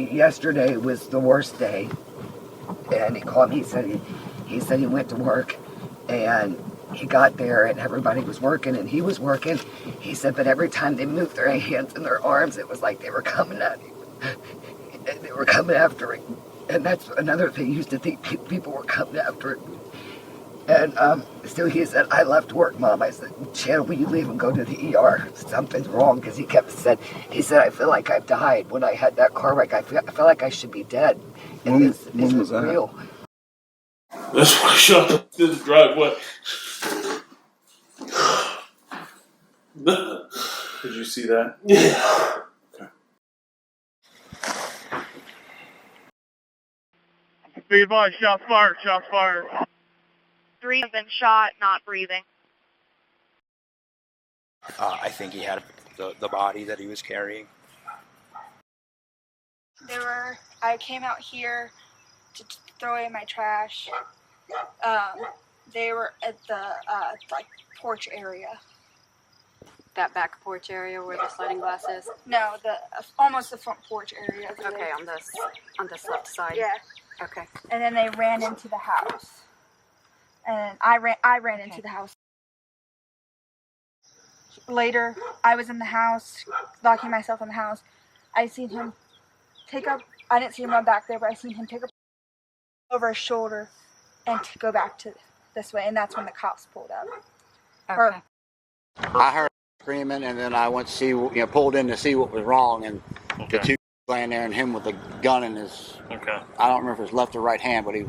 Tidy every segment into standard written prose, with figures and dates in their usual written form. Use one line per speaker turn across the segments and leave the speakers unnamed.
yesterday was the worst day. And he called me. He said he went to work, and he got there, and everybody was working, and he was working. He said, but every time they moved their hands and their arms, it was like they were coming at him. They were coming after him. And that's another thing. He used to think people were coming after him. And so he said, I left work, Mom. I said, Chad, will you leave and go to the ER? Something's wrong, because he said, I feel like I've died. When I had that car wreck, I feel like I should be dead. And this was real.
That's why I shot up through the driveway.
Did you see that?
Yeah.
Okay.
Be advised, shots fired, shots fired.
3 have been shot, not breathing.
I think he had the body that he was carrying.
I came out here to throw away my trash. They were at the porch area.
That back porch area where the sliding glass is?
No, almost the front porch area.
Okay, on this left side.
Yeah.
Okay.
And then they ran into the house. And I ran into the house. Later, I was in the house, locking myself in the house. I seen him I didn't see him run back there, but I seen him take up over his shoulder and to go back to this way. And that's when the cops pulled up.
Okay.
I heard screaming, and then I went to see, pulled in to see what was wrong, and the two laying there, and him with a gun in his.
Okay.
I don't remember if it was left or right hand, but he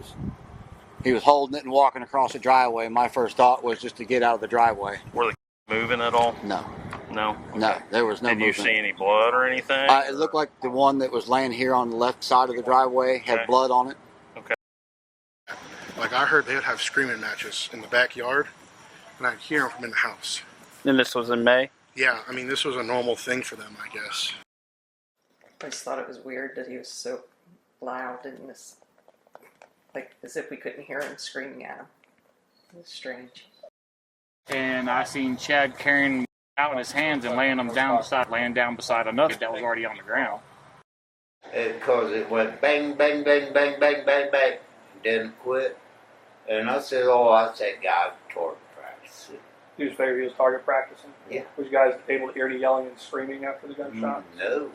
was holding it and walking across the driveway. My first thought was just to get out of the driveway.
Were they moving at all?
No.
No? Okay.
No, there was no movement.
Did you see any blood or anything?
It looked like the one that was laying here on the left side of the driveway had blood on it.
Okay.
Like, I heard they would have screaming matches in the backyard, and I'd hear them from in the house.
And this was in May?
Yeah, I mean, this was a normal thing for them, I guess.
I just thought it was weird that he was so loud and like as if we couldn't hear him screaming at him. It was strange.
And I seen Chad carrying out in his hands and laying down beside another that was already on the ground.
Because it went bang, bang, bang, bang, bang, bang, bang. Didn't quit. And I said, God, target practice.
He was target practicing?
Yeah.
Was you guys able to hear any yelling and screaming after the gunshot?
No.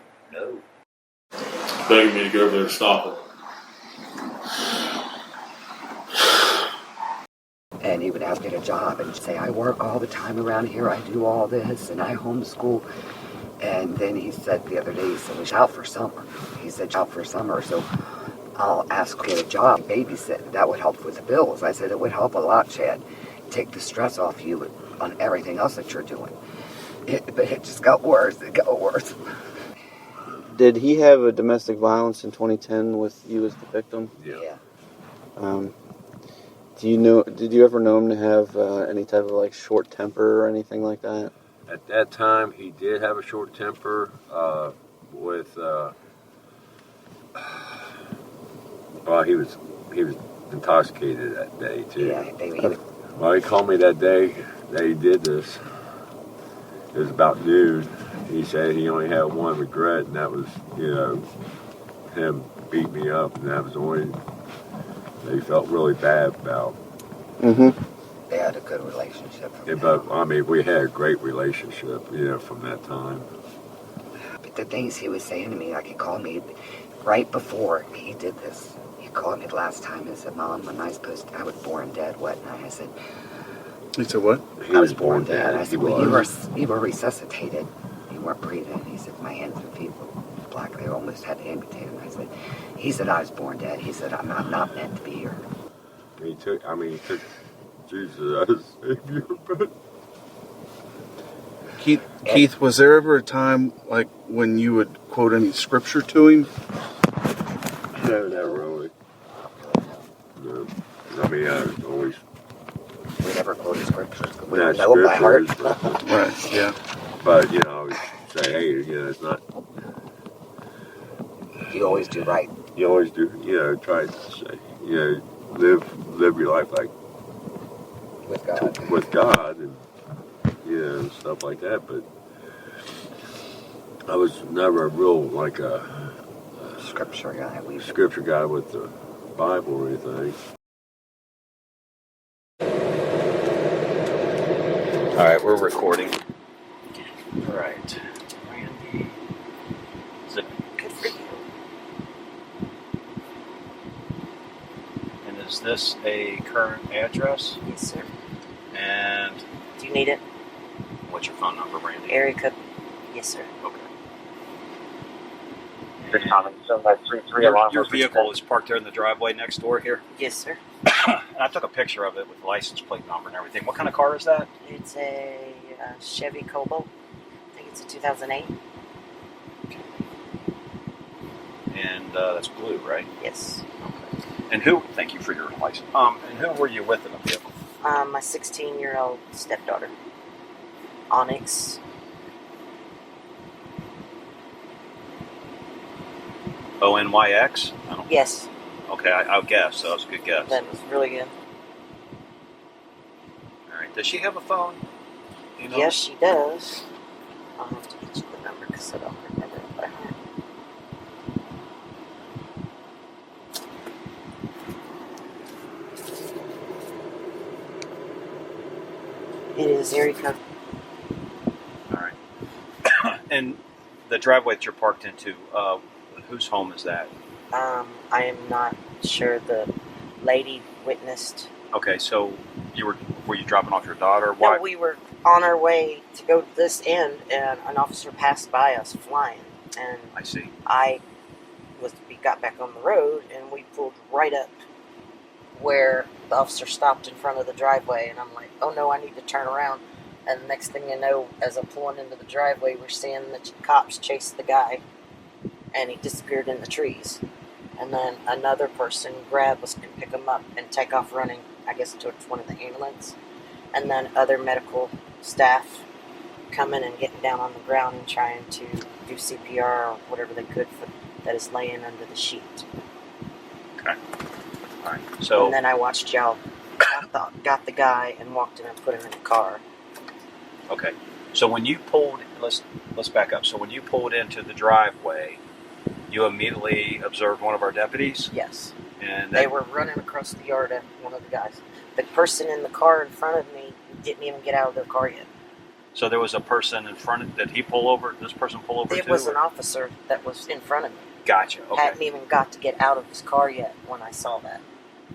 Begging me to go over there and stop it.
And he would ask me to get a job and say, I work all the time around here, I do all this, and I homeschool. And then he said the other day, he said, out for summer. He said, out for summer, so I'll ask to get a job, babysit. That would help with the bills. I said, it would help a lot, Chad. Take the stress off you on everything else that you're doing. But it just got worse. It got worse.
Did he have a domestic violence in 2010 with you as the victim?
Yeah.
Did you ever know him to have any type of short temper or anything like that?
At that time, he did have a short temper with. Well, he was intoxicated that day too.
Yeah,
Well, he called me that day that he did this. It was about noon. He said he only had one regret, and that was, him beat me up, and that was the only that he felt really bad about.
Mm-hmm.
They had a good relationship.
Yeah, but we had a great relationship, from that time.
But the things he was saying to me, he called me right before he did this. He called me the last time and said, Mom, I was born dead, what? And I said,
He said what?
I was born dead. I said, well, you were resuscitated. You weren't breathing. He said, my hands and feet were black. They almost had to amputate him. He said, I was born dead. He said, I'm not meant to be here.
He took Jesus as Savior, but...
Keith, was there ever a time, when you would quote any scripture to him?
No, not really. No. I always...
We never quoted scriptures. We don't know it by heart.
Right, yeah.
But, I always say, hey, it's not...
You always do right.
You always do, try to say, live your life with God and stuff like that. But I was never a real
scripture guy.
Scripture guy with the Bible or anything.
All right, we're recording. All right, Randy. Is it good for you? And is this a current address?
Yes, sir.
And
Do you need it?
what's your phone number, Randy?
Area code. Yes, sir.
Okay.
And
Your vehicle is parked there in the driveway next door here?
Yes, sir.
And I took a picture of it with the license plate number and everything. What kind of car is that?
It's a Chevy Cobalt. I think it's a 2008.
And that's blue, right?
Yes.
Okay. And who? Thank you for your license. And who were you with in the vehicle?
My 16-year-old stepdaughter, Onyx.
ONYX? I don't.
Yes.
Okay, I'll guess. That was a good guess.
That was really good.
All right. Does she have a phone? You know?
Yes, she does. I'll have to get you the number because I don't remember it by heart. It is area code.
All right. And the driveway that you're parked into, whose home is that?
I am not sure. The lady witnessed.
Okay, so were you dropping off your daughter?
No,
Why?
we were on our way to go to this end, and an officer passed by us flying, and
I see.
We got back on the road, and we pulled right up where the officer stopped in front of the driveway, and I'm like, oh no, I need to turn around. And the next thing you know, as I'm pulling into the driveway, we're seeing the cops chase the guy, and he disappeared in the trees. And then another person grab us and pick him up and take off running, I guess, towards one of the ambulance. And then other medical staff coming and getting down on the ground and trying to do CPR or whatever they could for that is laying under the sheet.
Okay. All right. So.
And then I watched y'all got the guy and walked in and put him in the car.
Okay. So when you pulled, let's back up. So when you pulled into the driveway, you immediately observed one of our deputies?
Yes.
And
they were running across the yard at one of the guys. The person in the car in front of me didn't even get out of their car yet.
So there was a person in front of, did he pull over? This person pull over
It
too?
was an officer that was in front of me.
Gotcha. Okay.
Hadn't even got to get out of his car yet when I saw that.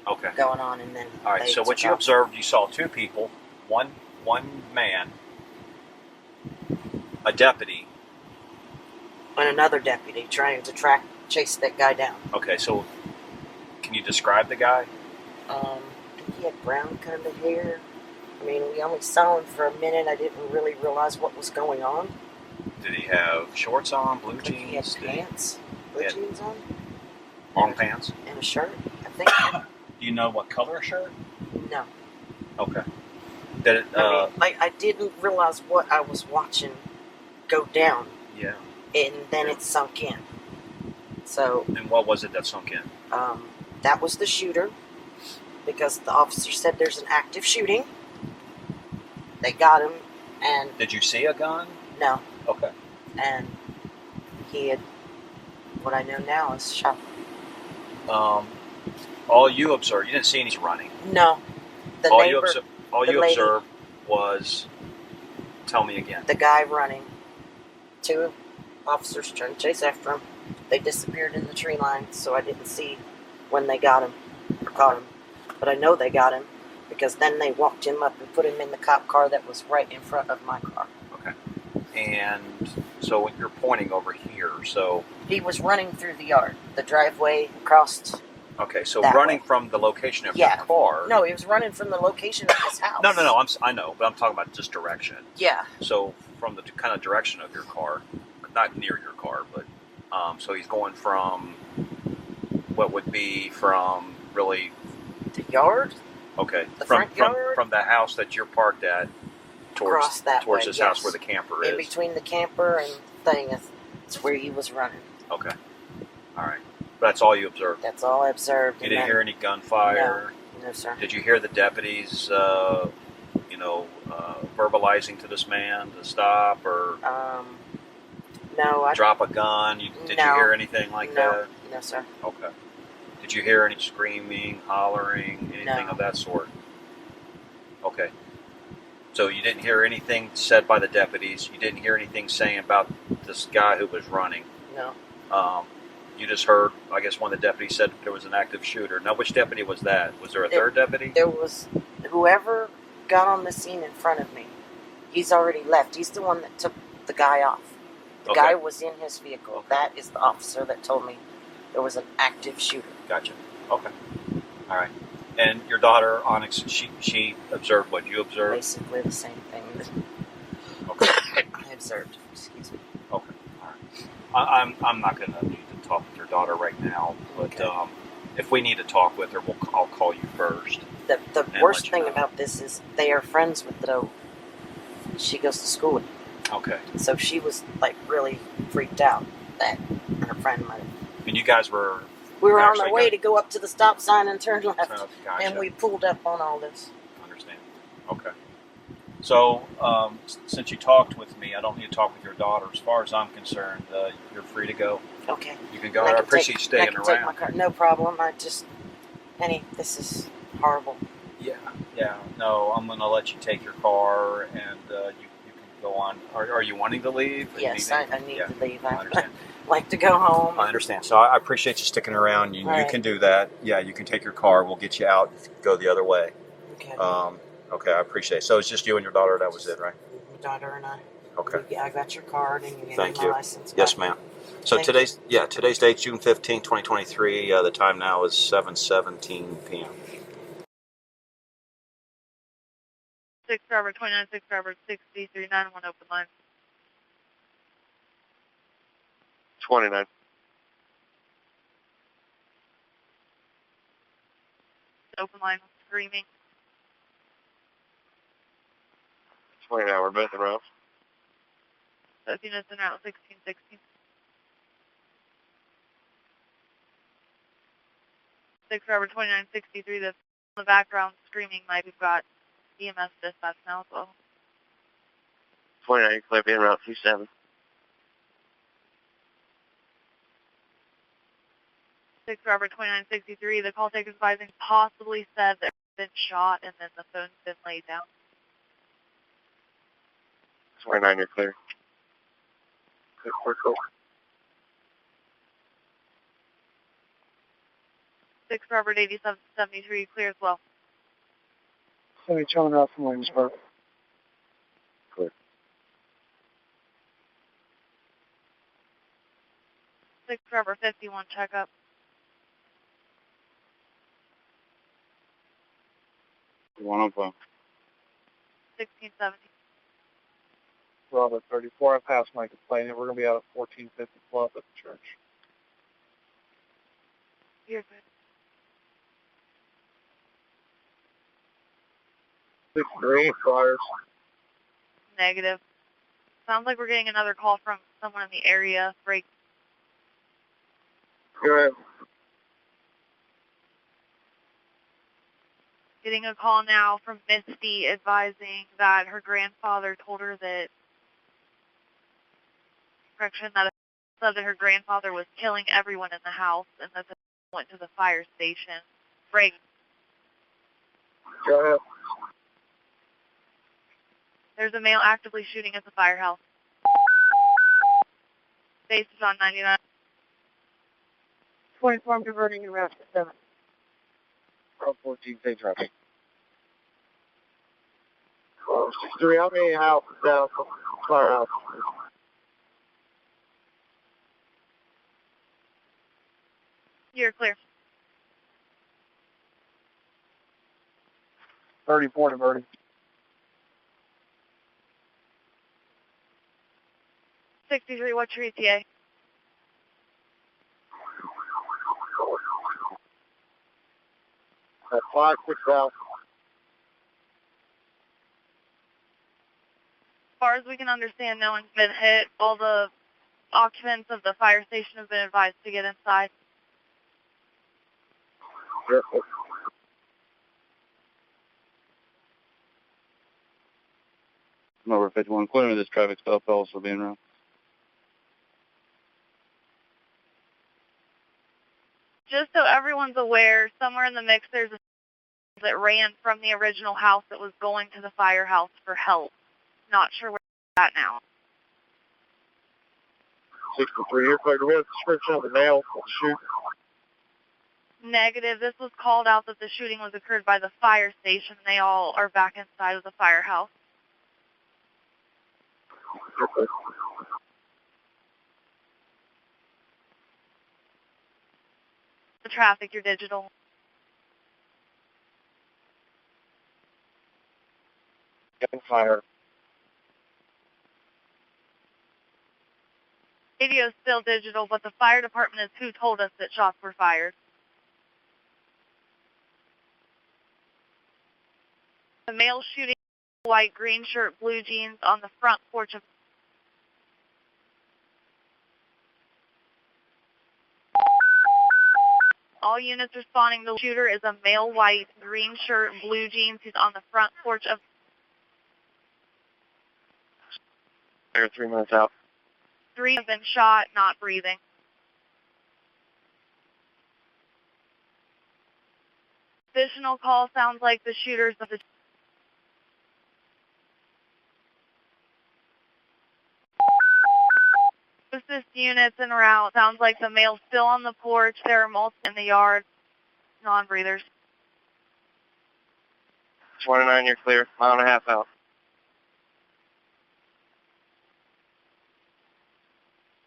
Okay.
Going on, and then.
All right. So what you observed, you saw two people, one man, a deputy,
and another deputy trying to chase that guy down.
Okay. So can you describe the guy?
I think he had brown kind of hair. I mean, we only saw him for a minute. I didn't really realize what was going on.
Did he have shorts on, blue jeans?
He had pants, blue jeans on.
Long pants?
And a shirt, I think.
Do you know what color shirt?
No.
Okay. Did it,
I didn't realize what I was watching go down.
Yeah.
And then it sunk in. So.
And what was it that sunk in?
That was the shooter. Because the officer said there's an active shooting. They got him, and...
Did you see a gun?
No.
Okay.
And he had, what I know now is shot.
All you observed, you didn't see any running?
No.
All you observed was, tell me again.
The guy running. Two officers trying to chase after him. They disappeared in the tree line, so I didn't see when they got him, or caught him. But I know they got him, because then they walked him up and put him in the cop car that was right in front of my car.
Okay. And so you're pointing over here, so...
He was running through the yard, the driveway, crossed...
Okay, so running from the location of your car...
No, he was running from the location of his house.
No, I know, but I'm talking about just direction.
Yeah.
So from the kind of direction of your car, not near your car, but... so he's going from... What would be from really...
The yard?
Okay.
The front yard?
From the house that you're parked at towards this house where the camper is.
In between the camper and the thing, it's where he was running.
Okay. All right. That's all you observed?
That's all I observed.
You didn't hear any gunfire?
No, sir.
Did you hear the deputies, verbalizing to this man to stop or...
No.
Drop a gun? Did you hear anything like that?
No, sir.
Okay. Did you hear any screaming, hollering, anything
No.
of that sort? Okay. So you didn't hear anything said by the deputies. You didn't hear anything saying about this guy who was running.
No.
You just heard, I guess one of the deputies said there was an active shooter. Now, which deputy was that? Was there a third deputy?
There was whoever got on the scene in front of me. He's already left. He's the one that took the guy off. The guy was in his vehicle. That is the officer that told me there was an active shooter.
Gotcha. Okay. All right. And your daughter, Onyx, she observed what you observed?
Basically the same thing that I observed. Excuse me.
Okay. All right. I'm not going to need to talk with your daughter right now, but if we need to talk with her, I'll call you first.
The worst thing about this is they are friends with the she goes to school with.
Okay.
So she was like really freaked out that her friend might have.
And you guys were.
We were on the way to go up to the stop sign and turn left,
Gotcha.
and we pulled up on all this.
Understand. Okay. So, since you talked with me, I don't need to talk with your daughter. As far as I'm concerned, you're free to go.
Okay.
You can go. I appreciate you staying around.
Take my car. No problem. This is horrible.
Yeah. No, I'm going to let you take your car, and you can go on. Are you wanting to leave?
Yes, I need to leave.
I understand.
Like to go home.
I understand. So I appreciate you sticking around. You can do that. Yeah, you can take your car. We'll get you out. Go the other way.
Okay.
Okay, I appreciate it. So it's just you and your daughter. That was it, right?
My daughter and I.
Okay.
Yeah, I got your card and you gave me my license.
Yes, ma'am. So today's date, June 15, 2023. The time now is 7:17 p.m.
6 Forever 29, 6 Forever 60, 391 open line.
29.
Open line screaming.
29, we're both in route.
Both units in route 1616. 6 Forever 2963, the background screaming might have got EMS dispatch now as well.
29, you clear in route 27.
6 Forever 2963, the call taker advising possibly said that been shot and then the phone's been laid down.
29, you're clear. Cool.
6 Forever 8773, clear as well.
Somebody chilling out from Williamsburg. Clear.
6 Forever 51, checkup.
One on phone.
1617.
Robert 34, I passed my complaint. We're going to be out at 1450 Club at the church.
You're good.
63, fires.
Negative. Sounds like we're getting another call from someone in the area. Break.
Go ahead.
Getting a call now from Misty advising that her grandfather told her that her grandfather was killing everyone in the house and that they went to the fire station. Break.
Go ahead.
There's a male actively shooting at the firehouse. Base is on 99.
24, I'm converting in route 7. Route 14, stay traffic. 63, how many house down firehouse?
You're clear.
34 diverting.
63, what's your ETA?
At 5, 6 out.
As far as we can understand, no one's been hit. All the occupants of the fire station have been advised to get inside.
Yep. Number 51, clearing this traffic stop also being around.
Just so everyone's aware, somewhere in the mix there's a that ran from the original house that was going to the firehouse for help. Not sure where it's at now.
63 here, clear. Do we have a description of the male shoot?
Negative. This was called out that the shooting was occurred by the fire station. They all are back inside of the firehouse.
Okay.
The traffic, your digital.
Gunfire.
Radio is still digital, but the fire department is who told us that shots were fired. The male shooting, white, green shirt, blue jeans on the front porch of... All units responding to the shooter is a male, white, green shirt, blue jeans who's on the front porch of...
They're 3 minutes out.
3 have been shot, not breathing. Additional call sounds like the shooters of the... Assist units en route. Sounds like the male's still on the porch. There are multiple in the yard. Non-breathers.
29, you're clear. Mile and a half out.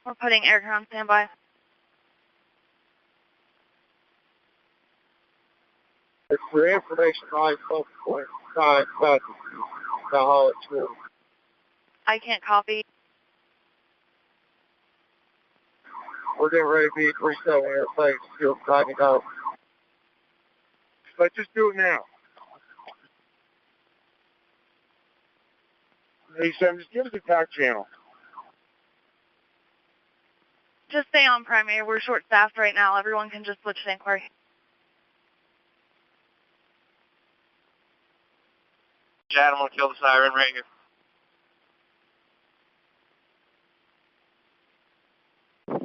We're putting air on standby.
For information, I spoke for about how it's going.
I can't copy.
We're getting ready to be 37 here. Thanks. You'll driving out. Let's just do it now. Hey, Sam, just give us a tack channel.
Just stay on primary. We're short-staffed right now. Everyone can just switch to inquiry.
Chad, I'm going to kill the siren right here.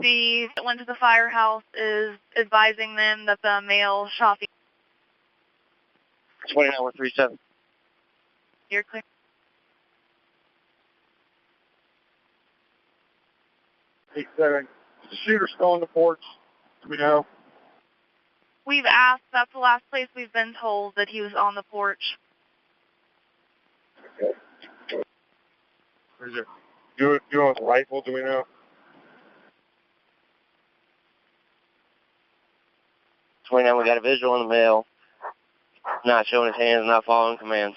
The that went to the firehouse is advising them that the male shot the...
29137.
You're clear.
Hey, Sarah, is the shooter still on the porch? Do we know?
We've asked. That's the last place we've been told that he was on the porch.
Okay. Is it doing with a rifle? Do we know? We got a visual on the male. Not showing his hands, not following commands.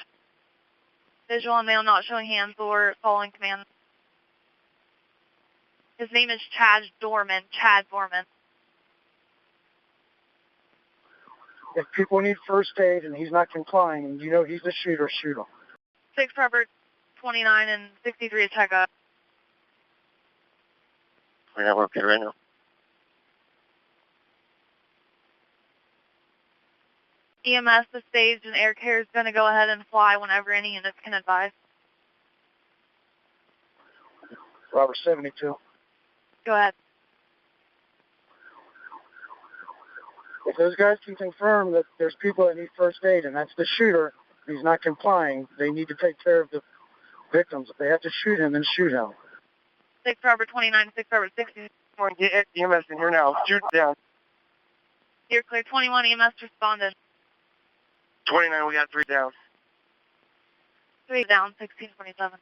Visual on male not showing hands or following commands. His name is Chad Doerman. Chad Doerman.
If people need first aid and he's not complying, and you know he's the shooter, shoot him.
6 Robert 29 and 63 to check up.
We're not working right now.
EMS, the stage, and air care is going to go ahead and fly whenever any units can advise.
Robert 72.
Go ahead.
If those guys can confirm that there's people that need first aid and that's the shooter, he's not complying, they need to take care of the victims. If they have to shoot him, then shoot him.
6 Robert 29, 6 Robert 60.
Come on, get EMS in here now. Shoot down.
You're clear. 21 EMS responded.
29, we got 3 down.
3 down, 1627.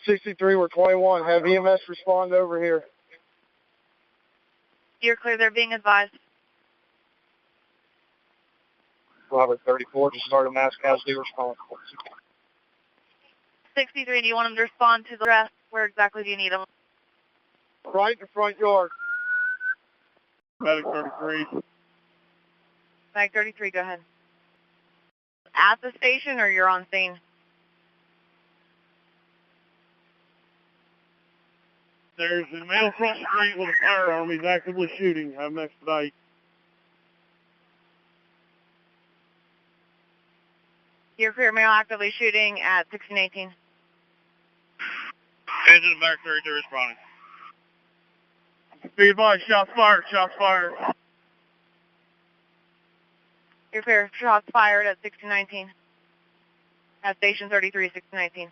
63, we're 21. Have EMS respond over here.
You're clear. They're being advised.
Robert 34, just start a mass casualty response.
63, do you want them to respond to the rest? Where exactly do you need them?
Right in the front yard. Medic 33.
Mag 33, go ahead. At the station or you're on scene?
There's a man across the street with a firearm. He's actively shooting. Have him expedite.
You're clear. Male actively shooting at 1618.
Engine back 32 responding. Be advised, shots fired, shots fired.
You're clear. Shots fired at 1619. At station 33, 1619.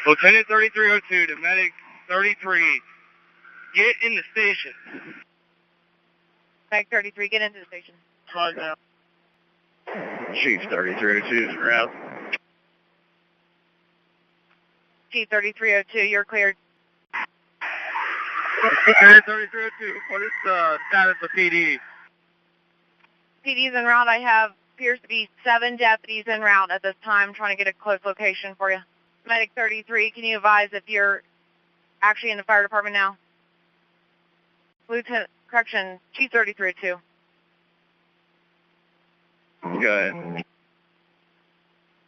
Lieutenant 3302 to medic 33. Get in the station.
Medic 33, get into the station.
Right now. Chief 3302 is route.
Chief 3302, you're cleared.
Lieutenant 3302, what is the status of PD?
PD's en route. I have, appears to be 7 deputies en route at this time, trying to get a close location for you. Medic 33, can you advise if you're actually in the fire department now? Lieutenant, correction, Chief 3302.
Go ahead.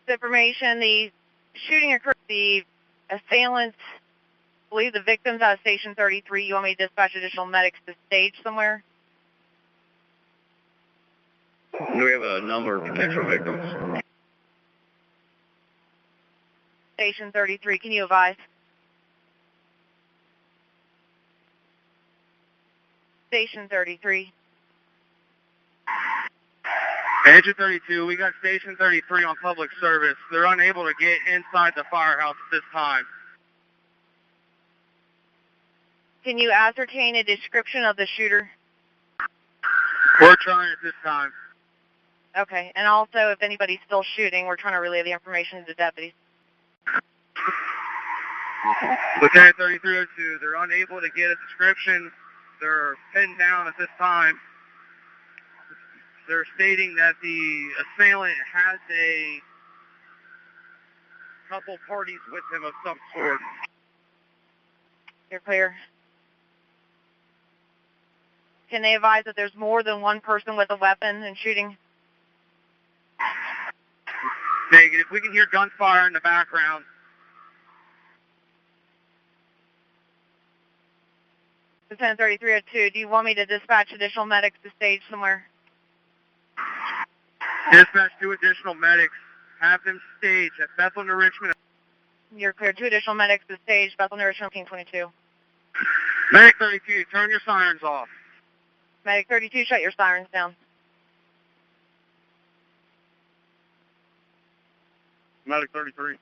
This information, the shooting occurred, the assailants, I believe the victims out of station 33. You want me to dispatch additional medics to stage somewhere?
We have a number of potential victims.
Station 33, can you advise? Station 33.
Engine 32, we got Station 33 on public service. They're unable to get inside the firehouse at this time.
Can you ascertain a description of the shooter?
We're trying at this time.
Okay, and also if anybody's still shooting, we're trying to relay the information to the deputies.
Lieutenant 3302, they're unable to get a description. They're pinned down at this time. They're stating that the assailant has a couple parties with him of some sort.
You're clear. Can they advise that there's more than one person with a weapon and shooting?
Negative. We can hear gunfire in the background.
Lieutenant 3302, do you want me to dispatch additional medics to stage somewhere?
Dispatch 2 additional medics. Have them stage at Bethel to Richmond.
You're clear. 2 additional medics to stage, Bethel to Richmond, 1522.
Medic 32, turn your sirens off.
Medic 32, shut your sirens down.
Medic 33.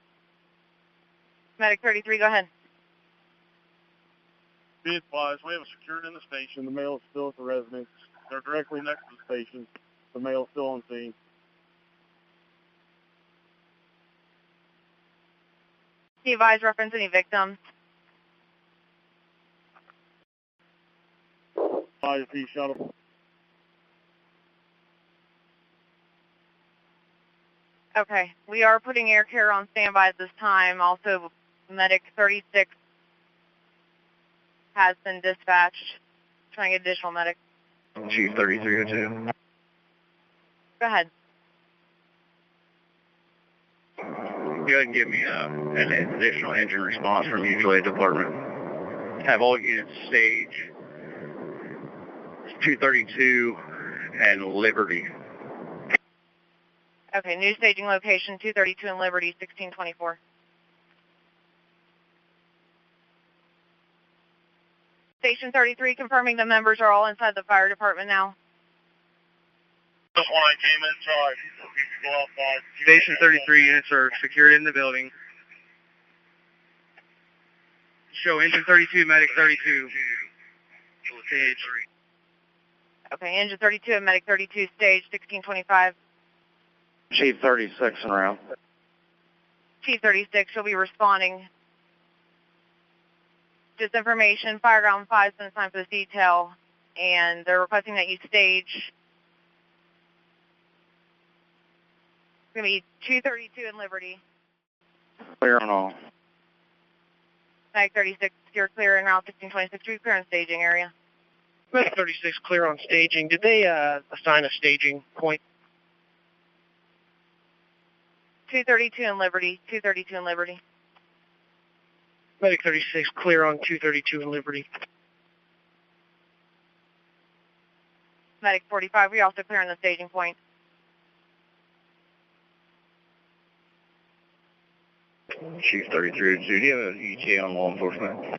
Medic 33, go ahead.
Be advised, we have a security in the station. The male is still at the residence. They're directly next to the station. The male is still on scene.
Do you advise reference any victims?
IFP shuttle.
Okay, we are putting air care on standby at this time. Also, Medic 36 has been dispatched. Trying to get additional medics.
Chief 3302.
Go ahead.
Go ahead and give me an additional engine response from mutual aid department. Have all units stage 232 and Liberty.
Okay, new staging location 232 and Liberty, 1624. Station 33 confirming the members are all inside the fire department now.
Just when I came inside, you can go outside. Station 33 units are secured in the building. Show engine 32, medic 32. Stage.
Okay, engine 32 and medic 32, stage 1625.
Chief 36 en route.
Chief 36, she'll be responding. Just information, Fireground 5 has been assigned for this detail, and they're requesting that you stage. It's going to be 232 in Liberty.
Clear on all.
Medic 36, you're clear in route 1626, you're clear in staging area.
Medic 36 clear on staging. Did they assign a staging point?
232 in Liberty, 232 in Liberty.
Medic 36 clear on 232 in Liberty.
Medic 45, we're also clear on the staging point.
Chief 33, do you have an ETA on law enforcement?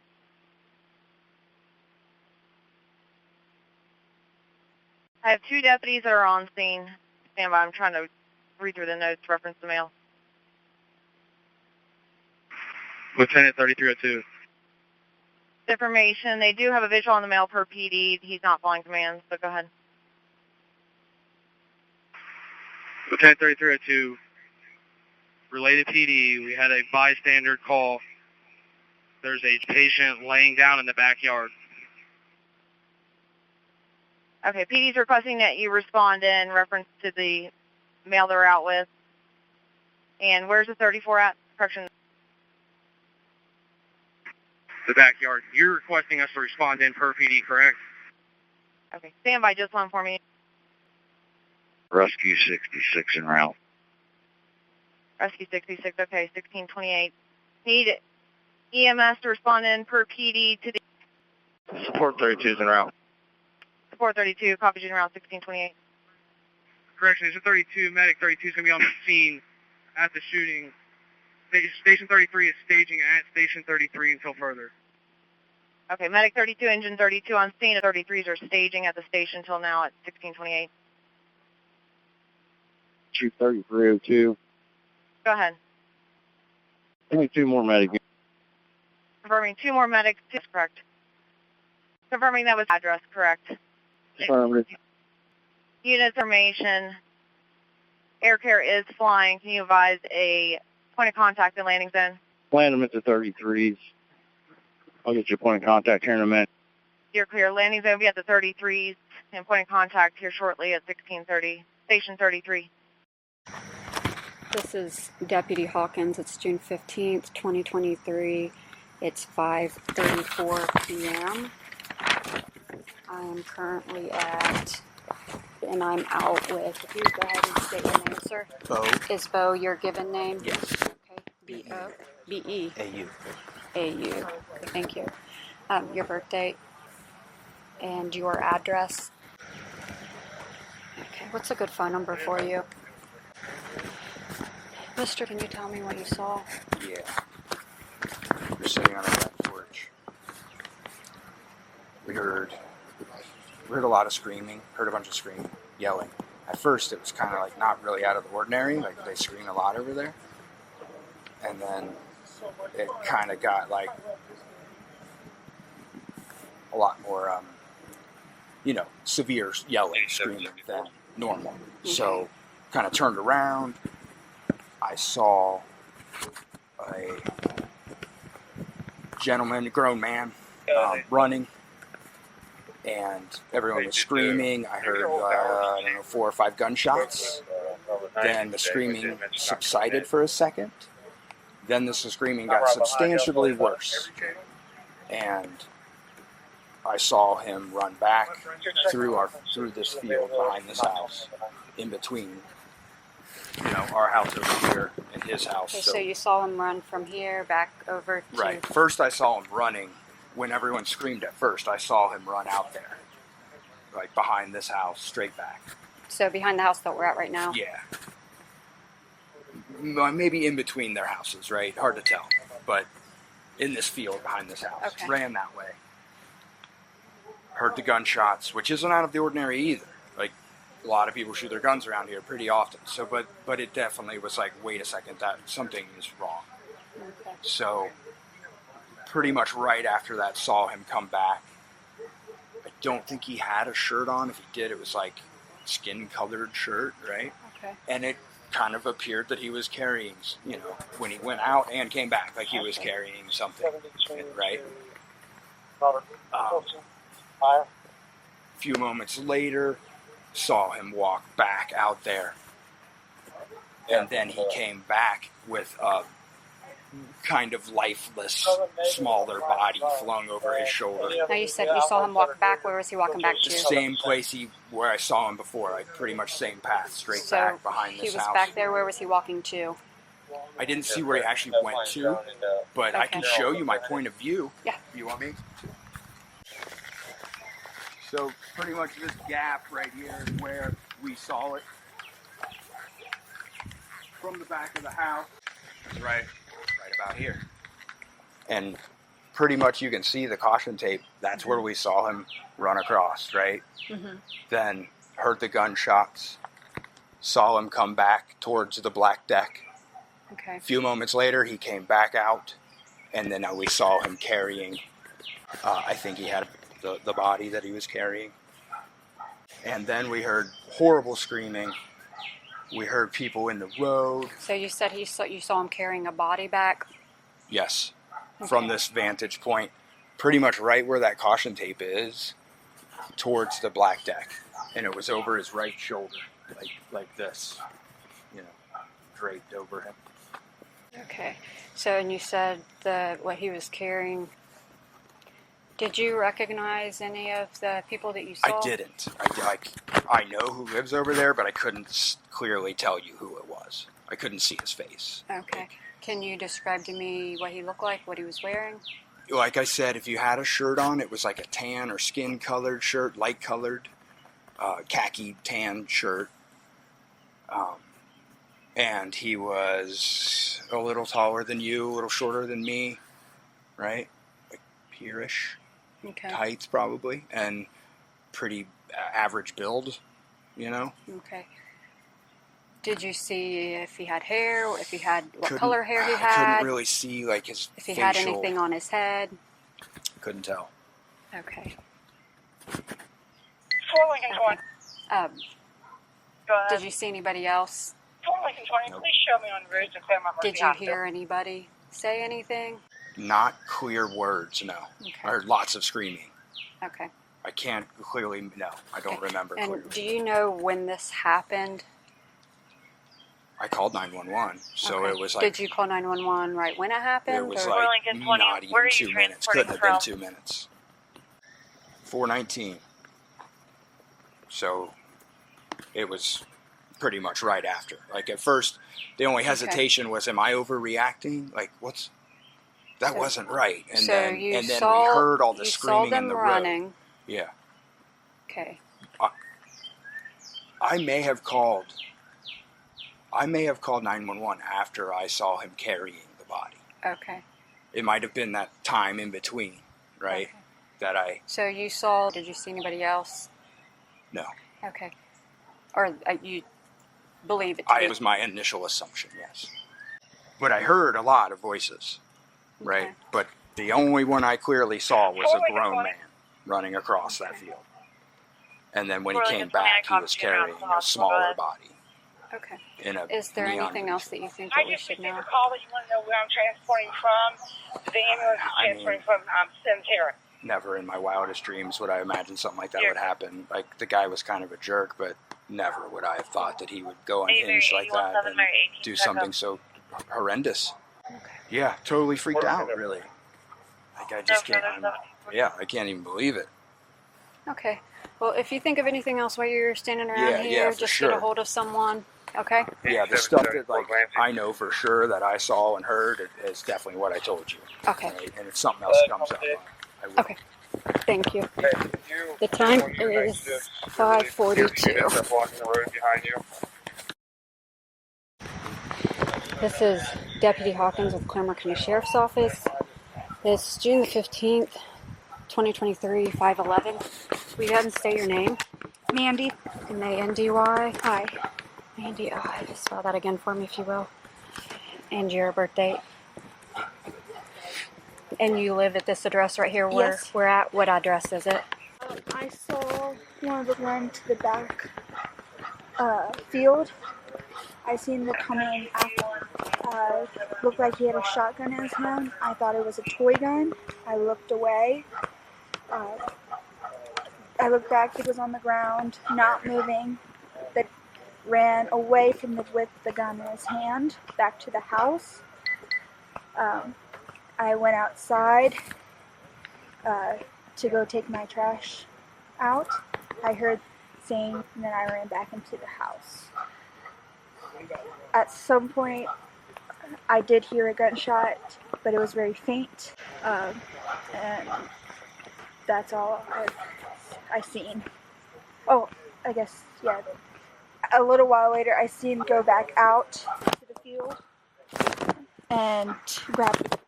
I have 2 deputies that are on scene. Stand by. I'm trying to read through the notes, reference the mail.
Lieutenant 3302.
Information. They do have a visual on the mail per PD. He's not following commands, but go ahead.
Lieutenant 3302. Related PD, we had a bystander call. There's a patient laying down in the backyard.
Okay, PD's requesting that you respond in reference to the mail they're out with. And where's the 34 at? Correction.
The backyard. You're requesting us to respond in per PD, correct?
Okay, stand by just one for me.
Rescue 66 en route.
Rescue 66, okay, 1628. Need EMS to respond in per PD to the
Support 32 is en route.
Support 32, copy June route 1628.
Correction, it's a 32. Medic 32 is going to be on the scene at the shooting. Station 33 is staging at Station 33 until further.
Okay, Medic 32, Engine 32 on scene. 33s are staging at the station until now at 1628.
Chief 3302.
Go ahead.
Only 2 more medics.
Confirming 2 more medics. Yes, correct. Confirming that was address correct.
Affirmative.
Unit information. Air care is flying. Can you advise a point of contact and landing zone?
Land them at the 33s. I'll get you a point of contact here in a minute.
You're clear. Landing zone will be at the 33s and point of contact here shortly at 1630. Station 33.
This is Deputy Hawkins. It's June 15th, 2023. It's 5:34 p.m. I am currently and I'm out with, if you go ahead and state your name, sir.
Bo.
Is Bo your given name?
Yes.
Okay. B-O? B-E?
A-U.
A-U. Thank you. Your birth date and your address. Okay. What's a good phone number for you? Mister, can you tell me what you saw?
Yeah. We're sitting on a back porch. We heard a lot of screaming, heard a bunch of screaming, yelling. At first it was kind of like not really out of the ordinary, like they scream a lot over there. And then it kind of got like a lot more, severe yelling, screaming than normal. So kind of turned around. I saw a gentleman, a grown man, running. And everyone was screaming. I heard, 4 or 5 gunshots. Then the screaming subsided for a second. Then the screaming got substantially worse. And I saw him run back through this field behind this house, in between, our house over here and his house.
Okay, so you saw him run from here back over to...
Right. First I saw him running. When everyone screamed at first, I saw him run out there, like behind this house, straight back.
So behind the house that we're at right now?
Yeah. Maybe in between their houses, right? Hard to tell. But in this field behind this house.
Okay.
Ran that way. Heard the gunshots, which isn't out of the ordinary either. Like, a lot of people shoot their guns around here pretty often. So, but it definitely was like, wait a second, that something is wrong.
Okay.
So... pretty much right after that, saw him come back. I don't think he had a shirt on. If he did, it was like skin-colored shirt, right?
Okay.
And it kind of appeared that he was carrying, when he went out and came back, like he was carrying something, right? A few moments later, saw him walk back out there. And then he came back with a kind of lifeless, smaller body flung over his shoulder.
Now you said you saw him walk back. Where was he walking back to?
The same place where I saw him before, like pretty much same path, straight back behind this house.
He was back there. Where was he walking to?
I didn't see where he actually went to, but I can show you my point of view.
Yeah.
You want me? So pretty much this gap right here is where we saw it. From the back of the house. Right about here. And pretty much you can see the caution tape. That's where we saw him run across, right?
Mm-hmm.
Then heard the gunshots, saw him come back towards the black deck.
Okay.
A few moments later, he came back out, and then we saw him carrying, I think he had the body that he was carrying. And then we heard horrible screaming. We heard people in the road.
So you said you saw him carrying a body back?
Yes, from this vantage point, pretty much right where that caution tape is, towards the black deck. And it was over his right shoulder, like this, draped over him.
Okay. So, and you said what he was carrying. Did you recognize any of the people that you saw?
I didn't. I know who lives over there, but I couldn't clearly tell you who it was. I couldn't see his face.
Okay. Can you describe to me what he looked like, what he was wearing?
Like I said, if you had a shirt on, it was like a tan or skin-colored shirt, light-colored, khaki tan shirt. And he was a little taller than you, a little shorter than me, right? Like here-ish.
Okay.
Height, probably, and pretty average build,
Okay. Did you see if he had hair, what color hair he
I
had?
couldn't really see, like, his
If he
facial.
had anything on his head?
Couldn't tell.
Okay.
Lincoln 20.
Go ahead. Did you see anybody else?
Lincoln 20,
Nope.
please show me on the road to Claremont Mercy
Did you
Hospital.
hear anybody say anything?
Not clear words, no.
Okay.
I heard lots of screaming.
Okay.
I can't clearly, no, I don't remember
And
clearly.
do you know when this happened?
I called 911, so
Okay.
it was like,
Did you call 911 right when it happened?
it was
or?
like
Lincoln 20,
not
where are
even
you
2 minutes.
transporting
Couldn't have been
from?
2 minutes. 419. So it was pretty much right after. Like at first, the only hesitation was, am I overreacting? Like, that wasn't right. And
so
then
you
we
saw,
heard all the
you
screaming
saw them
in the
running.
road. Yeah.
Okay.
I may have called 911 after I saw him carrying the body.
Okay.
It might have been that time in between, right?
Okay.
That I,
So did you see anybody else?
no.
Okay. Or you believe it to be?
It was my initial assumption, yes. But I heard a lot of voices, right?
Okay.
But the only one I clearly saw was a grown man running across that field. And then when he came back, he was carrying a smaller body.
Okay.
Is
there anything else that you think
I
that we
just
should
received
know?
a call that you want to know where I'm transporting from. The ambulance is transferring from Centera.
Never in my wildest dreams would I imagine something like that would happen. Like, the guy was kind of a jerk, but never would I have thought that he would go unhinged like that and do something so horrendous. Yeah, totally freaked out, really. Like, I just can't, I can't even believe it.
Okay. Well, if you think of anything else while you're standing around here,
for
just
sure.
get a hold of someone. Okay?
Yeah, the stuff that, like, I know for sure that I saw and heard is definitely what I told you.
Okay.
Right? And if something else comes up, I will.
Okay. Thank you. The time is 5:42. This is Deputy Hawkins with Claremont County Sheriff's Office. It's June the 15th, 2023, 5:11. Will you go ahead and state your name?
Mandy.
M-A-N-D-Y.
Hi.
Mandy, just spell that again for me, if you will. And your birth date. And you live at this address right here where
Yes.
we're at? What address is it?
I saw one of them run to the back field. I seen the coming after. Looked like he had a shotgun in his hand. I thought it was a toy gun. I looked away. I looked back. He was on the ground, not moving. That ran away from with the gun in his hand, back to the house. I went outside to go take my trash out. I heard saying, and then I ran back into the house. At some point, I did hear a gunshot, but it was very faint, and that's all I've seen. Oh, I guess, yeah. A little while later, I seen him go back out to the field and grab it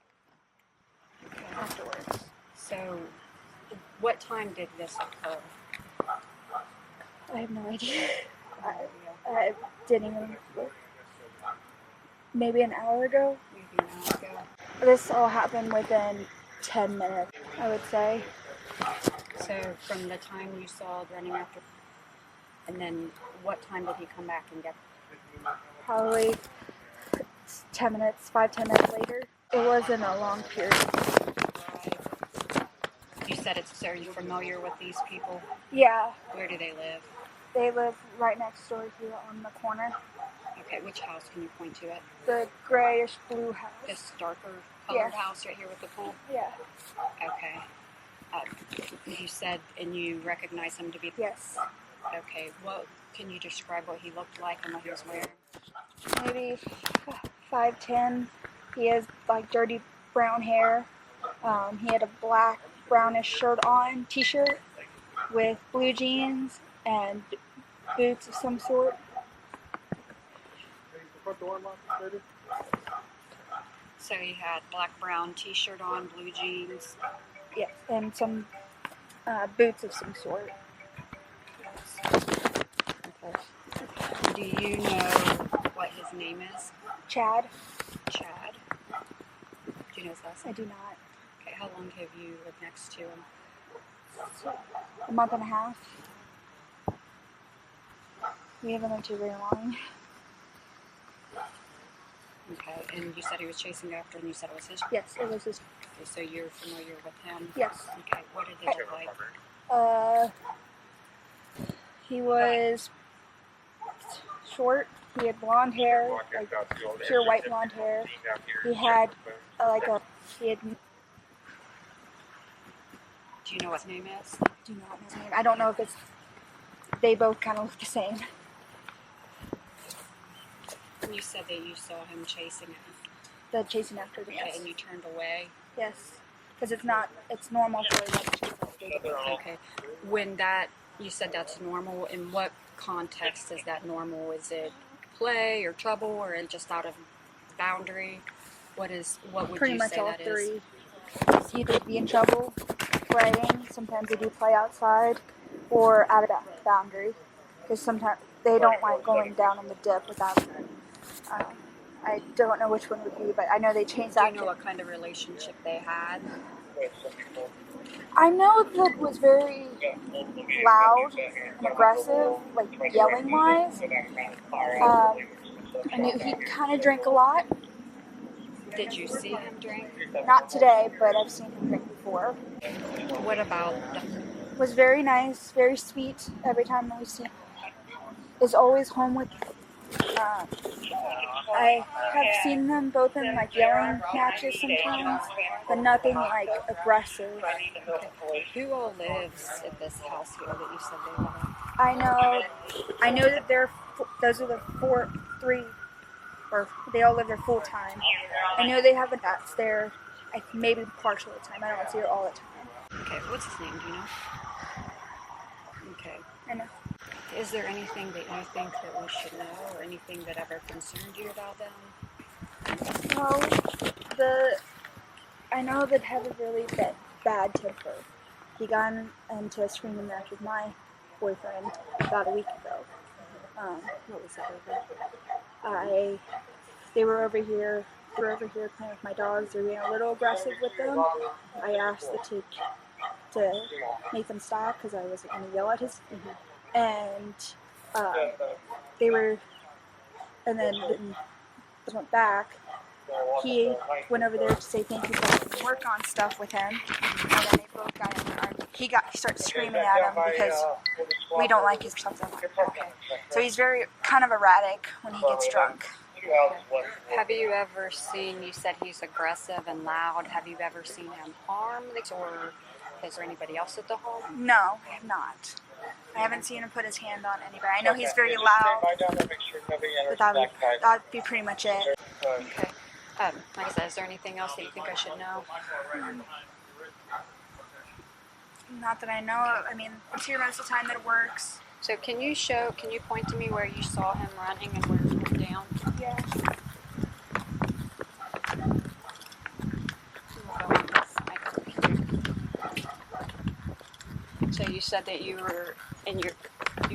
afterwards.
So, what time did this occur?
I have no idea. I didn't even look. Maybe an hour ago.
Maybe an hour ago.
This all happened within 10 minutes, I would say.
So from the time you saw running after, and then what time did he come back and get?
Probably 10 minutes, 5-10 minutes later. It wasn't a long period.
You said it's. So are you familiar with these people?
Yeah.
Where do they live?
They live right next door here on the corner.
Okay, which house can you point to it?
The grayish blue house.
This darker colored
Yes.
house right here with the pool?
Yeah.
Okay. You said, and you recognize him to be?
Yes.
Okay, what, can you describe what he looked like and what he was wearing?
Maybe 5'10". He has like dirty brown hair. He had a black brownish shirt on, t-shirt with blue jeans and boots of some sort.
So he had black brown t-shirt on, blue jeans.
Yes, and some boots of some sort.
Okay. Do you know what his name is?
Chad.
Chad. Do you know his last name?
I do not.
Okay, how long have you lived next to him?
A month and a half. We haven't lived too very long.
Okay, and you said he was chasing after, and you said it was his?
Yes, it was his.
Okay, so you're familiar with him?
Yes.
Okay, what did they look like?
He was short. He had blonde hair, like pure white blonde hair. He had he had.
Do you know what his name is?
Do not know his name. I don't know if it's. They both kind of look the same.
You said that you saw him chasing him.
The chasing after the
Okay,
yes.
and you turned away?
Yes, because it's normal for them to chase after the
Okay, when that, you said that's normal, in what context is that normal? Is it play or trouble or just out of boundary? What would
Pretty
you
much
say
all
that is?
three. It's either be in trouble, playing, sometimes they do play outside, or out of boundary. Because sometimes they don't like going down in the dip without I don't know which one would be, but I know they changed that.
Do you know what kind of relationship they had?
I know that it was very loud and aggressive, like yelling wise. I knew he kind of drank a lot.
Did you see him drink?
Not today, but I've seen him drink before.
What about
Was very nice, very sweet every time we see him. Is always home with. I have seen them both in like yelling matches sometimes, but nothing like aggressive.
Okay. Who all lives at this house here that you said they live in?
I know that those are the three, or they all live there full time. I know they have a that's there, maybe partial of the time. I don't see her all the time.
Okay, what's his name? Do you know? Okay.
I know.
Is there anything that you think that we should know, or anything that ever concerned you about them?
No, I know that have a really bad temper. He got into a screaming match with my boyfriend about a week ago.
What was that over?
They were over here playing with my dogs. They were being a little aggressive with them. I asked the teacher to make them stop because I wasn't going to yell at his. And they were, and then went back. He went over there to say thank you for work on stuff with him, and then they both got in an argument. He started screaming at him because we don't like his something like that. Okay. So he's very kind of erratic when he gets drunk.
Have you ever seen, you said he's aggressive and loud, have you ever seen him harm, or is there anybody else at the home?
No, I have not. I haven't seen him put his hand on anybody. I know he's very loud, but that'd be pretty much it.
Okay. Like I said, is there anything else that you think I should know?
Not that I know of. I mean, it's here most of the time that it works.
So can you point to me where you saw him running and where he went down?
Yeah.
So you said that you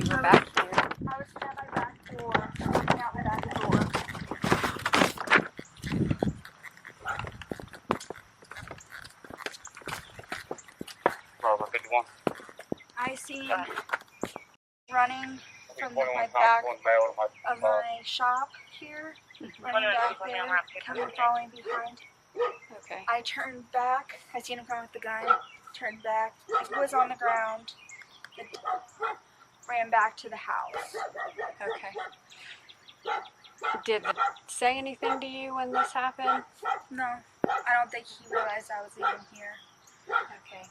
you were back here.
I was at my back door, looking out the back door. I seen running from my back of my shop here, running back there, coming following behind.
Okay.
I turned back. I seen him come with the gun. Turned back. He was on the ground. It ran back to the house.
Okay. Did it say anything to you when this happened?
No, I don't think he realized I was even here.
Okay.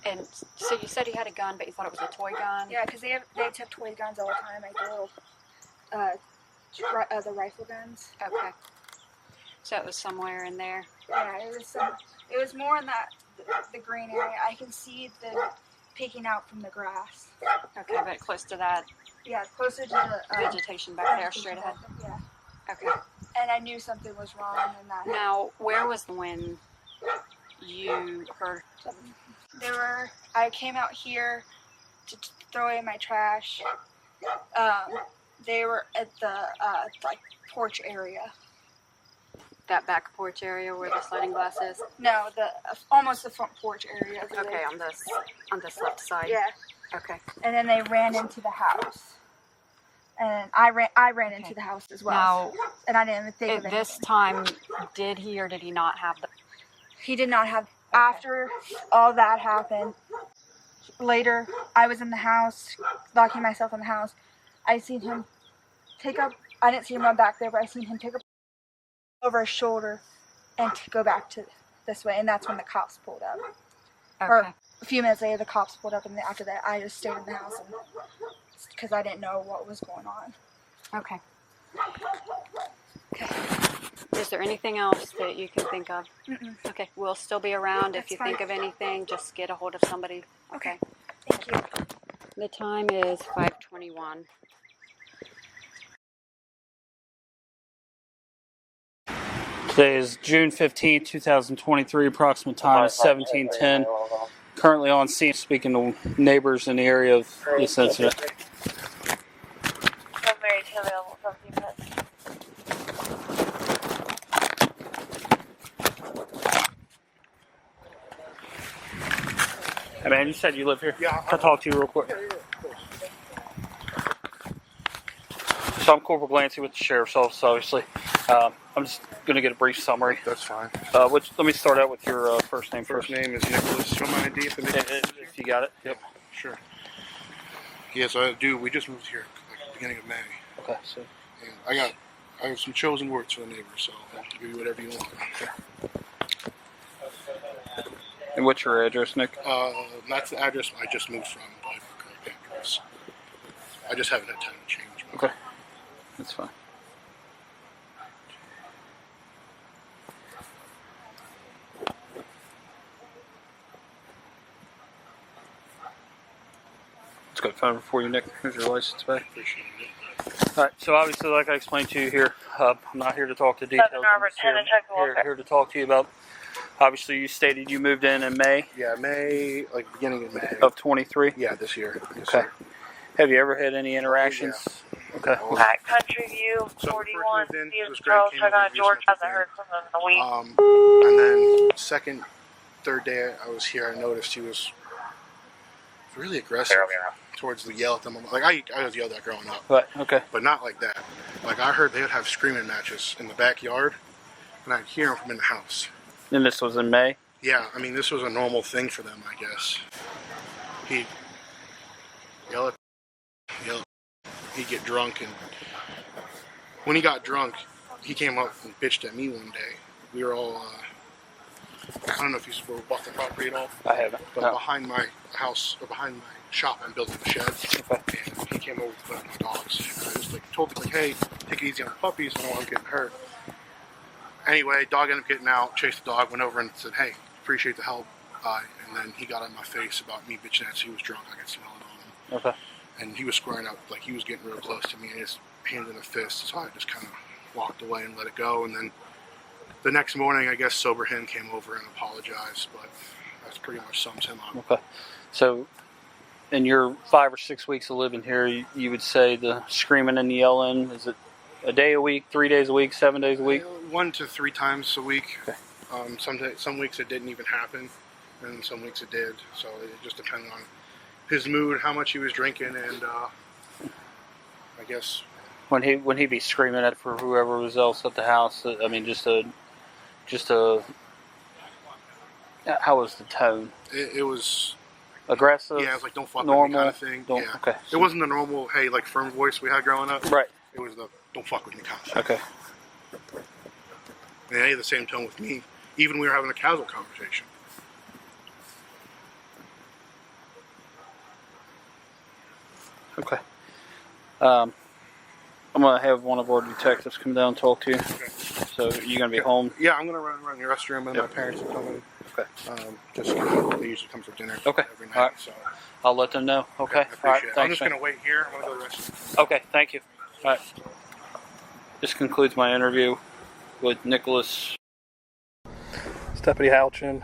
And so you said he had a gun, but you thought it was a toy gun?
Yeah, because they took toy guns all the time, like the little, the rifle guns.
Okay. So it was somewhere in there.
Yeah, it was more in the green area. I can see the peeking out from the grass.
Okay, but close to that.
Yeah, closer to the
vegetation back there, straight ahead.
Yeah.
Okay.
And I knew something was wrong in that.
Now, where was when you heard?
I came out here to throw away my trash. They were at the like porch area.
That back porch area where the sliding glass is?
No, almost the front porch area.
Okay, on this left side.
Yeah.
Okay.
And then they ran into the house. And I ran into the house as well.
Now,
and I didn't even think of it.
At this time, did he or did he not have the?
He did not have. Okay. After all that happened, later I was in the house, locking myself in the house. I seen him take up. I didn't see him run back there, but I seen him take up over his shoulder and go back to this way. And that's when the cops pulled up.
Okay.
Or a few minutes later, the cops pulled up, and after that, I just stayed in the house because I didn't know what was going on.
Okay. Is there anything else that you can think of?
Mm-mm.
Okay, we'll still be around.
That's
if you
fine.
think of anything, just get a hold of somebody. Okay.
Thank you.
The time is 5:21.
Today is June 15th, 2023. Approximate time is 17:10. Currently on scene speaking to neighbors in the area of this incident.
Available for a few minutes.
Hey man, you said you live here? Yeah. Can I talk to you real quick? So I'm Corporal Glancy with the Sheriff's Office, obviously. I'm just going to get a brief summary.
That's fine.
Let me start out with your first name first.
First name is Nicholas. Show my ID
if you got it. Yep.
Sure. Yes, I do. We just moved here like at the beginning of May.
Okay, so.
And I have some chosen words for the neighbors, so I'll give you whatever you want.
Okay. And what's your address, Nick?
That's the address I just moved from, but I just haven't had time to change.
Okay, that's fine. Let's go find it for you, Nick. Here's your license back.
Appreciate it.
All right, so obviously, like I explained to you here, I'm not here to talk to details. I'm here to talk to you about. Obviously, you stated you moved in May.
Yeah, May, like beginning of May.
Of 23?
Yeah, this year. Yes,
okay.
Sir.
Have you ever had any interactions?
Yeah.
Okay.
At Country View, 41, Stevens Girls, check on George, hasn't heard from him in a week.
And then third day I was here, I noticed he was really aggressive towards the yell at them. Like I was yelled at growing up.
Right, okay.
But not like that. Like I heard they would have screaming matches in the backyard, and I'd hear them from in the house.
And this was in May?
Yeah, I mean, this was a normal thing for them, I guess. He'd yell, he'd get drunk, and when he got drunk, he came up and bitched at me one day. We were all, I don't know if you bought the property at all.
I haven't.
But
no.
behind my house, or behind my shop, I'm building a shed. Okay. And he came over to put up my dogs. And I just told him, hey, take it easy on the puppies, I don't want them getting hurt. Anyway, dog ended up getting out, chased the dog, went over and said, hey, appreciate the help. And then he got in my face about me bitching at him. He was drunk, I could smell it on him.
Okay.
And he was squaring up, like he was getting real close to me, and his hand in a fist. So I just kind of walked away and let it go. And then the next morning, I guess sober him came over and apologized, but that's pretty much sums him up.
Okay. So in your 5 or 6 weeks of living here, you would say the screaming and yelling, is it a day a week, 3 days a week, 7 days a week?
1 to 3 times a week.
Okay.
Some weeks it didn't even happen, and some weeks it did. So it just depended on his mood, how much he was drinking, and I guess
When he'd be screaming at for whoever was else at the house. I mean, just a. How was the tone?
it was
aggressive.
Yeah, it was like don't fuck
normal,
with me kind of thing. Yeah.
Okay.
It wasn't the normal hey like firm voice we had growing up.
Right.
It was the don't fuck with me kind of thing.
Okay.
And they had the same tone with me, even when we were having a casual conversation.
Okay. I'm gonna have one of our detectives come down and talk to you.
Okay.
So you're gonna be home?
Yeah, I'm gonna run the restroom, and my parents are coming.
Okay.
Just they usually come for dinner.
Okay.
Every night.
All right.
So
I'll let them know. Okay.
I appreciate
All right.
it.
Thanks,
I'm just
man.
gonna wait here. I'm gonna go to the restroom.
Okay. Thank you. All right. This concludes my interview with Nicholas.
Deputy Halchin,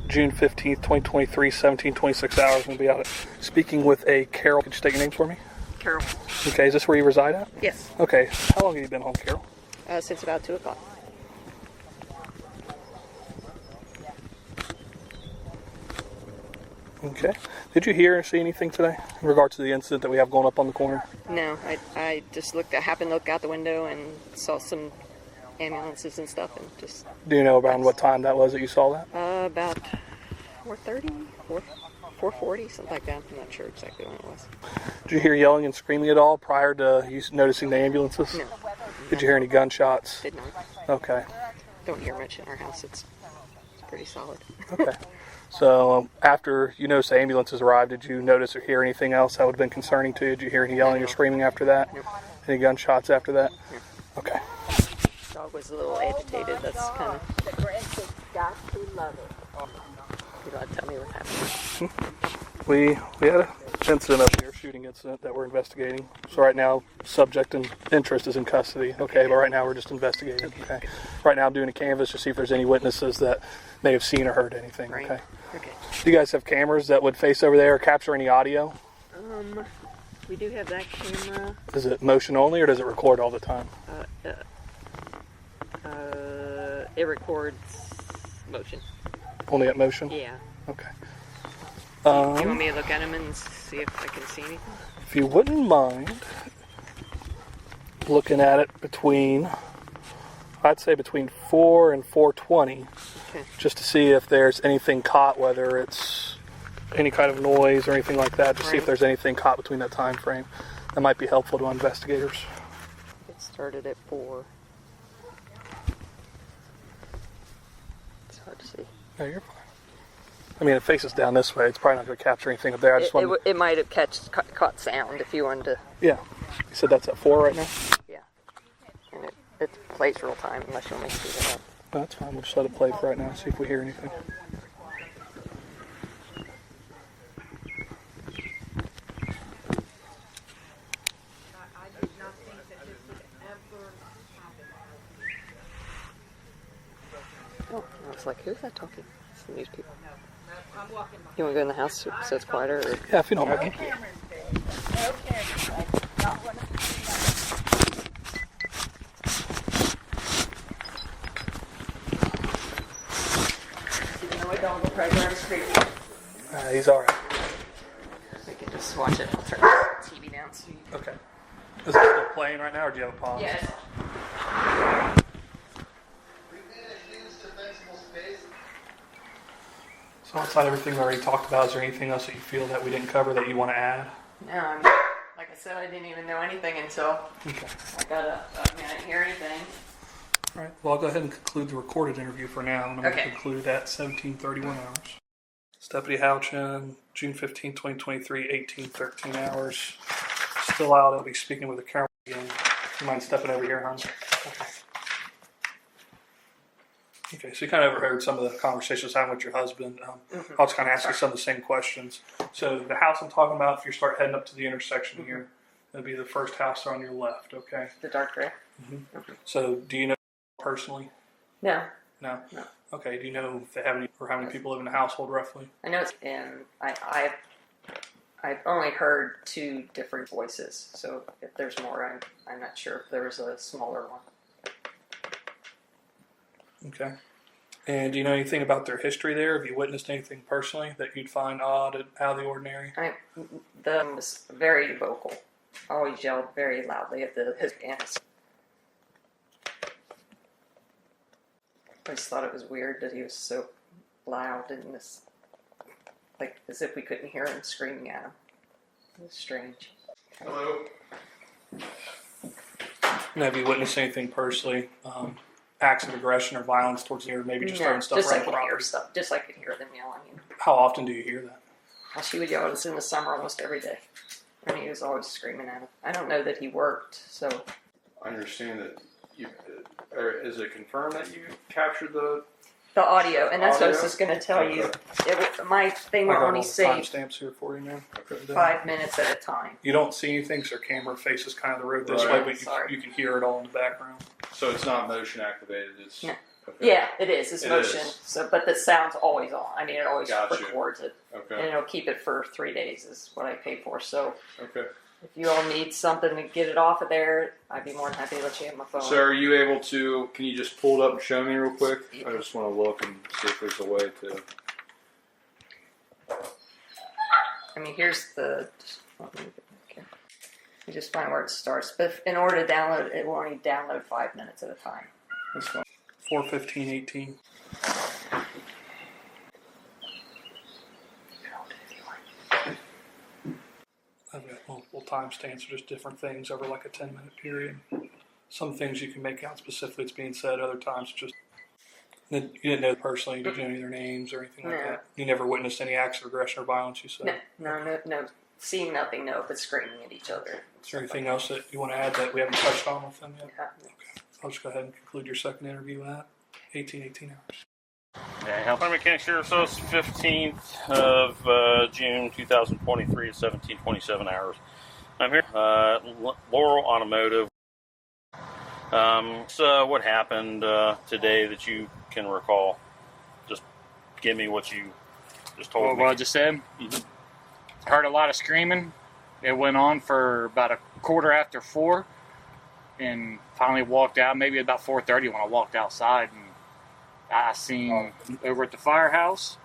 June 15th, 2023, 17:26 hours. I'm going to be out speaking with a Carol. Could you state your name for me?
Carol.
Okay, is this where you reside at?
Yes.
Okay, how long have you been home, Carol?
Since about 2 o'clock.
Okay. Did you hear or see anything today in regards to the incident that we have going up on the corner?
No, I just happened to look out the window and saw some ambulances and stuff, and just...
Do you know around what time that was that you saw that?
About 4:30, 4:40, something like that. I'm not sure exactly when it was.
Did you hear yelling and screaming at all prior to you noticing the ambulances?
No.
Did you hear any gunshots?
Did not.
Okay.
Don't hear much in our house. It's pretty solid.
Okay. So after you noticed the ambulances arrived, did you notice or hear anything else that would have been concerning to you? Did you hear any yelling or screaming after that?
No.
Any gunshots after that?
No.
Okay.
Dog was a little agitated. That's kind of...
The grandkids got to love it.
You gotta tell me what happened.
We had an incident up here, shooting incident that we're investigating. So right now, subject and interest is in custody. Okay, but right now we're just investigating. Okay. Right now I'm doing a canvass to see if there's any witnesses that may have seen or heard anything.
Right.
Okay.
Okay.
Do you guys have cameras that would face over there or capture any audio?
We do have that camera.
Is it motion only or does it record all the time?
It records motion.
Only at motion?
Yeah.
Okay.
Do you want me to look at them and see if I can see anything?
If you wouldn't mind looking at it I'd say between 4 and 4:20,
okay,
just to see if there's anything caught, whether it's any kind of noise or anything like that, to see if there's anything caught between that time frame. That might be helpful to investigators.
It started at 4. It's hard to see.
No, you're fine. I mean, it faces down this way. It's probably not going to capture anything up there. I just wanted
It might have caught sound if you wanted to.
Yeah. You said that's at 4 right now?
Yeah. And it plays real time unless you want me to speed it up.
No, that's fine. We'll just let it play for right now, see if we hear anything.
Oh, I was like, who's that talking? It's the news people. You want to go in the house so it's quieter? Or?
Yeah, if you don't mind. He's alright.
We can just watch it. I'll turn the TV down. So
Okay. Is it still playing right now, or do you have a pause?
Yes.
So outside everything we already talked about, is there anything else that you feel that we didn't cover that you want to add?
No, like I said, I didn't even know anything until I didn't hear anything.
All right. Well, I'll go ahead and conclude the recorded interview for now, and I'm going to
Okay.
conclude at 17:31 hours. It's Deputy Halchin, June 15, 2023, 18:13 hours. Still out. I'll be speaking with a Carol again. You mind stepping over here, hon? Okay, so you kind of overheard some of the conversations having with your husband. I'll just kind of ask you some of the same questions. So the house I'm talking about, if you start heading up to the intersection here, it'll be the first house on your left, okay?
The dark gray?
Mm-hmm. So do you know personally?
No.
No?
No.
Okay, do you know if they have any, or how many people live in the household roughly?
I know it's in. I I've only heard 2 different voices, so if there's more, I'm not sure if there was a smaller one.
Okay. And do you know anything about their history there? Have you witnessed anything personally that you'd find odd and out of the ordinary?
The was very vocal, always yelled very loudly at his aunt. I just thought it was weird that he was so loud and this, like as if we couldn't hear him screaming at him. It was strange.
Hello. And have you witnessed anything personally? Acts of aggression or violence towards you, or maybe just throwing stuff around the property?
Just I could hear them yelling.
How often do you hear that?
Well, she would yell at us in the summer almost every day. And he was always screaming at him. I don't know that he worked, so.
I understand that is it confirmed that you captured the
audio, and that's what I was
audio?
just going to tell you. My thing will only save
timestamps here for you, man.
5 minutes at a time.
You don't see anything, so camera faces kind of the road this way, but you can hear it all in the background.
So it's not motion activated. It's
no.
Okay.
Yeah, it is. It's motion.
Is.
So, but the sound's always on. I mean, it always
Gotcha.
records it,
Okay.
and it'll keep it for 3 days. Is what I pay for. So,
okay.
If you all need something to get it off of there, I'd be more than happy to let you have my phone.
So are you able to? Can you just pull it up and show me real quick? I just want to look and see if there's a way to.
I mean, here's the. Okay. You just find where it starts. But in order to download it, will only download 5 minutes at a time.
That's fine. 4:15:18. I've got multiple timestamps for just different things over like a 10-minute period. Some things you can make out specifically it's being said, other times just. You didn't know personally, did you know any of their names or anything like that? You never witnessed any acts of aggression or violence, you said?
No. Seeing nothing, no, but screaming at each other.
Is there anything else that you want to add that we haven't touched on with them yet?
Yeah.
Okay. I'll just go ahead and conclude your second interview at 18 hours.
Yeah, Mechanic Sheriff's Office, 15th of June 2023 at 17:27 hours. I'm here, Laurel Automotive. So what happened today that you can recall? Just give me what you just told me.
What I just said. Heard a lot of screaming. It went on for about 4:15, and finally walked out. Maybe about 4:30 when I walked outside, and I seen over at the firehouse,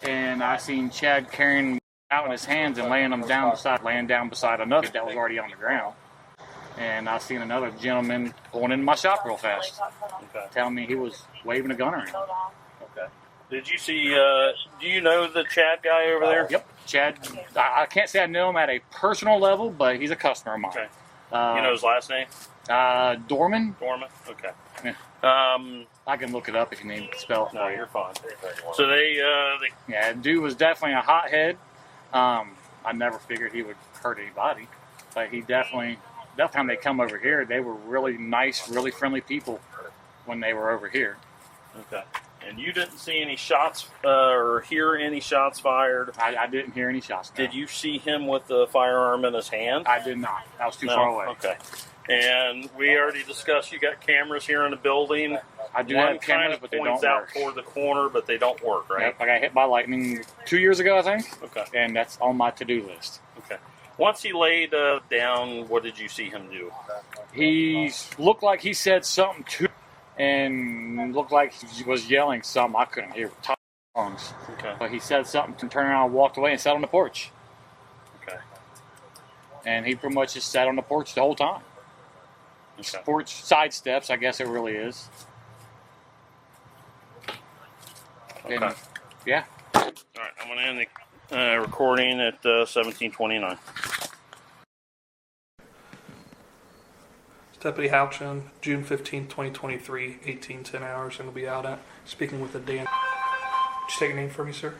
and I seen Chad carrying out in his hands and laying down beside another that was already on the ground. And I seen another gentleman going into my shop real fast, telling me he was waving a gun around.
Okay. Did you see, do you know the Chad guy over there?
Yep, Chad. I can't say I know him at a personal level, but he's a customer of mine.
Okay. You know his last name?
Doerman.
Doerman? Okay.
Yeah. I can look it up if you need to spell it.
No, you're fine. So they
yeah, dude was definitely a hothead. I never figured he would hurt anybody, but he definitely, that time they come over here, they were really nice, really friendly people when they were over here.
Okay. And you didn't see any shots or hear any shots fired?
I didn't hear any shots. No.
Did you see him with the firearm in his hand?
I did not. I was too far away.
Okay. And we already discussed you got cameras here in the building.
I do
One
have cameras, but they don't
points out
work.
toward the corner, but they don't work, right?
Yep, I got hit by lightning 2 years ago, I think.
Okay.
And that's on my to-do list.
Okay. Once he laid down, what did you see him do?
He looked like he said something to, and looked like he was yelling something. I couldn't hear top songs.
Okay.
But he said something, and turned around, walked away, and sat on the porch.
Okay.
And he pretty much just sat on the porch the whole time.
Okay.
Porch side steps, I guess it really is.
Okay.
And, yeah.
All right, I'm going to end the recording at 17:29.
Deputy Houchin, June 15, 2023, 18:10 hours, and we'll be out at speaking with a Dan. Could you take a name for me, sir?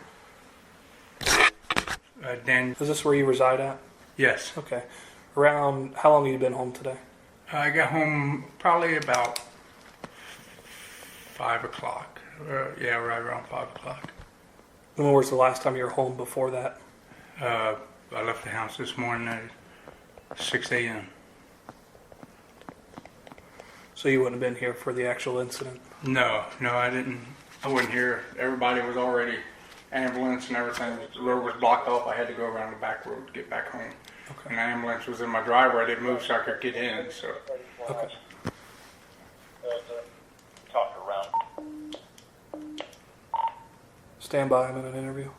Dan.
Is this where you reside at?
Yes.
Okay. Around, how long have you been home today?
I got home probably about 5 o'clock. Yeah, right around 5 o'clock.
When was the last time you were home before that?
I left the house this morning at 6 a.m.
So you wouldn't have been here for the actual incident?
No, I didn't. I wasn't here. Everybody was already ambulance and everything. The road was blocked off. I had to go around the back road to get back home. Okay. And the ambulance was in my driveway. I didn't move so I could get in. So.
Okay. Stand by. I'm in an interview.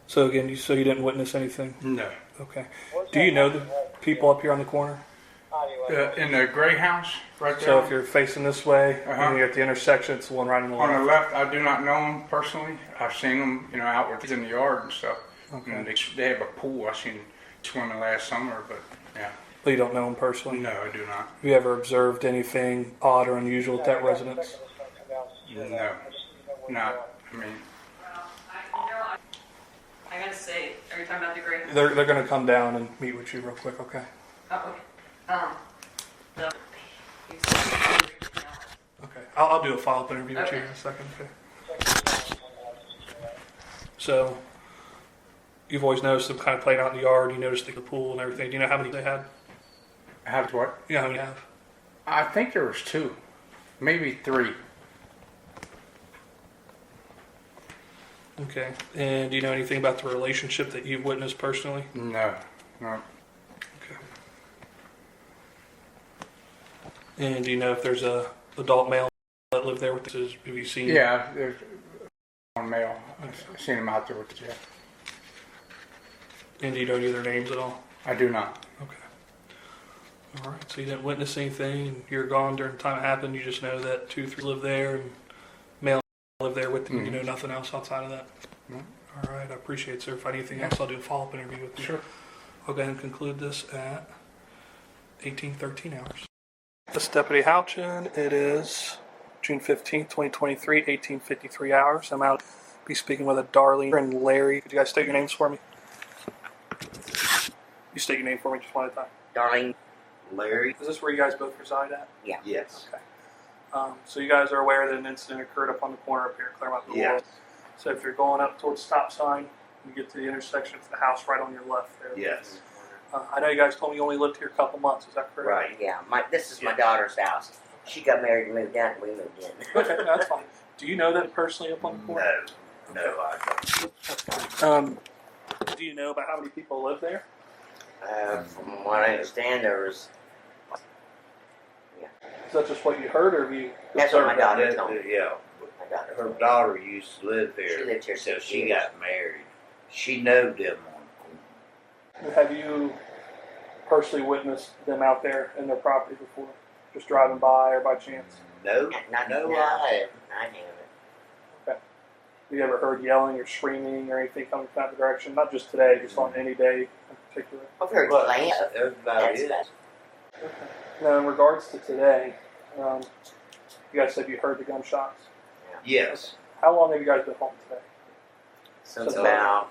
So again, you didn't witness anything?
No.
Okay. Do you know the people up here on the corner?
In the gray house, right there.
So if you're facing this way, and you're at the intersection, it's the one right on the left.
On the left, I do not know them personally. I've seen them, out in the yard and stuff.
Okay.
And they have a pool. I seen swimming last summer, but yeah.
But you don't know them personally?
No, I do not.
Have you ever observed anything odd or unusual at that residence?
No, not. I mean,
I gotta say, are you talking about the gray house?
They're going to come down and meet with you real quick, okay?
Oh, okay.
Okay, I'll do a follow-up interview with you in a second. Okay. So, you've always noticed them kind of playing out in the yard. You noticed the pool and everything. Do you know how many they had?
Had what?
You know how many they have?
I think there was 2, maybe 3.
Okay, and do you know anything about the relationship that you've witnessed personally?
No.
Okay. And do you know if there's a adult male that lived there with this? Have you seen?
Yeah, there's one male. I've seen him out there with the jet.
And do you know any of their names at all?
I do not.
Okay. All right, so you didn't witness anything, and you're gone during the time it happened. You just know that 2, 3 live there, and male live there with them. Mm-hmm. You know nothing else outside of that?
Mm-hmm.
All right, I appreciate it, sir. If I need anything else, I'll do a follow-up interview with you.
Sure.
I'll go ahead and conclude this at 18:13 hours. This is Deputy Houchin. It is June 15th, 2023, 18:53 hours. I'm out be speaking with a Darlene and Larry. Could you guys state your names for me? You state your name for me just one at a time.
Darlene. Larry.
Is this where you guys both reside at?
Yeah. Yes.
Okay. So you guys are aware that an incident occurred up on the corner up here in Claremont Boulevard.
Yes.
So if you're going up towards the stop sign, you get to the intersection of the house right on your left there.
Yes.
I know you guys told me you only lived here a couple months. Is that correct?
Right. Yeah. This is my daughter's house. She got married and moved out, and we moved in.
Okay, that's fine. Do you know them personally up on the corner?
No, I don't.
Do you know about how many people live there?
From what I understand, there was.
Is that just what you heard, or have you?
That's what my daughter told me.
Yeah. Her daughter used to live here.
She lived here
so
6
she
years.
got married. She knowed them on the corner.
Have you personally witnessed them out there in their property before? Just driving by or by chance?
No,
I haven't.
Okay. Have you ever heard yelling or screaming or anything coming from that direction? Not just today, just on any day in particular.
I've heard
claims. That's about it.
Okay. Now, in regards to today, you guys said you heard the gunshots?
Yes.
How long have you guys been home today?
Since about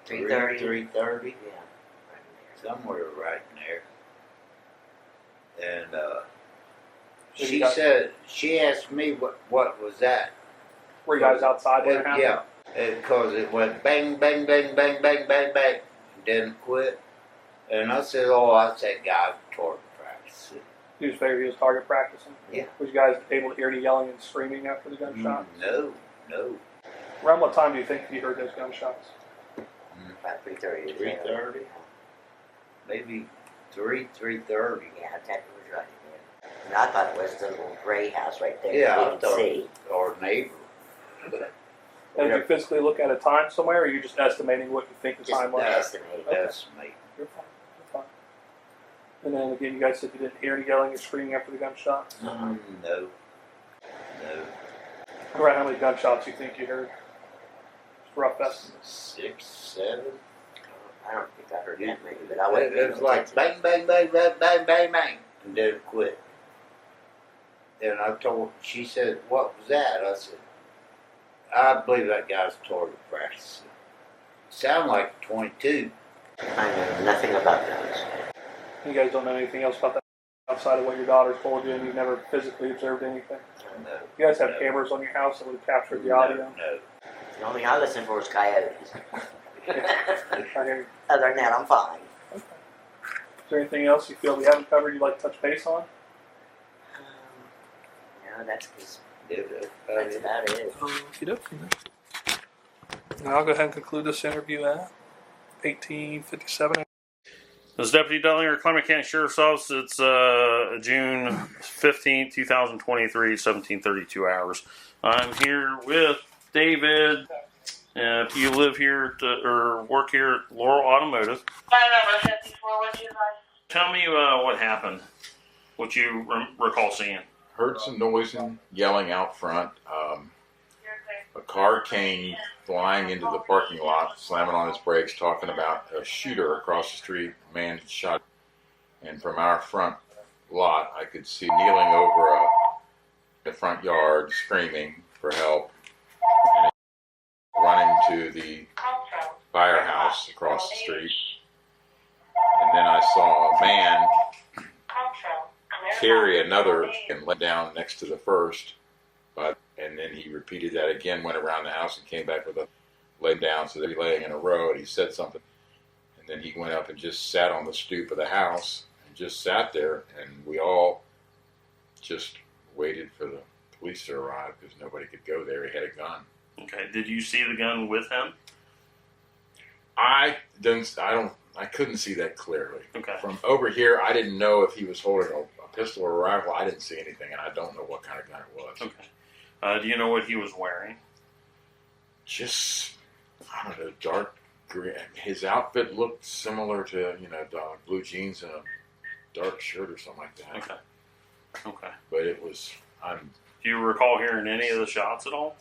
3:30.
3:30. Yeah. Somewhere right in there. And she asked me what was that.
Were you guys outside when it happened?
Yeah, because it went bang, bang, bang, bang, bang, bang, bang, and didn't quit. And I said, that guy toward practice.
You just figured he was target practicing?
Yeah.
Was you guys able to hear any yelling and screaming after the gunshots?
No.
Around what time do you think you heard those gunshots?
About 3:30.
3:30. Maybe 3:30.
Yeah, that was right. Yeah. And I thought it was the little gray house right there.
Yeah,
You
I
didn't
thought
see.
our neighbor.
And did you physically look at a time somewhere, or are you just estimating what you think the time was?
Estimate.
That's me.
You're fine. And then again, you guys said you didn't hear any yelling or screaming after the gunshots?
No.
Around how many gunshots you think you heard? Just rough estimate.
6, 7.
I don't think I heard that many, but I wouldn't.
It was like bang, bang, bang, bang, bang, bang, bang, and didn't quit. And she said, what was that? I said, I believe that guy's target practice. Sound like 22.
I know nothing about those.
You guys don't know anything else about that outside of what your daughter told you, and you've never physically observed anything?
No.
You guys have cameras on your house that would have captured the audio?
No.
The only thing I listen for is coyotes.
I hear you.
Other than that, I'm fine.
Okay. Is there anything else you feel we haven't covered you'd like to touch base on?
No, that's because That's about it.
Now I'll go ahead and conclude this interview at 18:57.
This is Deputy Dellinger, Clement County Sheriff's Office. It's June 15th, 2023, 17:32 hours. I'm here with David. If you live here or work here at Laurel Automotive, tell me what happened, what you recall seeing.
Heard some noise and yelling out front. A car came flying into the parking lot, slamming on his brakes, talking about a shooter across the street. A man shot. And from our front lot, I could see kneeling over the front yard, screaming for help, and running to the firehouse across the street. And then I saw a man carry another and let down next to the first. And then he repeated that again, went around the house and came back with a laid down, so they were laying in a row, and he said something. And then he went up and just sat on the stoop of the house and just sat there, and we all just waited for the police to arrive because nobody could go there. He had a gun.
Okay. Did you see the gun with him?
I couldn't see that clearly.
Okay.
From over here, I didn't know if he was holding a pistol or a rifle. I didn't see anything, and I don't know what kind of gun it was.
Okay. Do you know what he was wearing?
Just, I don't know, dark green. His outfit looked similar to, blue jeans and a dark shirt or something like that.
Okay. Okay.
But it was,
Do you recall hearing any of the shots at all?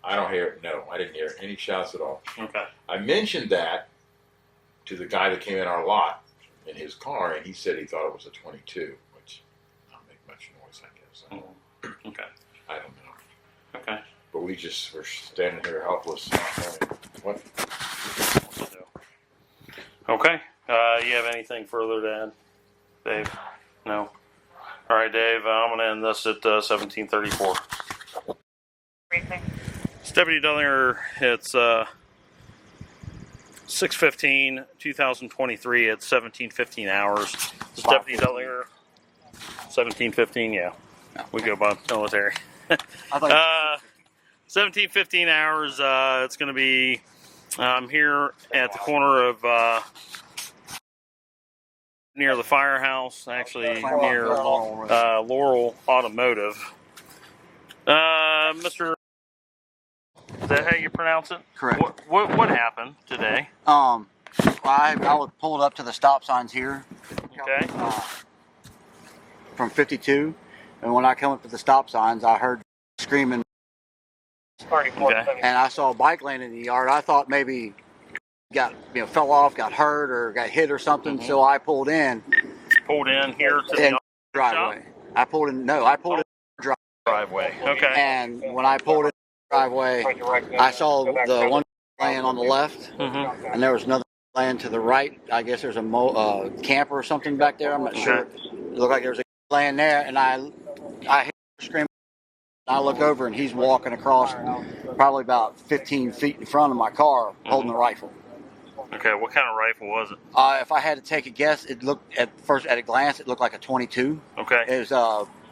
I didn't hear any shots at all.
Okay.
I mentioned that to the guy that came in our lot in his car, and he said he thought it was a 22, which not make much noise, I guess.
Mm-hmm. Okay.
I don't know.
Okay.
But we just were standing here helpless, not knowing what to do.
Okay. You have anything further to add, Dave? No? All right, Dave, I'm going to end this at 17:34. It's Deputy Dellinger. It's 6:15, 2023 at 17:15 hours. It's Deputy Dellinger. 17:15, yeah. We go by military. 17:15 hours. It's going to be here at the corner of near the firehouse, actually near Laurel Automotive. Mr. Is that how you pronounce it?
Correct.
What happened today?
I pulled up to the stop signs here.
Okay.
From 52, and when I come up to the stop signs, I heard screaming.
Okay.
And I saw a bike laying in the yard. I thought maybe fell off, got hurt, or got hit or something.
Mm-hmm.
So I pulled in.
Pulled in here to the
driveway.
Shop?
I pulled in the
driveway. Okay.
And when I pulled in the driveway, I saw the one laying on the left, and there was another laying to the right. I guess there's a camper or something back there. I'm not sure. It looked like there was a laying there, and I hear screaming. I look over, and he's walking across probably about 15 feet in front of my car, holding a rifle.
Okay, what kind of rifle was it?
If I had to take a guess, it looked at a glance, it looked like a 22.
Okay.
It was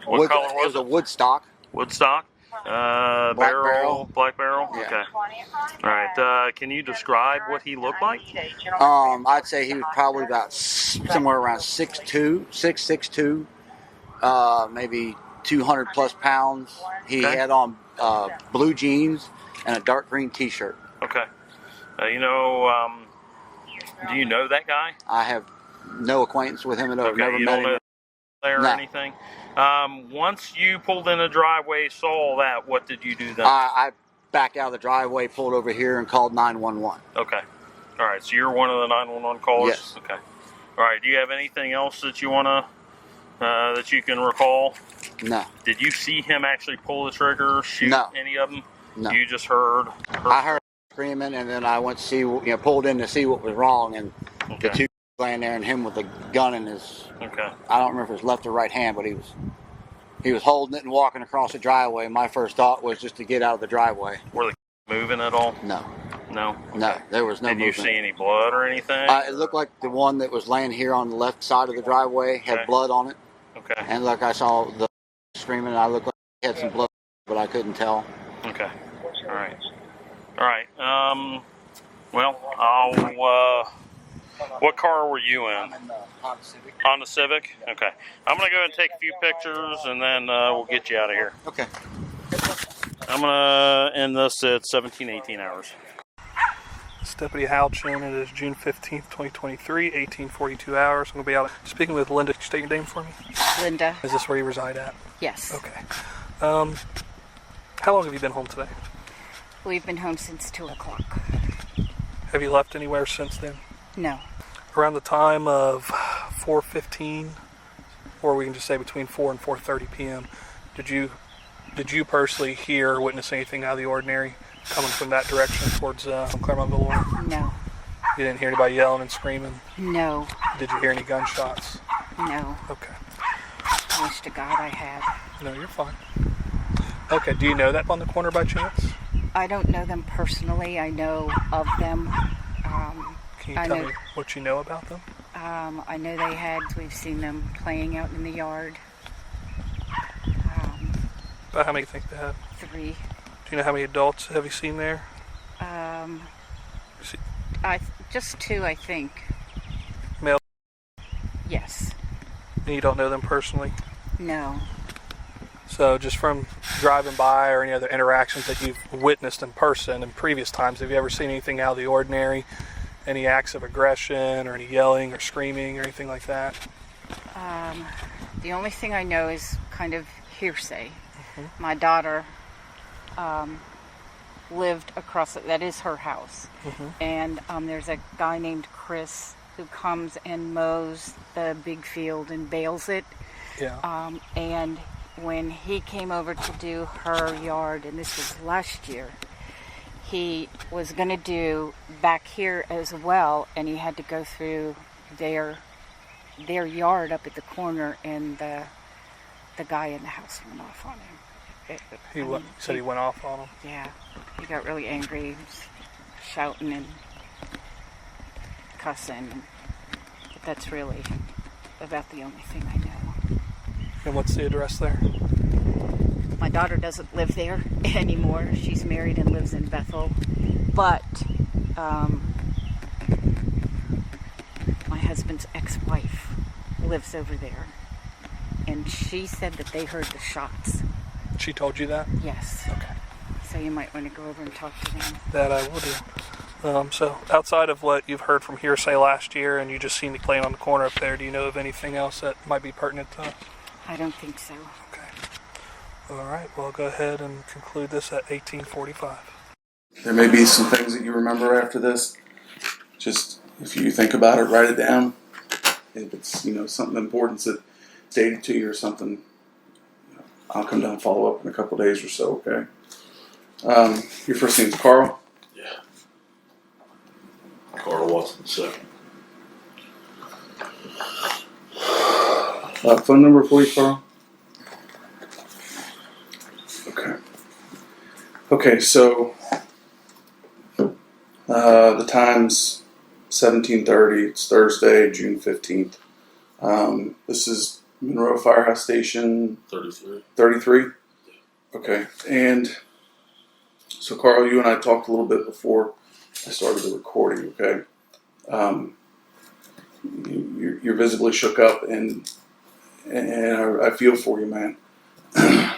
what color was it?
It was a Woodstock.
Woodstock?
Black
barrel?
Yeah.
Okay. All right. Can you describe what he looked like?
I'd say he was probably about somewhere around 6'2", maybe 200 plus pounds. He had on blue jeans and a dark green T-shirt.
Okay. Do you know that guy?
I have no acquaintance with him at all.
Okay,
Never
you
met
don't
him.
know there or anything? Once you pulled in the driveway, saw that, what did you do then?
I backed out of the driveway, pulled over here, and called 911.
Okay. All right. So you're one of the 911 callers?
Yes.
Okay. All right. Do you have anything else that you want to that you can recall?
No.
Did you see him actually pull the trigger, shoot any of them?
No.
You just heard?
I heard screaming, and then I went to see, pulled in to see what was wrong, and the two laying there, and him with a gun in his.
Okay.
I don't remember if it was left or right hand, but he was holding it and walking across the driveway. My first thought was just to get out of the driveway.
Were they moving at all?
No.
No.
No, there was no movement.
Did you see any blood or anything?
It looked like the one that was laying here on the left side of the driveway had blood on it.
Okay.
And look, I saw the screaming, and I looked like he had some blood but I couldn't tell.
Okay. All right. All right. Well, I'll. What car were you in?
I'm in the Honda Civic.
Honda Civic? Okay. I'm going to go ahead and take a few pictures, and then we'll get you out of here.
Okay.
I'm going to end this at 17, 18 hours.
It's Deputy Hal Chin. It is June 15th, 2023, 18:42 hours. I'm going to be out speaking with Linda. State your name for me.
Linda.
Is this where you reside at?
Yes.
Okay. How long have you been home today?
We've been home since 2 o'clock.
Have you left anywhere since then?
No.
Around the time of 4:15, or we can just say between 4 and 4:30 p.m., did you personally hear or witness anything out of the ordinary coming from that direction towards Claremont Boulevard?
No.
You didn't hear anybody yelling and screaming?
No.
Did you hear any gunshots?
No.
Okay.
I wish to God I had.
No, you're fine. Okay, do you know that on the corner by chance?
I don't know them personally. I know of them.
Can you tell me what you know about them?
I know we've seen them playing out in the yard.
About how many you think they had?
3.
Do you know how many adults have you seen there?
Just 2, I think.
Male?
Yes.
And you don't know them personally?
No.
So just from driving by or any other interactions that you've witnessed in person in previous times, have you ever seen anything out of the ordinary? Any acts of aggression or any yelling or screaming or anything like that?
The only thing I know is kind of hearsay. Mm-hmm. My daughter lived across it. That is her house. Mm-hmm. And there's a guy named Chris who comes and mows the big field and bales it.
Yeah.
And when he came over to do her yard, and this was last year, he was going to do back here as well, and he had to go through their yard up at the corner, and the guy in the house went off on him.
He went off on him?
Yeah. He got really angry. He was shouting and cussing. But that's really about the only thing I know.
And what's the address there?
My daughter doesn't live there anymore. She's married and lives in Bethel. But my husband's ex-wife lives over there. And she said that they heard the shots.
She told you that?
Yes.
Okay.
So you might want to go over and talk to them.
That I will do. So outside of what you've heard from hearsay last year and you just seen the playing on the corner up there, do you know of anything else that might be pertinent to us?
I don't think so.
Okay. All right. Well, I'll go ahead and conclude this at 18:45.
There may be some things that you remember after this. Just if you think about it, write it down. If it's something important that stated to you or something, I'll come down and follow up in a couple days or so. Okay. Your first name's Carl.
Yeah. Carl Watson II.
Phone number for you, Carl? Okay. Okay, so the time's 17:30. It's Thursday, June 15th. This is Monroe Firehouse Station
33.
33? Okay. And so, Carl, you and I talked a little bit before I started the recording, okay? You're visibly shook up, and I feel for you, man. You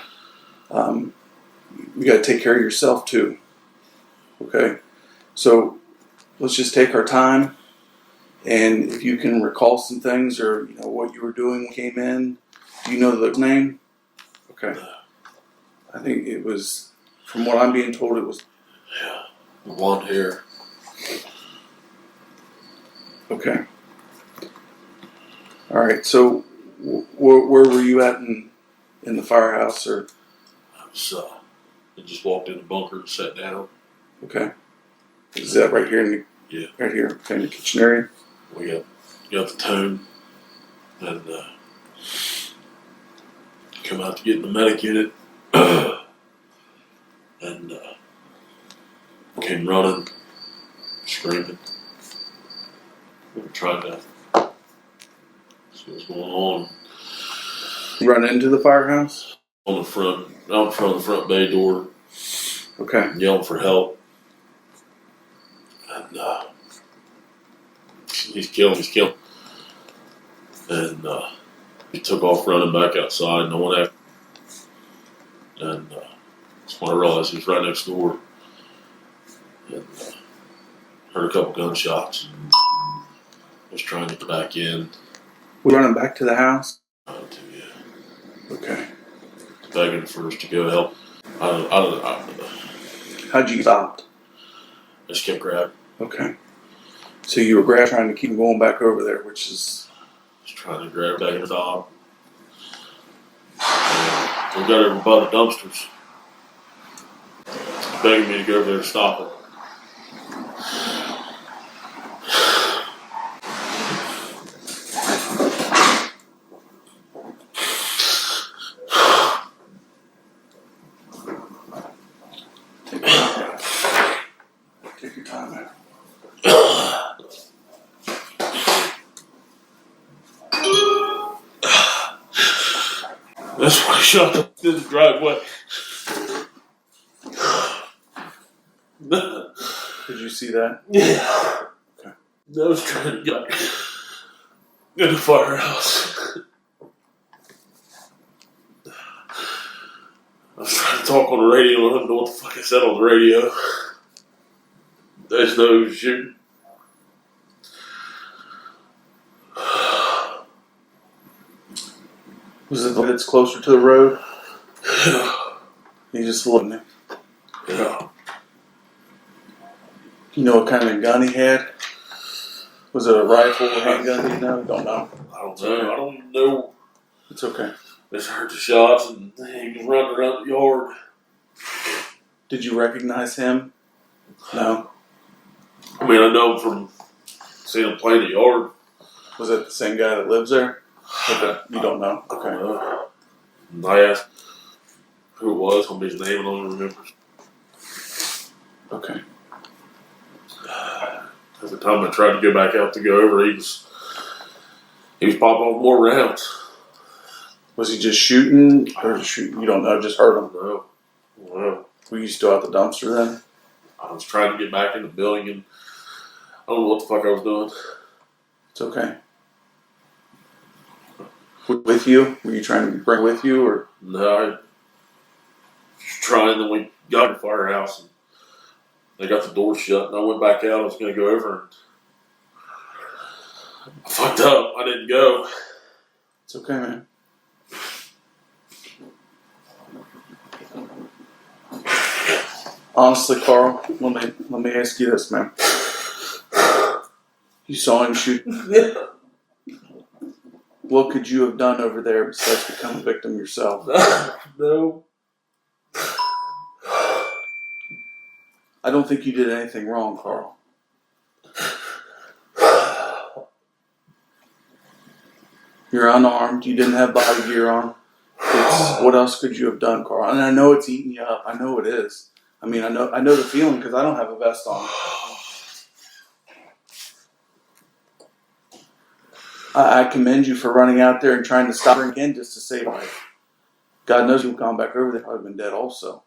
got to take care of yourself too. Okay, so let's just take our time, and if you can recall some things or what you were doing when you came in, do you know the name? Okay, I think it was, from what I'm being told, it was.
Yeah, the one here.
Okay. All right. So, where were you at in the firehouse, or?
I just walked in the bunker and sat down.
Okay. Is that right here?
Yeah.
Right here, okay, in the kitchen area?
We got the tone and come out to get in the medic unit and came running, screaming. We were trying to see what's going on.
You run into the firehouse?
on the front, out in front of the front bay door.
Okay.
Yelling for help. And he's killing. And he took off running back outside. No one after. And that's when I realized he was right next door. And heard a couple gunshots. Was trying to get back in.
We're running back to the house?
Yeah.
Okay.
Begging for us to go help.
How'd you stop?
I just kept grabbing.
Okay. So you were trying to keep him going back over there, which is...
Just trying to grab back in the top. We got over by the dumpsters. Begging me to go over there and stop it.
Take your time out.
That's why I shot up in the driveway.
Did you see that?
Yeah.
Okay.
I was trying to get in the firehouse. I was trying to talk on the radio. I don't know what the fuck I said on the radio. There's no shooting.
Was it that's closer to the road? You just looking at.
Yeah.
You know what kind of gun he had? Was it a rifle or handgun? Do you know? Don't know.
I don't know. I don't even know.
It's okay.
Just heard the shots and he was running around the yard.
Did you recognize him? No.
I mean, I know him from seeing him play in the yard.
Was it the same guy that lives there? Okay. You don't know. Okay.
And I asked who it was, told me his name, and I don't even remember.
Okay.
At the time I tried to go back out to go over, he was popping off more rounds.
Was he just shooting or shooting? You don't know. Just heard him.
No.
Were you still at the dumpster then?
I was trying to get back in the building, and I don't know what the fuck I was doing.
It's okay. With you? Were you trying to bring with you or?
No, I was trying, then we got in the firehouse, and they got the door shut, and I went back out. I was going to go over, and I fucked up. I didn't go.
It's okay, man. Honestly, Carl, let me ask you this, man. You saw him shoot. What could you have done over there besides become a victim yourself?
No.
I don't think you did anything wrong, Carl. You're unarmed. You didn't have body gear on. What else could you have done, Carl? And I know it's eating you up. I know it is. I mean, I know the feeling because I don't have a vest on. I commend you for running out there and trying to stop her again just to save life. God knows you've gone back over there. I've been dead also.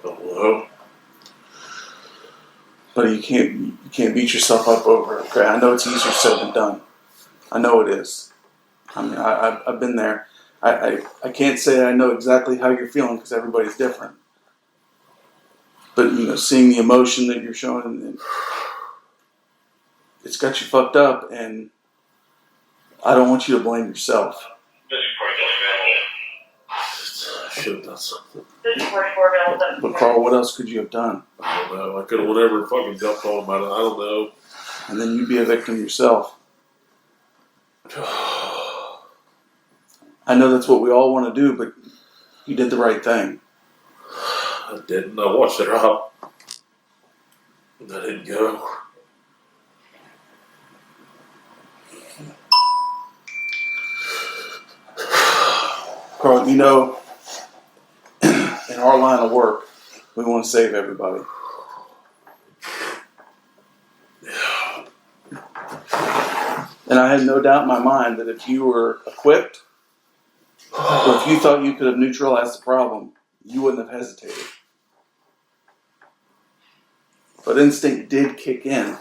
Hello.
But you can't beat yourself up over it. Okay, I know it's easier said than done. I know it is. I mean, I've been there. I can't say I know exactly how you're feeling because everybody's different. But seeing the emotion that you're showing, it's got you fucked up, and I don't want you to blame yourself.
I should have done something.
But Carl, what else could you have done?
I don't know. I could have whatever fucking jumped on about it. I don't know.
And then you'd be a victim yourself. I know that's what we all want to do, but you did the right thing.
I didn't. I watched it out. And I didn't go.
Carl, in our line of work, we want to save everybody.
Yeah.
And I had no doubt in my mind that if you were equipped, or if you thought you could have neutralized the problem, you wouldn't have hesitated. But instinct did kick in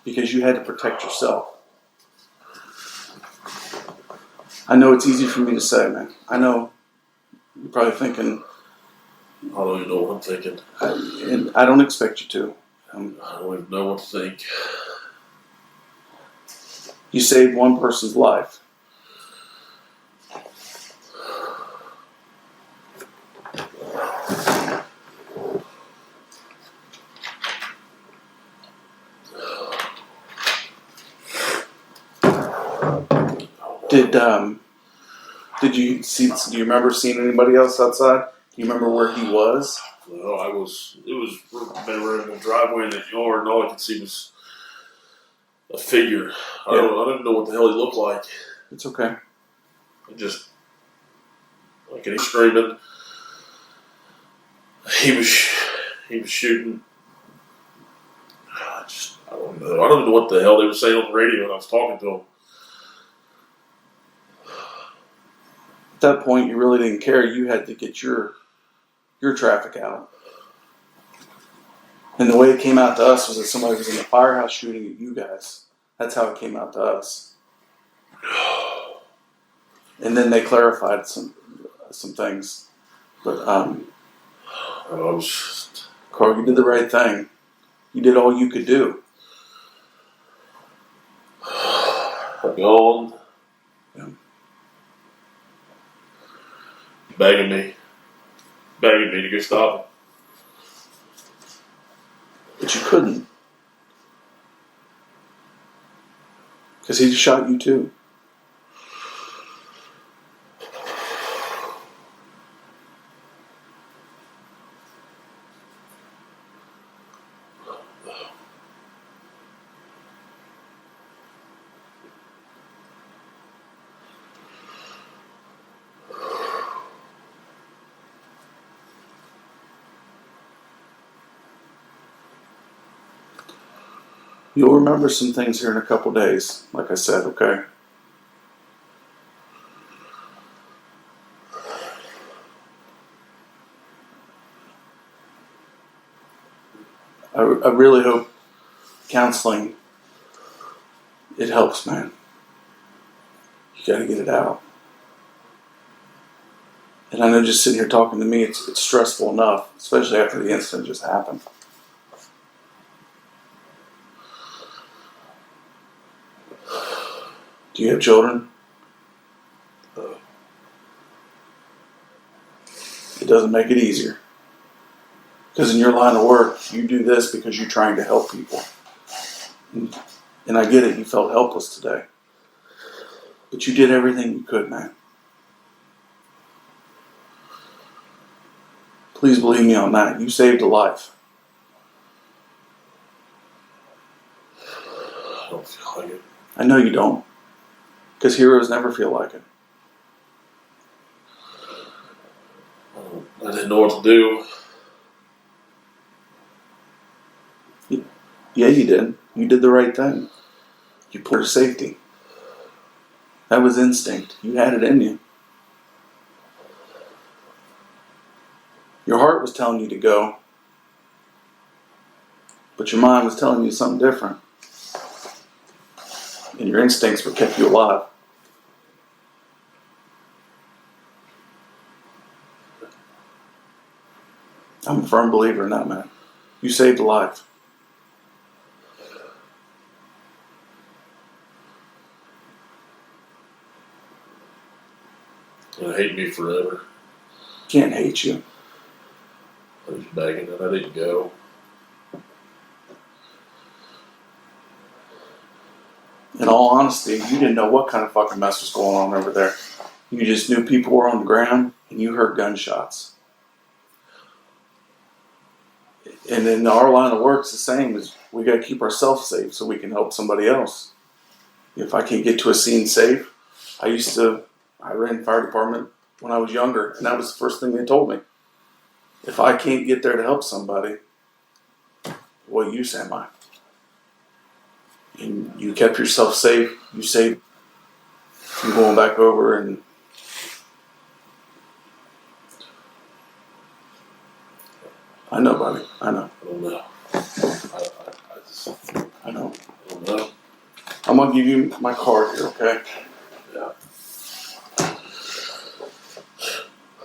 because you had to protect yourself. I know it's easy for me to say, man. I know you're probably thinking,
I don't even know what I'm thinking.
And I don't expect you to.
I don't even know what to think.
You saved one person's life. Did you see? Do you remember seeing anybody else outside? Do you remember where he was?
Well, it was in the driveway in the yard, and all I could see was a figure. I don't know what the hell he looked like.
It's okay.
Like, and he's screaming. He was shooting. I don't know. I don't know what the hell they were saying on the radio when I was talking to him.
At that point, you really didn't care. You had to get your traffic out. And the way it came out to us was that somebody was in the firehouse shooting at you guys. That's how it came out to us. And then they clarified some things. But Carl, you did the right thing. You did all you could do.
I'm gone.
Yeah.
Begging me to go stop him.
But you couldn't. Because he shot you too. You'll remember some things here in a couple days, like I said, okay? I really hope counseling, it helps, man. You gotta get it out. And I know just sitting here talking to me, it's stressful enough, especially after the incident just happened. Do you have children? It doesn't make it easier. Because in your line of work, you do this because you're trying to help people. And I get it, you felt helpless today. But you did everything you could, man. Please believe me on that. You saved a life.
I don't feel like it.
I know you don't. Because heroes never feel like it.
I didn't know what to do.
Yeah, you did. You did the right thing. You put her to safety. That was instinct. You had it in you. Your heart was telling you to go. But your mind was telling you something different. And your instincts would keep you alive. I'm a firm believer in that, man. You saved a life.
He'll hate me forever.
Can't hate you.
I was begging and I didn't go.
In all honesty, you didn't know what kind of fucking mess was going on over there. You just knew people were on the ground and you heard gunshots. And in our line of work, it's the same as we got to keep ourselves safe so we can help somebody else. If I can't get to a scene safe, I ran fire department when I was younger, and that was the first thing they told me. If I can't get there to help somebody, what use am I? and you kept yourself safe. You saved from going back over, and I know, buddy. I know.
I don't know.
I know.
I don't know.
I'm gonna give you my card here, okay?
Yeah.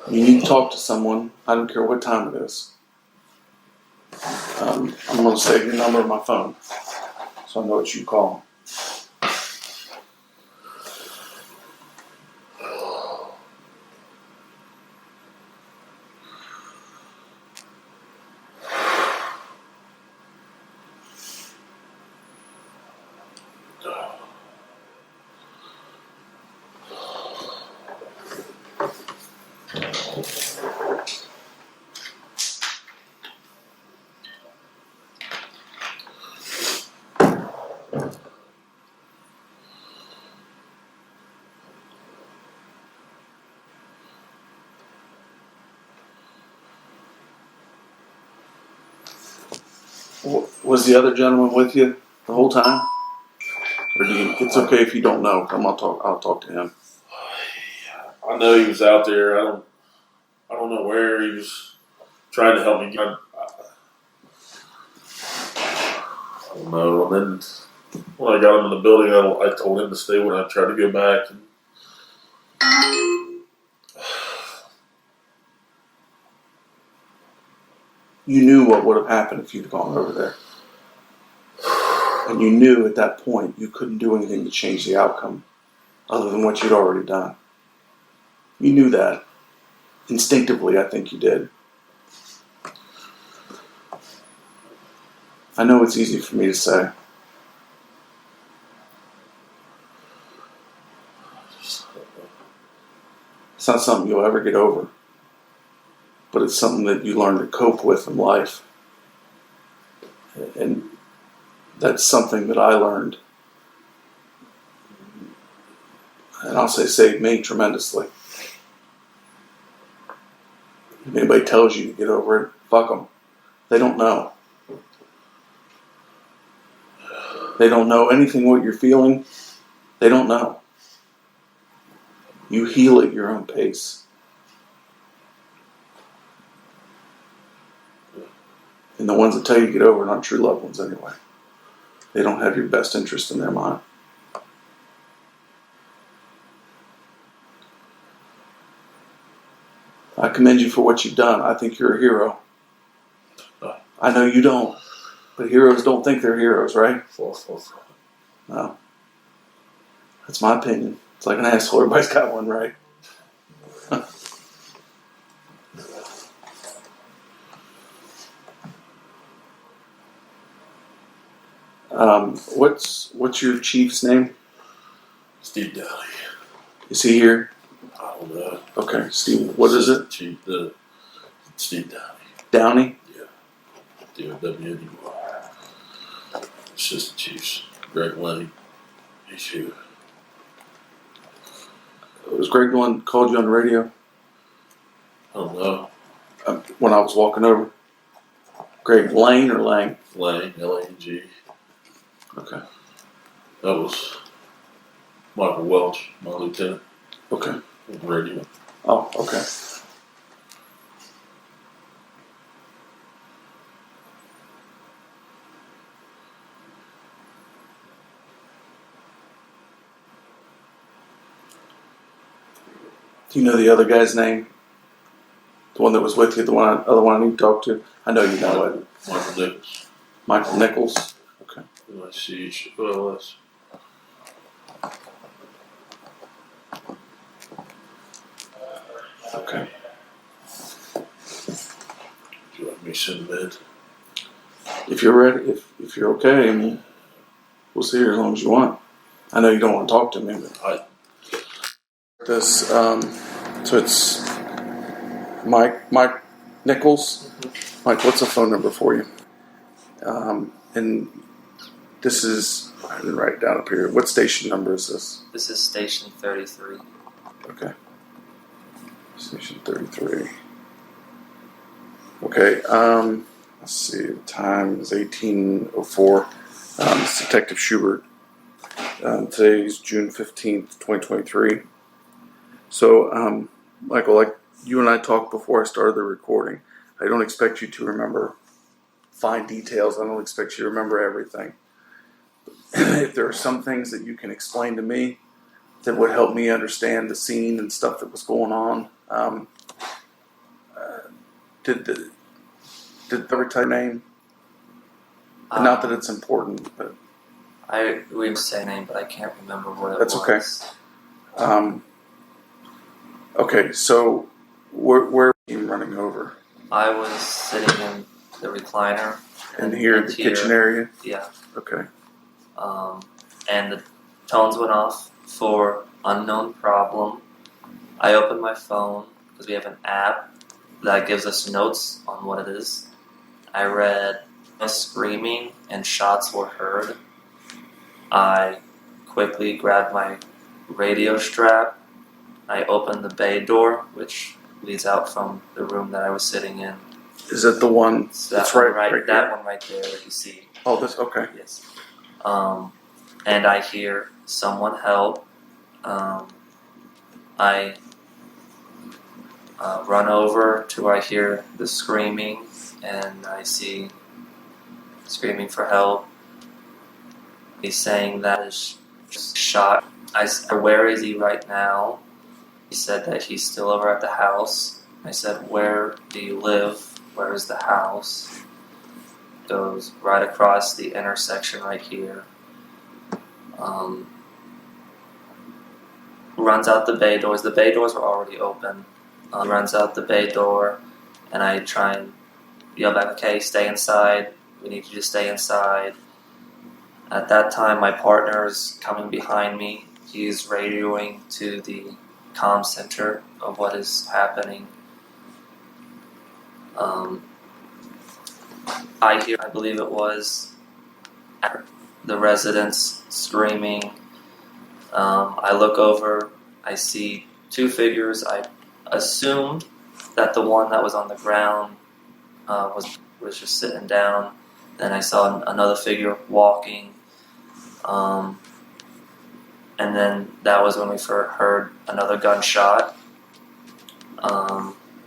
You need to talk to someone. I don't care what time it is. I'm gonna save your number on my phone, so I know it's you calling. Was the other gentleman with you the whole time? Or do you, it's okay if you don't know. I'll talk to him.
I know he was out there. I don't know where he was trying to help me. I don't know. And then when I got him in the building, I told him to stay when I tried to go back. And
You knew what would have happened if you'd gone over there. And you knew at that point you couldn't do anything to change the outcome other than what you'd already done. You knew that. Instinctively, I think you did. I know it's easy for me to say. It's not something you'll ever get over. But it's something that you learn to cope with in life. And that's something that I learned. And I'll say saved me tremendously. If anybody tells you to get over it, fuck them. They don't know. They don't know anything what you're feeling. They don't know. You heal at your own pace. And the ones that tell you to get over it aren't true loved ones anyway. They don't have your best interest in their mind. I commend you for what you've done. I think you're a hero. I know you don't. But heroes don't think they're heroes, right? No. That's my opinion. It's like an asshole. Everybody's got one, right? What's your chief's name?
Steve Downey.
Is he here?
I don't know.
Okay, Steve. What is it?
Chief, Steve Downey.
Downey?
Yeah. D-O-W-N-E-Y. Assistant Chiefs. Greg Lane. He's here.
Was Greg the one called you on the radio?
I don't know.
When I was walking over. Greg Lane or Lang?
Lang, L-A-N-G.
Okay.
That was Michael Welch, my lieutenant.
Okay.
On the radio.
Oh, okay. Do you know the other guy's name? The one that was with you, the other one I need to talk to? I know you know it.
Michael Nichols.
Michael Nichols? Okay.
Let's see. Well, let's.
Okay.
Do you want me to send them in?
If you're ready, if you're okay, I mean, we'll see here as long as you want. I know you don't want to talk to me, but this, so it's Mike Nichols. Mike, what's the phone number for you? And this is, I didn't write it down up here. What station number is this?
This is station 33.
Okay. Station 33. Okay, let's see, the time is 18:04. It's Detective Schubert. Today's June 15th, 2023. So, Michael, like you and I talked before I started the recording, I don't expect you to remember fine details. I don't expect you to remember everything. If there are some things that you can explain to me that would help me understand the scene and stuff that was going on, did the retire name? Not that it's important, but
We would say name, but I can't remember what it
that's
was.
okay. Okay, so where were you running over?
I was sitting in the recliner.
In here, the kitchen area?
Yeah.
Okay.
And the tones went off for unknown problem. I opened my phone because we have an app that gives us notes on what it is. I read screaming and shots were heard. I quickly grabbed my radio strap. I opened the bay door, which leads out from the room that I was sitting in.
Is that the one?
That one right there that you see.
Oh, this okay.
Yes. And I hear someone help. I run over to where I hear the screaming, and I see screaming for help. He's saying that is shot. I said, "Where is he right now?" He said that he's still over at the house. I said, "Where do you live? Where is the house?" Goes right across the intersection right here. Runs out the bay doors. The bay doors were already open. Runs out the bay door, and I try and yell back, "Okay, stay inside. We need you to stay inside." At that time, my partner is coming behind me. He's radioing to the comm center of what is happening. I believe it was the residents screaming. I look over, I see two figures. I assumed that the one that was on the ground was just sitting down. Then I saw another figure walking. And then that was when we heard another gunshot.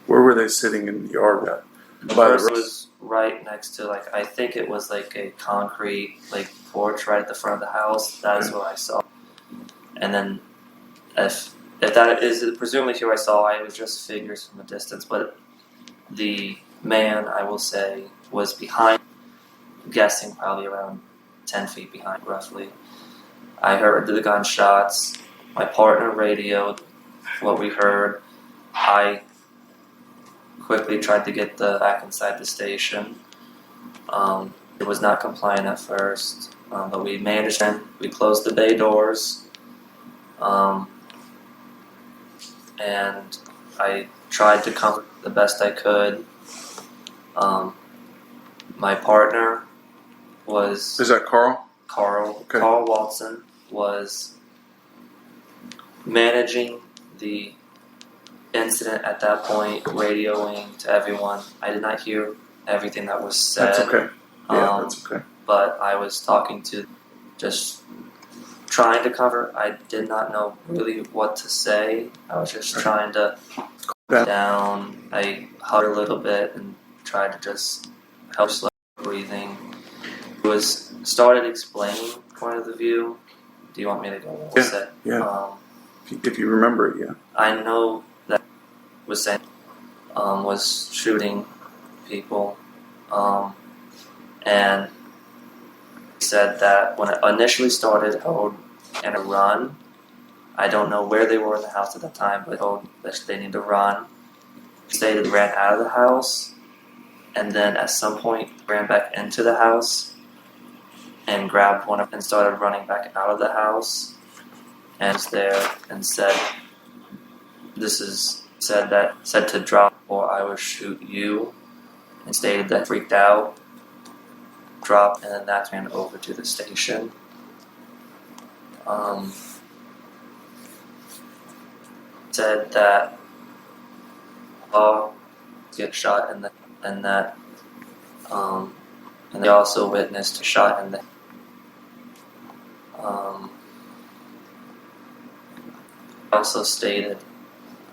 Where were they sitting in the yard at?
The person was right next to, I think it was like a concrete porch right at the front of the house. That is what I saw. And then if that is presumably who I saw, I was just figures from a distance. But the man, I will say, was behind, guessing probably around 10 feet behind, roughly. I heard the gunshots. My partner radioed what we heard. I quickly tried to get back inside the station. It was not compliant at first, but we managed it. We closed the bay doors. And I tried to comfort the best I could. My partner was...
Is that Carl?
Carl.
Okay.
Carl Watson was managing the incident at that point, radioing to everyone. I did not hear everything that was said.
That's okay. Yeah, that's okay.
But I was talking to, just trying to cover. I did not know really what to say. I was just trying to calm down. I hugged a little bit and tried to just help slow breathing. He started explaining point of the view. Do you want me to go?
Yeah. If you remember it, yeah.
I know that was saying was shooting people, and he said that when it initially started, in a run. I don't know where they were in the house at the time, but told that they need to run. They ran out of the house, and then at some point ran back into the house and grabbed one and started running back out of the house. And was there and said, said to drop or I will shoot you, and stated that freaked out, dropped, and then that ran over to the station. Said that all get shot and they also witnessed a shot in the Also stated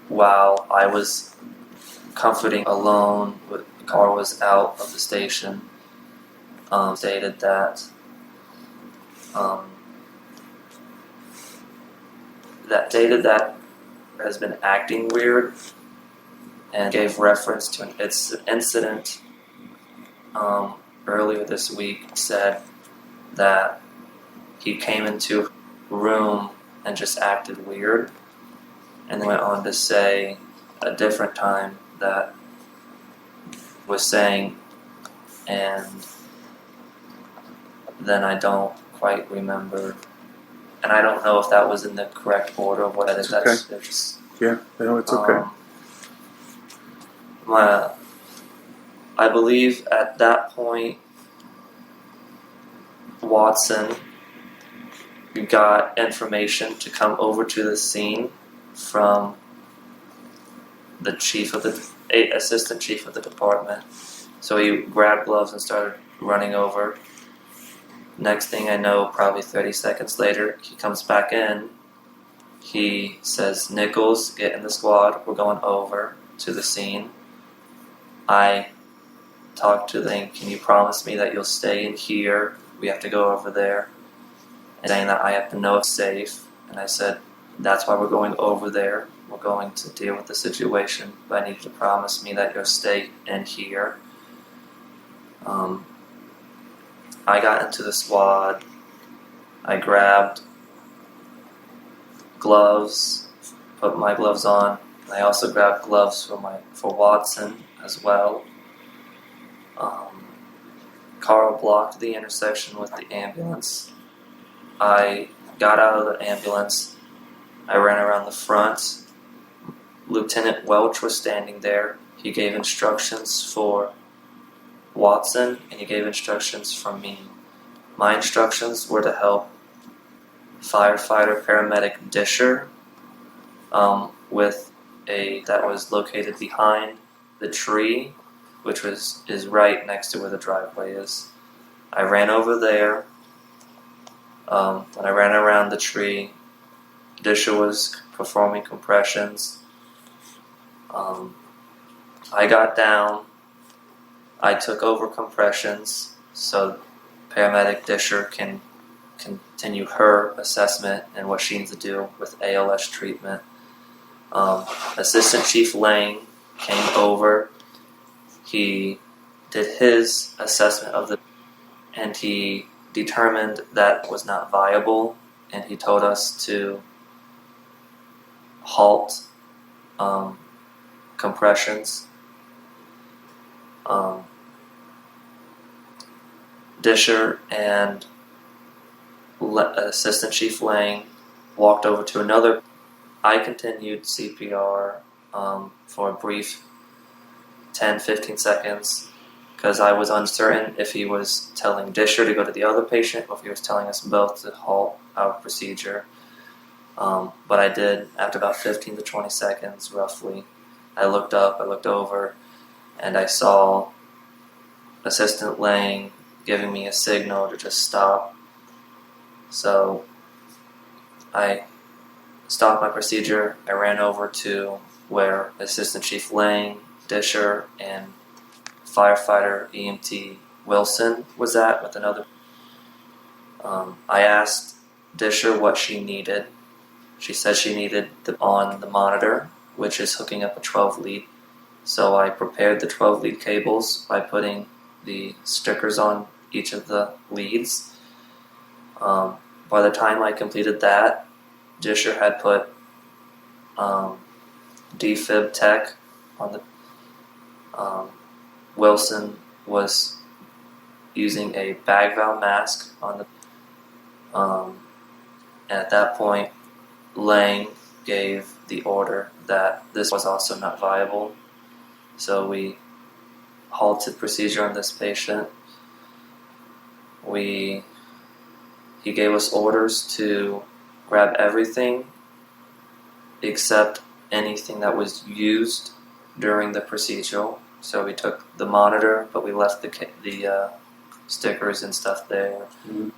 while I was comforting alone, the car was out of the station, stated that that has been acting weird, and gave reference to an incident earlier this week. Said that he came into a room and just acted weird, and then went on to say a different time that was saying, and then I don't quite remember, and I don't know if that was in the correct order or what.
It's
That's
okay.
it's,
Yeah, no, it's okay.
I believe at that point, Watson got information to come over to the scene from the assistant chief of the department. So he grabbed gloves and started running over. Next thing I know, probably 30 seconds later, he comes back in. He says, "Nichols, get in the squad. We're going over to the scene." I talked to them. "Can you promise me that you'll stay in here? We have to go over there." And saying that I have to know it's safe. And I said, "That's why we're going over there. We're going to deal with the situation. But I need you to promise me that you'll stay in here." I got into the squad. I grabbed gloves, put my gloves on. I also grabbed gloves for Watson as well. Carl blocked the intersection with the ambulance. I got out of the ambulance. I ran around the front. Lieutenant Welch was standing there. He gave instructions for Watson, and he gave instructions for me. My instructions were to help firefighter paramedic Disher with that was located behind the tree, which is right next to where the driveway is. I ran over there. When I ran around the tree, Disher was performing compressions. I got down. I took over compressions so paramedic Disher can continue her assessment and what she needs to do with ALS treatment. Assistant Chief Lang came over. He did his assessment and he determined that was not viable, and he told us to halt compressions. Disher and Assistant Chief Lang walked over to another. I continued CPR for a brief 10-15 seconds because I was uncertain if he was telling Disher to go to the other patient or if he was telling us both to halt our procedure. But I did, after about 15 to 20 seconds roughly. I looked up, I looked over, and I saw Assistant Lang giving me a signal to just stop. So I stopped my procedure. I ran over to where Assistant Chief Lang, Disher, and firefighter EMT Wilson was at with another. I asked Disher what she needed. She said she needed on the monitor, which is hooking up a 12 lead. So I prepared the 12 lead cables by putting the stickers on each of the leads. By the time I completed that, Disher had put defib tech on the. Wilson was using a bag valve mask on the. And at that point, Lang gave the order that this was also not viable. So we halted procedure on this patient. He gave us orders to grab everything except anything that was used during the procedure. So we took the monitor, but we left the stickers and stuff there. Mm-hmm.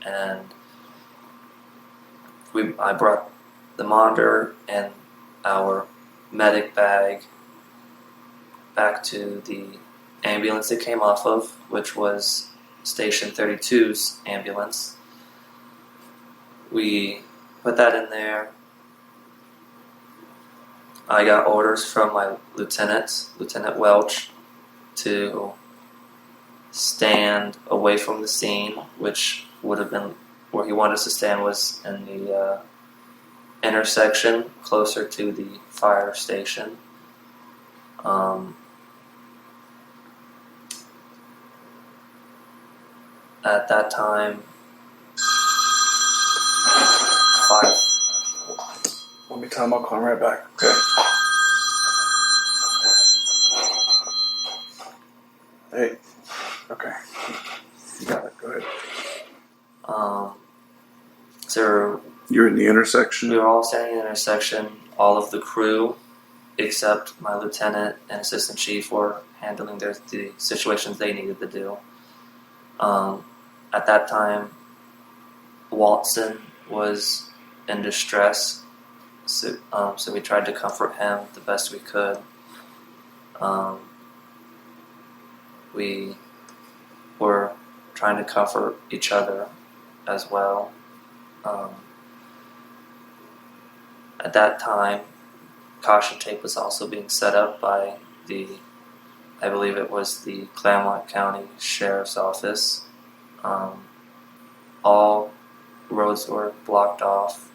And I brought the monitor and our medic bag back to the ambulance it came off of, which was Station 32's ambulance. We put that in there. I got orders from my Lieutenant Welch, to stand away from the scene, which would have been where he wanted us to stand was in the intersection closer to the fire station. At that time,
Let me tell him I'll call him right back. Okay. Hey. Okay. You got it. Go ahead.
So
you're in the intersection?
We were all standing in the intersection. All of the crew, except my lieutenant and assistant chief, were handling the situations they needed to do. At that time, Watson was in distress, so we tried to comfort him the best we could. We were trying to comfort each other as well. At that time, caution tape was also being set up by I believe it was the Claremont County Sheriff's Office. All roads were blocked off.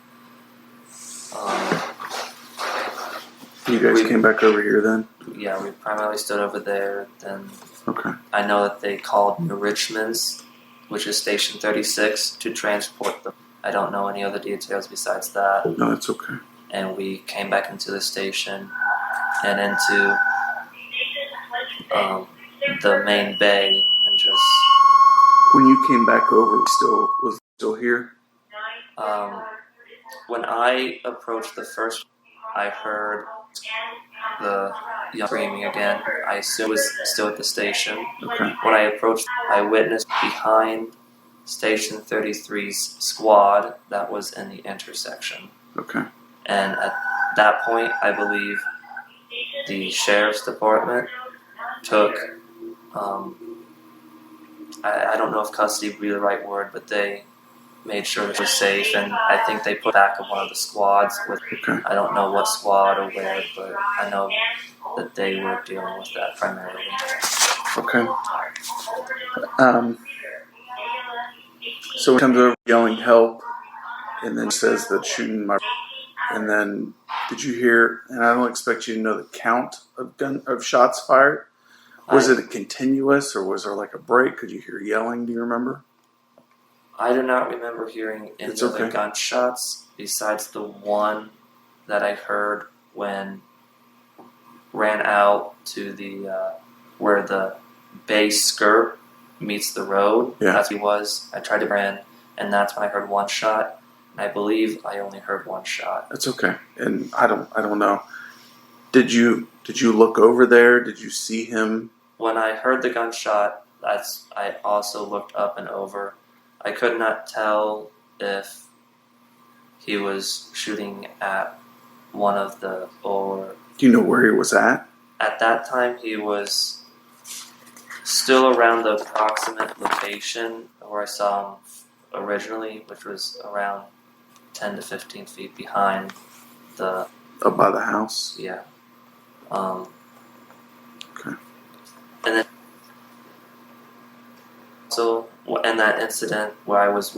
You guys came back over here then?
Yeah, we primarily stood over there. Then
Okay.
I know that they called New Richmond's, which is Station 36, to transport them. I don't know any other details besides that.
No, it's okay.
And we came back into the station and into the main bay and just.
When you came back over, was still here?
When I approached the first, I heard the screaming again. I assume it was still at the station.
Okay.
When I approached, I witnessed behind Station 33's squad that was in the intersection.
Okay.
And at that point, I believe the sheriff's department took, I don't know if custody would be the right word, but they made sure it was safe, and I think they put back of one of the squads with, I don't know what squad or where, but I know that they were dealing with that primarily.
Okay. So he comes over yelling help, and then says that shooting my. And then, did you hear? And I don't expect you to know the count of shots fired. Was it a continuous, or was there like a break? Could you hear yelling? Do you remember?
I do not remember hearing any other gunshots besides the one that I heard when ran out to the where the base skirt meets the road.
Yeah.
That's what he was. I tried to run, and that's when I heard one shot. And I believe I only heard one shot.
That's okay. And I don't know. Did you look over there? Did you see him?
When I heard the gunshot, I also looked up and over. I could not tell if he was shooting at one of the, or...
Do you know where he was at?
At that time, he was still around the approximate location where I saw him originally, which was around 10 to 15 feet behind the...
Up by the house?
Yeah.
Okay.
And then... So, in that incident where I was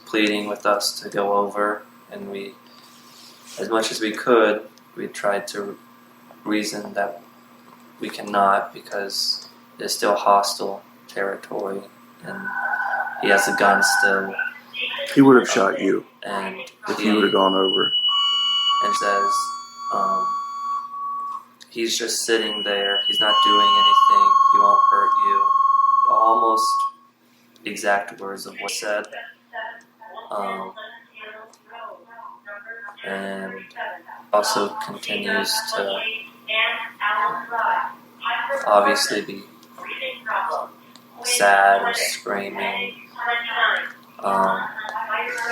pleading with us to go over, and we, as much as we could, we tried to reason that we cannot because it's still hostile territory, and he has a gun still.
He would have shot you.
And
if he would have gone over.
And says, he's just sitting there, he's not doing anything, he won't hurt you. Almost exact words of what said. And also continues to obviously be sad and screaming.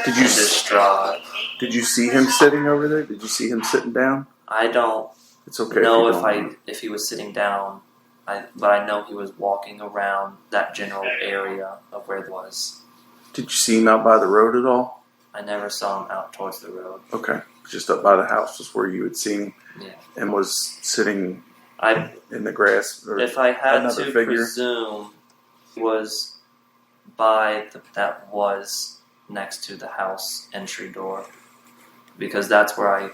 Did you
distraught.
Did you see him sitting over there? Did you see him sitting down?
I don't
It's okay
know
if you don't.
if he was sitting down, but I know he was walking around that general area of where it was.
Did you see him out by the road at all?
I never saw him out towards the road.
Okay, just up by the house was where you had seen him,
Yeah.
and was sitting in the grass. Or
if I had
another
to
figure.
presume, he was that was next to the house entry door, because that's where I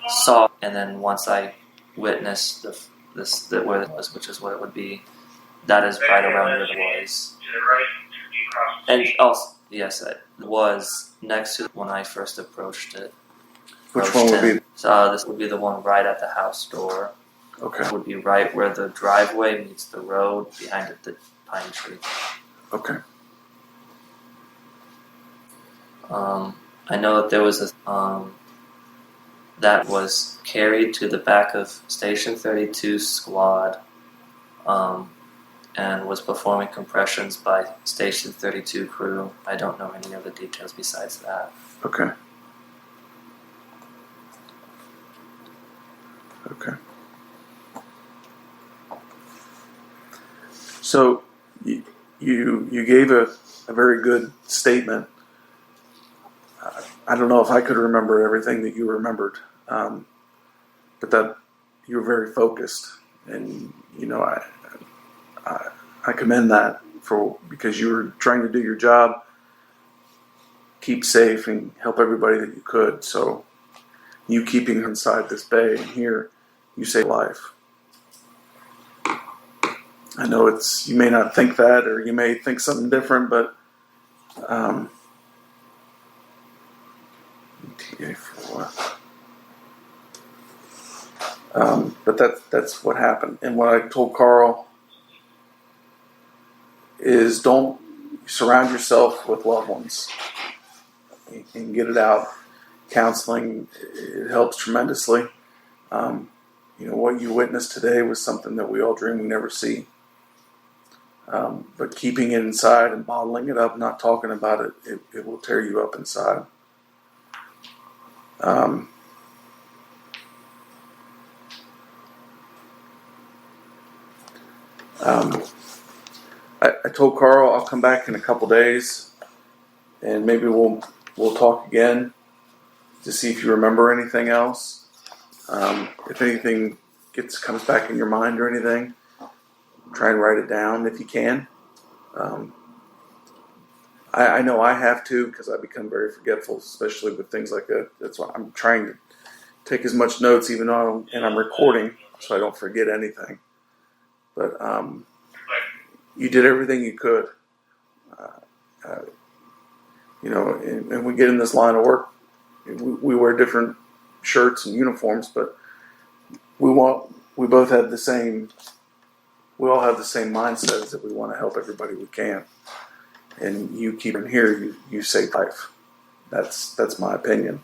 saw. And then once I witnessed where it was, which is what it would be, that is right around where it was. And also, yes, it was next to when I first approached it.
Which one would be?
So this would be the one right at the house door.
Okay.
It would be right where the driveway meets the road, behind it the pine tree.
Okay.
I know that there was a that was carried to the back of Station 32 squad, and was performing compressions by Station 32 crew. I don't know any other details besides that.
Okay. Okay. So you gave a very good statement. I don't know if I could remember everything that you remembered, but that you were very focused, and I commend that because you were trying to do your job, keep safe, and help everybody that you could. So you keeping inside this bay and here, you saved life. I know you may not think that, or you may think something different, but that's what happened. And what I told Carl is don't surround yourself with loved ones and get it out. Counseling, it helps tremendously. What you witnessed today was something that we all dream we never see. But keeping it inside and bottling it up, not talking about it, it will tear you up inside. I told Carl I'll come back in a couple days, and maybe we'll talk again to see if you remember anything else. If anything comes back in your mind or anything, try and write it down if you can. I know I have to, because I become very forgetful, especially with things like that. That's why I'm trying to take as much notes, even though I'm recording, so I don't forget anything. But you did everything you could. And we get in this line of work, we wear different shirts and uniforms, but we both have the same. We all have the same mindset, is that we want to help everybody we can. And you keep them here, you save life. That's my opinion.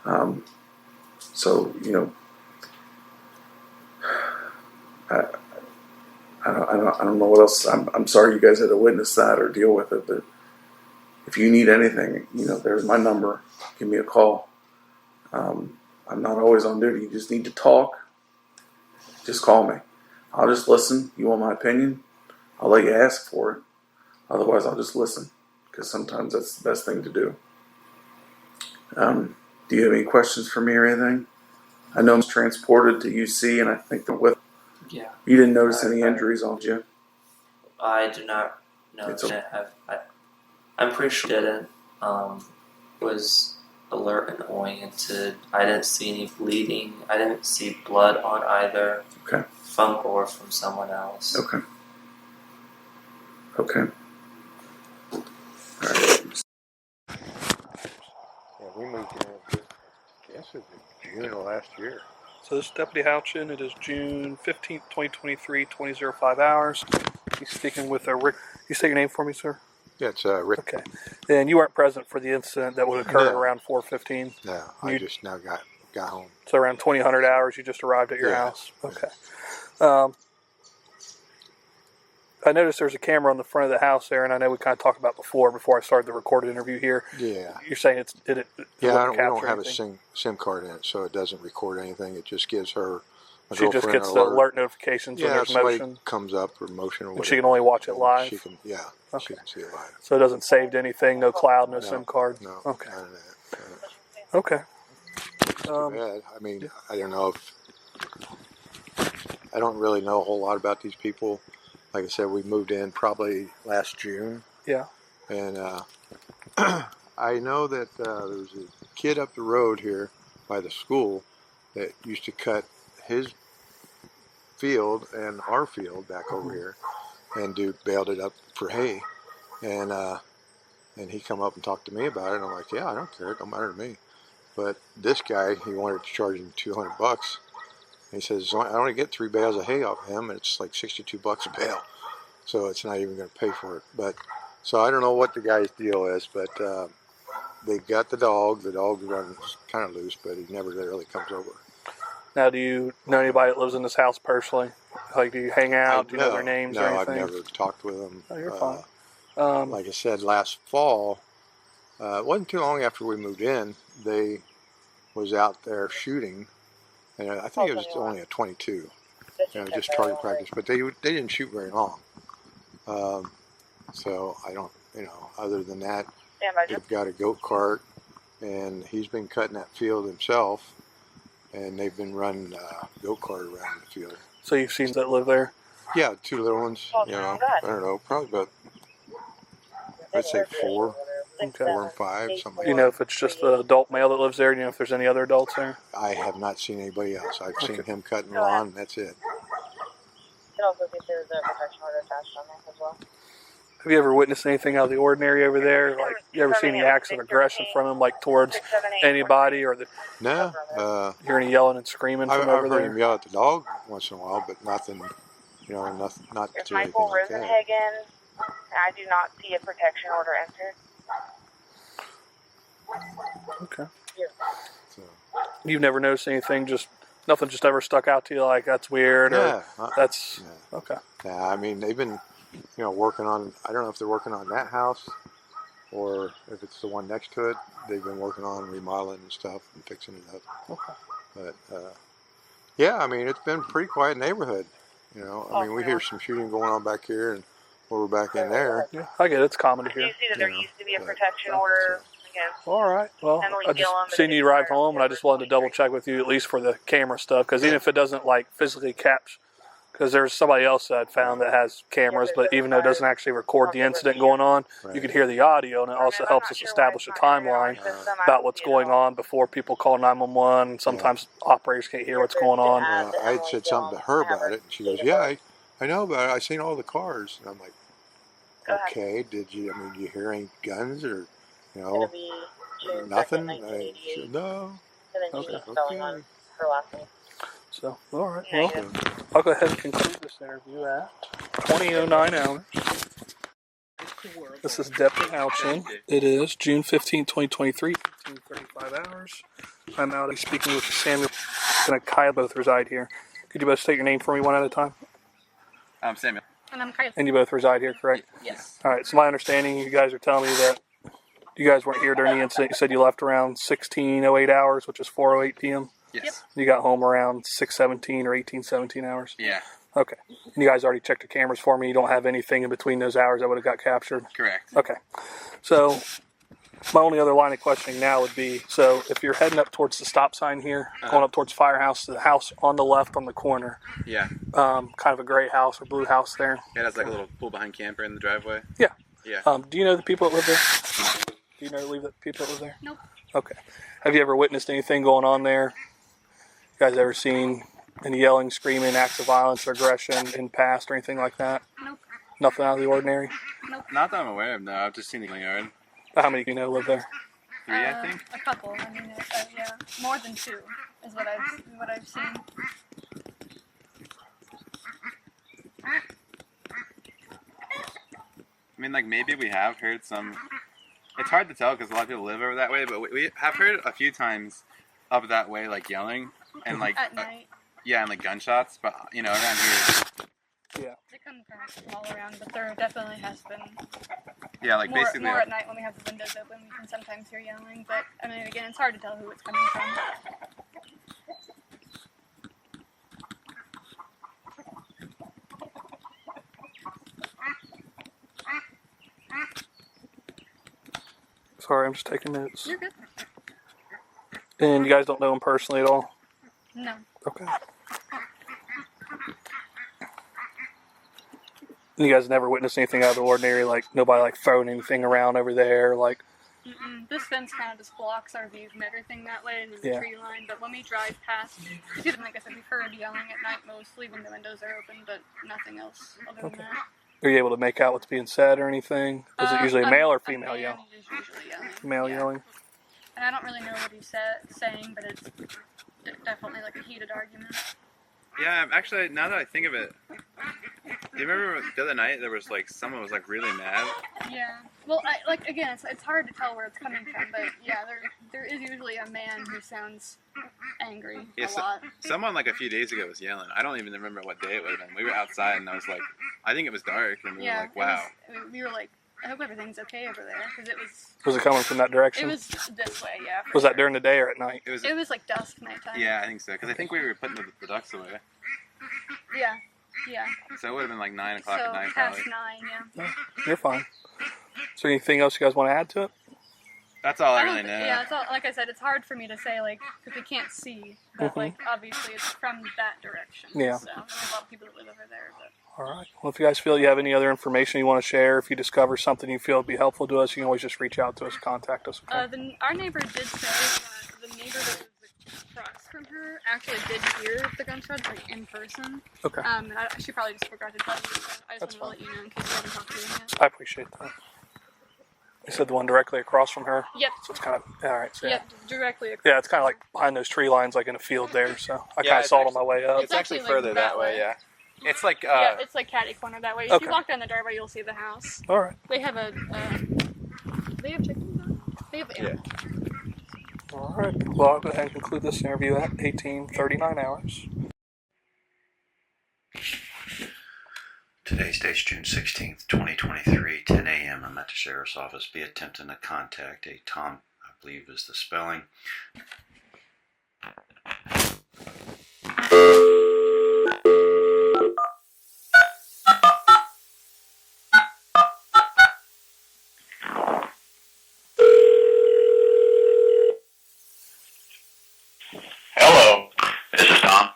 I don't know what else. I'm sorry you guys had to witness that or deal with it, but if you need anything, there's my number. Give me a call. I'm not always on duty. You just need to talk. Just call me. I'll just listen. You want my opinion? I'll let you ask for it. Otherwise, I'll just listen, because sometimes that's the best thing to do. Do you have any questions for me or anything? I know I'm transported to UC, and I think they're with.
Yeah.
You didn't notice any injuries on you?
I do not know. I'm pretty sure I didn't. Was alert and oriented. I didn't see any bleeding. I didn't see blood on either.
Okay.
From or from someone else.
Okay. Okay. All right.
Yeah, we moved here. I guess it was June of last year.
So this is Deputy Houchin. It is June 15th, 2023, 20:05 hours. He's speaking with Rick. You say your name for me, sir?
Yeah, it's Rick.
Okay. And you weren't present for the incident that would occur around 4:15?
No, I just now got home.
So around 2000 hours, you just arrived at your house? Okay. I noticed there's a camera on the front of the house there, and I know we kind of talked about before I started the recorded interview here.
Yeah.
You're saying
Yeah, we don't have a SIM card in it, so it doesn't record anything. It just gives her a
She just gets the alert notifications when there's
somebody
motion.
comes up or motion or whatever.
And she can only watch it live?
She can,
Okay.
she can see it live.
So it doesn't save to anything, no cloud, no SIM card?
No,
okay.
none of that.
Okay.
Too bad. I mean, I don't know if... I don't really know a whole lot about these people. Like I said, we moved in probably last June.
Yeah.
And I know that there was a kid up the road here by the school that used to cut his field and our field back over here and baled it up for hay. And he come up and talked to me about it, and I'm like, yeah, I don't care, it don't matter to me. But this guy, he wanted to charge him $200. And he says, I only get 3 bales of hay off of him, and it's like $62 a bale. So it's not even going to pay for it. But so I don't know what the guy's deal is, but they got the dog. The dog runs kind of loose, but he never really comes over.
Now, do you know anybody that lives in this house personally? Like, do you hang out? Do you know their names or anything?
No, I've never talked with them.
Oh, you're fine.
Like I said, last fall, it wasn't too long after we moved in, they was out there shooting, and I think it was only a 22, just target practice, but they didn't shoot very long. So I don't, other than that, they've got a goat cart, and he's been cutting that field himself, and they've been running a goat cart around the field.
So you've seen that live there?
Yeah, 2 little ones, I don't know, probably about, I'd say 4.
Okay.
4 and 5, something like
Do you know if it's just the adult male that lives there? Do you know if there's any other adults there?
I have not seen anybody else. I've seen him cutting the lawn, and that's it.
You can also see there's a protection order attached on there as well.
Have you ever witnessed anything out of the ordinary over there? Like, you ever seen any acts of aggression from him, like towards anybody, or
No.
hear any yelling and screaming from
I've
over
heard
there?
him yell at the dog once in a while, but nothing, nothing, not
There's
to anything
Michael
like that.
Rosenhagen. I do not see a protection order entered.
Okay.
Yeah.
You've never noticed anything, nothing just ever stuck out to you like that's weird or that's okay.
Yeah, I mean they've been, working on. I don't know if they're working on that house or if it's the one next to it. They've been working on remodeling and stuff and fixing it up.
Okay.
But yeah, I mean it's been a pretty quiet neighborhood. I mean we hear some shooting going on back here and we're back in there.
Yeah, I get it. It's common to hear.
You see that there used to be a protection order against.
All right. Well, I just seen you drive home, and I just wanted to double check with you at least for the camera stuff, because even if it doesn't like physically capture, because there's somebody else that I found that has cameras, but even though it doesn't actually record the incident going on, you can hear the audio, and it also helps us establish a timeline about what's going on before people call 911. Sometimes operators can't hear what's going on.
I had said something to her about it, and she goes, "Yeah, I know about it. I seen all the cars." And I'm like, "Okay, did you hear any guns or, nothing?" I said, "No." Okay.
So, all right. Well, I'll go ahead and conclude this interview at 20:09 hours. This is Deputy Alchin. It is June 15, 2023, 15:35 hours. I'm out speaking with Samuel and Kaya, both reside here. Could you both state your name for me one at a time?
I'm Samuel.
And I'm Kaya.
And you both reside here, correct?
Yes.
All right. So my understanding, you guys are telling me that you guys weren't here during the incident. You said you left around 16:08 hours, which is 4:08 p.m.
Yes.
You got home around 6:17 or 18:17 hours.
Yeah.
Okay. And you guys already checked your cameras for me. You don't have anything in between those hours that would have got captured.
Correct.
Okay. So my only other line of questioning now would be, so if you're heading up towards the stop sign here, going up towards Firehouse, the house on the left on the corner.
Yeah.
Kind of a gray house or blue house there.
Yeah, that's like a little pull behind camper in the driveway.
Yeah.
Yeah.
Do you know the people that live there? Do you know the people that live there?
Nope.
Okay. Have you ever witnessed anything going on there? You guys ever seen any yelling, screaming, acts of violence or aggression in past or anything like that?
Nope.
Nothing out of the ordinary?
Nope.
Not that I'm aware of, no. I've just seen the yard.
How many do you know live there?
3, I think.
A couple. I mean, yeah, more than 2 is what I've seen.
I mean, like, maybe we have heard some... It's hard to tell because a lot of people live over that way, but we have heard a few times up that way, like, yelling and, like...
At night.
Yeah, and, like, gunshots, but, around here...
Yeah.
They come from
all around, but there definitely has been.
Yeah, like
more,
basically.
More at night when we have the windows open, we can sometimes hear yelling. But I mean, again, it's hard to tell who it's coming from.
Sorry, I'm just taking notes.
You're good.
And you guys don't know him personally at all?
No.
Okay. And you guys never witnessed anything out of the ordinary, like nobody like throwing anything around over there, like.
This fence kind of just blocks our view from everything that way and the
Yeah.
tree line. But when we drive past, like I said, we've heard yelling at night mostly when the windows are open, but nothing else other than that.
Are you able to make out what's being said or anything? Is it usually a male or female
man
yell?
is usually yelling.
Male yelling.
And I don't really know what he's saying, but it's definitely like a heated argument.
Yeah, actually, now that I think of it, do you remember the other night there was like someone was like really mad?
Yeah. Well, again, it's hard to tell where it's coming from, but yeah, there is usually a man who sounds angry
Yeah,
a lot.
someone like a few days ago was yelling. I don't even remember what day it would have been. We were outside and I was like, I think it was dark, and we were like, wow.
We were like, I hope everything's okay over there, because it was.
Was it coming from that direction?
It was this way, yeah.
Was that during the day or at night?
It was
like dusk nighttime.
Yeah, I think so, because I think we were putting the ducks away.
Yeah, yeah.
So it would have been like 9 o'clock
So
at night,
past
probably.
9, yeah.
You're fine. Is there anything else you guys want to add to it?
That's all I
don't
really know.
Yeah, it's all, like I said, it's hard for me to say, like, because we can't see, but, like, obviously it's from that direction.
Yeah.
So there's a lot of people that live over there, but.
All right. Well, if you guys feel you have any other information you want to share, if you discover something you feel would be helpful to us, you can always just reach out to us, contact us. Okay?
Our neighbor did say that the neighbor that was across from her actually did hear the gunshots, like, in person.
Okay.
And she probably just forgot to tell you, so I just wanted to let you know in case you haven't talked to him yet.
I appreciate that. You said the one directly across from her?
Yep.
So it's kind of, all right. So
Yep, directly across.
yeah, it's kind of like behind those tree lines, like in a field there. So I
Yeah,
kind of
it's
saw it on
actually-
my way up.
It's actually further that way, yeah. It's like,
yeah, it's like catty corner that way. If
Okay.
you walk down the driveway, you'll see the house.
All right.
They have they have chickens on it? They have animals.
All right. Well, I'll go ahead and conclude this interview at 18:39 hours.
Today's date's June 16th, 2023, 10 a.m. I'm at the sheriff's office. Be attempting to contact a Tom, I believe is the spelling.
Hello.
This is Tom.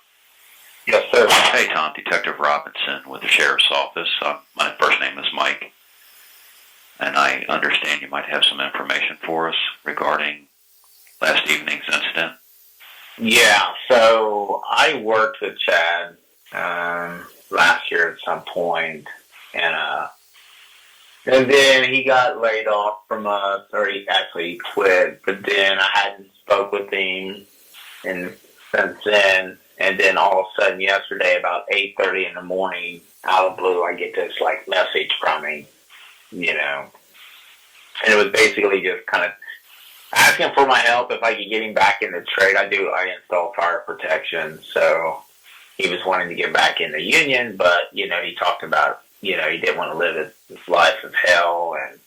Yes, sir.
Hey, Tom. Detective Robinson with the sheriff's office. My first name is Mike, and I understand you might have some information for us regarding last evening's incident.
Yeah, so I worked with Chad last year at some point, and then he got laid off from us, or he actually quit, but then I hadn't spoke with him since then, and then all of a sudden yesterday about 8:30 in the morning, out of the blue, I get this like message from him, you know, and it was basically just kind of asking for my help if I could get him back in the trade. I install fire protection, so he was wanting to get back in the union, but, you know, he talked about, you know, he didn't want to live his life of hell, and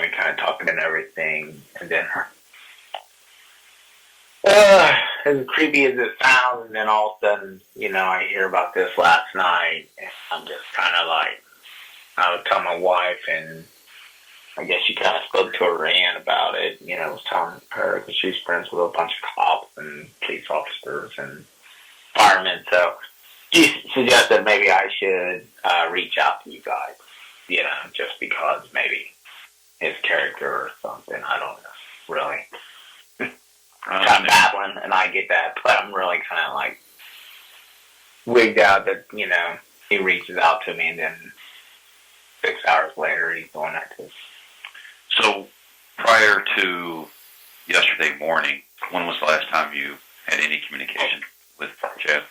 we kind of talking and everything, and then as creepy as it sounds, and then all of a sudden, you know, I hear about this last night, and I'm just kind of like, I would tell my wife, and I guess she kind of spoke to her aunt about it, you know, was telling her, because she's friends with a bunch of cops and police officers and firemen, so she suggested maybe I should reach out to you guys, you know, just because maybe his character or something, I don't know, really. Kind of babbling, and I get that, but I'm really kind of like wigged out that, you know, he reaches out to me, and then 6 hours later he's doing that too.
So, prior to yesterday morning, when was the last time you had any communication with Chad?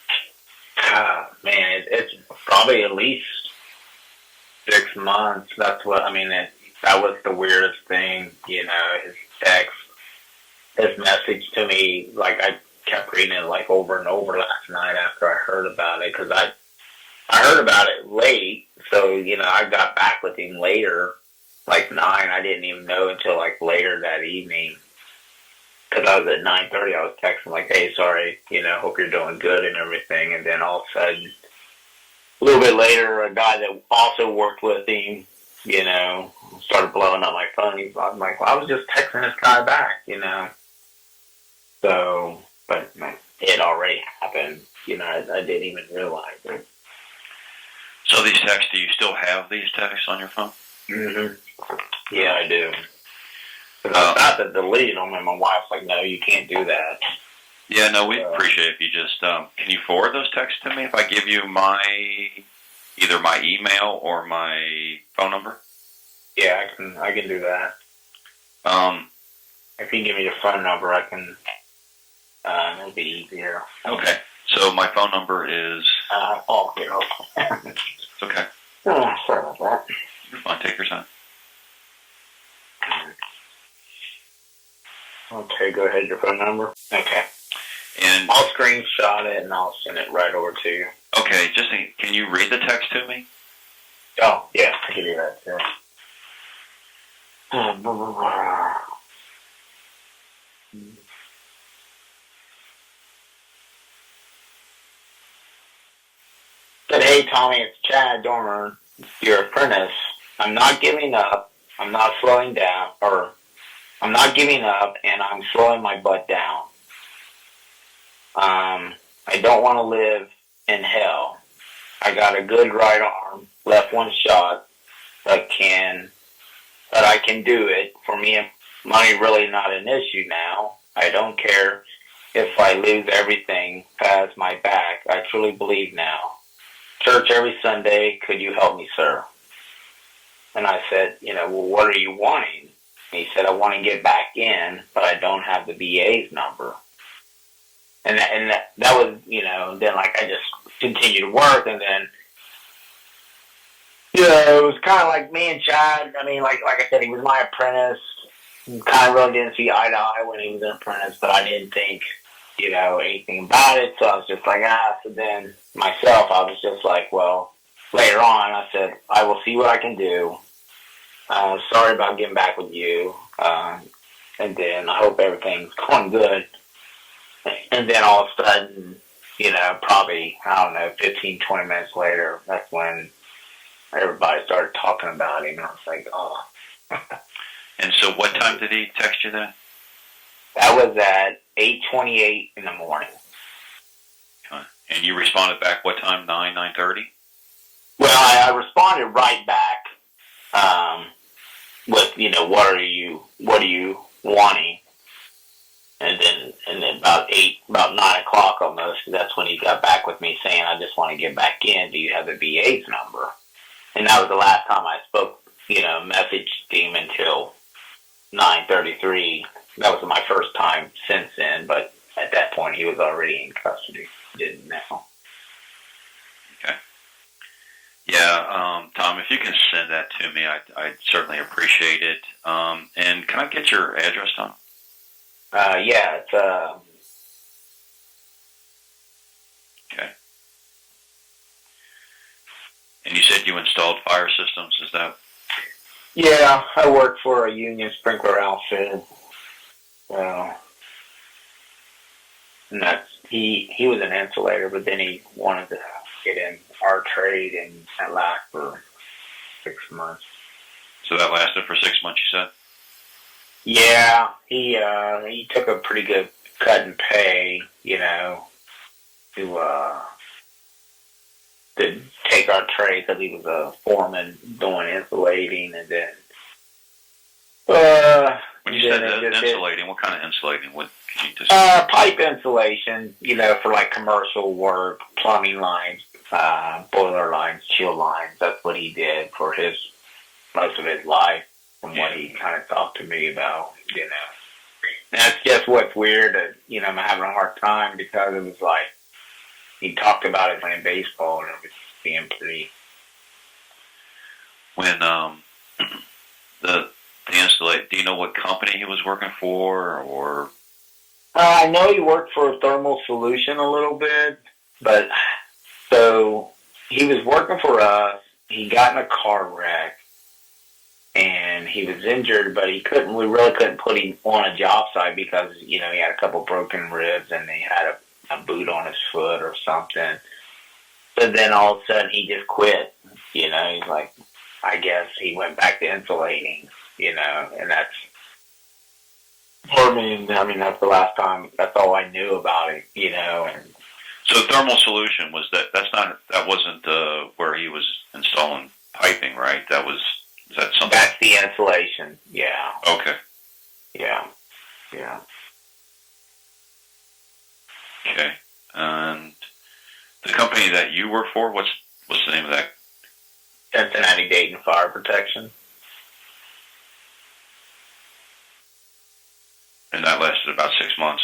Man, it's probably at least 6 months. That's what, I mean, that was the weirdest thing, you know, his text, his message to me, like I kept reading it like over and over last night after I heard about it, because I heard about it late, so, I got back with him later, like 9. I didn't even know until, like, later that evening. Because I was at 9:30, I was texting, like, hey, sorry, hope you're doing good and everything. And then all of a sudden, a little bit later, a guy that also worked with him, started blowing up my phone. I'm like, well, I was just texting this guy back, So, but it already happened. I didn't even realize it.
So these texts, do you still have these texts on your phone?
Mm-hmm. Yeah, I do. Because I was about to delete them, and my wife's like, no, you can't do that.
Yeah, no, we'd appreciate it if you just, can you forward those texts to me if I give you either my email or my phone number?
Yeah, I can do that. If you give me your phone number, I can, it'll be easier.
Okay, so my phone number is... It's okay.
Oh, sorry about that.
You're fine, take your time.
Okay, go ahead, your phone number. Okay.
And
I'll screenshot it and I'll send it right over to you.
Okay, can you read the text to me?
Oh, yeah, I can do that too. Said, hey, Tommy, it's Chad Doerman, your apprentice. I'm not giving up. I'm not slowing down, or I'm not giving up, and I'm slowing my butt down. I don't want to live in hell. I got a good right arm, left one shot, but I can do it. For me, money really not an issue now. I don't care if I lose everything past my back. I truly believe now. Church every Sunday, could you help me, sir? And I said, well, what are you wanting? And he said, I want to get back in, but I don't have the VA's number. And that was, then like I just continued to work, and then, it was kind of like me and Chad. I mean, like I said, he was my apprentice. Kind of really didn't see eye to eye when he was an apprentice, but I didn't think, anything about it. So I was just like, So then myself, I was just like, well, later on, I said, I will see what I can do. Sorry about getting back with you. And then I hope everything's going good. And then all of a sudden, probably, 15, 20 minutes later, that's when everybody started talking about him. And I was like, oh.
And so what time did he text you that?
That was at 8:28 in the morning.
Okay. And you responded back what time? 9:30?
Well, I responded right back with, what are you wanting? And then about 9 o'clock almost, that's when he got back with me saying, I just want to get back in. Do you have the VA's number? And that was the last time I spoke, messaged him until 9:33. That was my first time since then, but at that point he was already in custody. Didn't know.
Okay. Yeah, Tom, if you can send that to me, I'd certainly appreciate it. And can I get your address, Tom?
Yeah, it's
Okay. And you said you installed fire systems, is that?
Yeah, I work for a union sprinkler outfit. And that's he was an insulator, but then he wanted to get in our trade, and that lasted for 6 months.
So that lasted for 6 months, you said?
Yeah, he took a pretty good cut in pay, to take our trade because he was a foreman doing insulating, and then
when you said insulating, what kind of insulating? What could you just
pipe insulation, for like commercial work, plumbing lines, boiler lines, chill lines. That's what he did for most of his life, from what he kind of talked to me about, That's just what's weird. I'm having a hard time because it was like he talked about it playing baseball, and it was being pretty.
When the installate, do you know what company he was working for, or?
I know he worked for a Thermal Solution a little bit, but so he was working for us. He got in a car wreck, and he was injured, but we really couldn't put him on a job site because, he had a couple broken ribs and he had a boot on his foot or something. So then all of a sudden he just quit, he's like, I guess he went back to insulating, and that's, for me, that's the last time, that's all I knew about it, and
So thermal solution was that wasn't where he was installing piping, right? Is that something?
That's the insulation. Yeah.
Okay.
Yeah.
Okay. And the company that you work for, what's the name of that?
Cincinnati Dayton Fire Protection.
And that lasted about 6 months.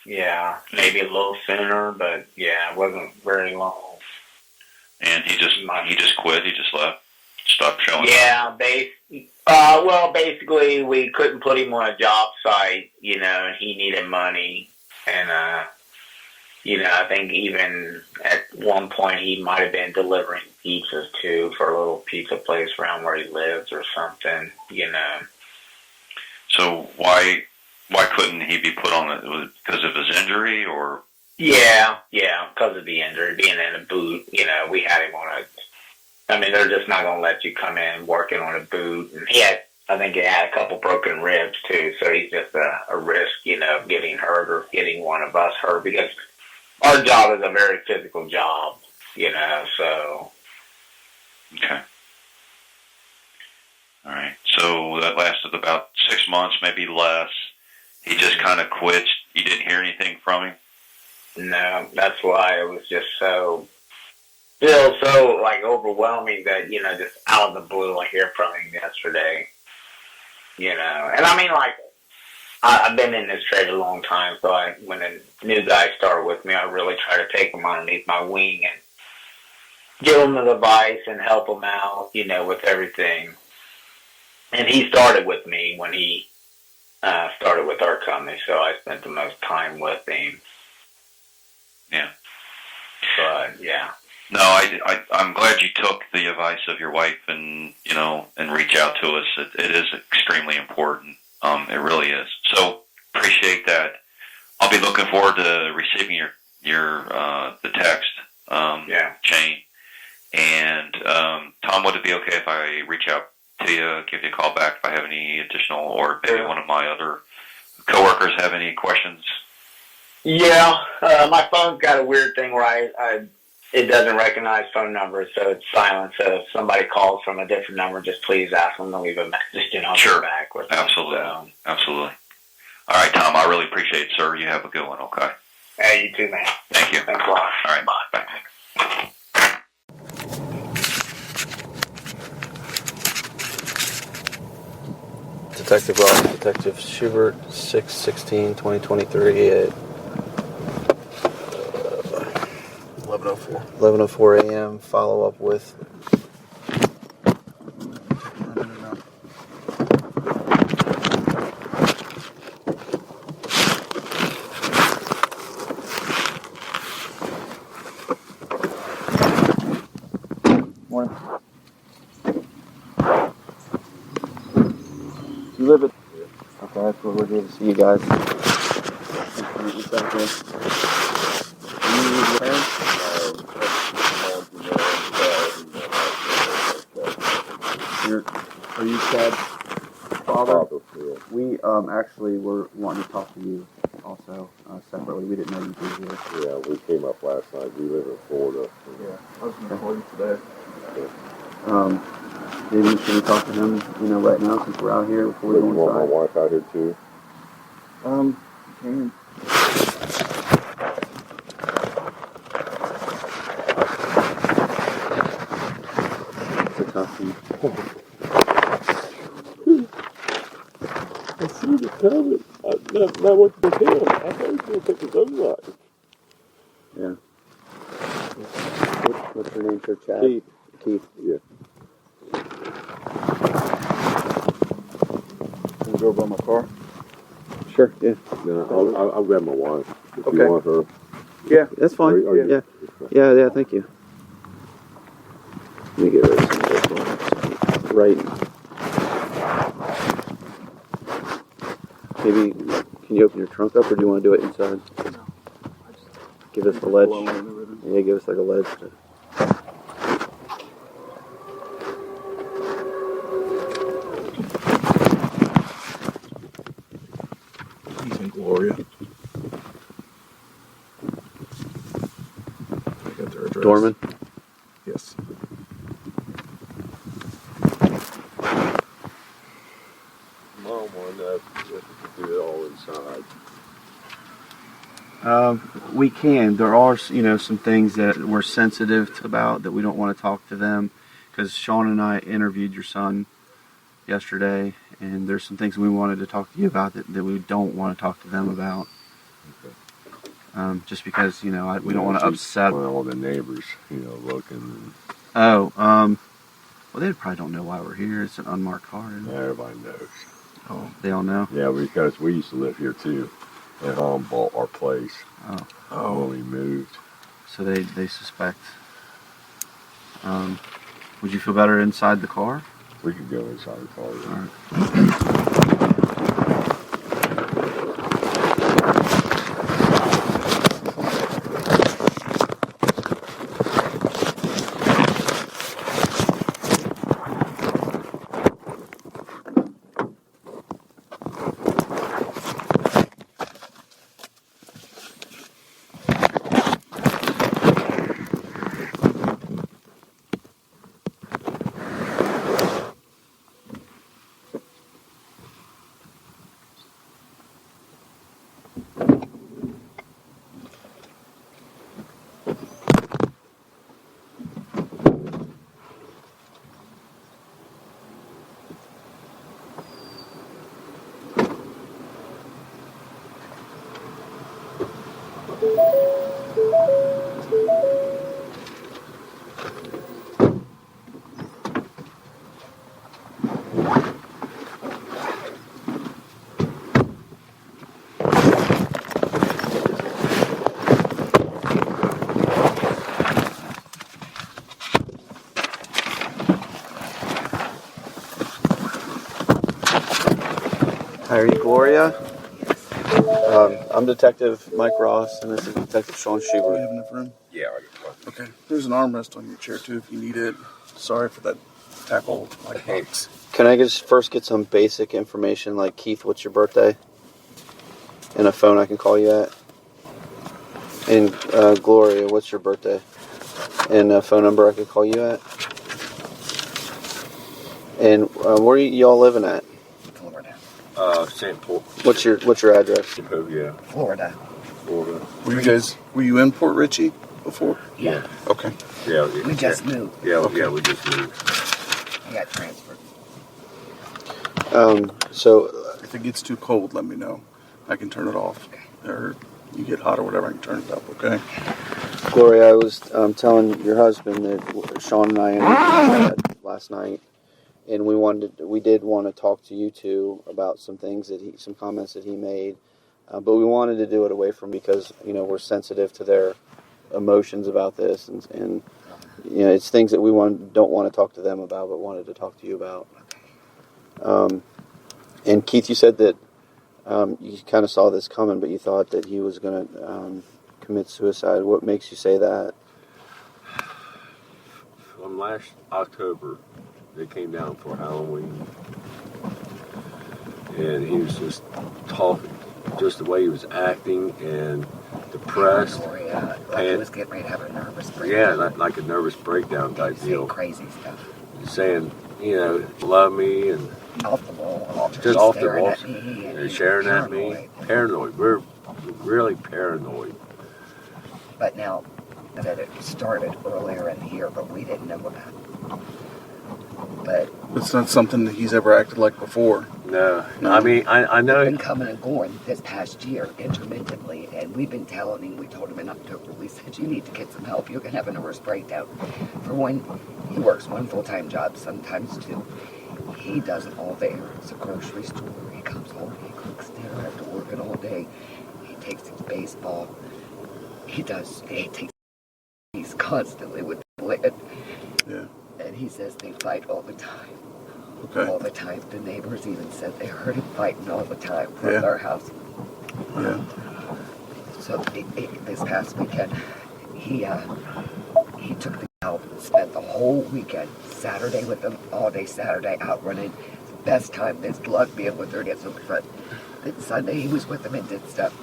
Yeah, maybe a little sooner, but yeah, it wasn't very long.
And he just quit. He just left, stopped showing up.
Yeah, basically we couldn't put him on a job site, and he needed money, and I think even at one point he might have been delivering pizzas too for a little pizza place around where he lives or something,
So why couldn't he be put on it? Was it because of his injury or?
Yeah, because of the injury, being in a boot, we had him on they're just not going to let you come in working on a boot. And I think he had a couple broken ribs too, so he's just a risk, of getting hurt or getting one of us hurt because our job is a very physical job, so.
Okay. All right. So that lasted about 6 months, maybe less. He just kind of quit. You didn't hear anything from him?
No, that's why it was just so overwhelming that, just out of the blue I hear from him yesterday. And I've been in this trade a long time, so when a new guy started with me, I really try to take him underneath my wing and give him the advice and help him out, with everything. And he started with me when he started with our company, so I spent the most time with him.
Yeah.
But, yeah.
No, I'm glad you took the advice of your wife and reach out to us. It is extremely important. It really is. So appreciate that. I'll be looking forward to receiving your the text chain. And Tom, would it be okay if I reach out to you, give you a call back if I have any additional, or maybe one of my other coworkers have any questions?
Yeah, my phone's got a weird thing where it doesn't recognize phone numbers, so it's silent. So if somebody calls from a different number, just please ask them to leave a message and I'll get back with them.
Absolutely. Absolutely. All right, Tom, I really appreciate it, sir. You have a good one, okay?
Hey, you too, man.
Thank you.
Thanks a lot.
All right, bye.
Detective Ross, Detective Schubert, 6/16/2023 at 11:04 a.m. Follow up with. Morning. You live at. Okay, that's where we're here to see you guys. Are you Chad's father? Yeah. We actually were wanting to talk to you also separately. We didn't know you'd be here.
Yeah, we came up last night. We live in Florida.
Yeah, I was going to call you today. Maybe should we talk to him, right now since we're out here before we go inside?
You want my wife out here too?
Can. It's a tough one.
I see the comment. Now what to tell him? I thought he was going to take his own life.
Yeah. What's your name, sir? Chad? Keith.
Yeah.
Can we go by my car? Sure, yeah.
No, I'll grab my wife if you want her.
Yeah, that's fine. Yeah. Yeah, thank you. Let me get rid of some of this one. Right. Maybe, can you open your trunk up, or do you want to do it inside? No. Give us a ledge. Yeah, give us like a ledge.
He's in Gloria. I got their address.
Doerman?
Yes.
Mom wanted if we could do it all inside.
We can. There are, some things that we're sensitive about that we don't want to talk to them, because Sean and I interviewed your son yesterday, and there's some things we wanted to talk to you about that we don't want to talk to them about. Okay. Just because, we don't want to upset
all the neighbors, looking.
Well, they probably don't know why we're here. It's an unmarked car.
Everybody knows.
Oh, they all know?
Yeah, because we used to live here too. And Mom bought our place. When we moved.
So they suspect. Would you feel better inside the car?
We could go inside the car.
All right. Hi, are you Gloria? I'm Detective Mike Ross, and this is Detective Sean Schubert.
Do you have enough room?
Yeah, I got
Okay. There's an armrest on your chair too if you need it. Sorry for that tackle box.
Can I first get some basic information, like Keith, what's your birthday? And a phone I can call you at? And Gloria, what's your birthday? And a phone number I can call you at? And where are y'all living at?
Florida. St. Paul.
What's your address?
Yeah.
Florida.
Florida.
Were you in Port Richey before?
Yeah.
Okay.
Yeah.
We just moved.
Yeah,
Okay.
yeah, we just moved.
I got transferred.
So
if it gets too cold, let me know. I can turn it off. Or you get hot or whatever, I can turn it up, okay?
Gloria, I was telling your husband that Sean and I interviewed last night, and we did want to talk to you two about some things some comments that he made, but we wanted to do it away from, because we're sensitive to their emotions about this, and it's things that we don't want to talk to them about, but wanted to talk to you about. And Keith, you said that you kind of saw this coming, but you thought that he was going to commit suicide. What makes you say that?
From last October, they came down for Halloween, and he was just talking, just the way he was acting, and depressed.
Like he was getting ready to have a nervous breakdown.
Yeah, like a nervous breakdown type deal.
Crazy stuff.
Saying, love me, and
off the wall,
just off the
staring
wall,
at me,
and staring at me. Paranoid. We're really paranoid.
But now that it started earlier in the year, but we didn't know about it. But
it's not something that he's ever acted like before.
No. I mean, I know.
He's been coming and going this past year intermittently, and we've been telling him, we told him in October, we said, you need to get some help. You're going to have a nervous breakdown. For when he works one full-time job, sometimes two. He does it all day. It's a grocery store. He comes home, he cooks dinner after working all day. He takes his baseball. he does. He's constantly with Lynn.
Yeah.
And he says they fight all the time.
Okay.
All the time. The neighbors even said they heard him fighting all the time from
Yeah.
their house.
Yeah.
So this past weekend, he took the help and spent the whole weekend, Saturday with them, all day Saturday, out running. Best time, his luck being with her, get so much fun. Then Sunday he was with them and did stuff.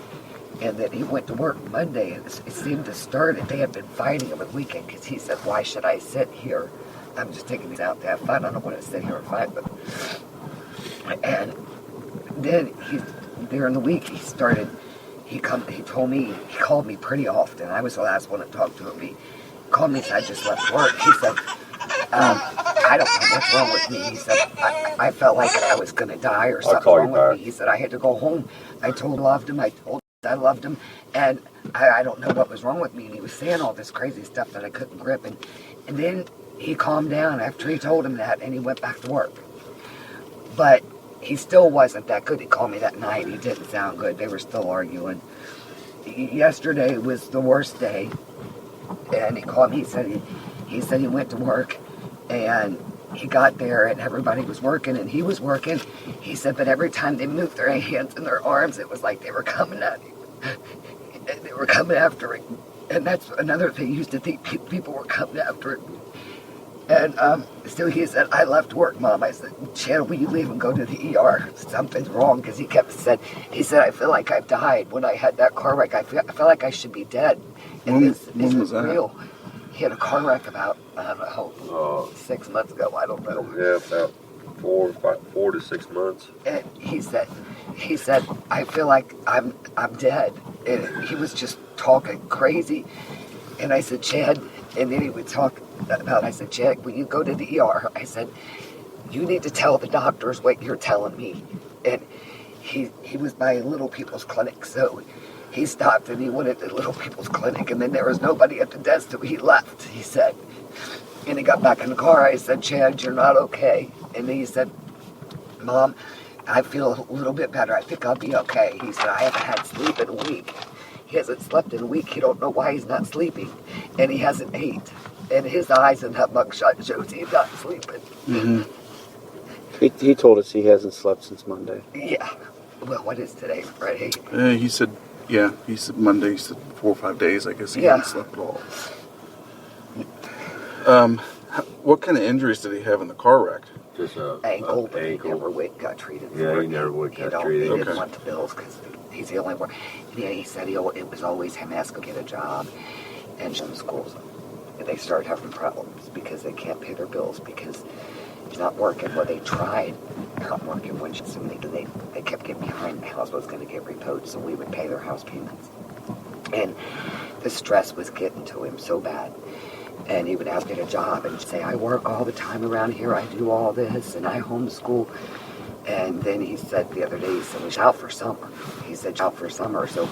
And then he went to work Monday, and it seemed to start, and they had been fighting over the weekend, because he said, why should I sit here? I'm just taking these out to have fun. I don't want to sit here and fight with them. And then during the week, he called me pretty often. I was the last one to talk to him. He called me and said, I just left work. He said, I don't know what's wrong with me. He said, I felt like I was going to die or something wrong with me. He said, I had to go home. I loved him. I loved him. And I don't know what was wrong with me. And he was saying all this crazy stuff that I couldn't grip. And then he calmed down after he told him that, and he went back to work. But he still wasn't that good. He called me that night. He didn't sound good. They were still arguing. Yesterday was the worst day. And he called me. He said he went to work, and he got there, and everybody was working, and he was working. He said, but every time they moved their hands and their arms, it was like they were coming at him. They were coming after him. And that's another thing. He used to think people were coming after him. And so he said, I left work, Mom. I said, Chad, will you leave and go to the ER? Something's wrong, because he said, I feel like I've died. When I had that car wreck, I feel like I should be dead. And
when was that?
Real. He had a car wreck about, I don't know, 6 months ago. I don't know.
Yeah, about 4 to 6 months.
And he said, I feel like I'm dead. And he was just talking crazy. And I said, Chad, and then he would talk about, I said, Chad, when you go to the ER, I said, you need to tell the doctors what you're telling me. And he was by Little People's Clinic, so he stopped and he went at the Little People's Clinic, and then there was nobody at the desk, so he left, he said. And he got back in the car. I said, Chad, you're not okay. And then he said, Mom, I feel a little bit better. I think I'll be okay. He said, I haven't had sleep in a week. He hasn't slept in a week. He don't know why he's not sleeping. And he hasn't ate. And his eyes in that mugshot shows he's not sleeping.
Mm-hmm. He told us he hasn't slept since Monday.
Yeah. Well, what is today? Friday?
He said Monday. He said 4 or 5 days. I guess he hadn't slept at all. What kind of injuries did he have in the car wreck?
Just
ankle, but he never got treated for it.
Yeah, he never got treated.
He didn't want the bills because he's the only one. Yeah, he said it was always him asking to get a job, and some schools, they started having problems because they can't pay their bills because he's not working. Well, they tried not working when they kept getting behind. The house was going to get repoed, so we would pay their house payments, and the stress was getting to him so bad. And he would ask me a job and say, I work all the time around here. I do all this, and I homeschool. And then he said the other day, he said, well, out for summer. He said, out for summer, so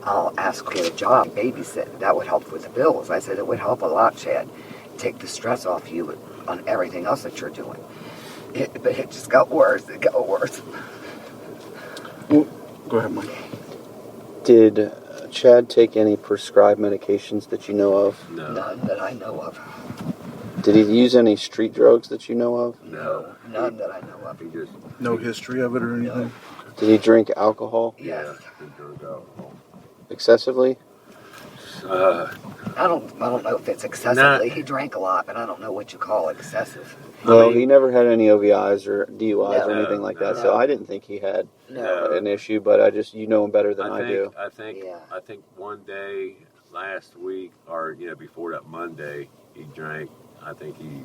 I'll ask to get a job, babysit. That would help with the bills. I said, it would help a lot, Chad. Take the stress off you on everything else that you're doing. But it just got worse. It got worse.
Well, go ahead, Mike.
Did Chad take any prescribed medications that you know of?
No.
None that I know of.
Did he use any street drugs that you know of?
No. None that I know of.
He just
No history of it or anything?
No.
Did he drink alcohol?
Yes.
he drank alcohol.
Excessively?
I don't know if it's excessively. He drank a lot, but I don't know what you call excessive.
Well, he never had any OVIs or DUIs or anything like that,
no.
so I didn't think he had
No.
an issue, but you know him better than I do.
I think one day last week, or before that Monday, he drank. I think he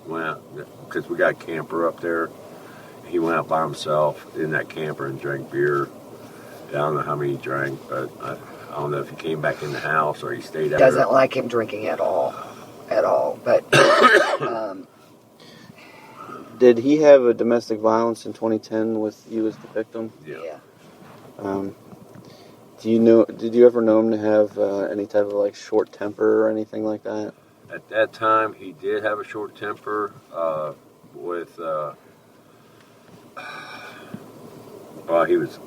went out because we got a camper up there. He went out by himself in that camper and drank beer. I don't know how many he drank, but I don't know if he came back in the house or he stayed out.
Doesn't like him drinking at all. But
did he have a domestic violence in 2010 with you as the victim?
Yeah.
Did you ever know him to have any type of short temper or anything like that?
At that time, he did have a short temper with. Well, he was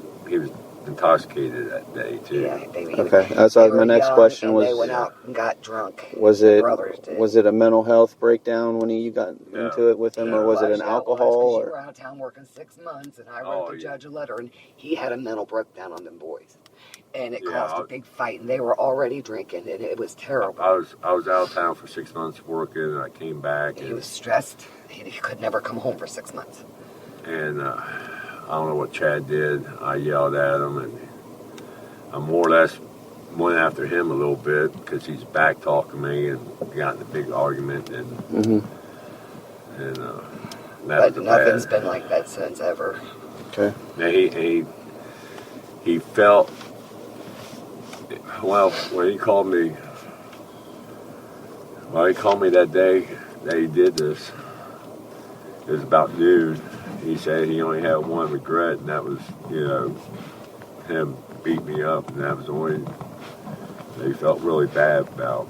intoxicated that day too.
Yeah,
Okay, that's my next question
and
was.
they went out and got drunk.
Was
The
it
brothers did.
was it a mental health breakdown when you got into it with him, or was it an alcohol?
You were out of town working 6 months, and I wrote the judge a letter, and he had a mental breakdown on them boys, and it caused a big fight, and they were already drinking, and it was terrible.
I was out of town for 6 months working, and I came back. And
he was stressed. He could never come home for 6 months.
And I don't know what Chad did. I yelled at him, and I more or less went after him a little bit because he's back talking me, and got in a big argument, and
But nothing's been like that since ever.
Okay.
And he felt, well, when he called me that day that he did this, it was about noon. He said he only had one regret, and that was, him beat me up, and that was the only that he felt really bad about.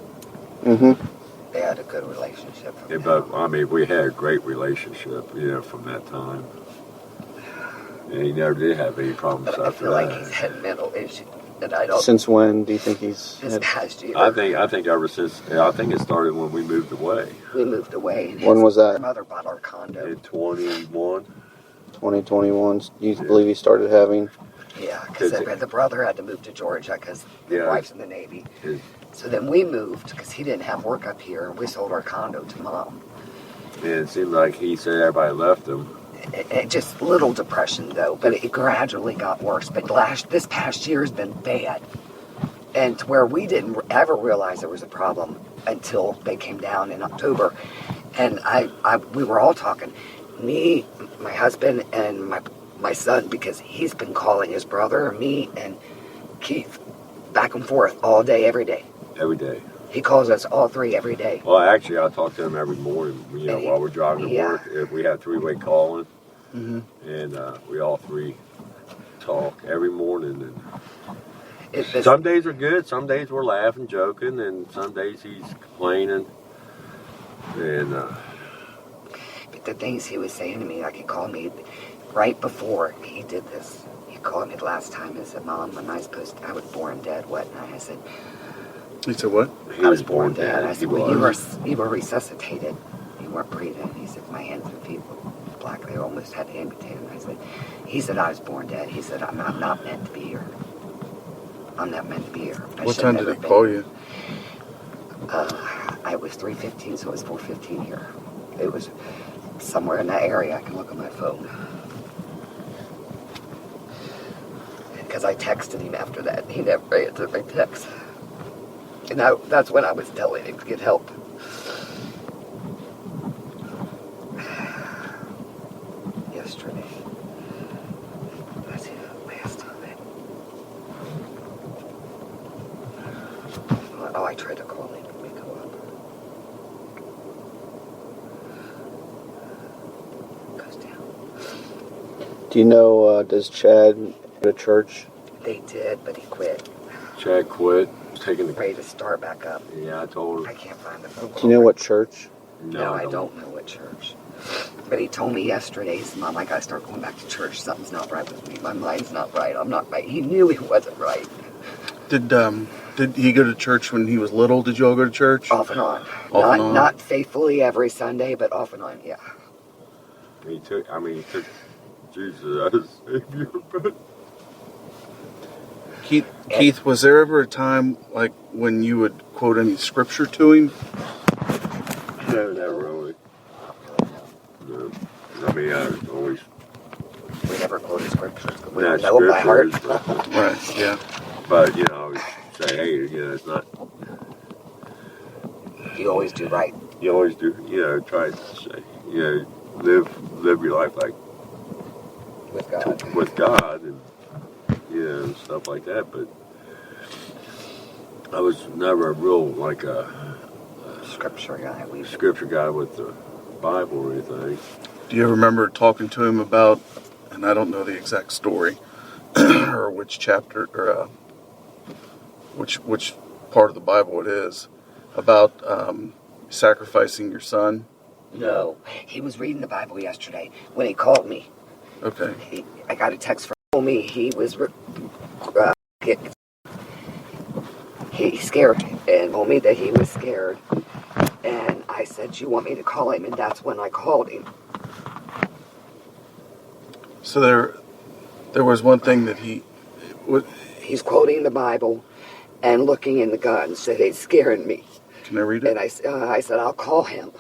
They had a good relationship.
Yeah, but I mean, we had a great relationship, from that time. And he never did have any problems
But I
after
feel
that.
like he's had mental issues that I don't.
Since when do you think he's?
This past year.
I think ever since. I think it started when we moved away.
We moved away. And
When was that?
His mother bought our condo.
In 21.
2021. You believe he started having?
Yeah, because the brother had to move to Georgia because the wife's in the Navy. So then we moved because he didn't have work up here, and we sold our condo to Mom.
And it seemed like he said everybody left him.
Just little depression though, but it gradually got worse. But this past year has been bad, and to where we didn't ever realize there was a problem until they came down in October, and we were all talking, me, my husband, and my son, because he's been calling his brother, me, and Keith back and forth all day, every day.
Every day.
He calls us all three every day.
Well, actually, I talk to him every morning, while we're driving to work. If we have three-way calling, and we all three talk every morning. And some days are good, some days we're laughing, joking, and some days he's complaining. And
but the things he was saying to me, like he called me right before he did this. He called me the last time and said, "Mom, I was born dead, what?" And I said,
He said what?
I was born dead. I said, well, you were resuscitated. You weren't breathing. He said, my hands and feet were black. They almost had to amputate him. He said, I was born dead. He said, I'm not meant to be here. I'm not meant to be here.
What time did he call you?
I was 3:15, so it was 4:15 here. It was somewhere in that area. I can look at my phone. Because I texted him after that. He never answered my text. And that's when I was telling him to get help. Yesterday. That's it. Last time. Oh, I tried to call him to make him up. Goes down.
Do you know, does Chad go to church?
They did, but he quit.
Chad quit. Taking the
Ready to start back up.
Yeah, I told him.
I can't find the phone.
Do you know what church?
No, I don't know what church. But he told me yesterday, he said, Mom, I got to start going back to church. Something's not right with me. My mind's not right. I'm not right. He knew he wasn't right.
Did he go to church when he was little? Did you all go to church?
Off and on. Not faithfully every Sunday, but off and on, yeah.
He took Jesus as his Savior, but...
Keith, was there ever a time like when you would quote any scripture to him?
No, not really. No. I mean, I always...
We never quoted scriptures. We
Not
don't know by heart.
Right, yeah.
But, I always say, hey, it's not...
You always do right.
You always do, try to say, live your life like... With God, and... and stuff like that, but I was never a real, like a
scripture
guy with the Bible or anything.
Do you ever remember talking to him about, and I don't know the exact story, or which chapter, or which part of the Bible it is, about sacrificing your son?
No. He was reading the Bible yesterday when he called me.
Okay.
I got a text from me. He was he scared and told me that he was scared. And I said, you want me to call him? And that's when I called him.
So there was one thing that
he's quoting the Bible and looking in the gun and said, it's scaring me.
Can I read it?
And I said, I'll call him.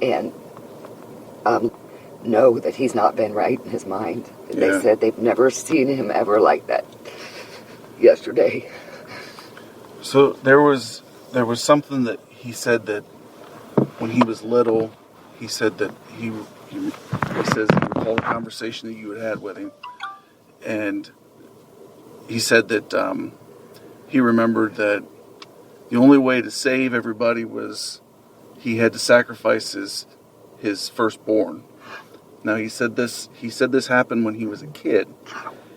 And know that he's not been right in his mind. And they said they've never seen him ever like that yesterday.
So there was something that he said that when he was little, he said that he says he recalled a conversation that you had with him, and he said that he remembered that the only way to save everybody was he had to sacrifice his firstborn. Now he said this happened when he was a kid.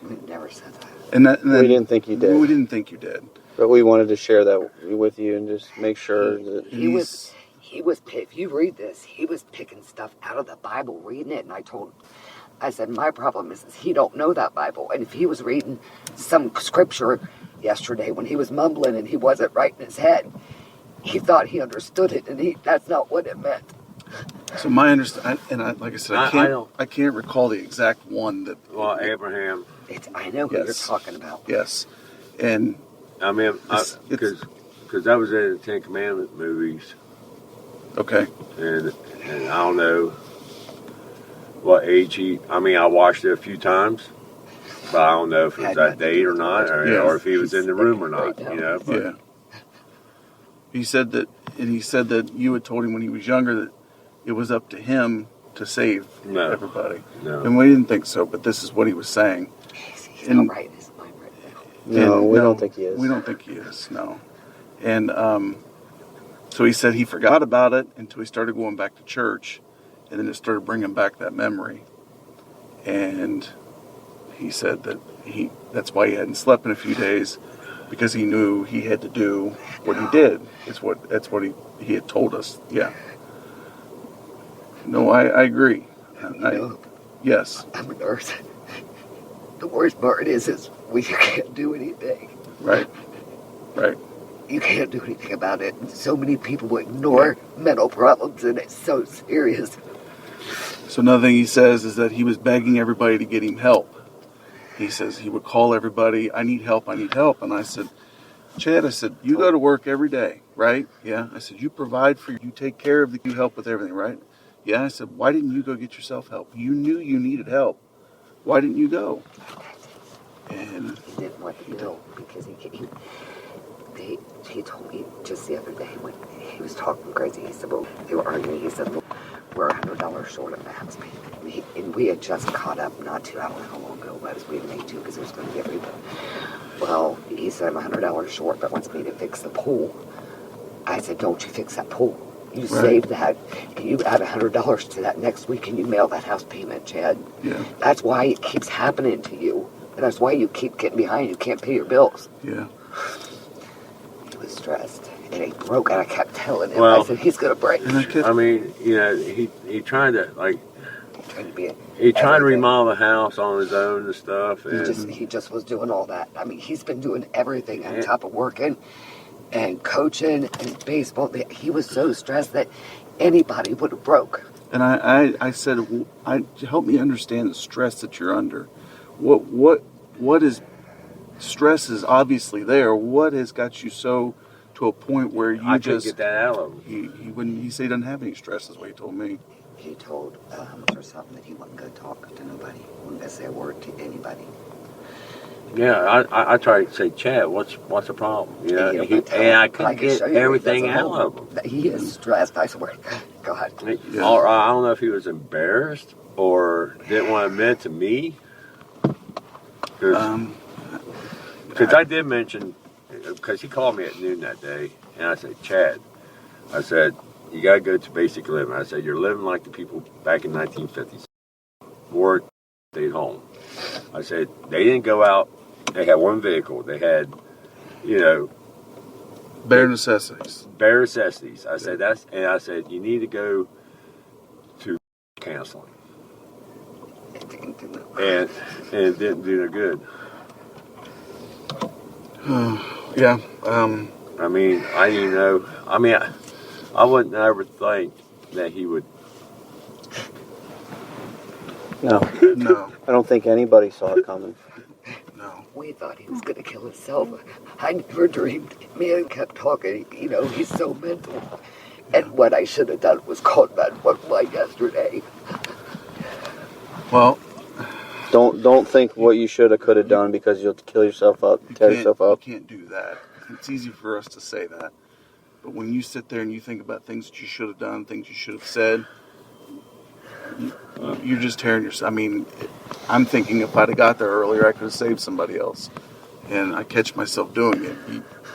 We never said that.
And then,
we didn't think you did.
We didn't think you did.
But we wanted to share that with you and just make sure that
he was, if you read this, he was picking stuff out of the Bible, reading it, and I said, my problem is he don't know that Bible. And if he was reading some scripture yesterday when he was mumbling and he wasn't right in his head, he thought he understood it, and that's not what it meant.
So my understanding, and like I said, I can't recall the exact one that.
Well, Abraham.
I know who you're talking about.
Yes, and
I mean, because that was in the Ten Commandment movies.
Okay.
And I don't know what age I watched it a few times, but I don't know if it was that date or not, or if he was in the room or not. But.
Yeah. He said that you had told him when he was younger that it was up to him to save everybody.
No.
And we didn't think so, but this is what he was saying.
He's not right in his mind right now.
No, we don't think he is.
We don't think he is, no. And so he said he forgot about it until he started going back to church, and then it started bringing back that memory. And he said that that's why he hadn't slept in a few days, because he knew he had to do what he did. That's what he had told us. Yeah. No, I agree. Yes.
I'm a nurse. The worst part is we can't do anything.
Right.
You can't do anything about it. So many people ignore mental problems, and it's so serious.
So another thing he says is that he was begging everybody to get him help. He says he would call everybody, I need help. And I said, Chad, you go to work every day, right? Yeah. I said, you take care of you help with everything, right? Yeah. I said, why didn't you go get yourself help? You knew you needed help. Why didn't you go? And
he didn't want to go because he told me just the other day when he was talking crazy. He said, well, they were arguing. He said, well, we're $100 short of the house payment. And we had just caught up not too, I don't know how long ago it was. We had made two because it was going to get rebuilt. Well, he said, I'm $100 short, but wants me to fix the pool. I said, don't you fix that pool. You save that, and you add $100 to that next week, and you mail that house payment, Chad.
Yeah.
That's why it keeps happening to you. And that's why you keep getting behind. You can't pay your bills.
Yeah.
He was stressed, and he broke, and I kept telling him, I said, he's going to break.
I mean, he tried to, he tried to remodel the house on his own and stuff. And
He just was doing all that. I mean, he's been doing everything on top of working and coaching and baseball. He was so stressed that anybody would have broke.
And I said, help me understand the stress that you're under. What is stress is obviously there. What has got you so to a point where you
I
just
couldn't get that out of him?
He said he doesn't have any stress, is what he told me.
He told or something that he wasn't going to talk to nobody. Wasn't going to say a word to anybody.
Yeah, I tried to say, Chad, what's the problem? And I couldn't get everything out of him.
He is stressed, I swear. God.
Or I don't know if he was embarrassed or didn't want to admit to me. Because I did mention, because he called me at noon that day, and I said, Chad, I said, you got to go to basic living. I said, you're living like the people back in 1950s. Work, stayed home. I said, they didn't go out. They had one vehicle. They had, you know,
bare necessities.
Bare necessities. I said, I said, you need to go to counseling. And it didn't do no good.
Yeah.
I mean, I didn't know. I mean, I wouldn't ever think that he would.
No.
No.
I don't think anybody saw it coming.
No.
We thought he was going to kill himself. I never dreamed. Man kept talking. You know, he's so mental. And what I should have done was called 911 yesterday.
Well,
don't think what you should have could have done because you'll kill yourself up, tear yourself up.
You can't do that. It's easy for us to say that. But when you sit there and you think about things that you should have done, things you should have said, you're just tearing yourself. I mean, I'm thinking if I'd have got there earlier, I could have saved somebody else. And I catch myself doing it.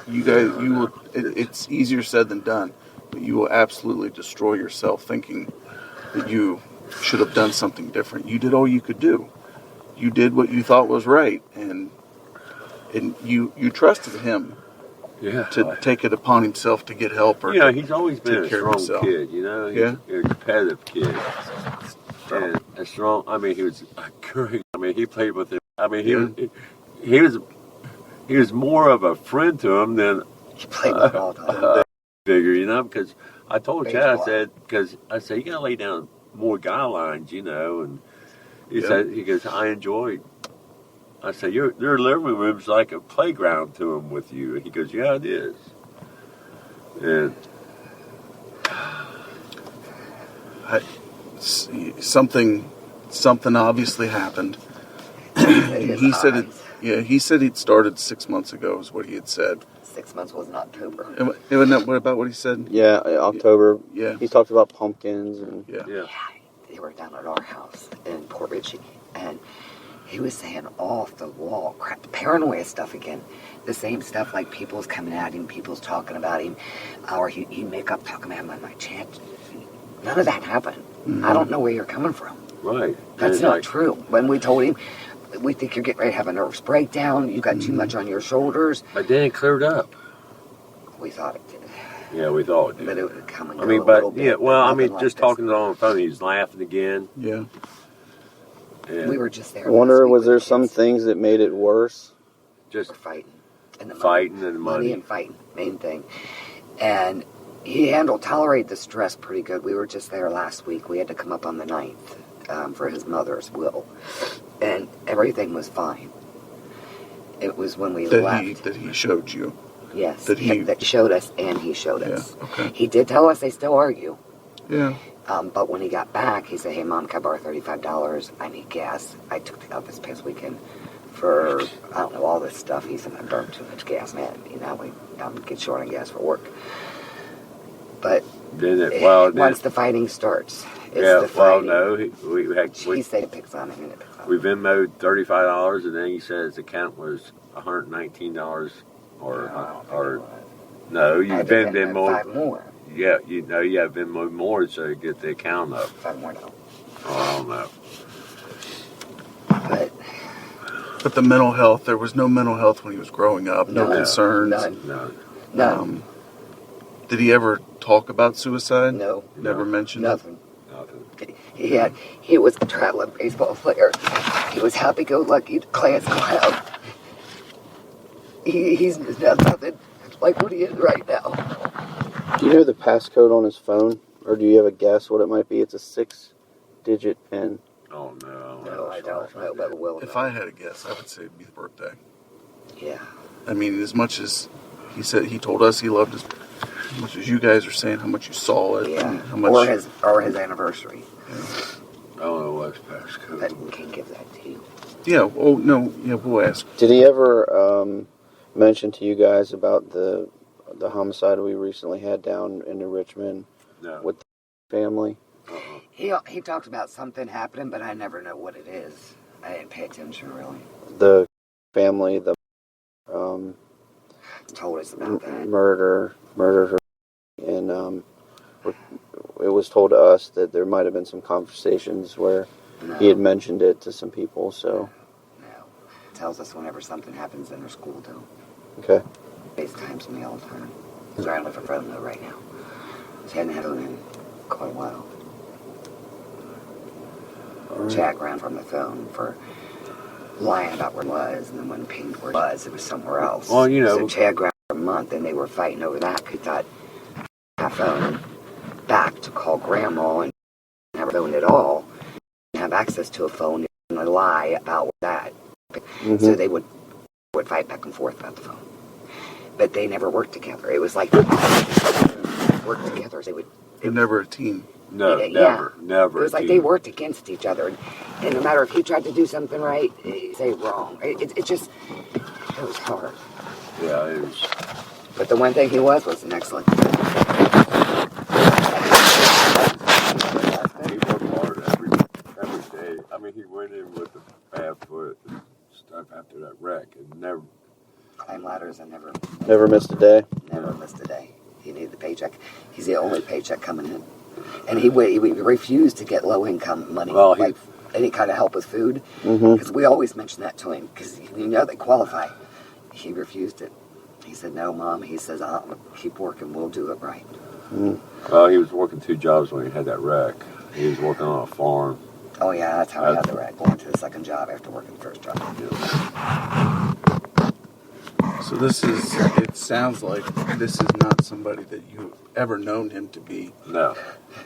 You guys, you will. It's easier said than done, but you will absolutely destroy yourself thinking that you should have done something different. You did all you could do. You did what you thought was right, and you trusted him.
Yeah.
To take it upon himself to get help or
he's always been a strong kid. You know, he's a competitive kid. And a strong. I mean, he was great. I mean, he played with him. I mean, he was more of a friend to him than
he played with him all the time.
Figure, you know, because I told Chad, I said, you got to lay down more guidelines, you know, and he goes, I enjoyed. I said, your living room's like a playground to him with you. He goes, yeah, it is. And
something obviously happened. He said it. Yeah, he said he'd started 6 months ago. Is what he had said.
6 months was in October.
Wasn't that what about what he said?
Yeah, October.
Yeah,
he talked about pumpkins and
yeah.
They were down at our house in Port Richey, and he was saying off the wall crap, paranoia stuff again. The same stuff like people's coming at him, people's talking about him, or he'd make up talking about him on my chat. None of that happened. Mm-hmm. I don't know where you're coming from.
Right.
That's not true. When we told him, we think you're getting ready to have a nervous breakdown, you got too much on your shoulders.
But then it cleared up.
We thought it did.
Yeah, we thought it did.
But it would come and go
I mean,
a little bit.
Yeah, well, I mean,
like
just talking to him on the phone, he was laughing again.
Yeah.
And
we were just there.
I wonder, was there some things that made it worse?
Just
fighting. And the
fighting and money.
And fighting, main thing. And he tolerated the stress pretty good. We were just there last week. We had to come up on the 9th for his mother's will. And everything was fine. It was when we left.
That he showed you.
Yes, that showed us, and he showed us.
Okay.
He did tell us they still argue.
Yeah.
But when he got back, he said, hey, Mom, can I borrow $35? I need gas. I took it out this past weekend for, I don't know, all this stuff. He said, I burned too much gas, man. You know, I'm get short on gas for work. But once the fighting starts, it's the fighting.
Well, no,
he said it picks on him, and it picks on him.
We Venmoed $35, and then he said his account was $119, or no, you Venmo
5 more.
Yeah, you Venmo more so you get the account up.
5 more now.
Oh, I don't know.
But the mental health, there was no mental health when he was growing up. No concerns.
None.
Did he ever talk about suicide?
No.
Never mentioned
Nothing. He was a traveling baseball player. He was happy-go-lucky, class clown. He's nothing like what he is right now.
Do you know the passcode on his phone? Or do you have a guess what it might be? It's a 6-digit PIN.
Oh, no.
No, I don't know, but will.
If I had a guess, I would say it'd be the birthday.
Yeah.
I mean, as much as he told us he loved us, as much as you guys are saying how much you saw it,
yeah.
And how much
or his anniversary.
Yeah.
I don't know what's passcode.
But we can't give that to you.
Yeah. Oh no. Yeah, we'll ask.
Did he ever mention to you guys about the homicide we recently had down in Richmond with the family?
He talked about something happening, but I never know what it is. I didn't pay attention really.
The family,
told us about that.
Murdered her, and it was told to us that there might have been some conversations where he had mentioned it to some people. So,
tells us whenever something happens in her school, too.
Okay.
FaceTimes me all the time. He's trying to look for phone though right now. She hadn't had one in quite a while.
All right.
Chad ran from the phone for lying about where it was, and then when pinged where it was somewhere else.
Well, you know.
So Chad grabbed for a month, and they were fighting over that. He thought have phone back to call Grandma and never phone at all. Have access to a phone and lie about that. So they would fight back and forth about the phone. But they never worked together. It was like they worked together.
They're never a team.
No,
Yeah.
never.
It was like they worked against each other. And no matter if he tried to do something right, he'd say wrong. It was hard.
Yeah, it was.
But the one thing he was an excellent.
He worked hard every day. I mean, he went in with a bad foot and stuff after that wreck and never
climbed ladders and never
missed a day.
Never missed a day. He needed the paycheck. He's the only paycheck coming in, and he refused to get low income money, like any kind of help with food, because we always mention that to him because we know they qualify. He refused it. He said, "No, Mom." He says, "I'll keep working. We'll do it right."
Well, he was working 2 jobs when he had that wreck. He was working on a farm.
Oh yeah, that's how he had the wreck. Going to the second job after working the first job.
So it sounds like this is not somebody that you've ever known him to be.
No.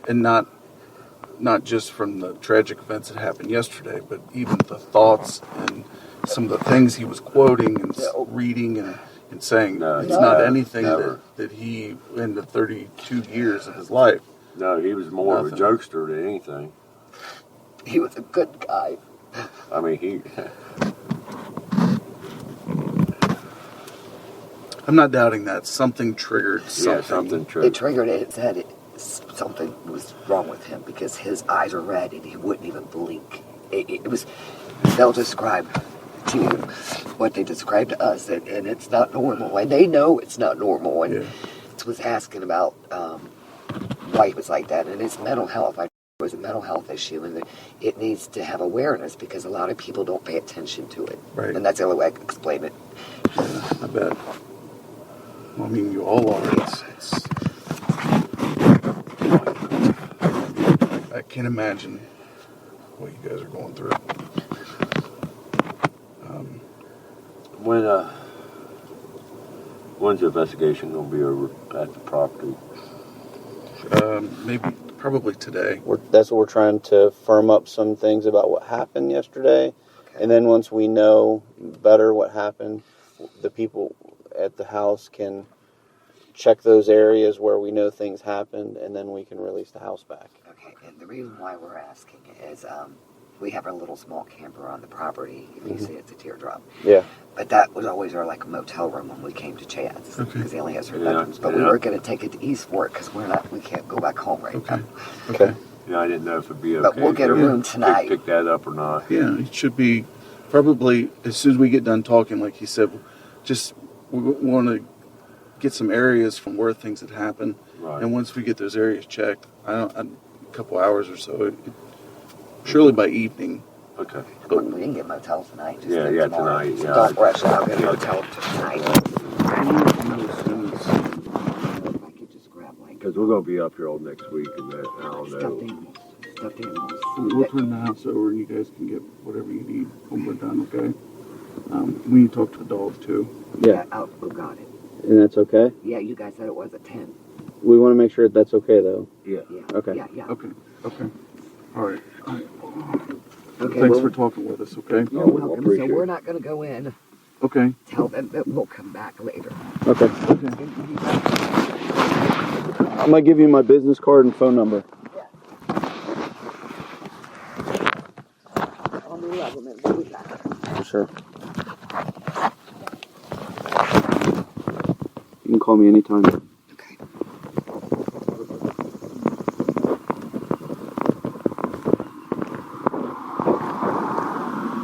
And not just from the tragic events that happened yesterday, but even the thoughts and some of the things he was quoting and reading and saying. It's not anything that he, in the 32 years of his life.
No, he was more of a jokester than anything.
He was a good guy.
I mean,
I'm not doubting that. Something triggered something.
Yeah, something triggered.
It triggered it. It said something was wrong with him because his eyes are red and he wouldn't even blink. It was, they'll describe to you what they described to us, and it's not normal. And they know it's not normal. And it was asking about why he was like that. And it's mental health. It was a mental health issue, and it needs to have awareness because a lot of people don't pay attention to it.
Right.
And that's the only way I can explain it.
Yeah, I bet. Well, I mean, you all are. I can't imagine what you guys are going through.
When's the investigation going to be over at the property?
Probably today.
That's what we're trying to firm up some things about what happened yesterday. Okay. And then once we know better what happened, the people at the house can check those areas where we know things happened, and then we can release the house back.
Okay, and the reason why we're asking is we have a little small camper on the property. If you see it's a teardrop.
Yeah.
But that was always our motel room when we came to Chad's because he only has 3 bedrooms. But we were going to take it to Eastport because we can't go back home right now.
Okay.
Yeah, I didn't know if it'd be okay.
But we'll get a room tonight.
Pick that up or not.
Yeah, it should be probably as soon as we get done talking, like he said, we want to get some areas from where things had happened.
Right.
And once we get those areas checked, a couple hours or so, surely by evening.
Okay.
But we can get motel tonight. Just
tonight.
So don't rush out. Get a motel tonight.
Because we're going to be up here all next week, and I don't know.
Stuffed animals.
We'll turn the house over, and you guys can get whatever you need when we're done. Okay. We need to talk to the dog too.
Yeah.
Oh, got it.
And that's okay?
Yeah, you guys said it was a 10.
We want to make sure that's okay, though.
Yeah.
Okay.
Yeah.
Okay. All right.
Okay.
Thanks for talking with us, okay?
You're welcome. So we're not going to go in.
Okay.
Tell them that we'll come back later.
Okay. I'm going to give you my business card and phone number.
On the 11th, we'll be back.
For sure. You can call me anytime.
Okay.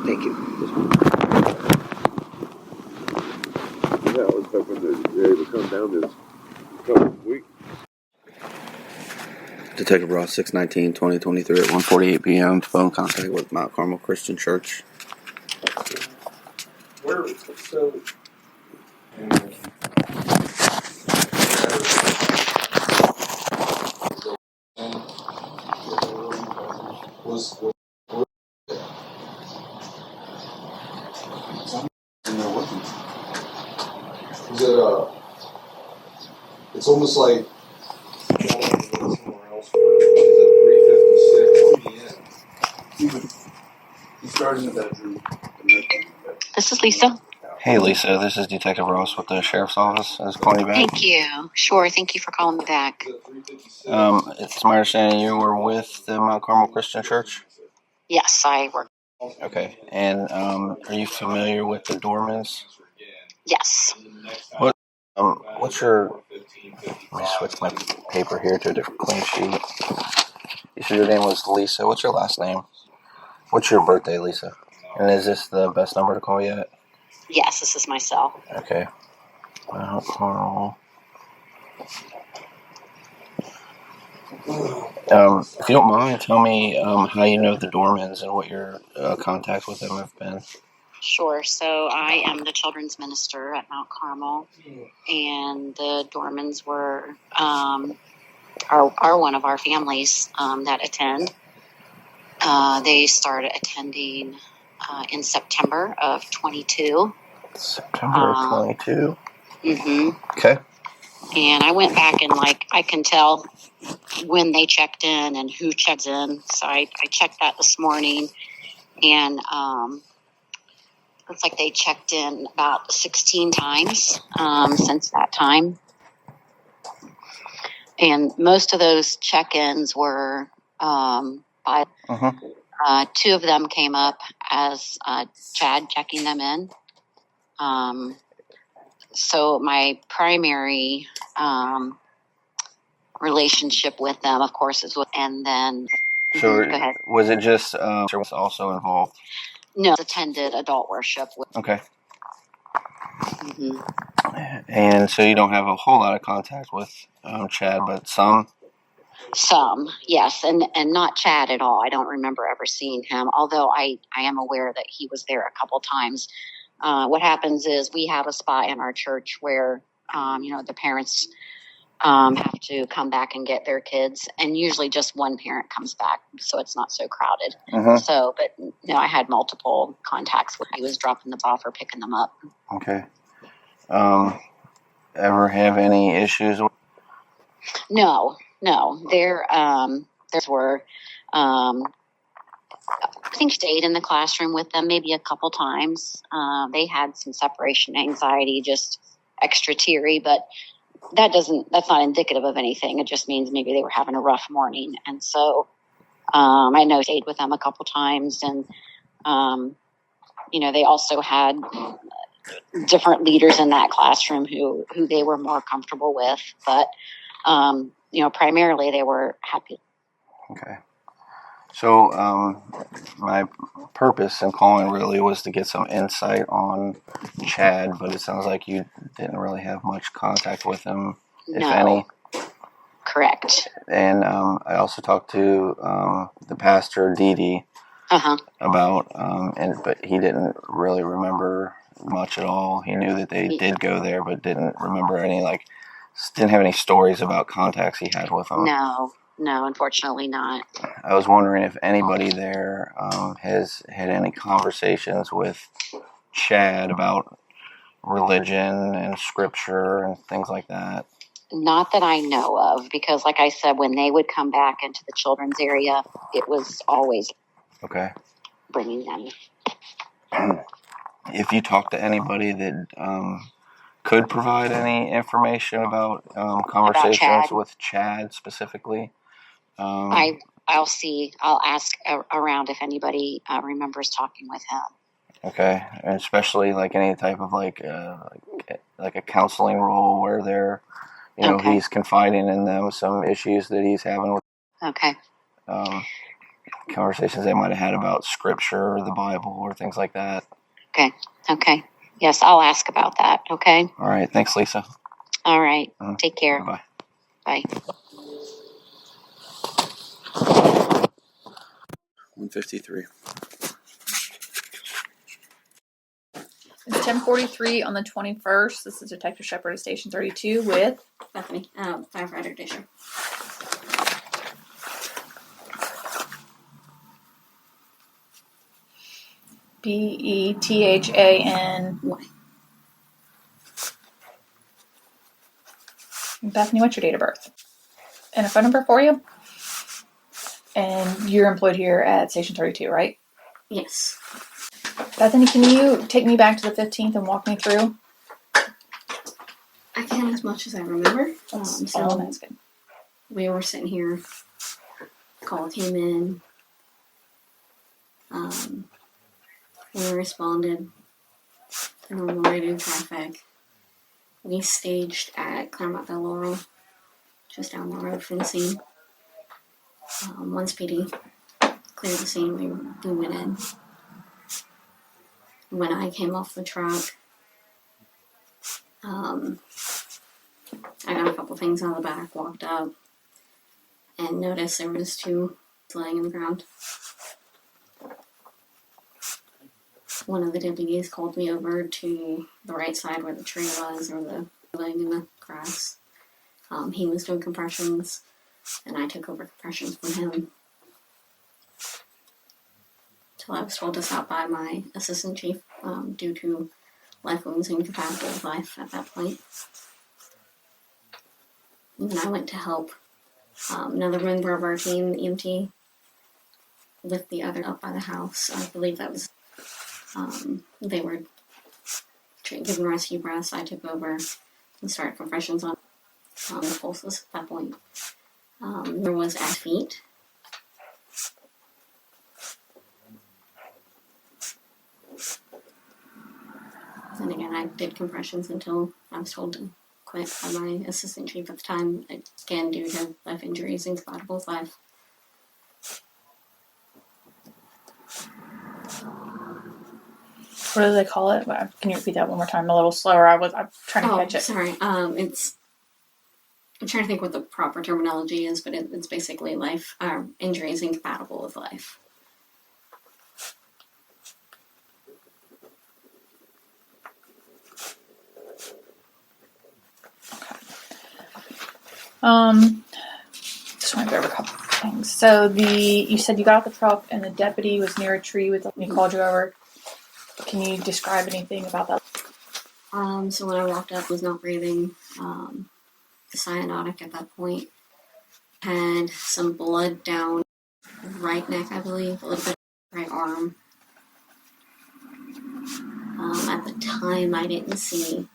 Thank you.
Yeah, I was hoping that they would come down this couple of weeks.
Detective Ross, 6/19/2023 at 1:48 p.m. Phone contact with Mount Carmel Christian Church.
where so. Was it it's almost like somewhere else. It's at 3:56 p.m. He started in the bedroom.
This is Lisa.
Hey, Lisa. This is Detective Ross with the Sheriff's Office. I was calling you back.
Thank you. Sure. Thank you for calling me back.
It's my understanding you were with the Mount Carmel Christian Church?
Yes, I work.
Okay. And are you familiar with the Doermans?
Yes.
What's your... Let me switch my paper here to a different clean sheet. You said your name was Lisa. What's your last name? What's your birthday, Lisa? And is this the best number to call you at?
Yes, this is my cell.
Okay. Mount Carmel. If you don't mind, tell me how you know the Doermans and what your contacts with them have been.
Sure. So I am the children's minister at Mount Carmel, and the Doermans were are one of our families that attend. They started attending in September of 22.
September of 22?
Mm-hmm.
Okay.
And I went back and, I can tell when they checked in and who checks in. So I checked that this morning, and looks like they checked in about 16 times since that time. And most of those check-ins were by two of them came up as Chad checking them in. So my primary relationship with them, of course, is with, and then.
So
go ahead.
was it just was also involved?
No, attended adult worship.
Okay.
Mm-hmm.
And so you don't have a whole lot of contact with Chad, but some?
Some, yes, and not Chad at all. I don't remember ever seeing him, although I am aware that he was there a couple times. What happens is we have a spot in our church where, the parents have to come back and get their kids, and usually just one parent comes back, so it's not so crowded. So, but I had multiple contacts when he was dropping them off or picking them up.
Okay. Ever have any issues with?
No. Theirs were. I think stayed in the classroom with them maybe a couple times. They had some separation anxiety, just extra teary, but that's not indicative of anything. It just means maybe they were having a rough morning. And so, I know I stayed with them a couple times, and, they also had different leaders in that classroom who they were more comfortable with, but, primarily they were happy.
Okay. So, my purpose in calling really was to get some insight on Chad, but it sounds like you didn't really have much contact with him, if any.
Correct.
And I also talked to the pastor, Dee about, but he didn't really remember much at all. He knew that they did go there, but didn't remember didn't have any stories about contacts he had with them.
No, unfortunately not.
I was wondering if anybody there has had any conversations with Chad about religion and scripture and things like that.
Not that I know of, because like I said, when they would come back into the children's area, it was always bringing them.
If you talk to anybody that could provide any information about conversations with Chad specifically,
I'll see. I'll ask around if anybody remembers talking with him.
Okay, and especially like any type of like a counseling role where they're, he's confiding in them some issues that he's having with.
Okay.
Conversations they might have had about scripture or the Bible or things like that.
Okay. Yes, I'll ask about that. Okay.
All right. Thanks, Lisa.
All right. Take care.
Bye.
Bye.
153.
Ms.
10:43 on the 21st. This is Detective Shepard at Station 32 with
Bethany, firefighter Disher.
Bethan. Bethany, what's your date of birth? And a phone number for you? And you're employed here at Station 32, right?
Yes.
Bethany, can you take me back to the 15th and walk me through?
I can as much as I remember.
That's all I'm asking.
We were sitting here. Call came in. We responded to normal radio traffic. We staged at Claremont-Belle Laurel, just down the road from the scene. Once PD cleared the scene, we went in. When I came off the truck, I got a couple things out of the back, walked up, and noticed there was two laying in the ground. One of the deputies called me over to the right side where the tree was, or the laying in the grass. He was doing compressions, and I took over compressions from him. Till I was told to stop by my assistant chief due to life wounds incompatible with life at that point. And then I went to help another member of our team, the EMT, lift the other up by the house. I believe that was, they were giving rescue breaths. I took over and started compressions on the pulses at that point. There was at feet. And again, I did compressions until I was told to quit by my assistant chief at the time, again, due to life injuries incompatible with life.
What do they call it? Can you repeat that one more time a little slower? I'm trying to catch it.
Sorry. I'm trying to think what the proper terminology is, but it's basically life injuries incompatible with life.
Just want to go over a couple of things. So you said you got out the truck and the deputy was near a tree and he called you over. Can you describe anything about that?
So when I walked up, was not breathing. Cyanotic at that point. Had some blood down right neck, I believe, a little bit right arm. At the time, I didn't see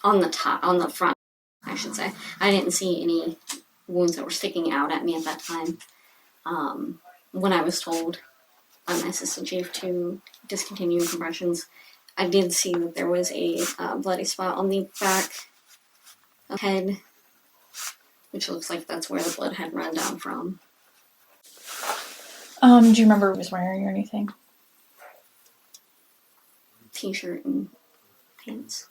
on the front, I should say, I didn't see any wounds that were sticking out at me at that time. When I was told by my assistant chief to discontinue compressions, I did see that there was a bloody spot on the back of the head, which looks like that's where the blood had run down from.
Do you remember what he was wearing or anything?
T-shirt and pants.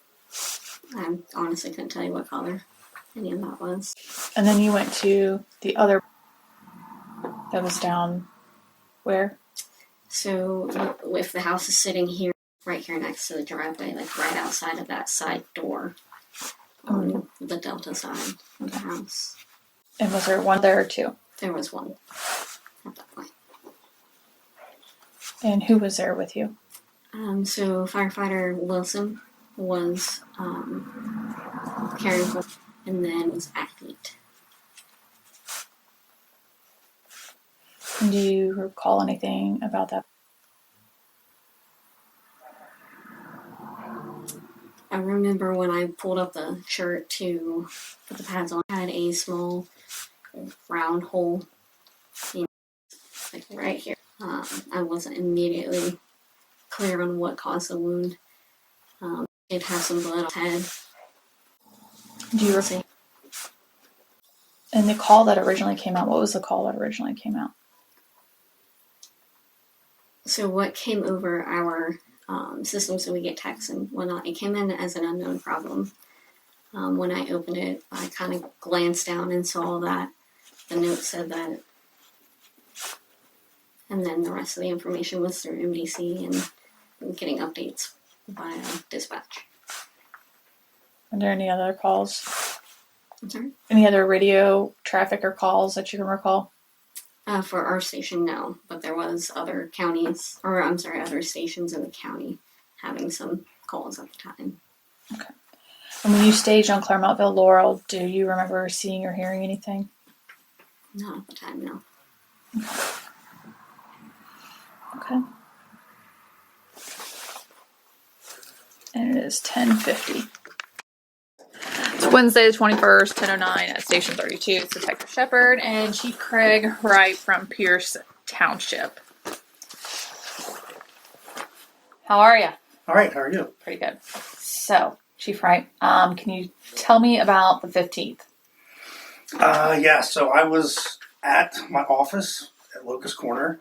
I honestly couldn't tell you what color any of that was.
And then you went to the other that was down where?
So if the house is sitting here, right here next to the driveway, like right outside of that side door on the delta side of the house.
And was there one there or two?
There was one at that point.
And who was there with you?
So firefighter Wilson was caring for, and then was athlete.
And do you recall anything about that?
I remember when I pulled up the shirt to put the pads on, I had a small round hole, like right here. I wasn't immediately clear on what caused the wound. It had some blood on its head.
Do you recall? And the call that originally came out, what was the call that originally came out?
So what came over our system, so we get texts and whatnot, it came in as an unknown problem. When I opened it, I kind of glanced down and saw that the note said that, and then the rest of the information was through MDC and getting updates by dispatch.
Are there any other calls?
I'm sorry?
Any other radio traffic or calls that you can recall?
For our station, no, but there was other counties, or I'm sorry, other stations in the county having some calls at the time.
Okay. And when you staged on Claremontville Laurel, do you remember seeing or hearing anything?
Not at the time, no.
Okay. And it is 10:50. It's Wednesday the 21st, 10:09 at Station 32. It's Detective Shepard and Chief Craig Wright from Pierce Township. How are you?
All right, how are you?
Pretty good. So, Chief Wright, can you tell me about the 15th?
Yeah, so I was at my office at Locust Corner,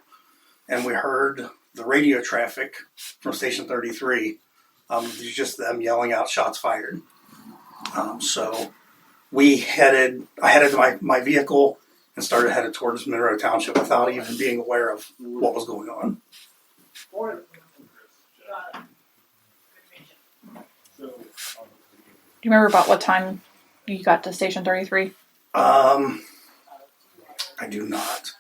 and we heard the radio traffic from Station 33. There's just them yelling out shots fired. So I headed to my vehicle and started headed towards Monroe Township without even being aware of what was going on.
Do you remember about what time you got to Station 33?
I do not,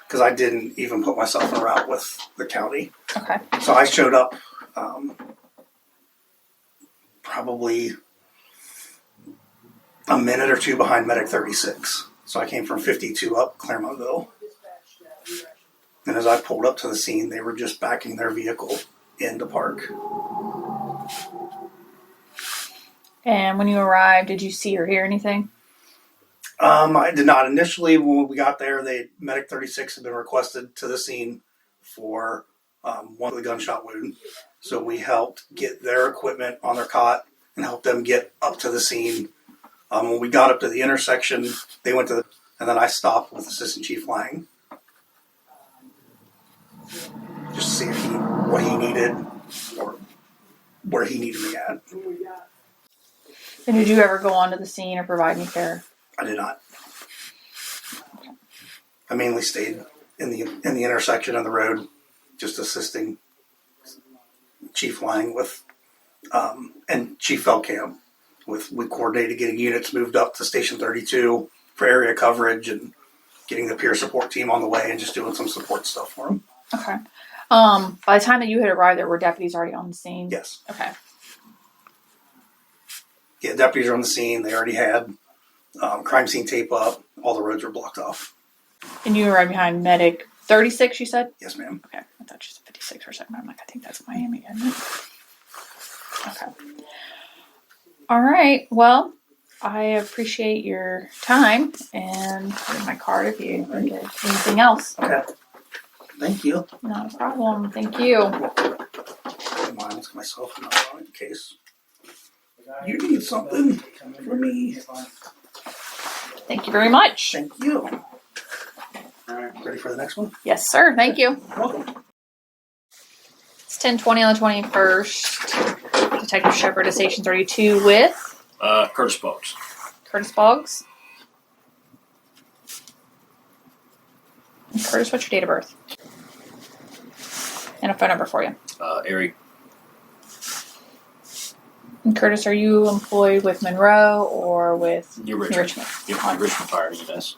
because I didn't even put myself in a route with the county.
Okay.
So I showed up probably a minute or two behind Medic 36. So I came from 52 up Claremontville. And as I pulled up to the scene, they were just backing their vehicle into park.
And when you arrived, did you see or hear anything?
I did not. Initially, when we got there, Medic 36 had been requested to the scene for one with a gunshot wound. So we helped get their equipment on their cot and helped them get up to the scene. When we got up to the intersection, they went to and then I stopped with Assistant Chief Lang. Just to see what he needed or where he needed me at.
And did you ever go onto the scene or provide any care?
I did not. I mainly stayed in the intersection of the road, just assisting Chief Lang with and Chief Feldkamp. We coordinated getting units moved up to Station 32 for area coverage and getting the peer support team on the way and just doing some support stuff for them.
Okay. By the time that you had arrived, there were deputies already on the scene?
Yes.
Okay.
Yeah, deputies are on the scene. They already had crime scene tape up. All the roads were blocked off.
And you arrived behind Medic 36, you said?
Yes, ma'am.
Okay. I thought you said 56 for a second. I'm like, I think that's Miami, isn't it? Okay. All right. Well, I appreciate your time, and here's my card if you need anything else.
Okay. Thank you.
Not a problem. Thank you.
Mine's myself in case you need something for me.
Thank you very much.
Thank you. All right. Ready for the next one?
Yes, sir. Thank you.
Welcome.
It's 10:20 on the 21st. Detective Shepard at Station 32 with
Curtis Boggs.
Curtis Boggs. And Curtis, what's your date of birth? And a phone number for you.
Eric.
And Curtis, are you employed with Monroe or with
New Richmond? Yep, New Richmond Fire EMS.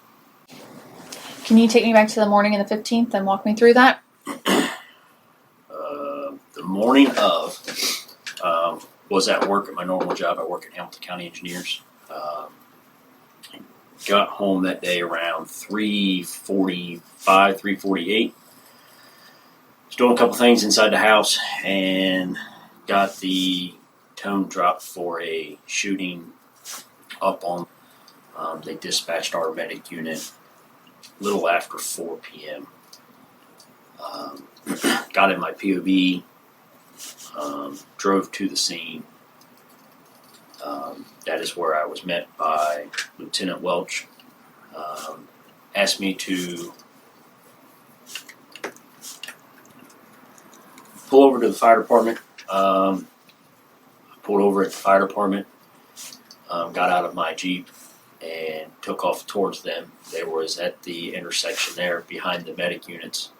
Can you take me back to the morning of the 15th and walk me through that?
The morning of was at work at my normal job. I work at Hamilton County Engineers. Got home that day around 3:45, 3:48. Was doing a couple things inside the house and got the tone dropped for a shooting up on. They dispatched our medic unit a little after 4 p.m. Got in my POV, drove to the scene. That is where I was met by Lieutenant Welch. Asked me to pull over to the fire department. I pulled over at the fire department, got out of my Jeep, and took off towards them. They were at the intersection there behind the medic units.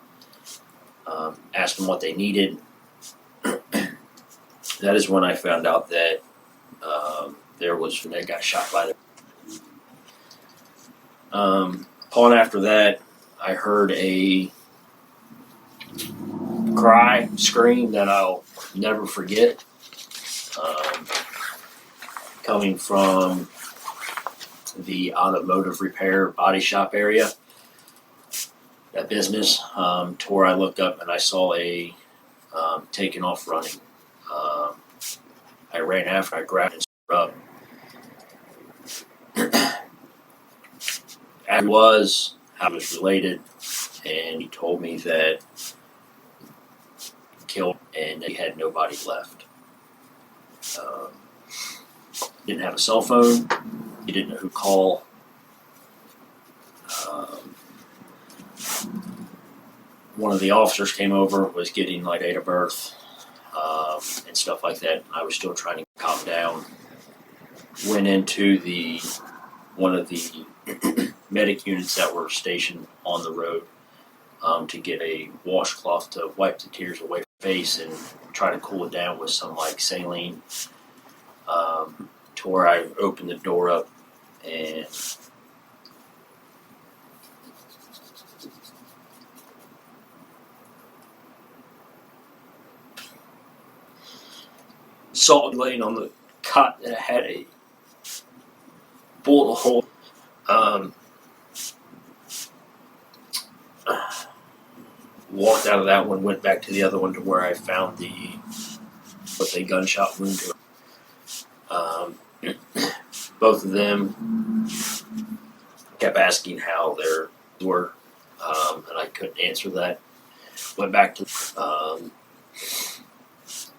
Asked them what they needed. that is when I found out that there was that got shot by the. Upon after that, I heard a cry, scream that I'll never forget, coming from the automotive repair body shop area, that business, to where I looked up and I saw a taking off running. I ran after, I grabbed and stood up. As was, I was related, and he told me that he killed and he had nobody left. Didn't have a cell phone. He didn't know who to call. One of the officers came over, was getting like date of birth and stuff like that. I was still trying to calm down. Went into one of the medic units that were stationed on the road to get a washcloth to wipe the tears away from my face and try to cool it down with some like saline. To where I opened the door up and saw it laying on the cot that had a bullet hole. Walked out of that one, went back to the other one to where I found with a gunshot wound to it. Both of them kept asking how they were, and I couldn't answer that. Went back to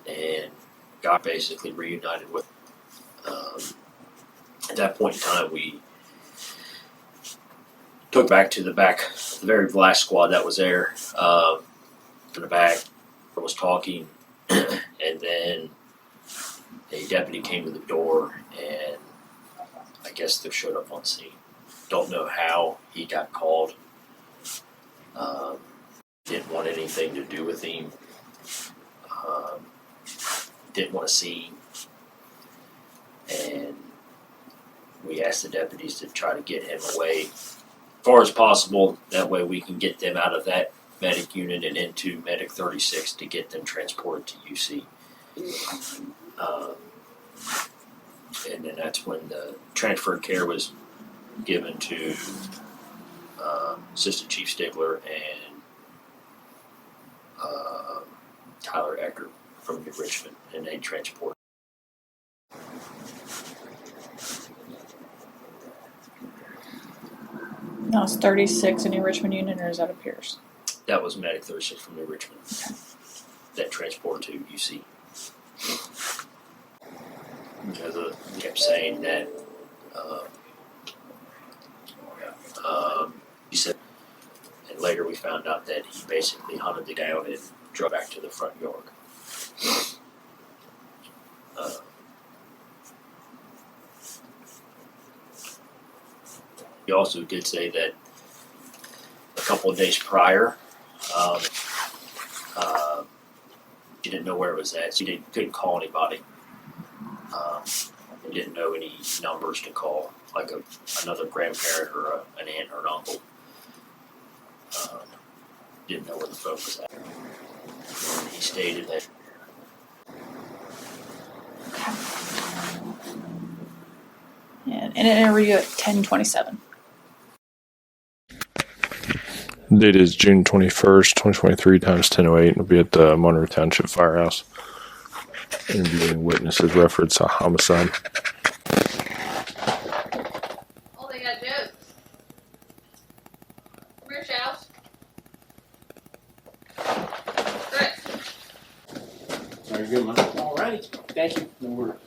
and got basically reunited with. At that point in time, we took back to the very last squad that was there. In the back, was talking, and then a deputy came to the door, and I guess they showed up on scene. Don't know how he got called. Didn't want anything to do with him. Didn't want to see him. And we asked the deputies to try to get him away as far as possible. That way we can get them out of that medic unit and into Medic 36 to get them transported to UC. And then that's when the transfer care was given to Assistant Chief Stigler and Tyler Eckert from New Richmond, and they transported.
That was 36 in New Richmond unit, or is that a Pierce?
That was Medic 36 from New Richmond. That transported to UC. They kept saying that he said, and later we found out that he basically hunted the down and drove back to the front yard. He also did say that a couple of days prior, he didn't know where it was at, so he couldn't call anybody. He didn't know any numbers to call, like another grandparent or an aunt or an uncle. Didn't know where the phone was at. And he stated that.
And an interview at 10:27.
Date is June 21st, 2023, times 10:08. We'll be at the Monroe Township Firehouse. Interviewing witnesses reference a homicide.
Oh, they got jokes. Come here, Charles. Chris.
Very good, man. All right. Thank you. No worries.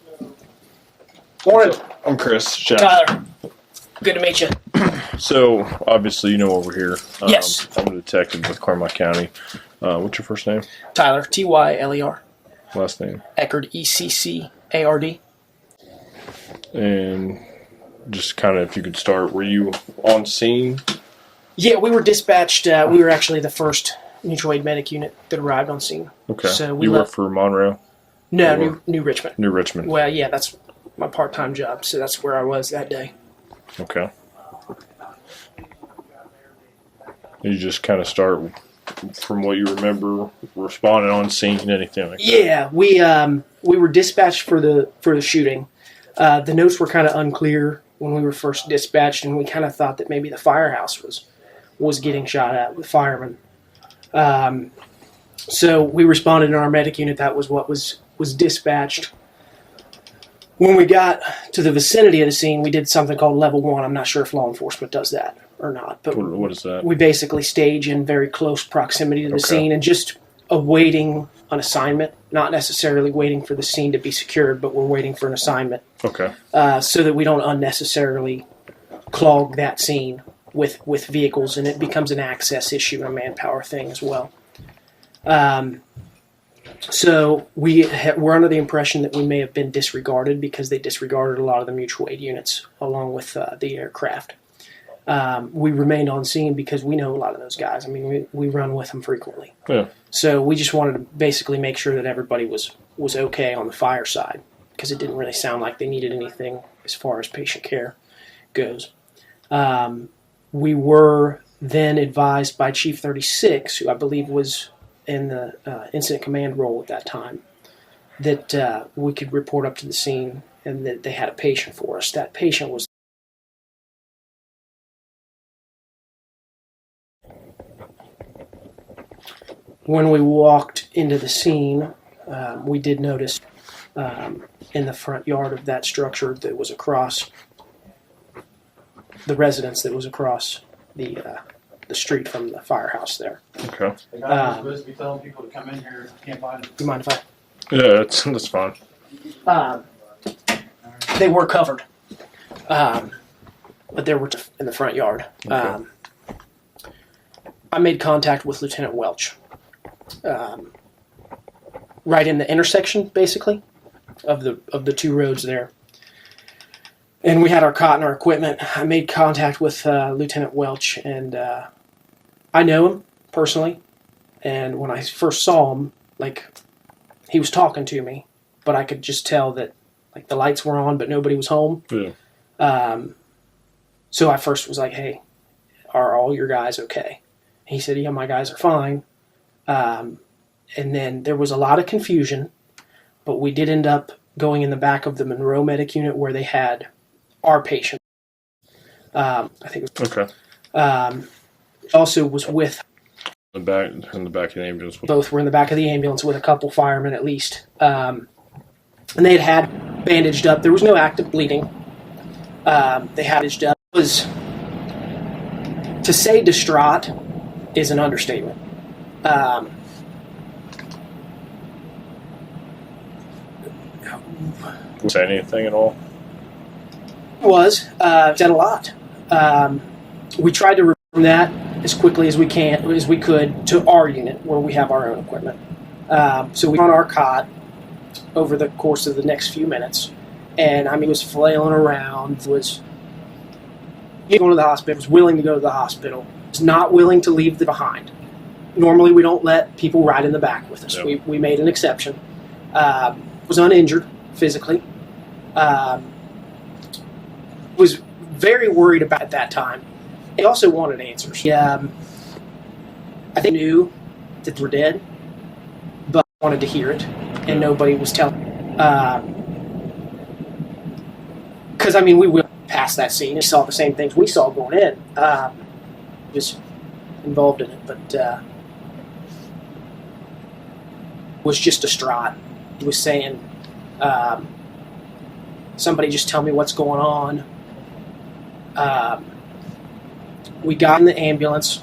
Morning. I'm Chris. Jeff.
Tyler. Good to meet you.
So, obviously, you know over here.
Yes.
I'm a detective with Claremont County. What's your first name?
Tyler. Tyler.
Last name?
Eckerd. ECCARD.
And just kind of, if you could start, were you on scene?
Yeah, we were dispatched. We were actually the first
mutual aid medic unit that arrived on scene.
Okay.
So we
you work
left.
for Monroe?
No,
Or-
New Richmond.
New Richmond.
Well, yeah, that's my part-time job, so that's where I was that day.
Okay. You just kind of start from what you remember responding on scene, anything like that.
Yeah, we were dispatched for the shooting. The notes were kind of unclear when we were first dispatched, and we kind of thought that maybe the firehouse was getting shot at with firemen. So we responded in our medic unit. That was what was dispatched. When we got to the vicinity of the scene, we did something called level 1. I'm not sure if law enforcement does that or not, but
What is that?
we basically stage in very close proximity to the
Okay.
scene and just awaiting an assignment, not necessarily waiting for the scene to be secured, but we're waiting for an assignment
Okay.
so that we don't unnecessarily clog that scene with vehicles, and it becomes an access issue and a manpower thing as well. So we're under the impression that we may have been disregarded because they disregarded a lot of the mutual aid units along with the aircraft. We remained on scene because we know a lot of those guys. I mean, we run with them frequently.
Yeah.
So we just wanted to basically make sure that everybody was okay on the fire side because it didn't really sound like they needed anything as far as patient care goes. We were then advised by Chief 36, who I believe was in the incident command role at that time, that we could report up to the scene and that they had a patient for us. That patient was when we walked into the scene, we did notice in the front yard of that structure that was across the residence that was across the street from the firehouse there.
Okay.
The guy was supposed to be telling people to come in here. Can't find him.
Do you mind if I?
Yeah, that's fine.
They were covered, but they were in the front yard.
Okay.
I made contact with Lieutenant Welch, right in the intersection, basically, of the two roads there. And we had our cot and our equipment. I made contact with Lieutenant Welch, and I know him personally. And when I first saw him, he was talking to me, but I could just tell that the lights were on, but nobody was home.
Yeah.
So I first was like, "Hey, are all your guys okay?" He said, "Yeah, my guys are fine." And then there was a lot of confusion, but we did end up going in the back of the Monroe Medic Unit where they had our patient. I think it was,
Okay.
Also was with
In the back of the ambulance.
both were in the back of the ambulance with a couple firemen at least. And they had bandaged up. There was no active bleeding. They had bandaged up. It was, to say distraught is an understatement.
Say anything at all?
Said a lot. We tried to return that as quickly as we could to our unit where we have our own equipment. So we were on our cot over the course of the next few minutes, and he was flailing around, was going to the hospital, was willing to go to the hospital, was not willing to leave behind. Normally we don't let people ride in the back with us.
Yep.
We made an exception. Was uninjured physically. Was very worried about at that time. He also wanted answers. I think knew that we're dead, but wanted to hear it, and nobody was telling. Because we went past that scene and saw the same things we saw going in. Was involved in it, but was just distraught. He was saying, "Somebody just tell me what's going on." We got in the ambulance.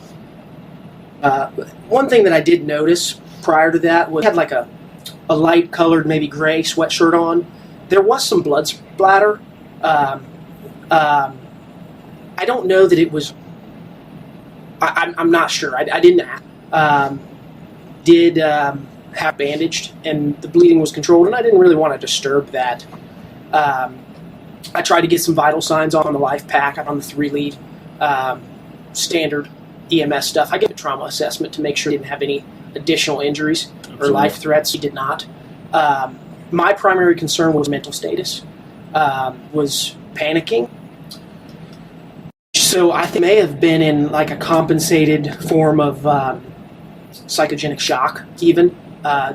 One thing that I did notice prior to that was he had a light-colored, maybe gray sweatshirt on. There was some blood splatter. I don't know that it was. I'm not sure. I didn't. Did have bandaged, and the bleeding was controlled, and I didn't really want to disturb that. I tried to get some vital signs on the life pack, on the 3-lead standard EMS stuff. I get a trauma assessment to make sure he didn't have any additional injuries or life threats. He did not. My primary concern was mental status, was panicking. So I think may have been in like a compensated form of psychogenic shock, even,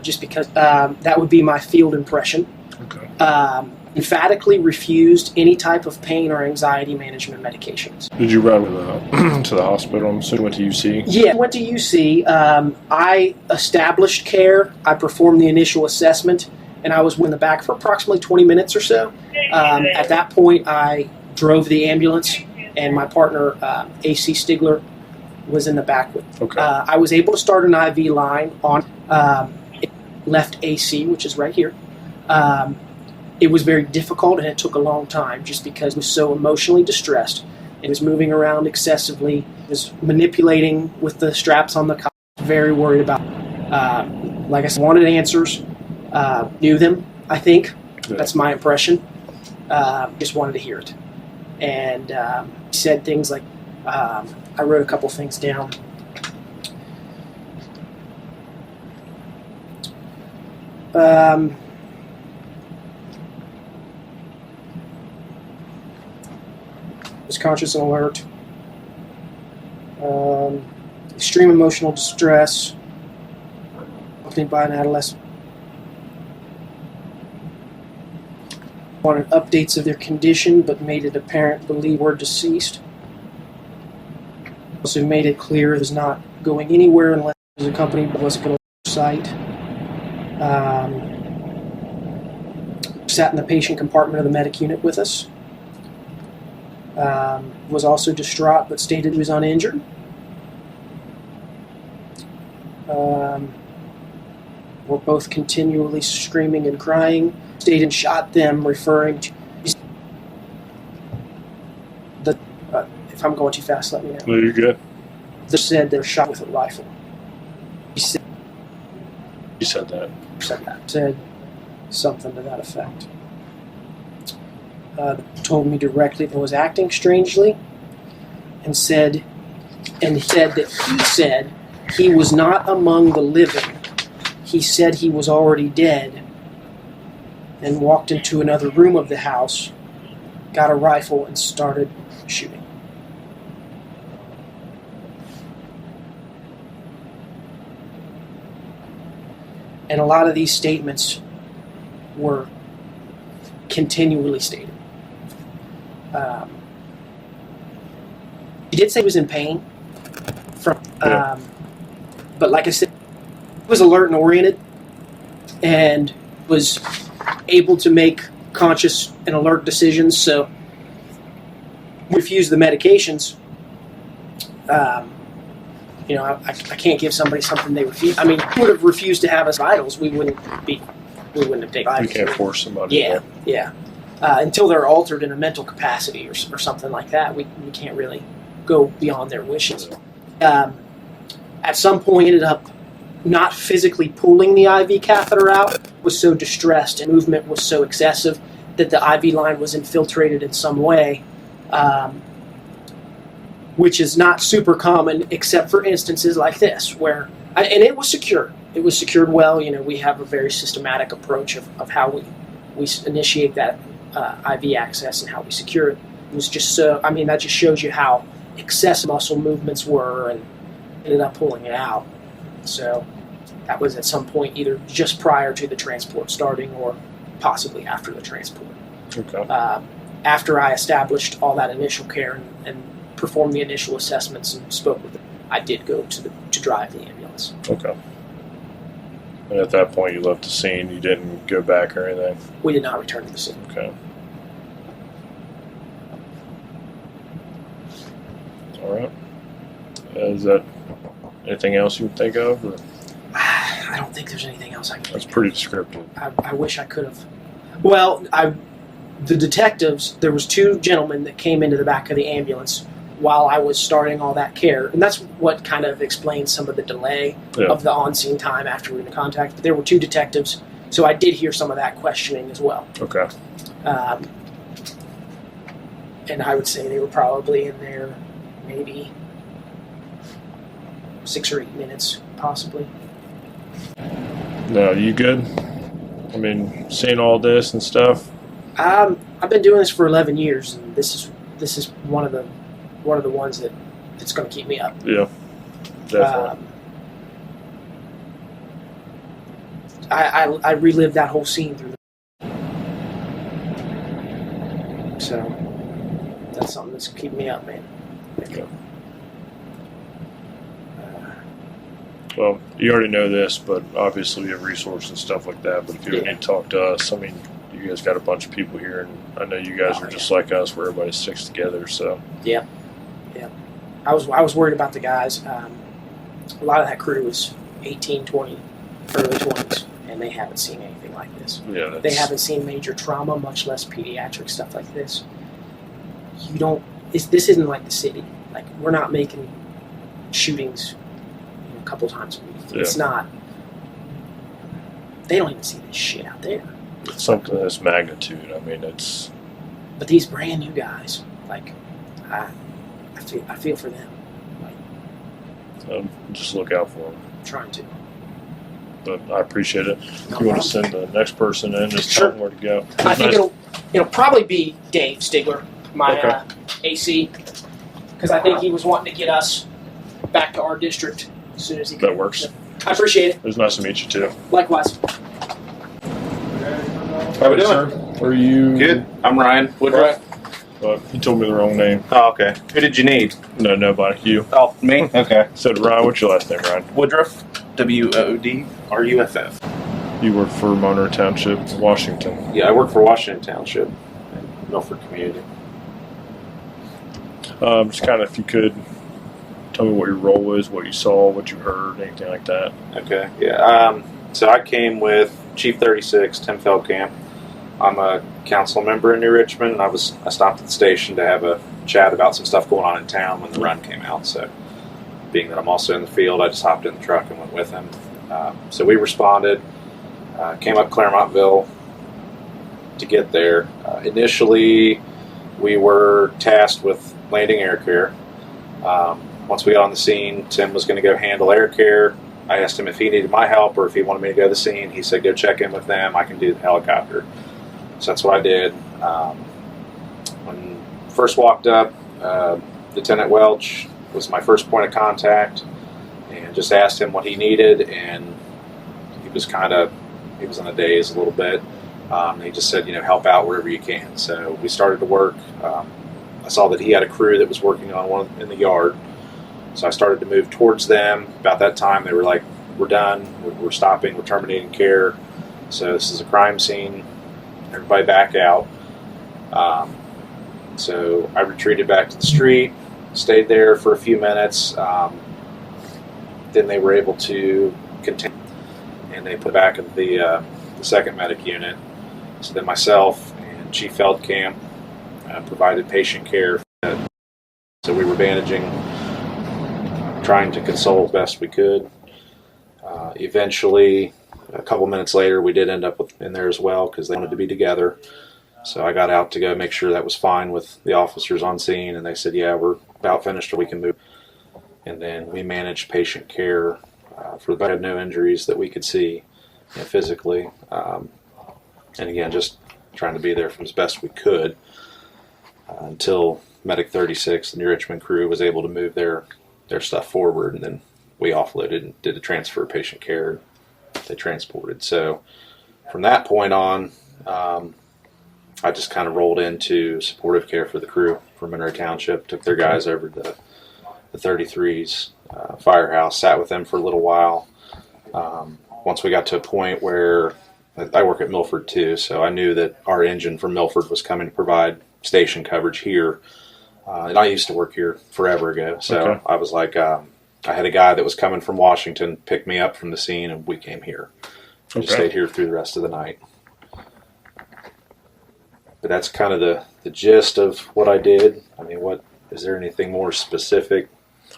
just because that would be my field impression.
Okay.
Emphatically refused any type of pain or anxiety management medications.
Did you ride to the hospital? I'm assuming went to UC?
Yeah, I went to UC. I established care. I performed the initial assessment, and I was in the back for approximately 20 minutes or so. At that point, I drove the ambulance, and my partner, AC Stigler, was in the back with me.
Okay.
I was able to start an IV line on left AC, which is right here. It was very difficult, and it took a long time just because I was so emotionally distressed. It was moving around excessively. It was manipulating with the straps on the car. Very worried about like I said, wanted answers. Knew them, I think. Yeah. That's my impression. Just wanted to hear it. And he said things like, I wrote a couple things down. Was conscious and alert. Extreme emotional distress, accompanied by an adolescent. Wanted updates of their condition, but made it apparent believe were deceased. Also made it clear it was not going anywhere unless it was accompanied by wasn't going to site. Sat in the patient compartment of the medic unit with us. Was also distraught, but stated he was uninjured. Were both continually screaming and crying. Stated and shot them, referring to the. If I'm going too fast, let me know.
No, you're good.
They said they were shot with a rifle. He said
that.
Said something to that effect. Told me directly that I was acting strangely, and said that he was not among the living. He said he was already dead, and walked into another room of the house, got a rifle, and started shooting. And a lot of these statements were continually stated. He did say he was in pain, but like I said, he was alert and oriented, and was able to make conscious and alert decisions. So, refused the medications. I can't give somebody something they refuse. I mean, if we would have refused to have us vitals, we wouldn't have taken vitals.
You can't force somebody.
Yeah. Until they're altered in a mental capacity or something like that, we can't really go beyond their wishes. At some point, ended up not physically pulling the IV catheter out. Was so distressed and movement was so excessive that the IV line was infiltrated in some way, which is not super common except for instances like this where, and it was secure. It was secured well. We have a very systematic approach of how we initiate that IV access and how we secure it. It was just so, that just shows you how excessive muscle movements were, and ended up pulling it out. So that was at some point either just prior to the transport starting or possibly after the transport.
Okay.
After I established all that initial care and performed the initial assessments and spoke with them, I did go to drive the ambulance.
Okay. And at that point, you left the scene. You didn't go back or anything?
We did not return to the scene.
Okay. All right. Is that anything else you would think of? Or?
I don't think there's anything else I can think
That's pretty descriptive.
I wish I could have. Well, the detectives, there was two gentlemen that came into the back of the ambulance while I was starting all that care. And that's what kind of explains some of the delay of the on-scene time after we were in contact. But there were two detectives, so I did hear some of that questioning as well.
Okay.
And I would say they were probably in there maybe 6 or 8 minutes, possibly.
No, you good? I mean, seeing all this and stuff.
I've been doing this for 11 years, and this is one of the ones that's going to keep me up.
Yeah, definitely.
I relived that whole scene through so that's something that's keeping me up, man.
Okay. Well, you already know this, but obviously we have resources and stuff like that. But if you need to talk to us, I mean, you guys got a bunch of people here, and I know you guys are just like us, where everybody sticks together. So
yeah. I was worried about the guys. A lot of that crew was 18, 20, early 20s, and they haven't seen anything like this.
Yeah,
they haven't seen major trauma, much less pediatric stuff like this. You don't. This isn't like the city. Like, we're not making shootings a couple times a week.
Yeah.
It's not. They don't even see this shit out there.
Something of this magnitude. I mean, it's.
But these brand new guys, like, I feel for them.
Just look out for them.
Trying to.
But I appreciate it. You want to send the next person in, just
Sure.
tell them where to go.
I think it'll probably be Dave Stigler, my
Okay.
AC, because I think he was wanting to get us back to our district as soon as he could.
That works.
I appreciate it.
It was nice to meet you too.
Likewise.
How we doing? Are you
good? I'm Ryan Woodruff.
But he told me the wrong name.
Oh, okay. Who did you need?
No, nobody. You.
Oh, me? Okay.
Said Ryan. What's your last name, Ryan?
Woodruff. WOODRUFF.
You work for Monroe Township, Washington.
Yeah, I work for Washington Township, Milford Community.
Just kind of, if you could, tell me what your role is, what you saw, what you heard, anything like that.
Okay. Yeah. So I came with Chief 36, Tim Feldkamp. I'm a council member in New Richmond, and I stopped at the station to have a chat about some stuff going on in town when the run came out. So, being that I'm also in the field, I just hopped in the truck and went with him. So we responded, came up Claremontville to get there. Initially, we were tasked with landing air care. Once we got on the scene, Tim was going to go handle air care. I asked him if he needed my help or if he wanted me to go to the scene. He said, go check in with them. I can do the helicopter. So that's what I did. When I first walked up, Lieutenant Welch was my first point of contact, and just asked him what he needed, and he was in a daze a little bit. He just said, help out wherever you can. So we started to work. I saw that he had a crew that was working on one in the yard. So I started to move towards them. About that time, they were like, we're done. We're stopping. We're terminating care. So this is a crime scene. Everybody back out. So I retreated back to the street, stayed there for a few minutes. Then they were able to continue, and they put back in the second medic unit. So then myself and Chief Feldkamp provided patient care. So we were bandaging, trying to console as best we could. Eventually, a couple minutes later, we did end up in there as well because they wanted to be together. So I got out to go make sure that was fine with the officers on scene, and they said, yeah, we're about finished, or we can move. And then we managed patient care for the had no injuries that we could see physically. And again, just trying to be there for as best we could until Medic 36, the New Richmond crew, was able to move their stuff forward, and then we offloaded and did a transfer of patient care. They transported. So from that point on, I just kind of rolled into supportive care for the crew for Monroe Township, took their guys over to the 33's firehouse, sat with them for a little while. Once we got to a point where I work at Milford too, so I knew that our engine from Milford was coming to provide station coverage here. And I used to work here forever ago, so
Okay.
I was like, I had a guy that was coming from Washington pick me up from the scene, and we came here. We just
Okay.
stayed here through the rest of the night. But that's kind of the gist of what I did. I mean, what is there anything more specific?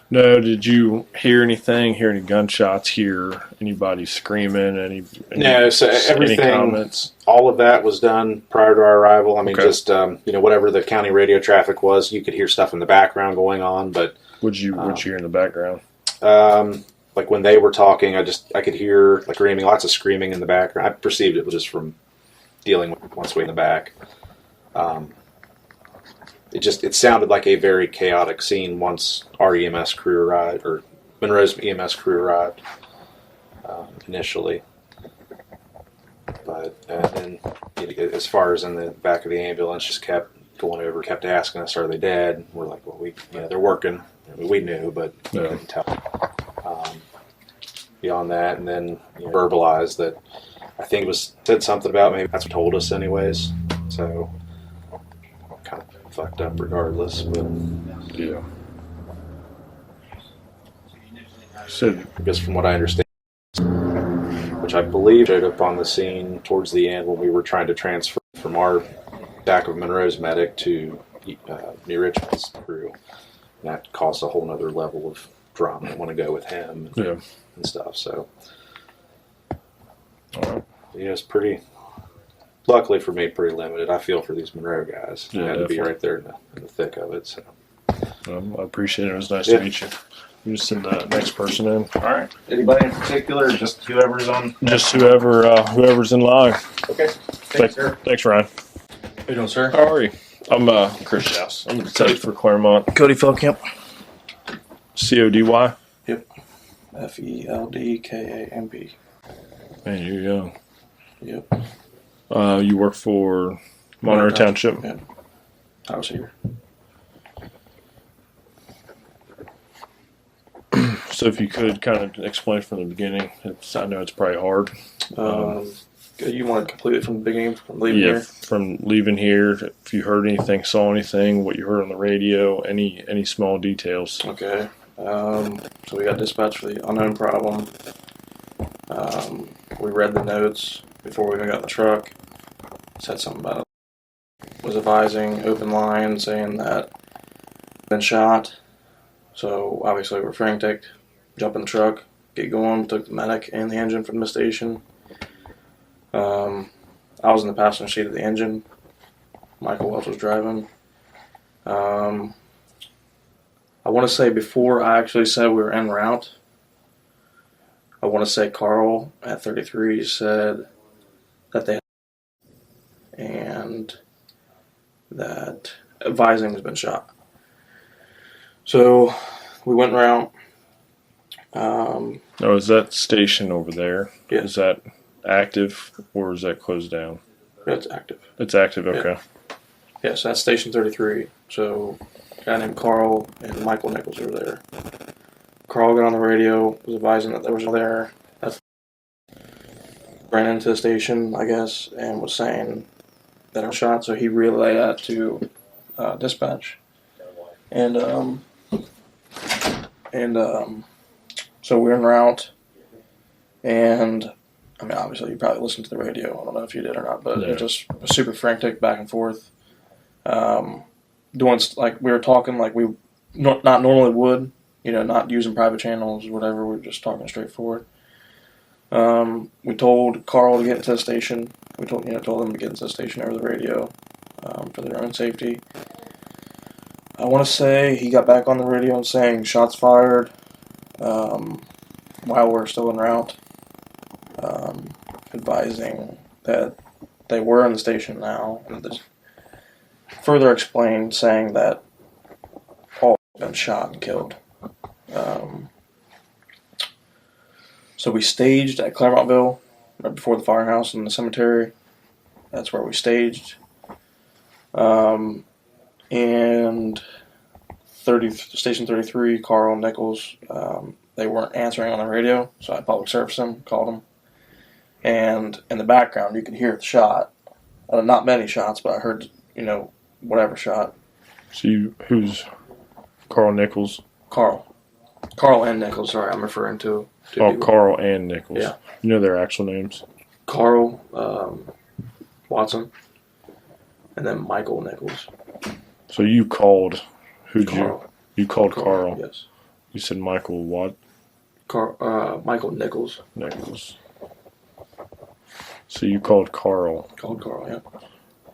No, did you hear anything? Hear any gunshots? Hear anybody screaming? Any
No, so everything,
any comments?
all of that was done prior to our arrival. I mean,
Okay.
just whatever the county radio traffic was, you could hear stuff in the background going on. But
What'd you hear in the background?
Like when they were talking, I could hear like screaming, lots of screaming in the background. I perceived it was just from dealing with once way in the back. It sounded like a very chaotic scene once our EMS crew arrived, or Monroe's EMS crew arrived initially. But then, as far as in the back of the ambulance, just kept going over, kept asking us, "Are they dead?" We're like, "Well, they're working." I mean, we knew, but we couldn't tell. Beyond that, and then verbalized that I think it said something about maybe that's what told us anyways. So kind of fucked up regardless, but
yeah. So
I guess from what I understand, which I believe showed up on the scene towards the end when we were trying to transfer from our back of Monroe's medic to New Richmond's crew, and that caused a whole nother level of drama. I want to go with him and stuff. So yeah, it's pretty. Luckily for me, pretty limited. I feel for these Monroe guys.
Yeah,
I had to be
definitely.
right there in the thick of it. So
I appreciate it. It was nice to meet you. You just send the next person in.
All right. Anybody in particular, or just whoever's on?
Just whoever's in line.
Okay. Thanks, sir.
Thanks, Ryan.
How you doing, sir?
How are you? I'm Chris House. I'm a detective for Claremont.
Cody Feldkamp.
CODY.
Yep. FELDKAMP.
Man, you're young.
Yep.
You work for Monroe Township.
Yep. I was here.
So if you could kind of explain from the beginning, I know it's probably hard.
You want to complete it from the beginning, from leaving here?
From leaving here. If you heard anything, saw anything, what you heard on the radio, any small details.
Okay. So we got dispatched for the unknown problem. We read the notes before we even got in the truck. Said something about it. Was advising open line, saying that been shot. So obviously we're frantic. Jump in the truck, get going. Took the medic and the engine from the station. I was in the passenger seat of the engine. Michael Welch was driving. I want to say before I actually said we were en route, I want to say Carl at 33 said that they and that advising has been shot. So we went en route.
Oh, is that station over there?
Yeah.
Is that active or is that closed down?
It's active.
It's active, okay.
Yeah, so that's station 33. So a guy named Carl and Michael Nichols were there. Carl got on the radio, was advising that there was there. Ran into the station, I guess, and was saying that I was shot. So he relayed that to dispatch. And so we're en route. And I mean, obviously, you probably listened to the radio. I don't know if you did or not, but it just was super frantic, back and forth. Doing like we were talking like we not normally would, not using private channels or whatever. We were just talking straightforward. We told Carl to get into the station. We told them to get into the station over the radio for their own safety. I want to say he got back on the radio and saying shots fired while we're still en route. Advising that they were in the station now, and this further explained, saying that all had been shot and killed. So we staged at Claremontville, right before the firehouse in the cemetery. That's where we staged. And Station 33, Carl and Nichols, they weren't answering on the radio, so I public serviced them, called them. And in the background, you could hear the shot. Not many shots, but I heard, whatever shot.
So who's Carl Nichols?
Carl and Nichols, sorry, I'm referring to
Oh, people. Carl and Nichols.
Yeah.
You know their actual names?
Carl Watson, and then Michael Nichols.
So you called,
Carl.
You called Carl?
Yes.
You said Michael what?
Michael Nichols.
Nichols. So you called Carl.
Called Carl, yeah.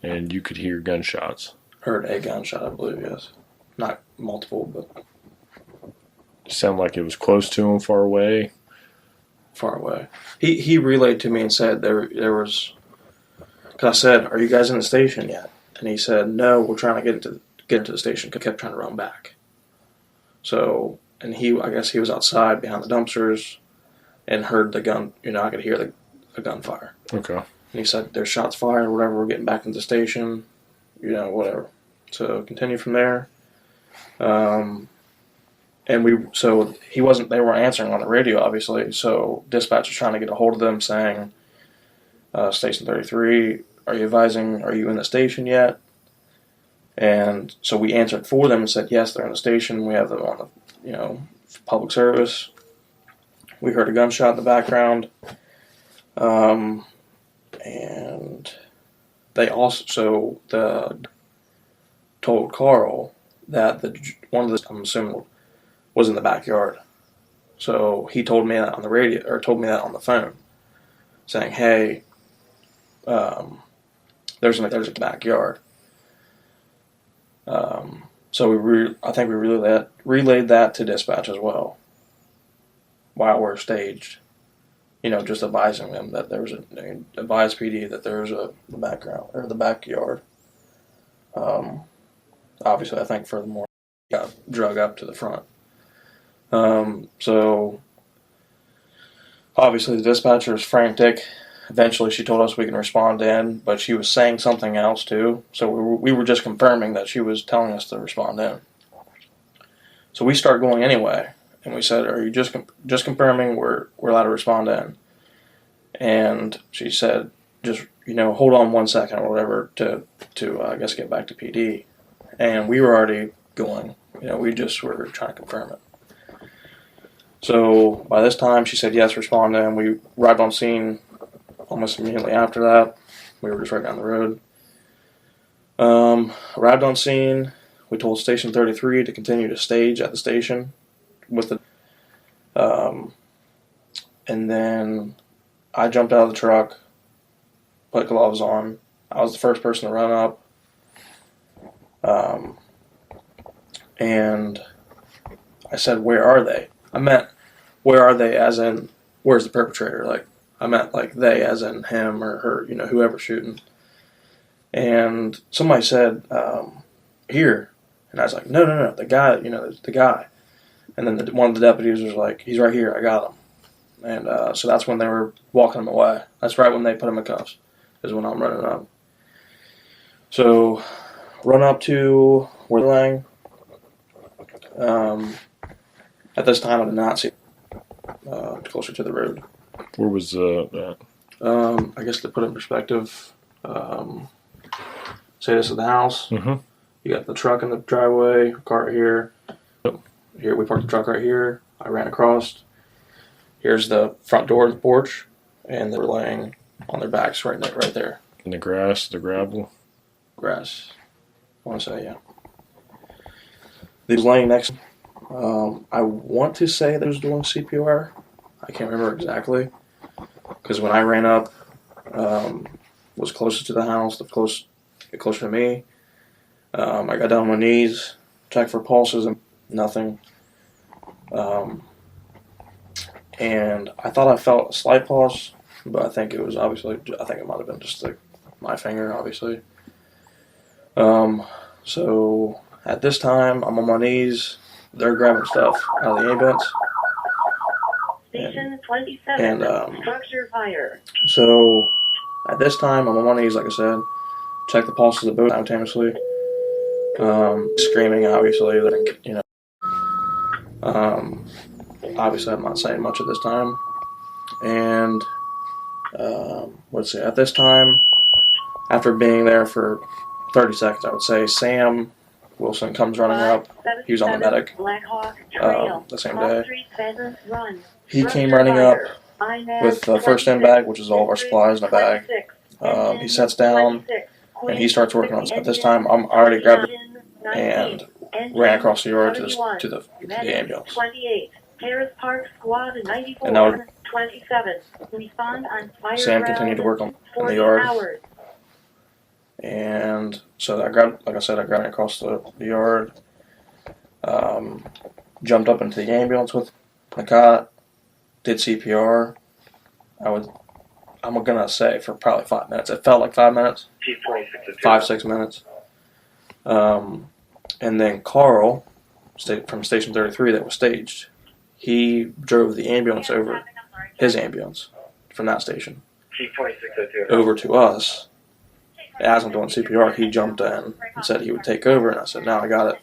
And you could hear gunshots.
Heard a gunshot, I believe, yes. Not multiple, but...
sound like it was close to him, far away?
Far away. He relayed to me and said there was. Cause I said, "Are you guys in the station yet?" And he said, "No, we're trying to get into the station." Cause kept trying to run back. So, and I guess he was outside behind the dumpsters, and heard the gun. I could hear the gunfire.
Okay.
And he said, "There's shots fired. Whatever. We're getting back into the station. Whatever." So continue from there. And he wasn't. They weren't answering on the radio, obviously. So dispatch was trying to get a hold of them, saying, "Station 33, are you advising? Are you in the station yet?" And so we answered for them and said, "Yes, they're in the station. We have them on the, public service." We heard a gunshot in the background, and they also told Carl that I'm assuming, was in the backyard. So he told me that on the radio, or told me that on the phone, saying, "Hey, there's a backyard." So I think we relayed that to dispatch as well, while we're staged. Just advising them that there was advise PD that there's the background or the backyard. Obviously, I think furthermore, got drug up to the front. So obviously the dispatcher is frantic. Eventually she told us we can respond in, but she was saying something else too. So we were just confirming that she was telling us to respond in. So we start going anyway, and we said, "Are you just confirming we're allowed to respond in?" And she said, "Just hold on 1 second or whatever to I guess get back to PD." And we were already going. We just were trying to confirm it. So by this time, she said, "Yes, respond in." We arrived on scene almost immediately after that. We were just right down the road. Arrived on scene. We told Station 33 to continue to stage at the station with the. And then I jumped out of the truck, put gloves on. I was the first person to run up. And I said, "Where are they?" I meant, where are they as in, where's the perpetrator? I meant they as in him or her, whoever's shooting. And somebody said, "Here." And I was like, no, the guy, the guy. And then one of the deputies was like, "He's right here, I got him." And so that's when they were walking him away. That's right when they put him in cuffs, is when I'm running up. So, run up to where they're laying. At this time, I did not see closer to the road.
Where was that?
I guess to put it in perspective, say this is the house.
Mm-hmm.
You got the truck in the driveway, car right here. Yep. Here, we parked the truck right here. I ran across. Here's the front door of the porch, and they were laying on their backs right there.
In the grass, the gravel?
Grass. I want to say, yeah. They was laying next. I want to say they was doing CPR. I can't remember exactly. Because when I ran up, was closest to the house, closer to me. I got down on my knees, checked for pulses, and nothing. And I thought I felt a slight pulse, but I think it was I think it might have been just my finger, obviously. So at this time, I'm on my knees. They're grabbing stuff out of the ambulance.
Station 27, structure fire.
So at this time, I'm on my knees, like I said. Check the pulses of both simultaneously. Screaming, obviously. Obviously, I'm not saying much at this time. And let's see. At this time, after being there for 30 seconds, I would say Sam Wilson comes running up. He was on the medic the same day. He came running up with the first in bag, which is all of our supplies in a bag. He sits down and he starts working on it. At this time, I'm already grabbed it and ran across the yard to the ambulance. And now Sam continued to work on the yard. And so I grabbed it across the yard. jumped up into the ambulance with the cot, did CPR. I'm gonna say for probably 5 minutes. It felt like 5 minutes. 5-6 minutes. And then Carl, from Station 33 that was staged, he drove the ambulance over, his ambulance, from that station, over to us. As I'm doing CPR, he jumped in and said he would take over, and I said, no, I got it.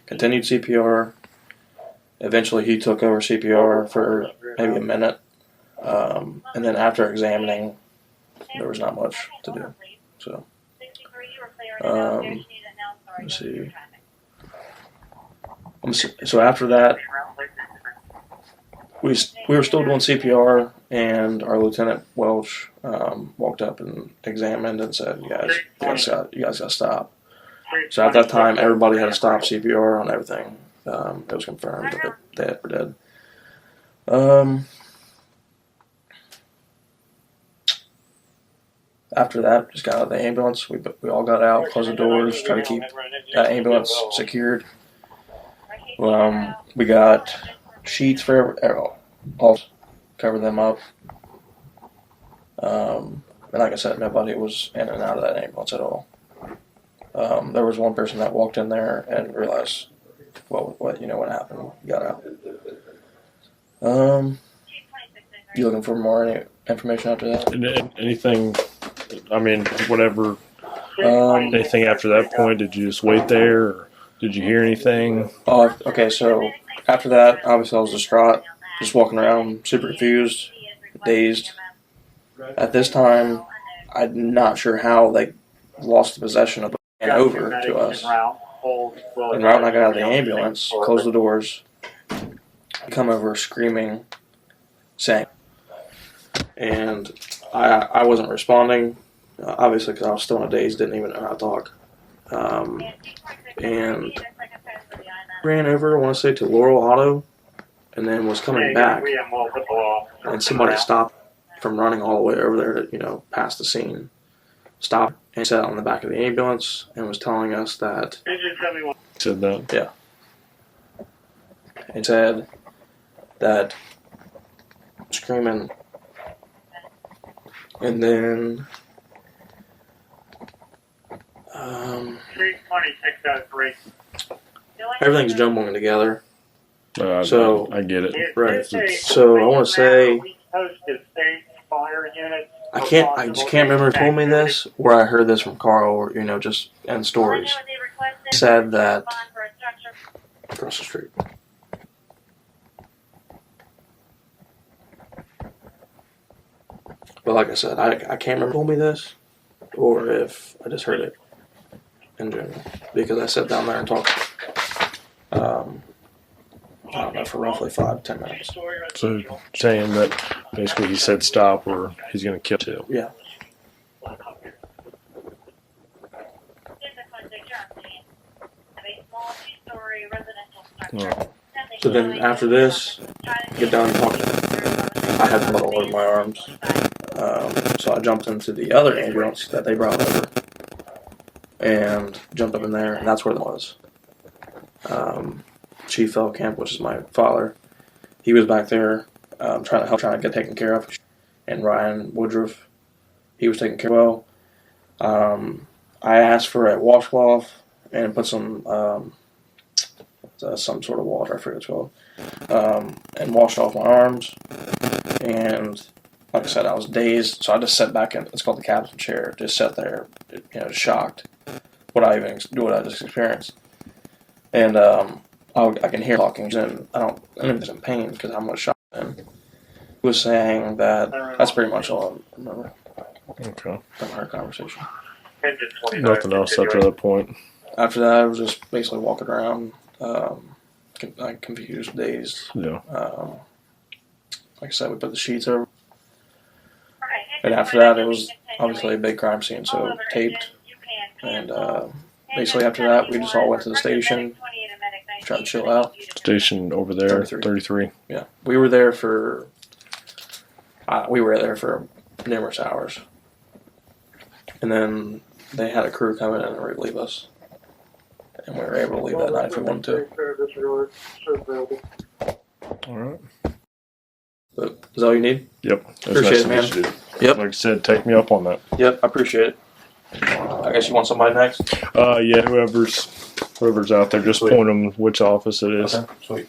Continued CPR. Eventually, he took over CPR for maybe a minute. And then after examining, there was not much to do. So, let's see. So after that, we were still doing CPR, and our Lieutenant Welch walked up and examined and said, "You guys got to stop." So at that time, everybody had to stop CPR on everything. It was confirmed that they were dead. After that, just got out of the ambulance. We all got out, closed the doors, tried to keep that ambulance secured. We got sheets for all, cover them up. And like I said, nobody was in and out of that ambulance at all. There was one person that walked in there and realized what happened. Got out. You looking for more information after that?
Anything? I mean, whatever. Anything after that point? Did you just wait there, or did you hear anything?
Oh, okay. So after that, obviously I was distraught, just walking around, super confused, dazed. At this time, I'm not sure how they lost the possession of the man over to us. And right when I got out of the ambulance, closed the doors, come over screaming, saying, and I wasn't responding, obviously because I was still in a daze, didn't even know how to talk. And ran over, I want to say, to Laurel Auto, and then was coming back, and somebody stopped from running all the way over there to, past the scene. Stopped and sat on the back of the ambulance and was telling us that.
Said that?
Yeah. And said that, screaming, and then
32603.
Everything's jumbling together.
So I get it.
Right. So I want to say I just can't remember who told me this, or I heard this from Carl, or just in stories. He said that across the street. But like I said, I can't remember who told me this, or if I just heard it in general, because I sat down there and talked. I don't know, for roughly 5-10 minutes.
So saying that basically he said stop or he's going to kill you.
Yeah.
Oh.
So then after this, get down and talk to him. I had blood all over my arms. So I jumped into the other ambulance that they brought over and jumped up in there, and that's where it was. Chief Feldkamp, which is my father, he was back there trying to get taken care of. And Ryan Woodruff, he was taken care of well. I asked for a washcloth and put some sort of water, I forget what it's called, and washed off my arms. And like I said, I was dazed, so I just sat back in, it's called the captain chair, just sat there, shocked what I just experienced. And I can hear talking, and I don't think he's in pain because I'm not shocked. And he was saying that that's pretty much all I remember.
Okay.
From our conversation.
Nothing else after that point.
After that, I was just basically walking around, confused, dazed.
Yeah.
Like I said, we put the sheets over. And after that, it was obviously a big crime scene, so taped. And basically after that, we just all went to the station, tried to chill out.
Station over there, 33.
Yeah, we were there for numerous hours, and then they had a crew come in and relieve us. and we were able to leave that night if we wanted to.
All right.
But is that all you need?
Yep.
Appreciate it, man. Yep.
Like I said, take me up on that.
Yep, I appreciate it. I guess you want somebody next?
Yeah, whoever's out there, just point them which office it is.
Okay, sweet.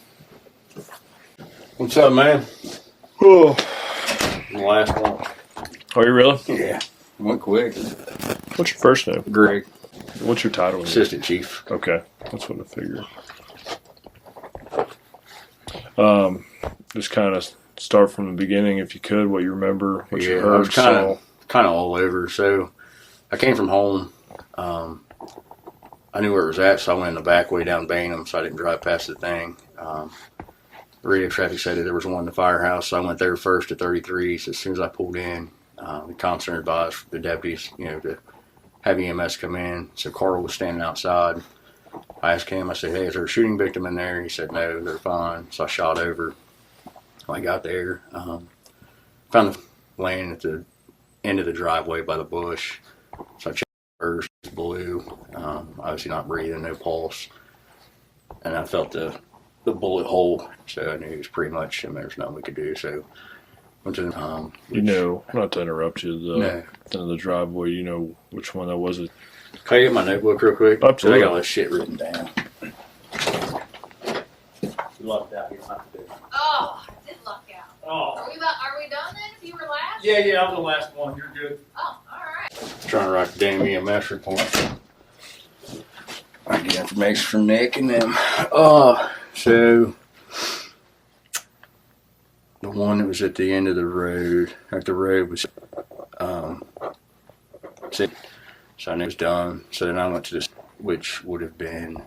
What's up, man?
Oh,
The last one.
are you really?
Yeah. Went quick.
What's your first name?
Greg.
What's your title?
Assistant Chief.
Okay, that's what I figured. Just kind of start from the beginning, if you could. What you remember, what you
I
heard,
was kind of all over. So I came from home. I knew where it was at, so I went in the back way down Bainham, so I didn't drive past the thing. The radio traffic said that there was one in the firehouse, so I went there first at 33. So as soon as I pulled in, the concern advised the deputies, to have EMS come in. So Carl was standing outside. I asked him, I said, hey, is there a shooting victim in there? He said, no, they're fine. So I shot over. When I got there, found the laying at the end of the driveway by the bush. So I checked first, blue, obviously not breathing, no pulse. And I felt the bullet hole, so I knew it was pretty much, there's nothing we could do. So went to the,
not to interrupt you, the driveway, which one that was? It?
Can I get my notebook real quick?
Absolutely.
I got all this shit written down. Lucked out. You don't have to do it.
Oh, I did luck out.
Oh.
Are we done then? If you were last?
Yeah, I'm the last one. You're good.
Oh, all right.
Trying to write the damn EMS report. I get information from Nick and them. So the one that was at the end of the road, was so I knew it was done. So then I went to this, which would have been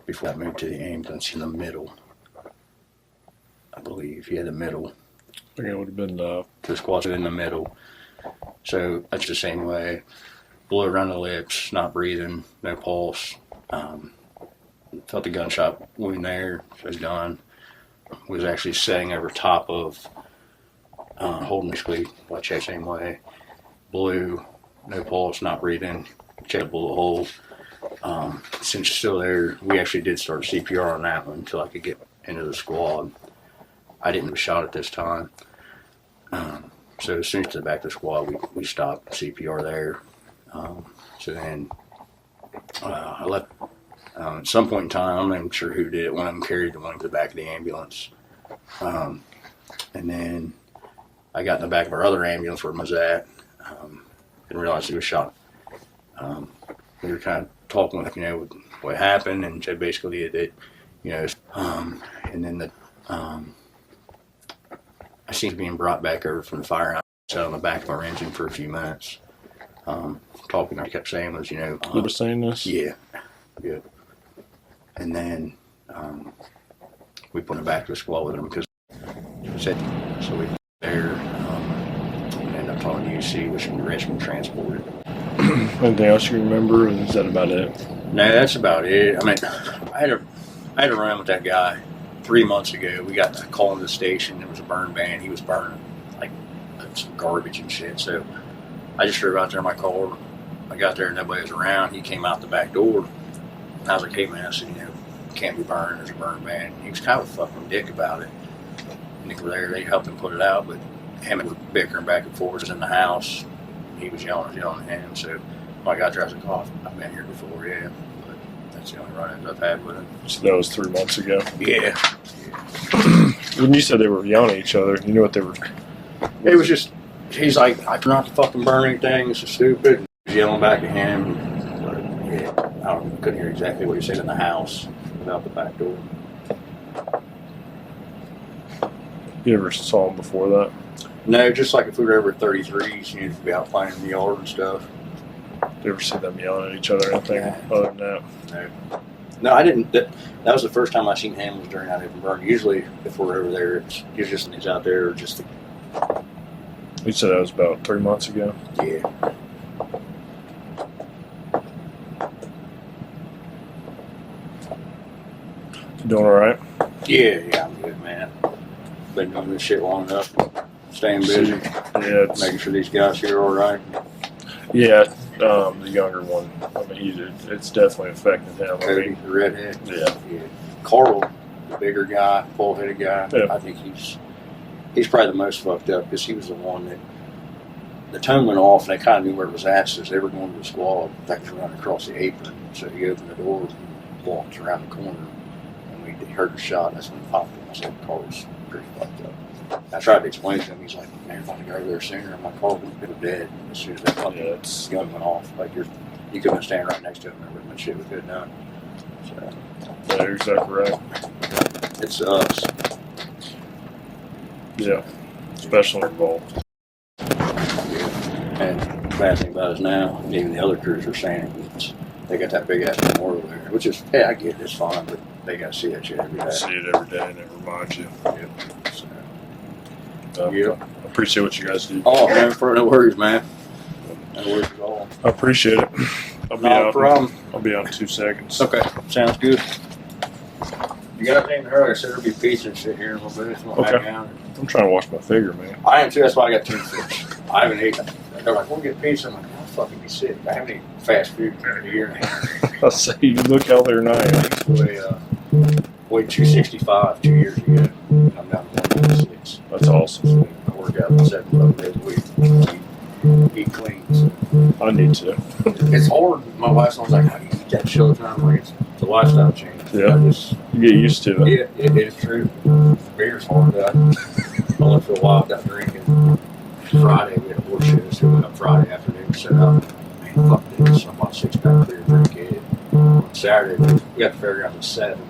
before I moved to the ambulance, in the middle. I believe, the middle.
I think it would have been
the squad in the middle. So that's the same way. Blow around the lips, not breathing, no pulse. Felt the gunshot wound there. So it was done. Was actually sitting over top of holding basically my chest same way. Blue, no pulse, not breathing. Check the bullet hole. Since it's still there, we actually did start CPR on that one until I could get into the squad. I didn't have a shot at this time. So as soon as to the back of the squad, we stopped CPR there. So then I left. At some point in time, I'm not even sure who did it. One of them carried the one to the back of the ambulance. And then I got in the back of our other ambulance where I was at and realized he was shot. We were kind of talking with, what happened, and said basically that, and then I seemed being brought back over from the firehouse, sat on the back of our engine for a few minutes, talking. I kept saying was,
You were saying this?
Yeah. And then we put him back to the squad with him because said so. We there and ended up talking to UC, which we Richmond transported.
Anything else you remember? Or is that about it?
No, that's about it. I mean, I had a run with that guy 3 months ago. We got a call in the station. There was a burn ban. He was burning like some garbage and shit. So I just drove out there in my car. I got there and nobody was around. He came out the back door. I was like, hey man, I said, can't be burned. There's a burn ban. He was kind of a fucking dick about it. And they were there. They helped him put it out, but him was bickering back and forth in the house. He was yelling at him. So when I got there, I was like, oh, I've been here before, yeah. But that's the only run-ins I've had with him.
So that was 3 months ago?
Yeah.
When you said they were yelling at each other, you knew what they were...
It was just, he's like, I not to fucking burn anything, this is stupid. He was yelling back at him. But, yeah, I couldn't hear exactly what he said in the house without the back door.
You ever saw him before that?
No, just like if we were over at 33s, you'd be out playing in the yard and stuff.
Did you ever see them yelling at each other or anything other than that?
No. No, I didn't. That was the first time I seen him was during that open burn. Usually, if we're over there, he's out there or just...
You said that was about 3 months ago?
Yeah.
You doing all right?
Yeah, I'm good, man. Been doing this shit long enough. Staying busy.
Yeah.
Making sure these guys here are all right.
Yeah. The younger one. I mean, it's definitely affecting him.
Cody,
I mean,
the redhead.
Yeah.
Carl, the bigger guy, bull-headed guy.
Yeah.
I think he's probably the most fucked up because he was the one that the tone went off and they kind of knew where it was at. So as they were going to the squad, they was running across the apron. So he opened the door and walked around the corner, and we heard the shot. That's when he popped him. I said, Carl's pretty fucked up. I tried to explain to him. He's like, man, if I want to go over there sooner, I'm like, Carl would have been dead as soon as that fucking gun went off. Like, you couldn't stand right next to him. There wasn't much shit we could have done. So,
yeah, you're exactly right.
it's us.
Yeah, especially involved.
And the bad thing about it is now, even the other crews are saying they got that big ass memorial there, which is, hey, I get it, it's fine, but they got to see that shit every day.
See it every day, and it reminds you.
Yep. So,
I appreciate what you guys do.
Oh, man, no worries, man. No worries at all.
I appreciate it. I'll be
No
out.
problem.
I'll be out in 2 seconds.
Okay, sounds good. You got anything to hurry? I said there'll be pizza and shit here in a little bit.
Okay. I'm trying to watch my figure, man.
I am too. That's why I got 2 fish. I haven't eaten. They're like, we'll get pizza. I'm like, I'll fucking be sick. I haven't eaten fast food in a year and a half.
I'll say you look healthier than I am.
Weighed 265 2 years ago. I'm down to 196.
That's awesome.
I work out 7 days a week. Eat clean. So.
I need to.
It's hard. My wife's always like, how do you eat that shit all the time? Like, it's a lifestyle change.
Yeah. You get used to it.
Yeah, it is true. Beer's hard. I went for a while, got drinking. Friday, we had a horse show, so we went up Friday afternoon, set up. Man, fuck this. I bought 6-pack clear drink it. Saturday, we got the fairgrounds at 7 in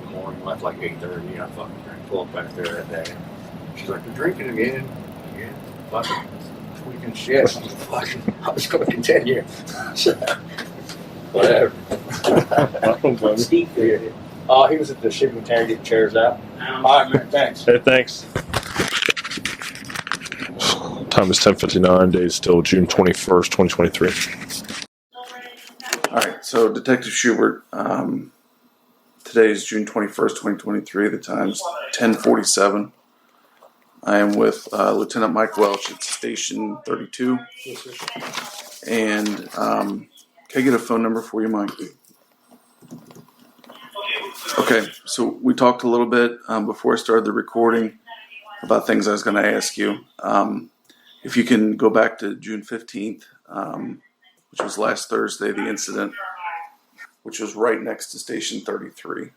the morning, left like 8:30. I fucking drank, pull up back there that day. She's like, you're drinking again? Yeah, fucking tweaking shit. I'm fucking, I was going to continue. So, whatever. Steve did it. He was at the shipping container getting chairs out. All right, man, thanks.
Hey, thanks. Time is 10:59. Days still June 21st, 2023.
All right, so Detective Schubert, today is June 21st, 2023. The time's 10:47. I am with Lieutenant Mike Welch at Station 32.
Yes, sir.
And can I get a phone number for you, Mike? Okay, so we talked a little bit before I started the recording about things I was going to ask you. If you can go back to June 15th, which was last Thursday, the incident, which was right next to Station 33.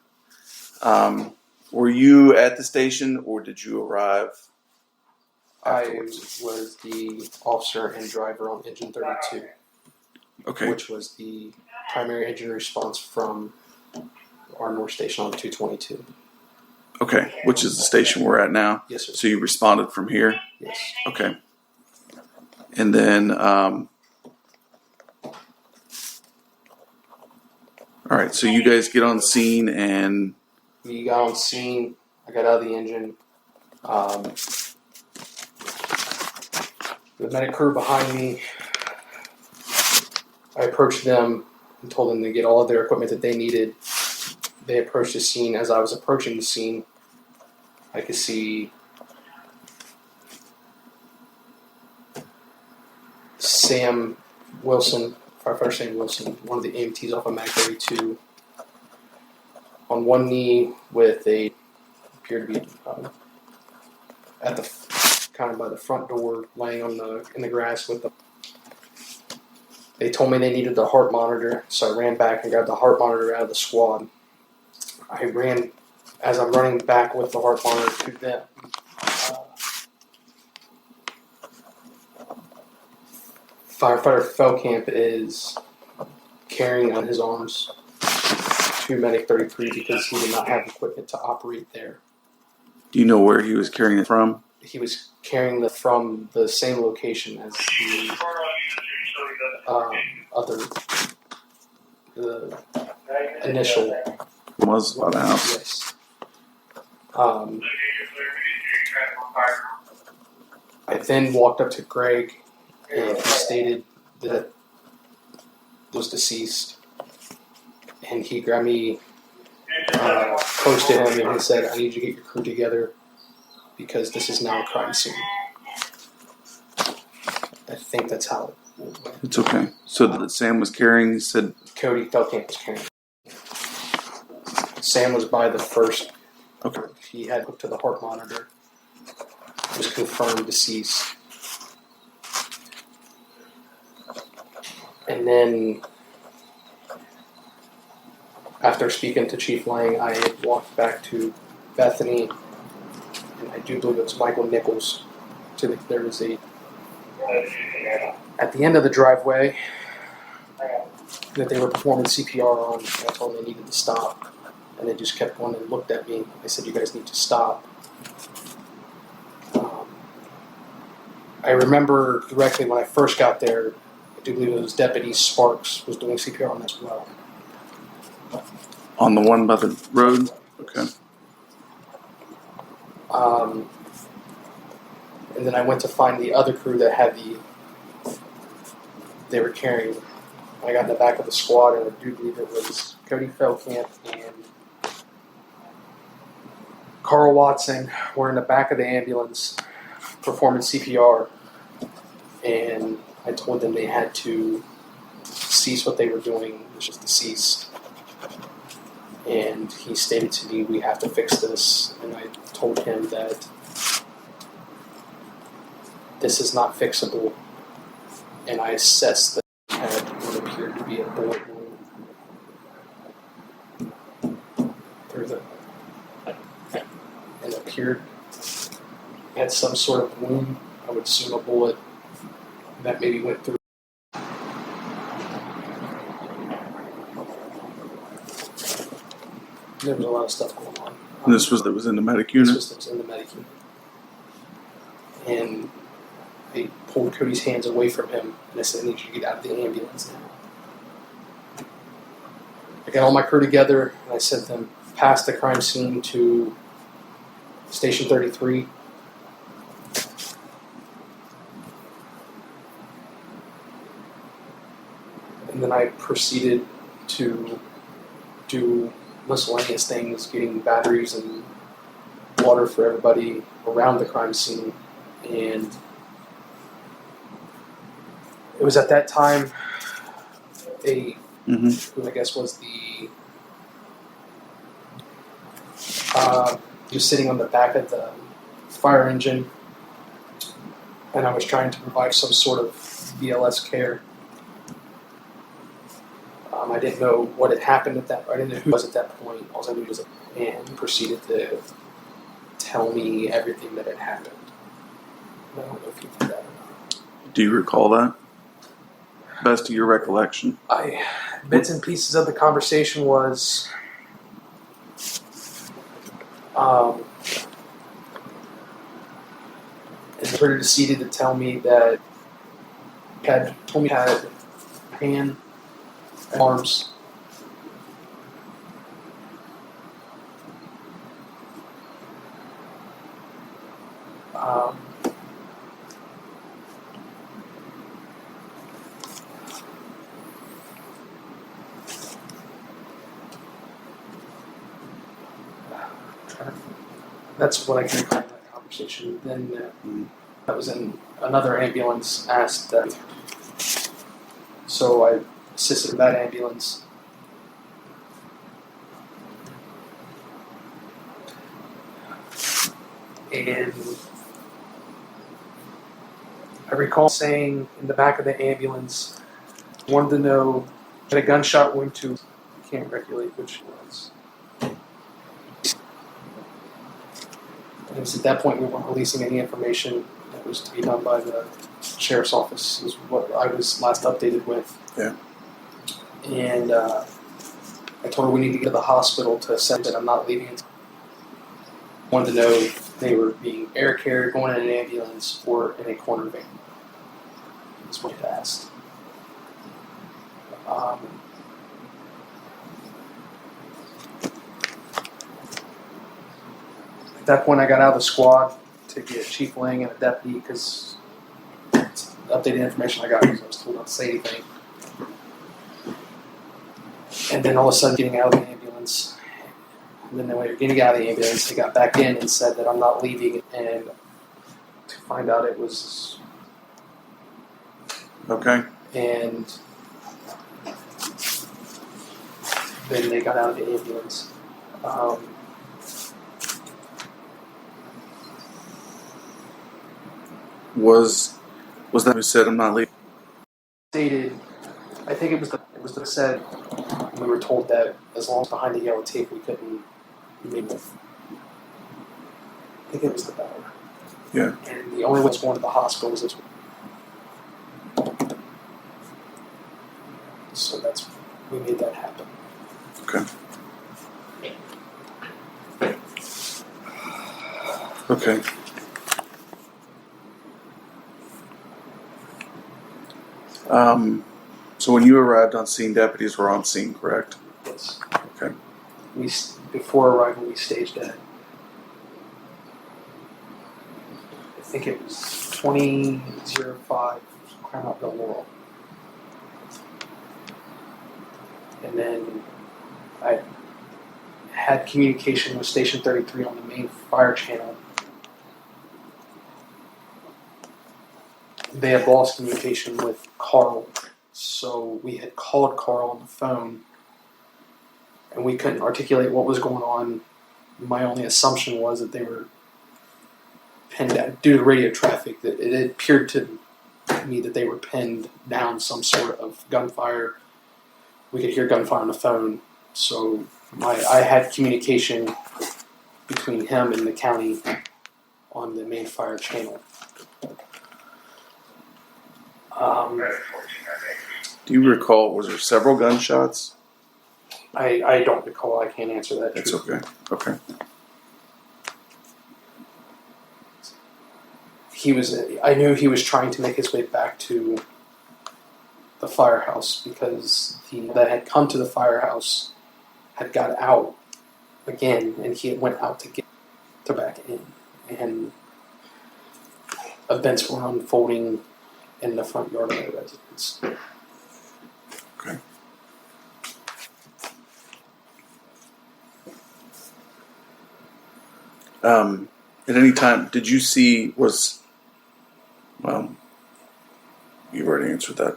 Were you at the station or did you arrive afterwards?
I was the officer and driver on Engine 32.
Okay.
Which was the primary engine response from our North Station on 222.
Okay, which is the station we're at now?
Yes, sir.
So you responded from here?
Yes.
Okay. And then, all right, so you guys get on scene and...
We got on scene. I got out of the engine. The medic crew behind me, I approached them and told them to get all of their equipment that they needed. They approached the scene. As I was approaching the scene, I could see Sam Wilson, firefighter Sam Wilson, one of the EMTs off of Mag 32, on one knee with a, appeared to be at the kind of by the front door, laying on in the grass with the. They told me they needed the heart monitor, so I ran back and grabbed the heart monitor out of the squad. I ran, as I'm running back with the heart monitor to them. Firefighter Feldkamp is carrying on his arms to Medic 33 because he did not have equipment to operate there.
Do you know where he was carrying it from?
He was carrying it from the same location as the the initial
Was by the house.
Yes. I then walked up to Greg, and he stated that was deceased, and he grabbed me close to him, and he said, "I need you to get your crew together because this is now a crime scene." I think that's how
It's okay. So that Sam was carrying, he said.
Cody Felkamp was carrying. Sam was by the first.
Okay.
He had hooked to the heart monitor. It was confirmed deceased. And then, after speaking to Chief Lang, I had walked back to Bethany, and I do believe it was Michael Nichols. There was at the end of the driveway that they were performing CPR on. I told them they needed to stop, and they just kept going and looked at me. I said, "You guys need to stop." I remember directly when I first got there, I do believe it was Deputy Sparks was doing CPR on this as well.
On the one by the road? Okay.
And then I went to find the other crew that had they were carrying. I got in the back of the squad, and I do believe it was Cody Felkamp and Carl Watson were in the back of the ambulance performing CPR. And I told them they had to cease what they were doing, which is to cease. And he stated to me, "We have to fix this." And I told him that this is not fixable. And I assessed that it had what appeared to be a bullet wound through the. And it appeared had some sort of wound. I would assume a bullet that maybe went through. There was a lot of stuff going on.
And this was that was in the medic unit?
This was in the medic unit. And they pulled Cody's hands away from him, and I said, "I need you to get out of the ambulance now." I got all my crew together, and I sent them past the crime scene to Station 33. And then I proceeded to do miscellaneous things, getting batteries and water for everybody around the crime scene. And it was at that time who I guess was he was sitting on the back of the fire engine, and I was trying to provide some sort of BLS care. I didn't know what had happened at that. I didn't know who was at that point. All I knew was, and he proceeded to tell me everything that had happened. I don't know if he did that or not.
Do you recall that? Best of your recollection.
Bits and pieces of the conversation was, and the recruiter proceeded to tell me that he had told me he had hand, arms. That's what I can recall in that conversation. Then that was in another ambulance asked that. So I assisted that ambulance. And I recall saying in the back of the ambulance, wanted to know, had a gunshot wound to, I can't recollect which it was. It was at that point we weren't releasing any information that was to be done by the sheriff's office, is what I was last updated with.
Yeah.
And I told her we need to get to the hospital to assess that I'm not leaving until. Wanted to know if they were being air carried, going in an ambulance, or in a corner van. That's what it asked. At that point, I got out of the squad to get Chief Lang and a deputy because updated information I got because I was told not to say anything. And then all of a sudden, getting out of the ambulance. And then when we were getting out of the ambulance, they got back in and said that I'm not leaving. And to find out it was
Okay.
And then they got out of the ambulance.
Was that who said I'm not leaving?
Stated, I think it was the said we were told that as long as behind the yellow tape we couldn't make the. I think it was the beller.
Yeah.
And the only way was going to the hospital was this. So we made that happen.
Okay. Okay. So when you arrived on scene, deputies were on scene, correct?
Yes.
Okay.
Before arrival, we staged at. I think it was 2005 Crownville Laurel. And then I had communication with Station 33 on the main fire channel. They had lost communication with Carl, so we had called Carl on the phone, and we couldn't articulate what was going on. My only assumption was that they were pinned down due to radio traffic. That it appeared to me that they were pinned down some sort of gunfire. We could hear gunfire on the phone, so I had communication between him and the county on the main fire channel.
Do you recall, was there several gunshots?
I don't recall. I can't answer that.
That's okay. Okay.
I knew he was trying to make his way back to the firehouse because that had come to the firehouse had got out again, and he went out to back in, and events were unfolding in the front yard of the residence.
Okay. At any time, did you see well, you've already answered that.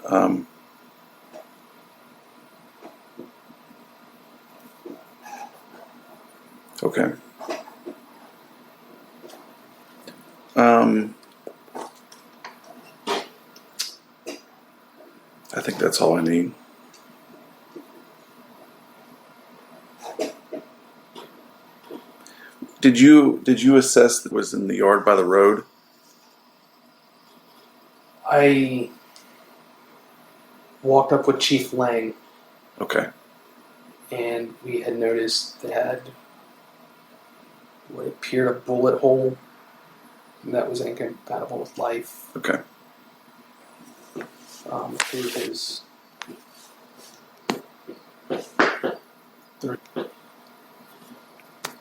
Okay. I think that's all I need. Did you assess that it was in the yard by the road?
I walked up with Chief Lang.
Okay.
And we had noticed they had what appeared a bullet hole that was incompatible with life.
Okay.
Through his.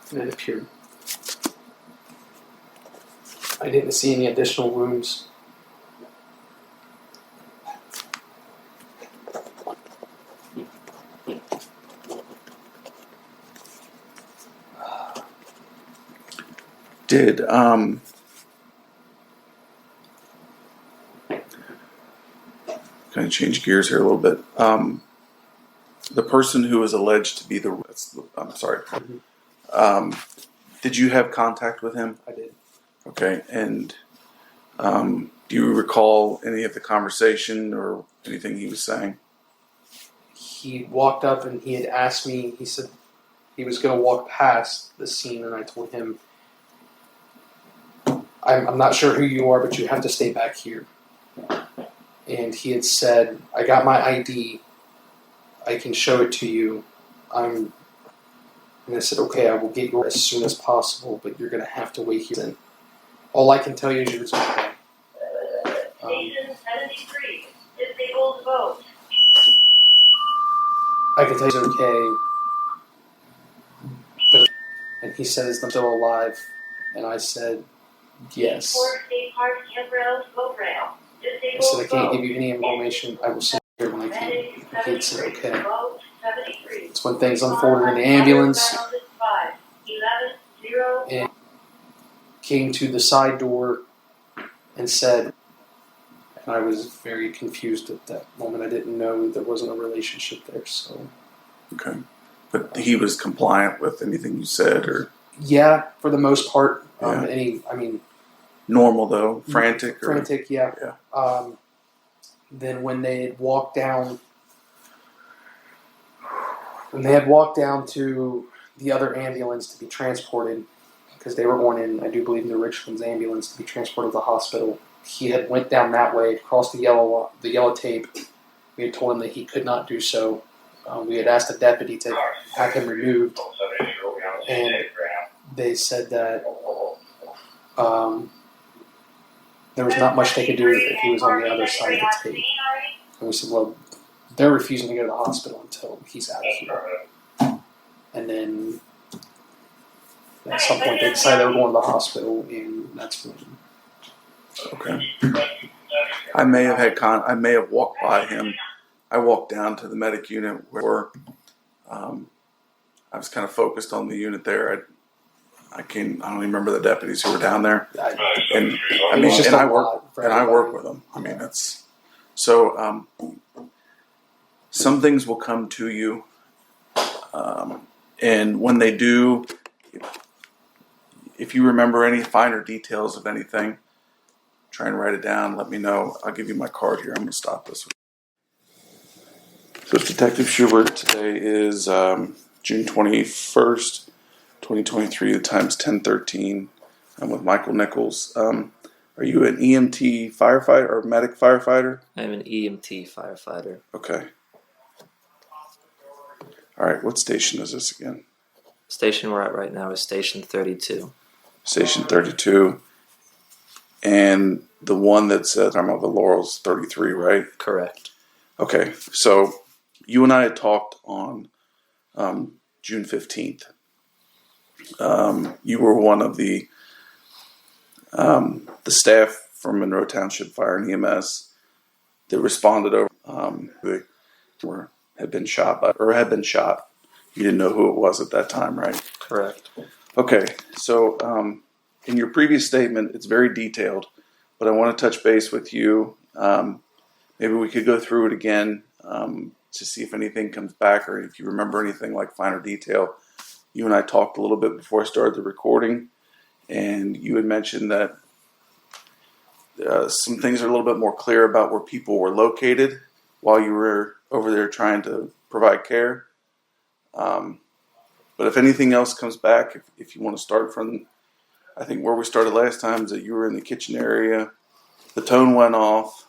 And it appeared. I didn't see any additional wounds.
Did kind of change gears here a little bit. The person who is alleged to be I'm sorry. Did you have contact with him?
I did.
Okay, and do you recall any of the conversation or anything he was saying?
He walked up and he had asked me. He said he was going to walk past the scene, and I told him, I'm not sure who you are, but you have to stay back here. And he had said, I got my ID. I can show it to you. And I said, okay, I will get yours as soon as possible, but you're going to have to wait here. And all I can tell you is yours okay.
Station 73, disabled vote.
I can tell you it's okay. And he says, I'm still alive. And I said, yes.
State Park Campground vote rail.
I said, I can't give you any information. I will send you here when I can. And he had said, okay. It's when things unfolded in the ambulance. And came to the side door and said, I was very confused at that moment. I didn't know there wasn't a relationship there. So
Okay. But he was compliant with anything you said, or
yeah, for the most part.
Yeah. Normal though, frantic.
Frantic, yeah. Then when they had walked down to the other ambulance to be transported, because they were going in, I do believe, in the Richlands ambulance to be transported to the hospital. He had went down that way, across the yellow tape. We had told him that he could not do so. We had asked the deputy to have him removed, and they said that there was not much they could do if he was on the other side of the tape. And we said, well, they're refusing to go to the hospital until he's out of here. And then at some point they decided they were going to the hospital, and that's when.
Okay. I may have walked by him. I walked down to the medic unit where I was kind of focused on the unit there. I don't even remember the deputies who were down there, and I work with them. I mean, that's so. Some things will come to you, and when they do, if you remember any finer details of anything, try and write it down. Let me know. I'll give you my card here. I'm going to stop this. So it's Detective Schubert. Today is June 21st, 2023. The time's 10:13. I'm with Michael Nichols. Are you an EMT firefighter or medic firefighter?
I'm an EMT firefighter.
Okay. All right. What station is this again?
Station we're at right now is Station 32.
Station 32. And the one that says I'm on the Laurel's 33, right?
Correct.
Okay. So you and I had talked on June 15th. You were one of the staff from Monroe Township Fire and EMS that responded over. Had been shot. You didn't know who it was at that time, right?
Correct.
Okay. So in your previous statement, it's very detailed, but I want to touch base with you. Maybe we could go through it again to see if anything comes back or if you remember anything like finer detail. You and I talked a little bit before I started the recording, and you had mentioned that some things are a little bit more clear about where people were located while you were over there trying to provide care. But if anything else comes back, if you want to start from, I think where we started last time is that you were in the kitchen area, the tone went off,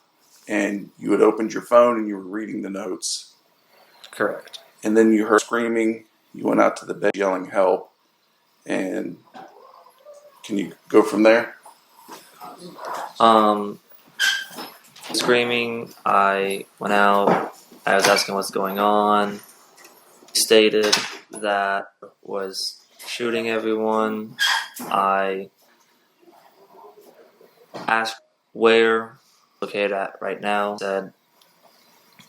and you had opened your phone and you were reading the notes.
Correct.
And then you heard screaming, you went out to the bed yelling help, and can you go from there?
Screaming, I went out, I was asking what's going on, stated that was shooting everyone. I asked where located at right now, said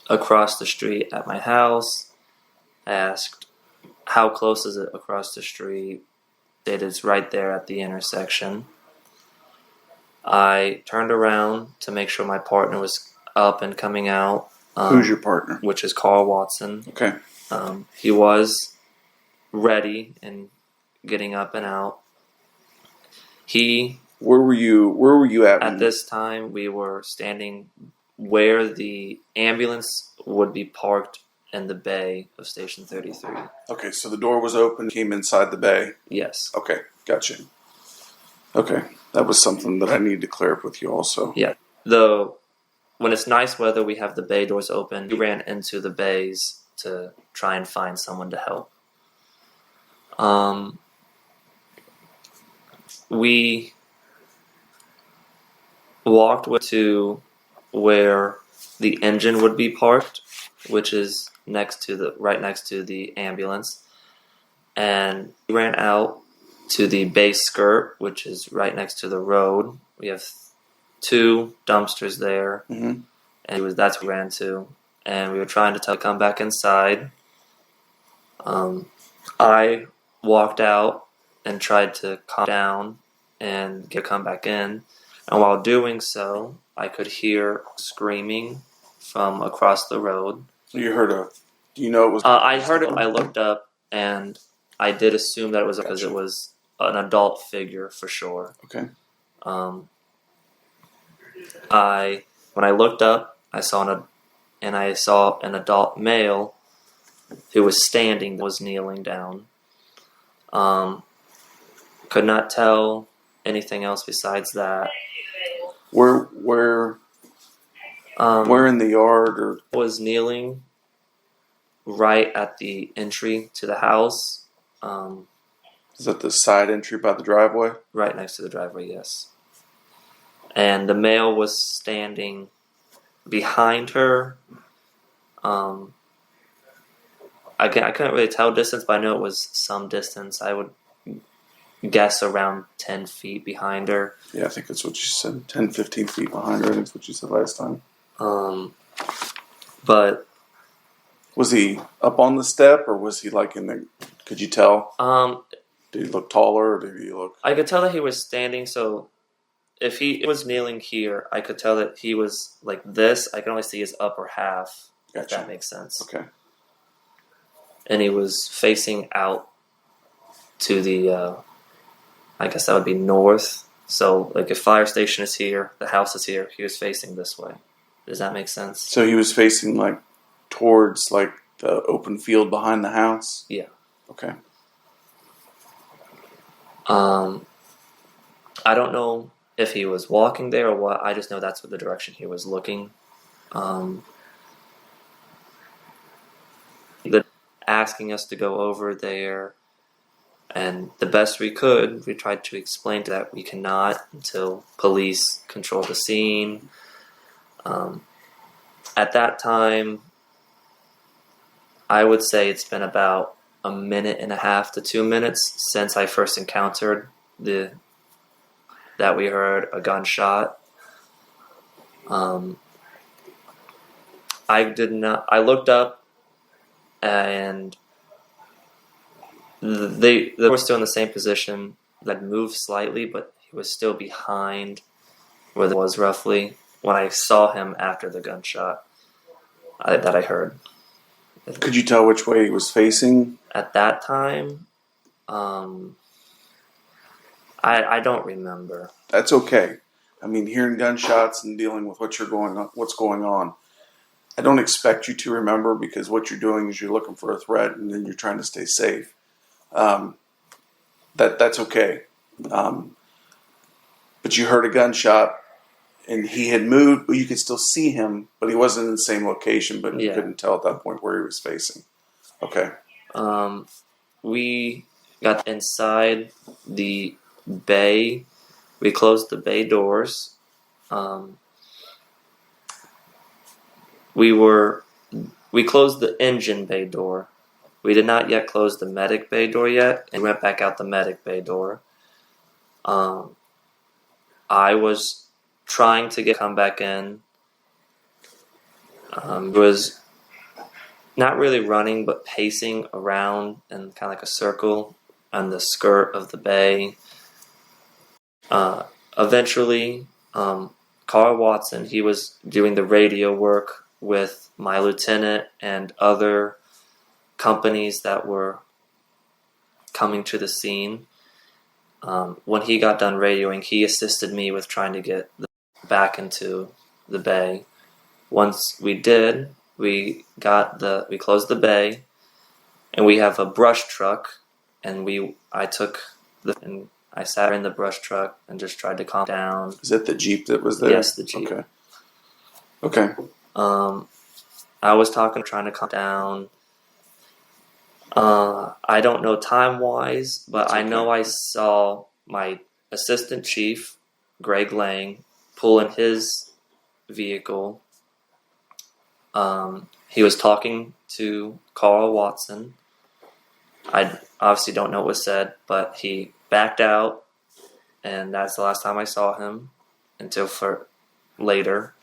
across the street at my house. I asked how close is it across the street, stated it's right there at the intersection. I turned around to make sure my partner was up and coming out.
Who's your partner?
Which is Carl Watson.
Okay.
He was ready and getting up and out.
Where were you at?
At this time, we were standing where the ambulance would be parked in the bay of Station 33.
Okay, so the door was open, came inside the bay?
Yes.
Okay, gotcha. Okay, that was something that I needed to clear up with you also.
Yeah. Though, when it's nice weather, we have the bay doors open. We ran into the bays to try and find someone to help. We walked to where the engine would be parked, which is right next to the ambulance, and we ran out to the base skirt, which is right next to the road. We have 2 dumpsters there, and that's what we ran to. And we were trying to come back inside. I walked out and tried to calm down and come back in. And while doing so, I could hear screaming from across the road.
You heard a. Do you know it was?
I heard it. I looked up, and I did assume that it was because it was an adult figure for sure.
Okay.
When I looked up, I saw an adult male who was standing, was kneeling down. Could not tell anything else besides that.
Where in the yard or
was kneeling right at the entry to the house.
Is that the side entry by the driveway?
Right next to the driveway, yes. And the male was standing behind her. I couldn't really tell distance, but I know it was some distance. I would guess around 10 feet behind her.
Yeah, I think that's what you said. 10, 15 feet behind her. I think that's what you said last time.
But
was he up on the step, or was he like in the? Could you tell? Did he look taller, or did he look?
I could tell that he was standing. So if he was kneeling here, I could tell that he was like this. I can only see his upper half.
Gotcha.
If that makes sense.
Okay.
And he was facing out to the. I guess that would be north. So, like, if fire station is here, the house is here. He was facing this way. Does that make sense?
So he was facing like towards like the open field behind the house.
Yeah.
Okay.
I don't know if he was walking there or what. I just know that's what the direction he was looking. Asking us to go over there, and the best we could, we tried to explain to that we cannot until police control the scene. At that time, I would say it's been about a minute and a half to 2 minutes since I first encountered that we heard a gunshot. I looked up, and they were still in the same position. That moved slightly, but he was still behind where it was roughly when I saw him after the gunshot that I heard.
Could you tell which way he was facing?
At that time, I don't remember.
That's okay. I mean, hearing gunshots and dealing with what's going on. I don't expect you to remember, because what you're doing is you're looking for a threat and then you're trying to stay safe. That's okay. But you heard a gunshot and he had moved, but you could still see him, but he wasn't in the same location, but you couldn't tell at that point where he was facing. Okay.
We got inside the bay. We closed the bay doors. We closed the engine bay door. We did not yet close the medic bay door yet, and we went back out the medic bay door. I was trying to come back in. Was not really running, but pacing around in kind of like a circle on the skirt of the bay. Eventually, Carl Watson, he was doing the radio work with my lieutenant and other companies that were coming to the scene. When he got done radioing, he assisted me with trying to get back into the bay. Once we did, we closed the bay, and we have a brush truck, and I sat in the brush truck and just tried to calm down.
Is that the Jeep that was there?
Yes, the Jeep.
Okay.
I was trying to calm down. I don't know time-wise, but I know I saw my assistant chief, Greg Lang, pull in his vehicle. He was talking to Carl Watson. I obviously don't know what was said, but he backed out, and that's the last time I saw him until for later.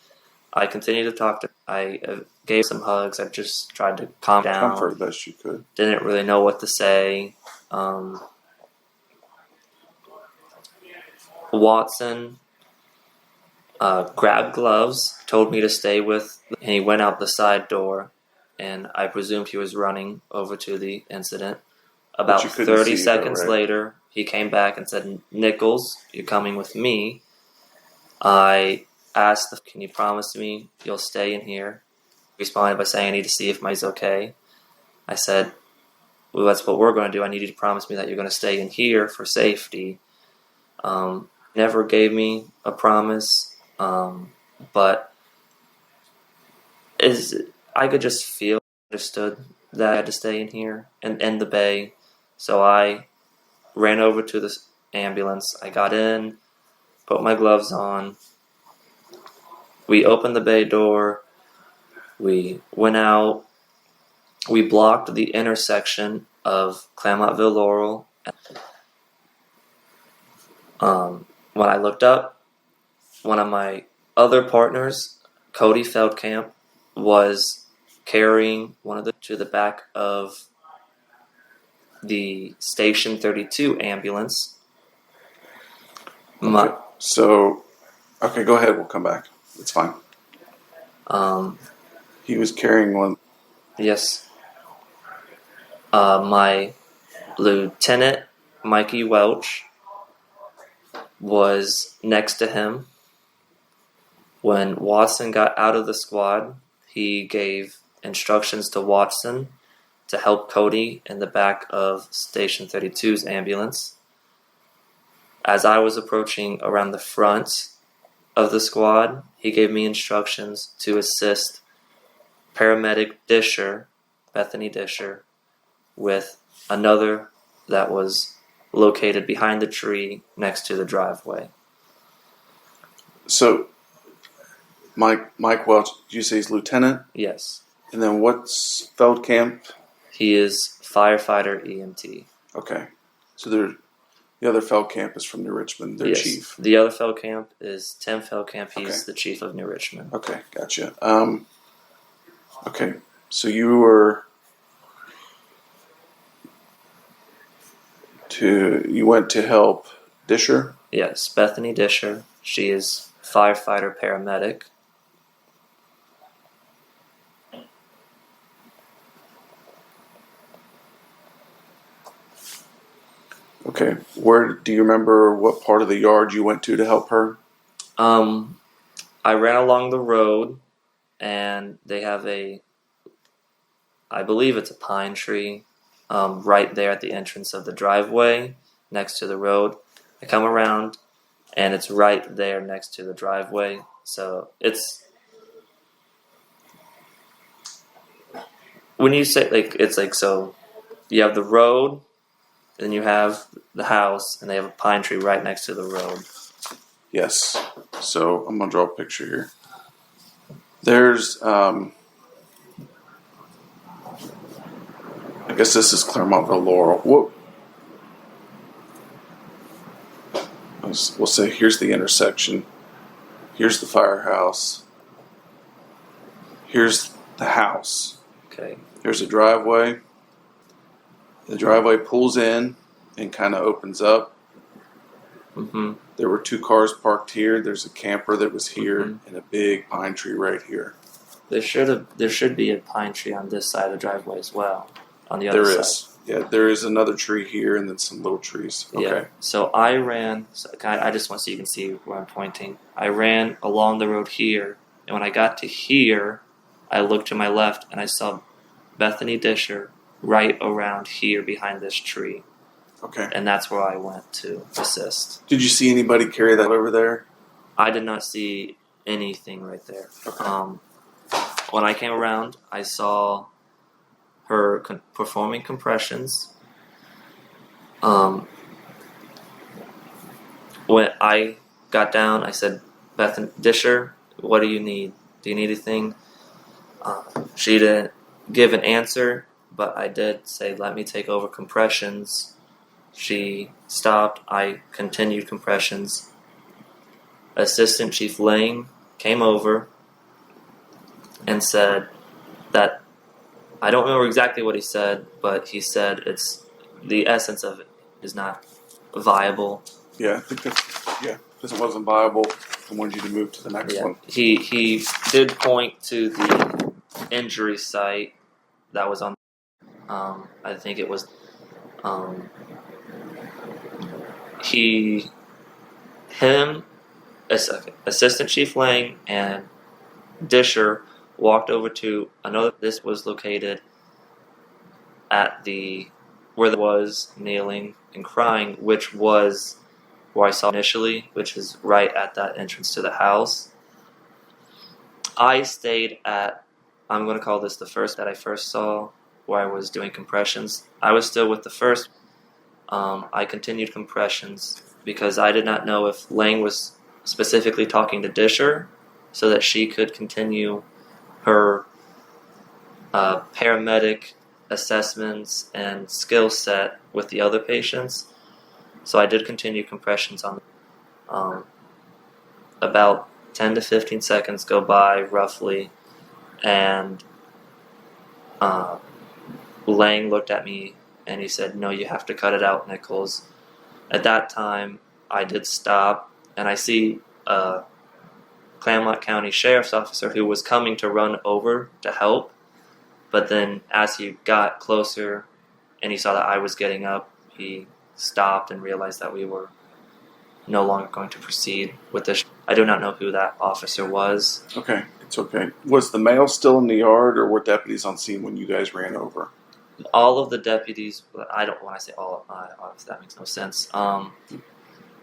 I continued to talk to him. I gave some hugs. I just tried to calm down.
Comfort best you could.
Didn't really know what to say. Watson, grabbed gloves, told me to stay with, and he went out the side door, and I presumed he was running over to the incident. About
you couldn't
30
see, though,
seconds
right?
later, he came back and said, "Nichols, you're coming with me." I asked, "Can you promise me you'll stay in here?" He responded by saying, "I need to see if Mike's okay." I said, "Well, that's what we're going to do. I need you to promise me that you're going to stay in here for safety." Never gave me a promise, but I could just feel, understood that I had to stay in here and in the bay. So I ran over to the ambulance. I got in, put my gloves on. We opened the bay door. We went out. We blocked the intersection of Claremontville Laurel. When I looked up, one of my other partners, Cody Feldkamp, was carrying to the back of the Station 32 ambulance.
Okay. Okay, go ahead. We'll come back. It's fine. He was carrying one.
Yes. My Lieutenant Mikey Welch was next to him. When Watson got out of the squad, he gave instructions to Watson to help Cody in the back of Station 32's ambulance. As I was approaching around the front of the squad, he gave me instructions to assist paramedic Disher, Bethany Disher, with another that was located behind the tree next to the driveway.
So, Mike Welch, did you say he's lieutenant?
Yes.
And then what's Feldkamp?
He is firefighter EMT.
Okay. So the other Feldkamp is from New Richmond, their
yes.
chief.
The other Feldkamp is Tim Feldkamp. He's the chief of New Richmond.
Okay, gotcha. Okay, so you were you went to help Disher?
Yes, Bethany Disher. She is firefighter paramedic.
Okay, where do you remember what part of the yard you went to help her?
I ran along the road, and they have I believe it's a pine tree, right there at the entrance of the driveway, next to the road. I come around, and it's right there next to the driveway. So it's, when you say it's so you have the road, then you have the house, and they have a pine tree right next to the road.
Yes. So I'm gonna draw a picture here. There's I guess this is Claremontville Laurel. We'll say here's the intersection. Here's the firehouse. Here's the house.
Okay.
There's a driveway. The driveway pulls in and kind of opens up.
Mm-hmm.
There were 2 cars parked here. There's a camper that was here, and a big pine tree right here.
There should be a pine tree on this side of the driveway as well. On the other side.
There is. Yeah, there is another tree here, and then some little trees. Okay.
Yeah. So I ran. I just want so you can see where I'm pointing. I ran along the road here, and when I got to here, I looked to my left, and I saw Bethany Disher right around here behind this tree.
Okay.
And that's where I went to assist.
Did you see anybody carry that over there?
I did not see anything right there. Okay. When I came around, I saw her performing compressions. When I got down, I said, "Bethany Disher, what do you need? Do you need anything?" She didn't give an answer, but I did say, "Let me take over compressions." She stopped. I continued compressions. Assistant Chief Lane came over and said that, I don't remember exactly what he said, but he said it's the essence of it is not viable.
Yeah, I think that's, because it wasn't viable. and wanted you to move to the next one.
He did point to the injury site that was on. I think it was. Assistant Chief Lang and Disher walked over to. I know that this was located at where there was kneeling and crying, which was where I saw initially, which is right at that entrance to the house. I stayed at, I'm going to call this the first that I first saw, where I was doing compressions. I was still with the first. I continued compressions because I did not know if Lang was specifically talking to Disher so that she could continue her paramedic assessments and skill set with the other patients. So I did continue compressions on about 10 to 15 seconds go by roughly, and Lang looked at me and he said, "No, you have to cut it out, Nichols." At that time, I did stop, and I see a Claremont County Sheriff's officer who was coming to run over to help, but then as he got closer and he saw that I was getting up, he stopped and realized that we were no longer going to proceed with this. I do not know who that officer was.
Okay, it's okay. Was the male still in the yard, or were deputies on scene when you guys ran over?
All of the deputies, when I say all, obviously that makes no sense.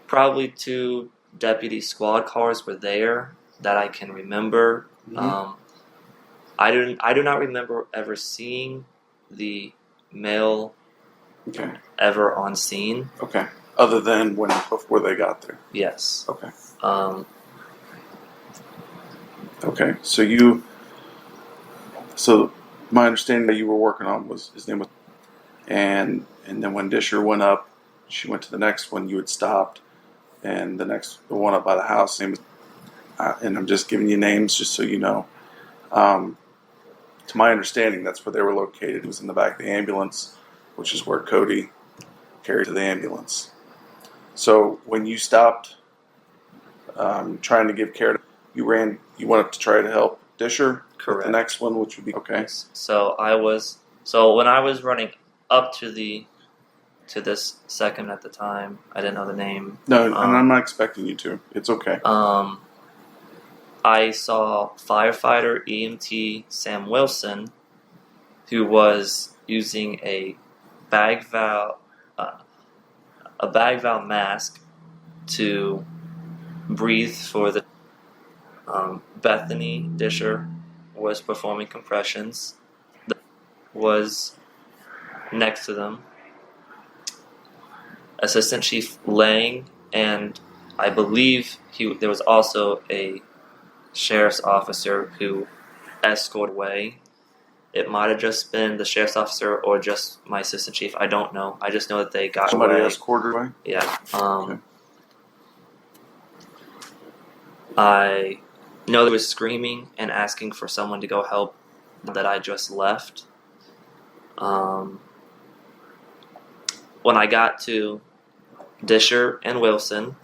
Probably 2 deputy squad cars were there that I can remember.
Mm-hmm.
I do not remember ever seeing the male ever on scene.
Okay. Other than before they got there.
Yes.
Okay.
Okay.
So my understanding that you were working on was his name was, and then when Disher went up, she went to the next one. You had stopped, and the one up by the house name was, and I'm just giving you names just so you know. To my understanding, that's where they were located. It was in the back of the ambulance, which is where Cody carried to the ambulance. So when you stopped trying to give care, you went up to try to help Disher.
Correct.
The next one, which would be okay.
Yes. So when I was running up to this second at the time, I didn't know the name.
No, and I'm not expecting you to. It's okay.
I saw firefighter EMT Sam Wilson, who was using a bag valve mask to breathe for the. Bethany Disher was performing compressions. Was next to them. Assistant Chief Lang, and I believe there was also a sheriff's officer who escorted away. It might have just been the sheriff's officer or just my assistant chief. I don't know. I just know that they got
Somebody
away.
escorted away?
Yeah.
Okay.
I know there was screaming and asking for someone to go help that I just left. When I got to Disher and Wilson,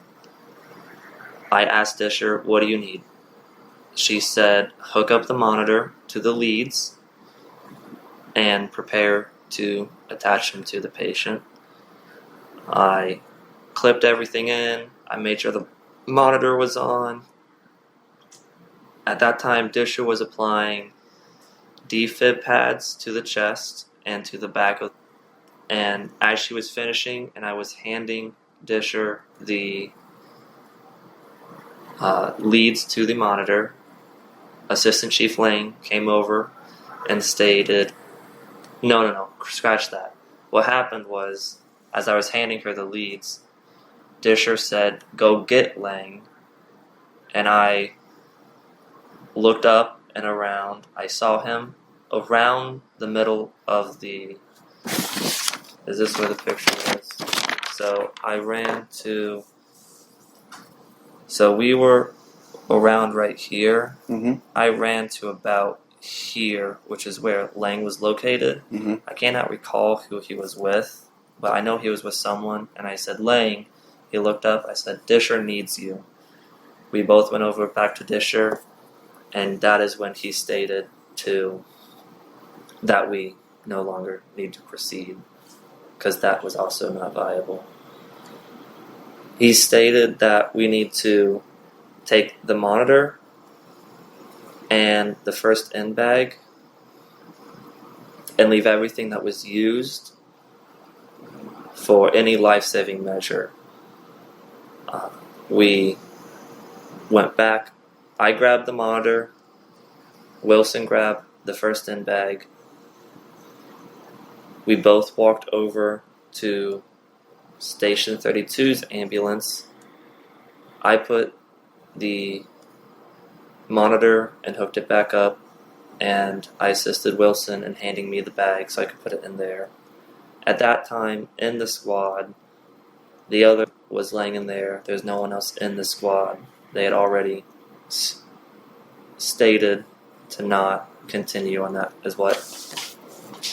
I asked Disher, "What do you need?" She said, "Hook up the monitor to the leads and prepare to attach them to the patient." I clipped everything in. I made sure the monitor was on. At that time, Disher was applying defib pads to the chest and to the back of. And as she was finishing, and I was handing Disher the leads to the monitor, Assistant Chief Lang came over and stated, No, scratch that. What happened was, as I was handing her the leads, Disher said, "Go get Lang." And I looked up and around. I saw him around the middle of the... Is this where the picture is? So I ran to... So we were around right here.
Mm-hmm.
I ran to about here, which is where Lang was located.
Mm-hmm.
I cannot recall who he was with, but I know he was with someone. And I said, "Lang." He looked up. I said, "Disher needs you." we both went over back to Disher, and that is when he stated that we no longer need to proceed, because that was also not viable. He stated that we need to take the monitor and the first in bag and leave everything that was used for any life-saving measure. We went back. I grabbed the monitor. Wilson grabbed the first in bag. We both walked over to Station 32's ambulance. I put the monitor and hooked it back up, and I assisted Wilson in handing me the bag so I could put it in there. At that time, in the squad, the other was laying in there. There's no one else in the squad. They had already stated to not continue on that, is what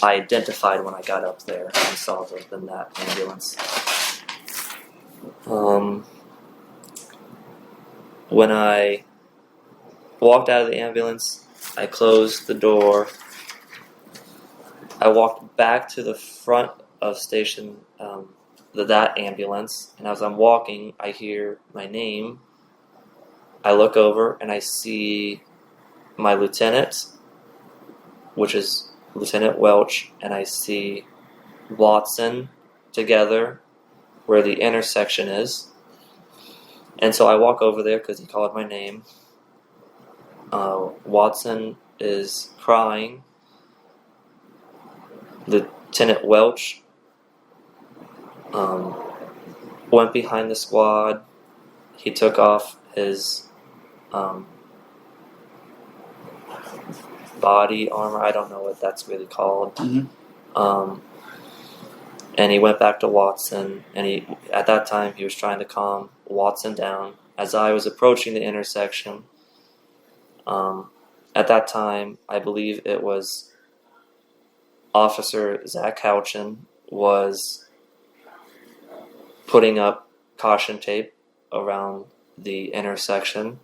I identified when I got up there and saw them in that ambulance. When I walked out of the ambulance, I closed the door. I walked back to the front of station, that ambulance, and as I'm walking, I hear my name. I look over and I see my lieutenant, which is Lieutenant Welch, and I see Watson together where the intersection is. And so I walk over there because he called my name. Watson is crying. Lieutenant Welch went behind the squad. He took off his body armor. I don't know what that's really called.
Mm-hmm.
And he went back to Watson, and at that time he was trying to calm Watson down. As I was approaching the intersection, at that time, I believe it was Officer Zach Couchin was putting up caution tape around the intersection.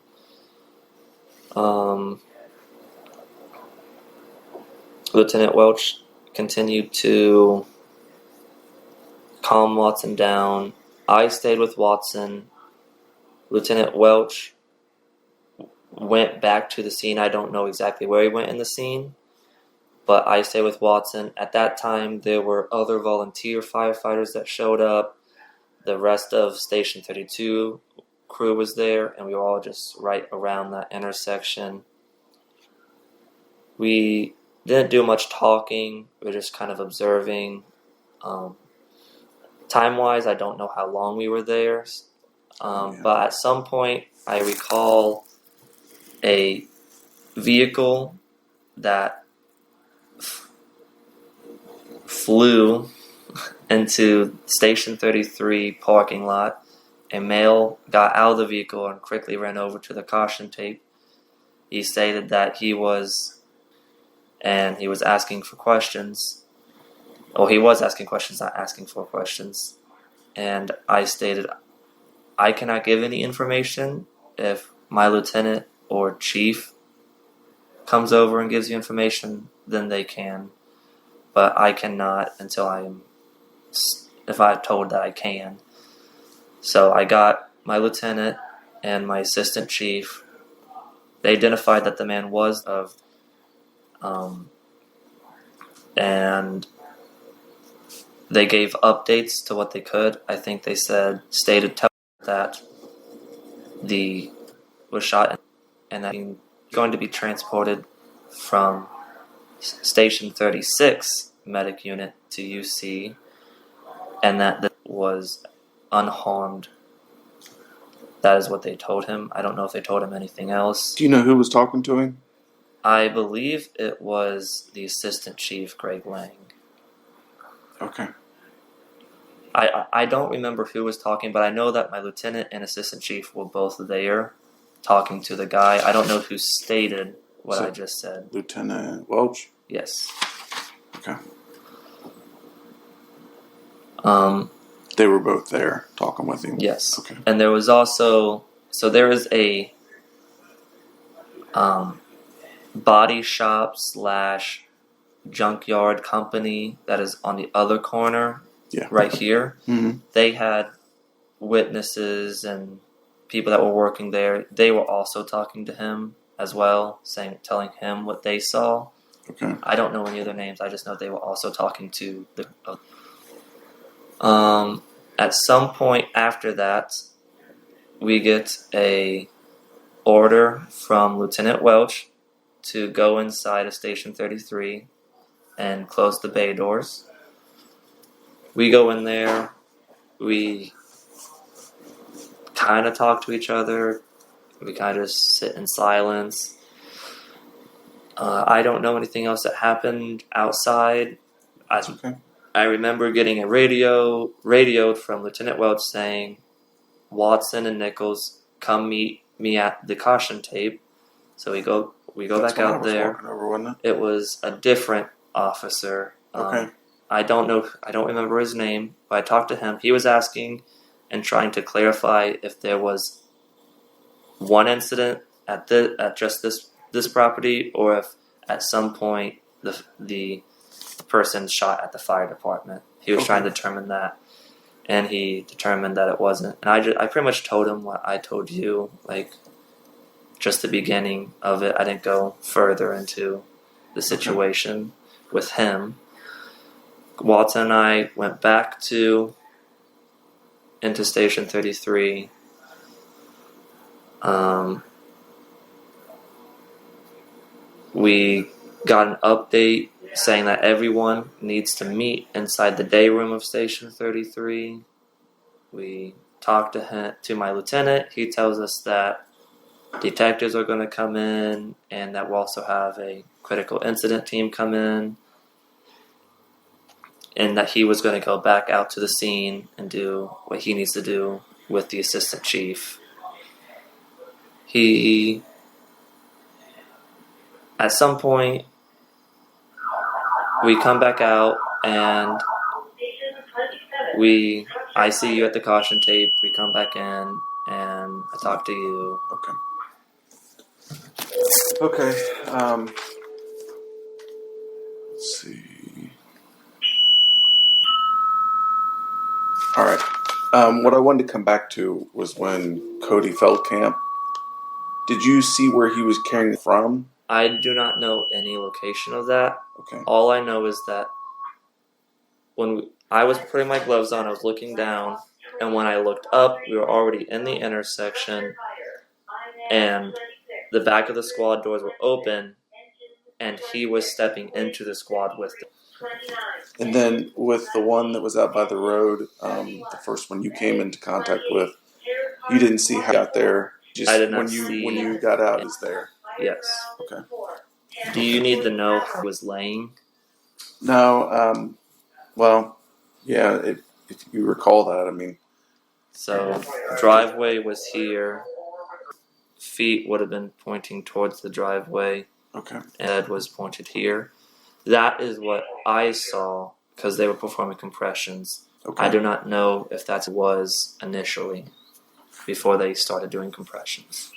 Lieutenant Welch continued to calm Watson down. I stayed with Watson. Lieutenant Welch went back to the scene. I don't know exactly where he went in the scene, but I stayed with Watson. At that time, there were other volunteer firefighters that showed up. The rest of Station 32 crew was there, and we were all just right around that intersection. We didn't do much talking. We were just kind of observing. Time-wise, I don't know how long we were there, but at some point, I recall a vehicle that flew into Station 33 parking lot. A male got out of the vehicle and quickly ran over to the caution tape. He stated that he was asking for questions. Well, he was asking questions, not asking for questions. And I stated, I cannot give any information. If my lieutenant or chief comes over and gives you information, then they can. But I cannot until if I'm told that I can. So I got my lieutenant and my assistant chief. They identified that the man was and they gave updates to what they could. I think they stated that was shot and that he was going to be transported from Station 36 medic unit to UC, and that was unharmed. That is what they told him. I don't know if they told him anything else.
Do you know who was talking to him?
I believe it was the assistant chief, Greg Lang.
Okay.
I don't remember who was talking, but I know that my lieutenant and assistant chief were both there talking to the guy. I don't know who stated what I just said.
Lieutenant Welch?
Yes.
Okay. They were both there talking with him?
Yes.
Okay.
And there was also So there is a body shop / junkyard company that is on the other corner, right here.
Mm-hmm.
They had witnesses and people that were working there. They were also talking to him as well, telling him what they saw.
Okay.
I don't know any of their names. I just know they were also talking to the. At some point after that, we get a order from Lieutenant Welch to go inside of Station 33 and close the bay doors. We go in there. We kind of talk to each other. We kind of just sit in silence. I don't know anything else that happened outside. I remember getting a radioed from Lieutenant Welch saying, "Watson and Nichols, come meet me at the caution tape." So we go
That's
back
what I
out
was
there.
walking over, wasn't
It was a different officer.
Okay.
I don't remember his name, but I talked to him. He was asking and trying to clarify if there was one incident at just this property, or if at some point the person shot at the fire department. He was trying to determine that, and he determined that it wasn't. And I pretty much told him what I told you, like just the beginning of it. I didn't go further into the situation with him. Watson and I went back into Station 33. We got an update saying that everyone needs to meet inside the day room of Station 33. We talked to my lieutenant. He tells us that detectives are going to come in and that we'll also have a critical incident team come in, and that he was going to go back out to the scene and do what he needs to do with the assistant chief. At some point, we come back out and I see you at the caution tape. We come back in and I talk to you.
Okay. Let's see. All right. What I wanted to come back to was when Cody Feldkamp. Did you see where he was carrying it from?
I do not know any location of that.
Okay.
All I know is that when I was putting my gloves on, I was looking down, and when I looked up, we were already in the intersection, and the back of the squad doors were open, and he was stepping into the squad with them.
And then with the one that was out by the road, the first one you came into contact with, you didn't see how he got there. Just
I did not
when you got out, he was there.
Yes.
Okay.
Do you need to know who was laying?
No. Well, yeah. If you recall that, I mean.
So driveway was here. Feet would have been pointing towards the driveway.
Okay.
And head was pointed here. That is what I saw because they were performing compressions.
Okay.
I do not know if that was initially before they started doing compressions.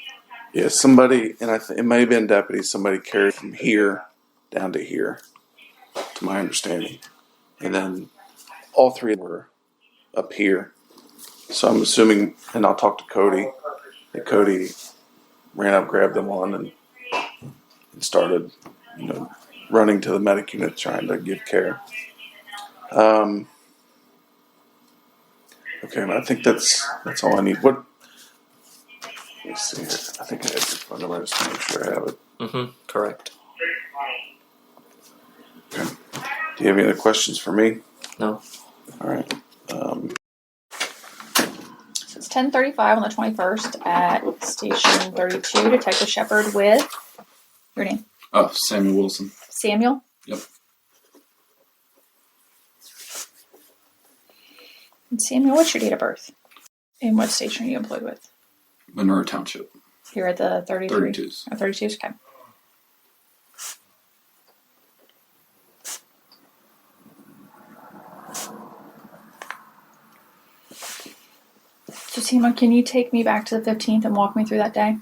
Yeah, somebody, and it may have been deputy, somebody carried from here down to here, to my understanding. And then all three were up here. So I'm assuming, and I'll talk to Cody, that Cody ran up, grabbed them on, and started, running to the medic unit trying to give care. Okay, I think that's all I need. What? Let me see here. I think I have your phone number. Just to make sure I have it.
Mm-hmm. Correct.
Okay. Do you have any other questions for me?
No.
All right.
It's 10:35 on the 21st at Station 32. Detective Shepard with your name.
Oh, Samuel Wilson.
Samuel.
Yep.
And Samuel, what's your date of birth? And what station are you employed with?
Monroe Township.
You're at the 33?
32s.
Oh, 32s, okay. So, Timo, can you take me back to the 15th and walk me through that day?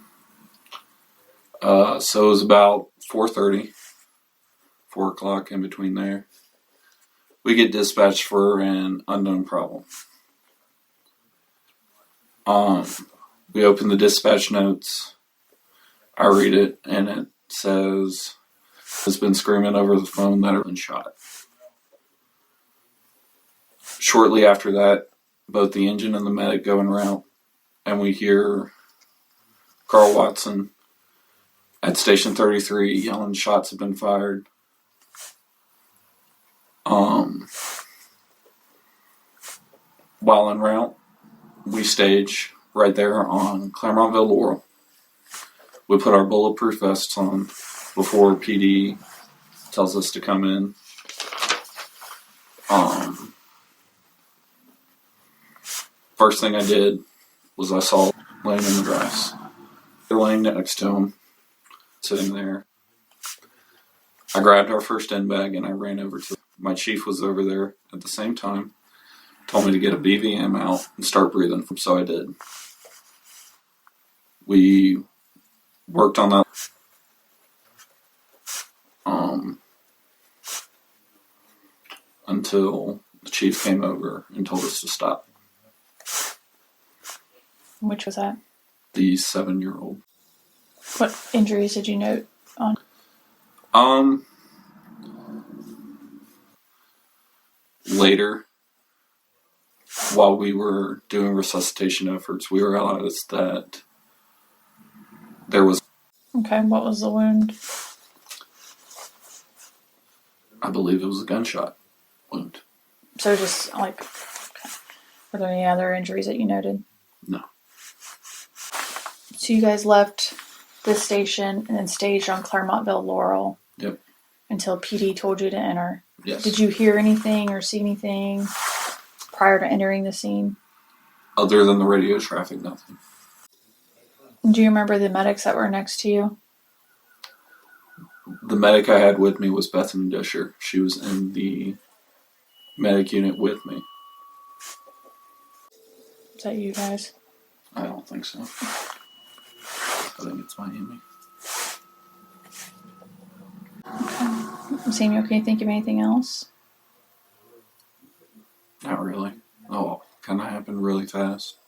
So it was about 4:30, 4 o'clock in between there. We get dispatched for an unknown problem. We open the dispatch notes. I read it, and it says, has been screaming over the phone that have been shot. Shortly after that, both the engine and the medic go en route, and we hear Carl Watson at Station 33 yelling shots have been fired. While en route, we stage right there on Claremontville Laurel. We put our bulletproof vests on before PD tells us to come in. First thing I did was I saw laying in the grass. They're laying next to him, sitting there. I grabbed our first end bag and I ran over to my chief was over there at the same time. Told me to get a BVM out and start breathing, so I did. We worked on that until the chief came over and told us to stop.
Which was that?
The 7-year-old.
What injuries did you note on?
Later, while we were doing resuscitation efforts, we realized that there was...
Okay, what was the wound?
I believe it was a gunshot wound.
So just like, were there any other injuries that you noted?
No.
So you guys left this station and then staged on Claremontville Laurel.
Yep.
Until PD told you to enter.
Yes.
Did you hear anything or see anything prior to entering the scene?
Other than the radio traffic, nothing.
Do you remember the medics that were next to you?
The medic I had with me was Bethany Disher. She was in the medic unit with me.
Is that you guys?
I don't think so. I think it's Miami.
Okay. Samuel, can you think of anything else?
Not really. Oh, kind of happened really fast.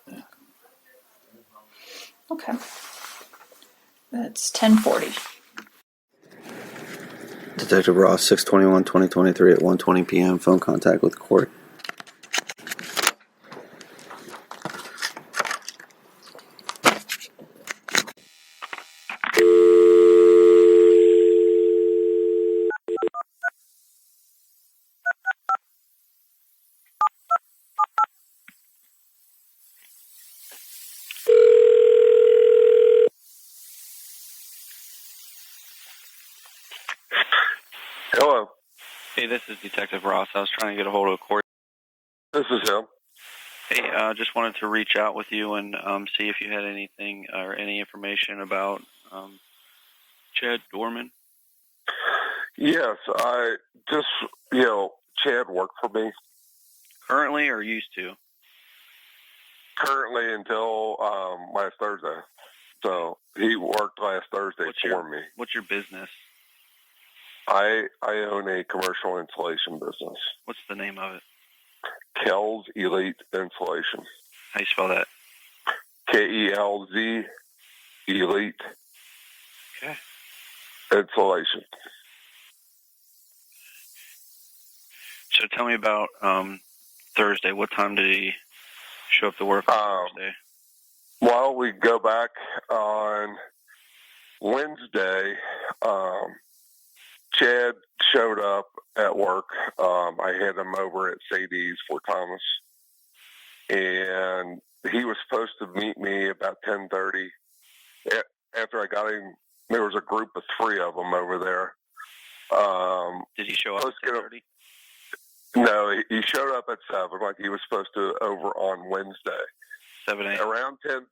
Yeah.
Okay. That's 10:40.
Detective Ross, 6/21/2023 at 1:20 p.m. Phone contact with court.
Hello.
Hey, this is Detective Ross. I was trying to get a hold of Corey.
This is him.
Hey, just wanted to reach out with you and see if you had anything or any information about Chad Doerman.
Yes, I just, Chad worked for me.
Currently or used to?
Currently until last Thursday. So he worked last Thursday for me.
What's your business?
I own a commercial insulation business.
What's the name of it?
Kelz Elite Insulation.
How you spell that?
KELZ Elite
Okay.
Insulation.
So tell me about Thursday. What time did he show up to work on Thursday?
Well, we go back on Wednesday. Chad showed up at work. I had him over at Sadie's Fort Thomas, and he was supposed to meet me about 10:30. After I got him, there was a group of 3 of them over there.
Did he show up at 10:30?
No, he showed up at 7, like he was supposed to, over on Wednesday.
7 a.m.
Around 10.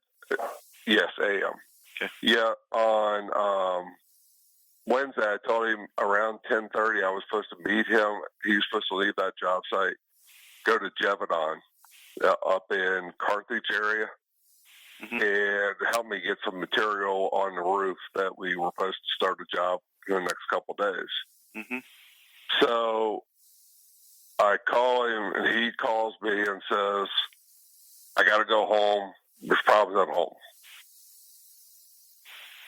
Yes, a.m.
Okay.
Yeah, on Wednesday, I told him around 10:30 I was supposed to meet him. He was supposed to leave that job site, go to Jevedon, up in Carthage area, and helped me get some material on the roof that we were supposed to start a job in the next couple days. So I call him, and he calls me and says, I got to go home. There's problems at home.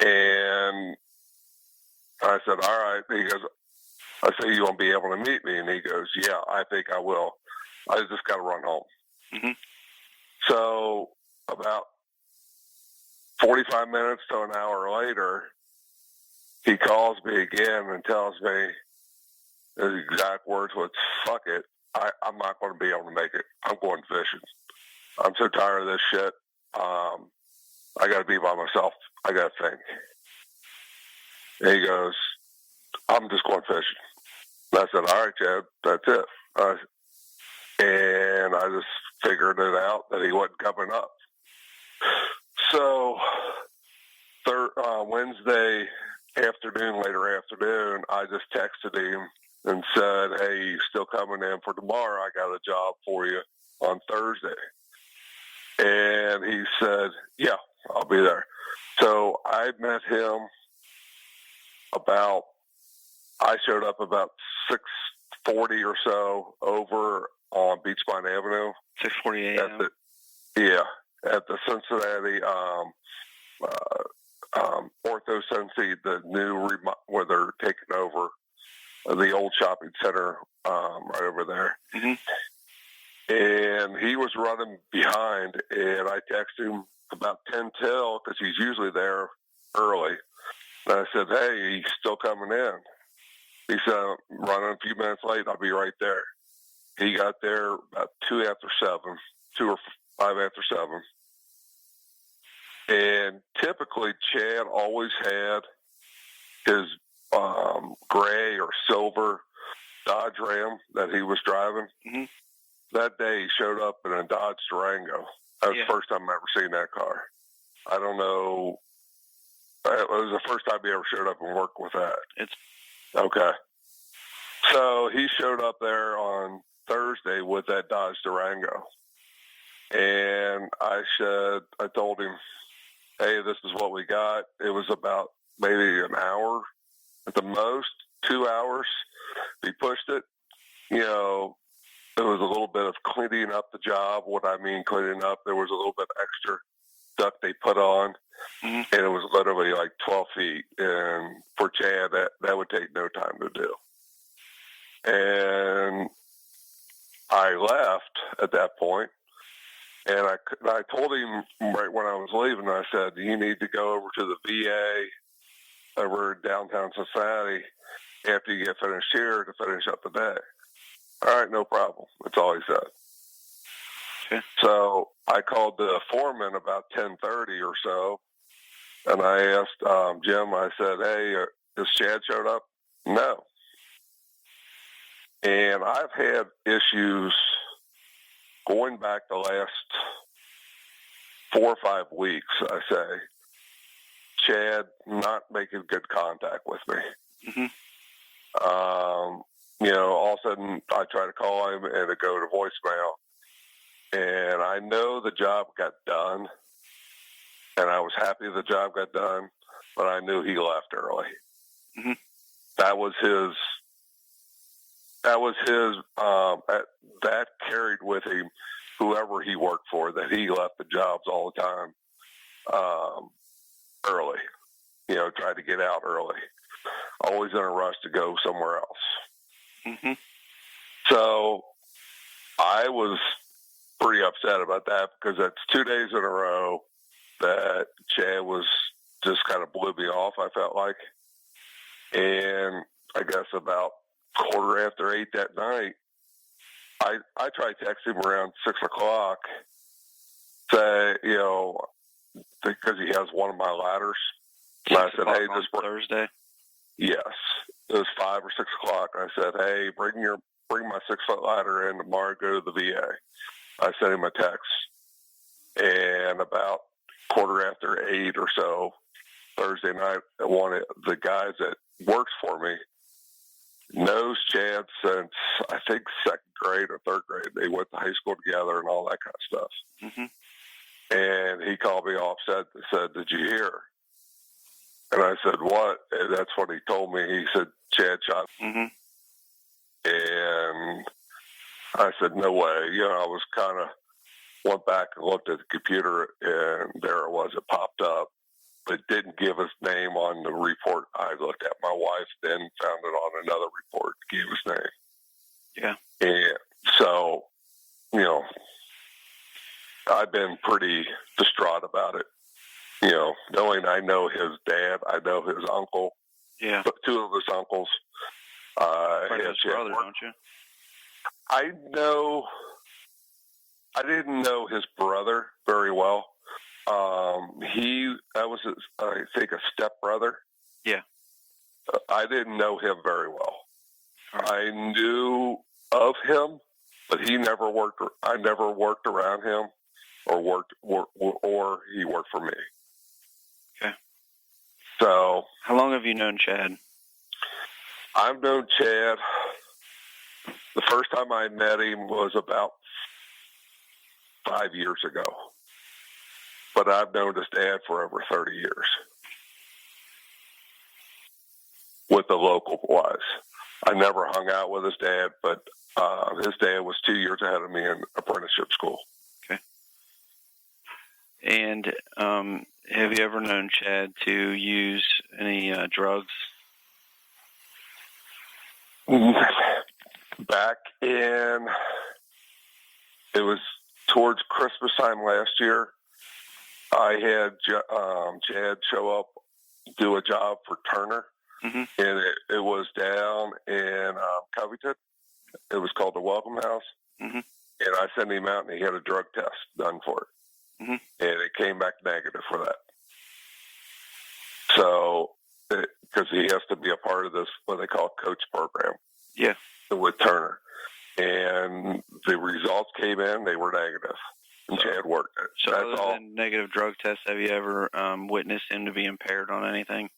And I said, all right. He goes, I said, you won't be able to meet me? And he goes, yeah, I think I will. I just got to run home. So about 45 minutes to an hour later, he calls me again and tells me his exact words was, fuck it. I'm not going to be able to make it. I'm going fishing. I'm so tired of this shit. I got to be by myself. I got to think. And he goes, I'm just going fishing. And I said, all right, Chad, that's it. And I just figured it out that he wasn't coming up. So Wednesday afternoon, later afternoon, I just texted him and said, hey, you still coming in for tomorrow? I got a job for you on Thursday. And he said, yeah, I'll be there. So I met him I showed up about 6:40 or so over on Beachmont Avenue.
6:40 a.m.
At the Cincinnati Ortho Cincy, the new where they're taking over the old shopping center right over there. And he was running behind, and I texted him about 10 till because he's usually there early. And I said, hey, he's still coming in. He said, I'm running a few minutes late. I'll be right there. He got there about 2 or 5 after 7. And typically, Chad always had his gray or silver Dodge Ram that he was driving. That day, he showed up in a Dodge Durango. That was the first time I ever seen that car. I don't know. It was the first time he ever showed up and worked with that. Okay. So he showed up there on Thursday with that Dodge Durango. And I told him, hey, this is what we got. It was about maybe an hour at the most, 2 hours. He pushed it. It was a little bit of cleaning up the job. What I mean cleaning up, there was a little bit extra stuff they put on. And it was literally like 12 feet. And for Chad, that would take no time to do. And I left at that point, and I told him right when I was leaving, I said, you need to go over to the VA over downtown Cincinnati after you get finished here to finish up the day. All right, no problem. That's all he said. So I called the foreman about 10:30 or so, and I asked Jim, I said, hey, has Chad showed up? No. And I've had issues going back the last 4 or 5 weeks, I say, Chad not making good contact with me. All of a sudden I try to call him and it go to voicemail. And I know the job got done, and I was happy the job got done, but I knew he left early. That was his, that carried with him whoever he worked for, that he left the jobs all the time early, tried to get out early, always in a rush to go somewhere else. So I was pretty upset about that because that's 2 days in a row that Chad was just kind of blew me off, I felt like. And I guess about 8:15 that night, I tried texting him around 6 o'clock, say, because he has one of my ladders. And I said, hey, this
Thursday?
Yes. It was 5 or 6 o'clock. I said, hey, bring my 6-foot ladder in tomorrow, go to the VA. I sent him a text. And about 8:15 or so, Thursday night, one of the guys that works for me knows Chad since I think second grade or third grade. They went to high school together and all that kind of stuff.
Mm-hmm.
And he called me offset and said, "Did you hear?" And I said, "What?" And that's what he told me. He said, "Chad shot."
Mm-hmm.
And I said, "No way." You know, I was kind of went back and looked at the computer, and there it was. It popped up, but it didn't give his name on the report I looked at. My wife then found it on another report, gave his name.
Yeah.
And so, you know, I've been pretty distraught about it. You know, knowing I know his dad, I know his uncle.
Yeah.
But two of his uncles.
Probably his brother, don't you?
I didn't know his brother very well. I was, I think, a stepbrother.
Yeah.
I didn't know him very well. I knew of him, but I never worked around him, or he worked for me.
Okay.
So,
how long have you known Chad?
I've known Chad. The first time I met him was about 5 years ago. But I've known his dad for over 30 years. With the local wise. I never hung out with his dad, but his dad was 2 years ahead of me in apprenticeship school.
Okay. And have you ever known Chad to use any drugs?
Back in, it was towards Christmas time last year, I had Chad show up, do a job for Turner,
mm-hmm.
and it was down in Covington. It was called the Welcome House,
mm-hmm.
and I sent him out, and he had a drug test done for it,
mm-hmm.
and it came back negative for that. So, because he has to be a part of this, what they call coach program.
Yeah.
With Turner. And the results came in, they were negative. And Chad worked it.
So other than negative drug tests, have you ever witnessed him to be impaired on anything?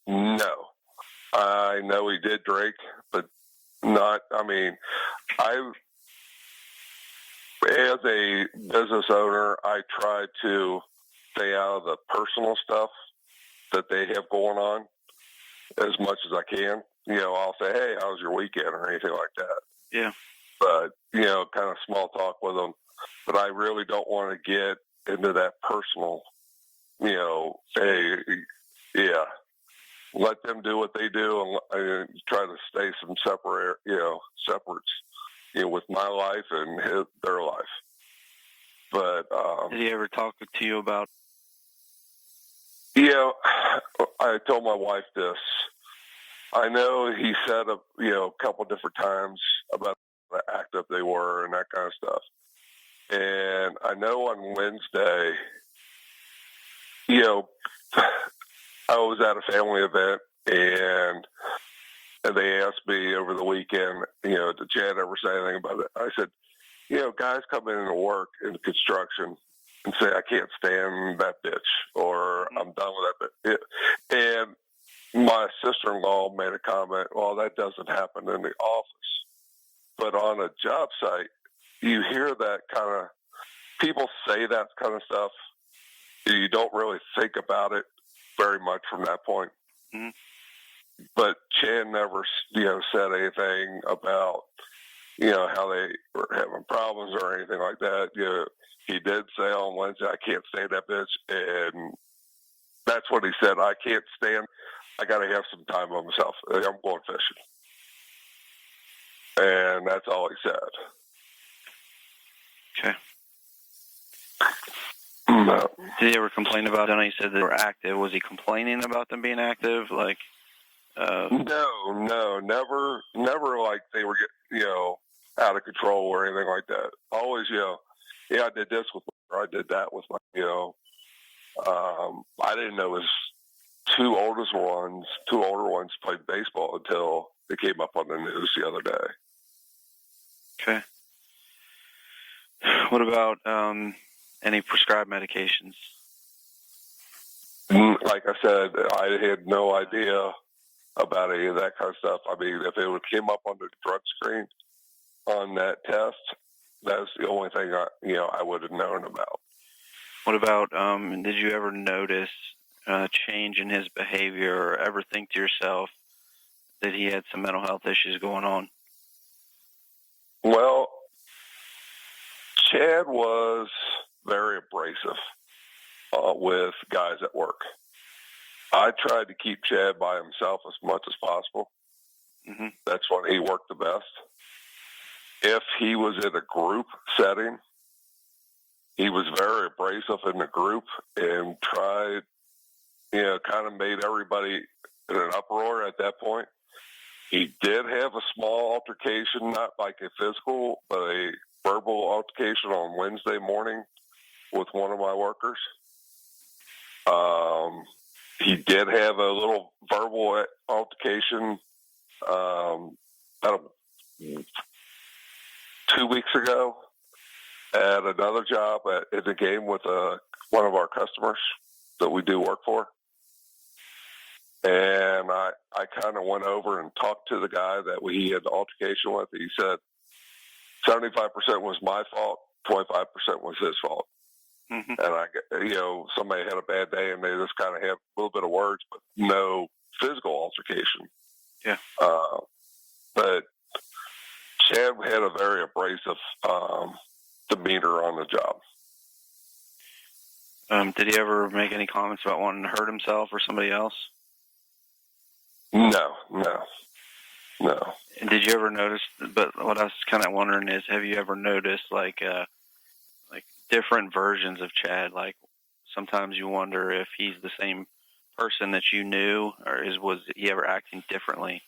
No. I know he did drink, but not, as a business owner, I try to stay out of the personal stuff that they have going on as much as I can. You know, I'll say, "Hey, how was your weekend?" or anything like that.
Yeah.
But, you know, kind of small talk with them. But I really don't want to get into that personal, you know, hey, yeah. Let them do what they do and try to stay some separates, with my life and their life. But
did he ever talk to you about?
Yeah, I told my wife this. I know he said a couple different times about how active they were and that kind of stuff. And I know on Wednesday, I was at a family event and they asked me over the weekend, did Chad ever say anything about it? I said, guys come in and work in construction and say, "I can't stand that bitch," or "I'm done with that bitch." And my sister-in-law made a comment, "Well, that doesn't happen in the office." But on a job site, you hear that kind of, people say that kind of stuff. You don't really think about it very much from that point.
Mm-hmm.
But Chan never, said anything about, how they were having problems or anything like that. He did say on Wednesday, "I can't stand that bitch." And that's what he said. "I can't stand, I got to have some time by myself. I'm going fishing." And that's all he said.
Okay.
No.
Did he ever complain about it? I know you said they were active. Was he complaining about them being active? Like,
No, never like they were getting, out of control or anything like that. Always, I did this with my, or I did that with my, I didn't know his two older ones played baseball until they came up on the news the other day.
Okay. What about any prescribed medications?
Like I said, I had no idea about any of that kind of stuff. I mean, if it would came up on the drug screen on that test, that's the only thing I would have known about.
What about, did you ever notice a change in his behavior or ever think to yourself that he had some mental health issues going on?
Well, Chad was very abrasive with guys at work. I tried to keep Chad by himself as much as possible.
Mm-hmm.
That's when he worked the best. If he was in a group setting, he was very abrasive in the group and tried, kind of made everybody in an uproar at that point. He did have a small altercation, not like a physical, but a verbal altercation on Wednesday morning with one of my workers. He did have a little verbal altercation about 2 weeks ago at another job at the game with one of our customers that we do work for. And I kind of went over and talked to the guy that he had the altercation with. He said 75% was my fault, 25% was his fault.
Mm-hmm.
And somebody had a bad day and they just kind of had a little bit of words, but no physical altercation.
Yeah.
But Chad had a very abrasive demeanor on the job.
Did he ever make any comments about wanting to hurt himself or somebody else?
No.
And did you ever notice, but what I was kind of wondering is, have you ever noticed like different versions of Chad? Like sometimes you wonder if he's the same person that you knew, or was he ever acting differently?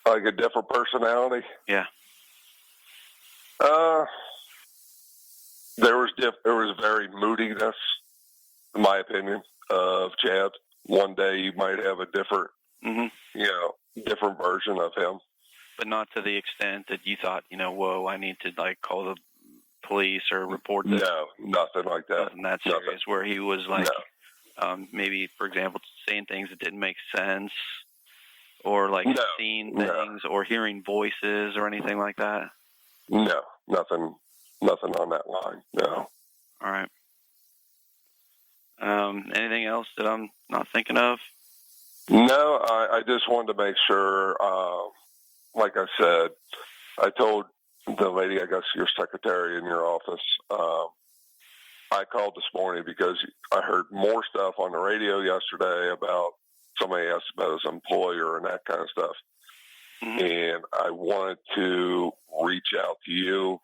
Like a different personality?
Yeah.
There was very moodiness, in my opinion, of Chad. One day you might have a different, different version of him.
But not to the extent that you thought, whoa, I need to like call the police or report this.
No, nothing like that.
Nothing that serious, where he was like, maybe, for example, saying things that didn't make sense, or like seeing things or hearing voices or anything like that.
No, nothing on that line. No.
All right. Anything else that I'm not thinking of?
No, I just wanted to make sure, like I said, I told the lady, I guess your secretary in your office, I called this morning because I heard more stuff on the radio yesterday about somebody asked about his employer and that kind of stuff.
Mm-hmm.
And I wanted to reach out to you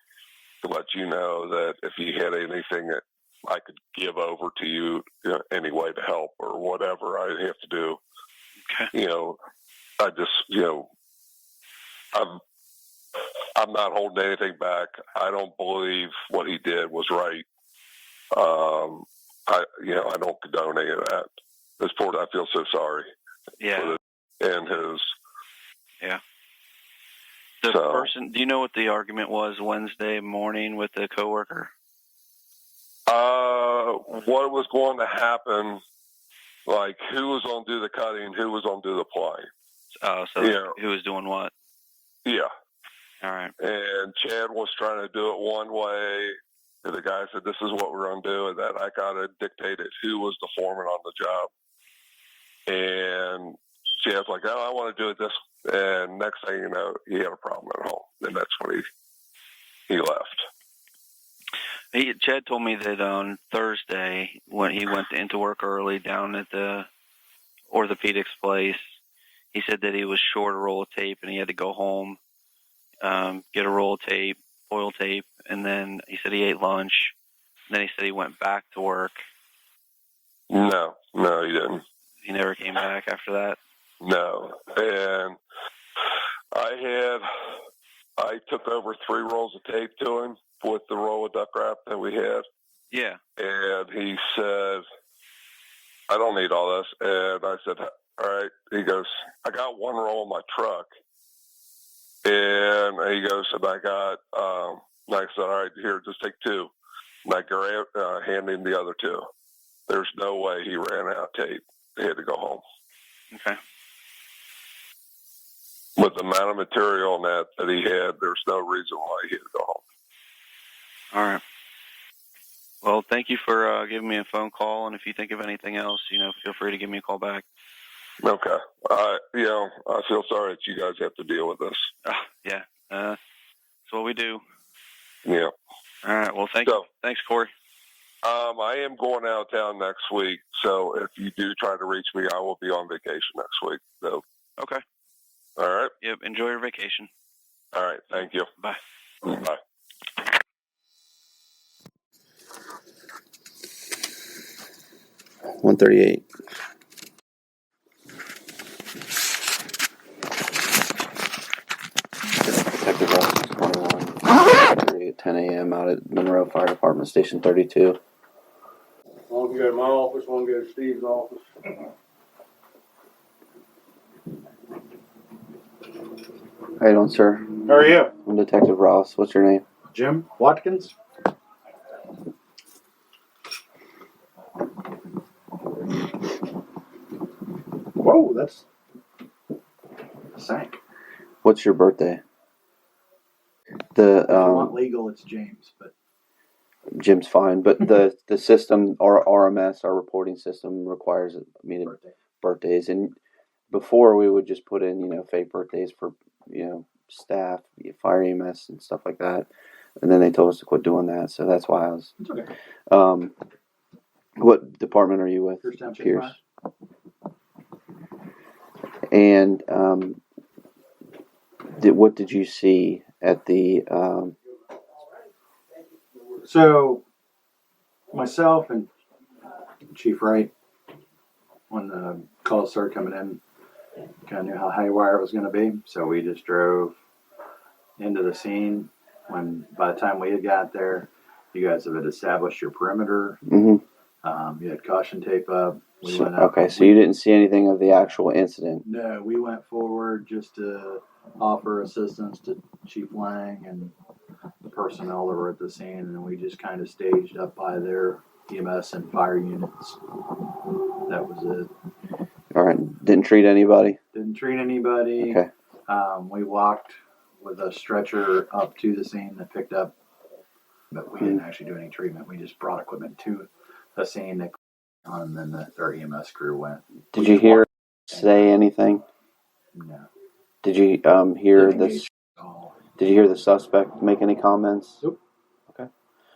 to let you know that if you had anything that I could give over to you, any way to help or whatever I have to do.
Okay.
I just, I'm not holding anything back. I don't believe what he did was right. I don't condone any of that. This poor, I feel so sorry.
Yeah.
And his.
Yeah. The person, do you know what the argument was Wednesday morning with the coworker?
What was going to happen, like who was going to do the cutting, who was going to do the playing.
Who was doing what?
Yeah.
All right.
And Chad was trying to do it one way. And the guy said, this is what we're going to do. And that I got to dictate it who was the foreman on the job. And Chad's like, oh, I want to do it this. And next thing you know, he had a problem at home. And that's when he left.
Chad told me that on Thursday, when he went into work early down at the orthopedics place, he said that he was short a roll of tape and he had to go home, get a roll of tape, oil tape, and then he said he ate lunch. And then he said he went back to work.
No, he didn't.
He never came back after that?
No. And I took over 3 rolls of tape to him with the roll of duck wrap that we had.
Yeah.
And he said, I don't need all this. And I said, all right. He goes, I got 1 roll in my truck. And he goes, and I got, and I said, all right, here, just take 2. And I grabbed, hand him the other 2. There's no way he ran out of tape. He had to go home.
Okay.
With the amount of material on that he had, there's no reason why he had to go home.
All right. Well, thank you for giving me a phone call, and if you think of anything else, feel free to give me a call back.
Okay. I feel sorry that you guys have to deal with this.
Yeah. That's what we do.
Yeah.
All right. Well, thanks, Corey.
I am going out of town next week, so if you do try to reach me, I will be on vacation next week. So.
Okay.
All right.
Yep. Enjoy your vacation.
All right. Thank you.
Bye.
Bye.
$138. Detective Ross 21. At 10 a.m. out at Monroe Fire Department Station 32.
One can go to my office, one can go to Steve's office.
How you doing, sir?
How are you?
I'm Detective Ross. What's your name?
Jim Watkins. Whoa, that's a sank.
What's your birthday?
If you want legal, it's James, but
Jim's fine, but the system, our RMS, our reporting system requires birthdays, and before we would just put in fake birthdays for staff, fire EMS and stuff like that, and then they told us to quit doing that, so that's why I was.
it's okay.
What department are you with?
Pierce Township
Pierce.
Fire.
And what did you see at the?
So, myself and Chief Wright, when the calls started coming in, kind of knew how haywire it was going to be. So we just drove into the scene. When by the time we had got there, you guys had established your perimeter.
Mm-hmm.
You had caution tape up. We
So,
went up.
okay, so you didn't see anything of the actual incident.
No, we went forward just to offer assistance to Chief Lang and the personnel that were at the scene, and we just kind of staged up by their EMS and fire units. That was it.
All right, didn't treat anybody.
Didn't treat anybody.
Okay.
We walked with a stretcher up to the scene that picked up, but we didn't actually do any treatment. We just brought equipment to the scene that, and then our EMS crew went.
Did you hear say anything?
No.
Did you hear this? Did you hear the suspect make any comments?
Nope.
Okay.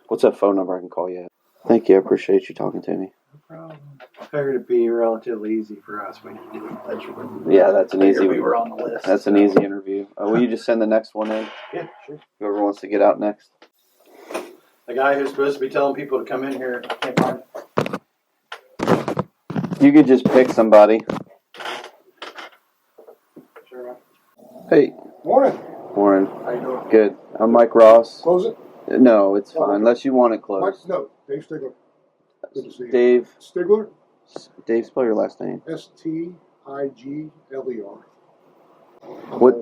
What's that phone number I can call you at? Thank you. I appreciate you talking to me.
No problem. I figured it'd be relatively easy for us.
Yeah, that's an easy.
We were on the list.
That's an easy interview. Will you just send the next one in?
Yeah, sure.
Whoever wants to get out next.
The guy who's supposed to be telling people to come in here can't find him.
You could just pick somebody.
Sure.
Hey.
Morning.
Morning.
How you doing?
Good. I'm Mike Ross.
Close it?
No, it's fine. Unless you want it closed.
No, Dave Stigler. Good to see you.
Dave.
Stigler?
Dave, spell your last name.
Stigler.
What?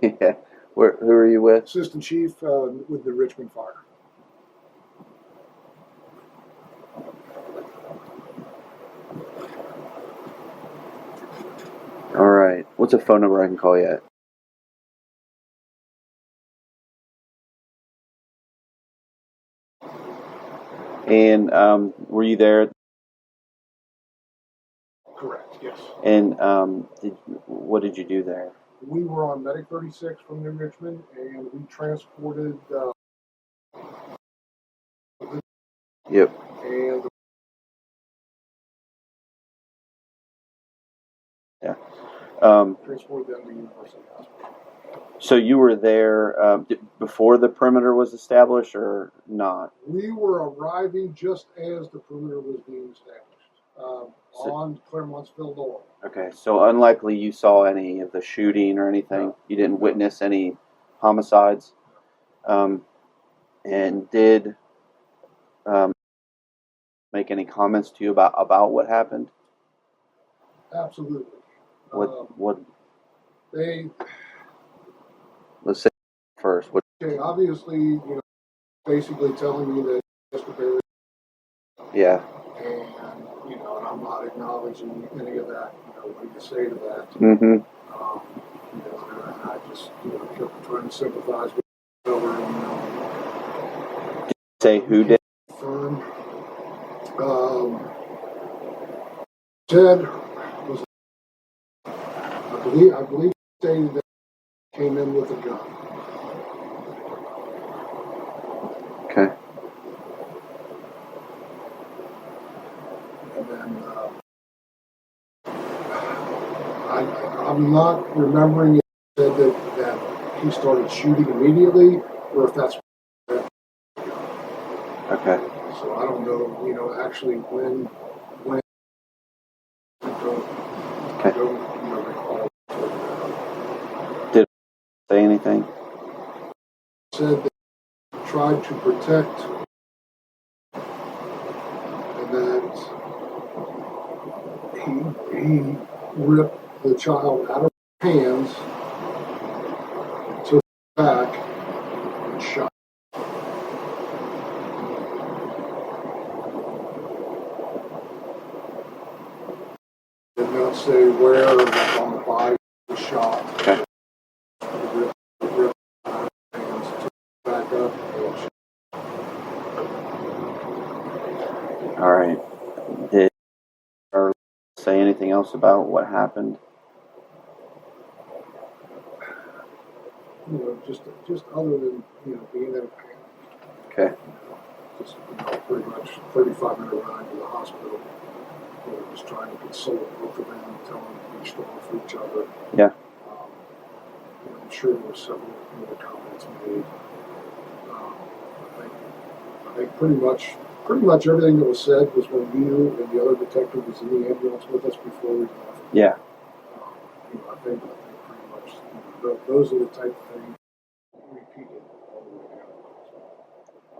Yeah. Who are you with?
Assistant Chief with the Richmond Fire.
All right. What's a phone number I can call you at? And were you there?
Correct, yes.
And what did you do there?
We were on Medic 36 from New Richmond, and we transported.
Yep.
And
yeah.
Transported them to University Hospital.
So you were there before the perimeter was established, or not?
We were arriving just as the perimeter was being established on Claremontsville Door.
Okay, so unlikely you saw any of the shooting or anything. No. You didn't witness any homicides, and did make any comments to you about what happened?
Absolutely.
What?
They.
Let's say first. What?
Okay, obviously, basically telling me that Mr.
Yeah.
And I'm not acknowledging any of that. what do you say to that?
Mm-hmm.
You know, and I just, you know, kept trying to sympathize with her.
Say who did?
Fun. Ted was, I believe he stated that he came in with a gun.
Okay.
And then I'm not remembering if he said that he started shooting immediately, or if that's.
Okay.
So I don't know, you know, actually when I don't, you know, recall.
Did it say anything?
Said that he tried to protect, and that he ripped the child out of her hands, took it back, and shot. Did not say where on the body was shot.
Okay.
Ripped out of her hands, took it back up, and shot.
All right. Did or say anything else about what happened?
You know, just other than, you know, being in a panic.
Okay.
Just, you know, pretty much 35-minute ride to the hospital. You know, just trying to console both of them, tell them to be strong for each other.
Yeah.
You know, I'm sure there were several more comments made. I think pretty much everything that was said was when you and the other detective was in the ambulance with us before we left.
Yeah.
You know, I think pretty much, you know, those are the type of things repeated all the way down.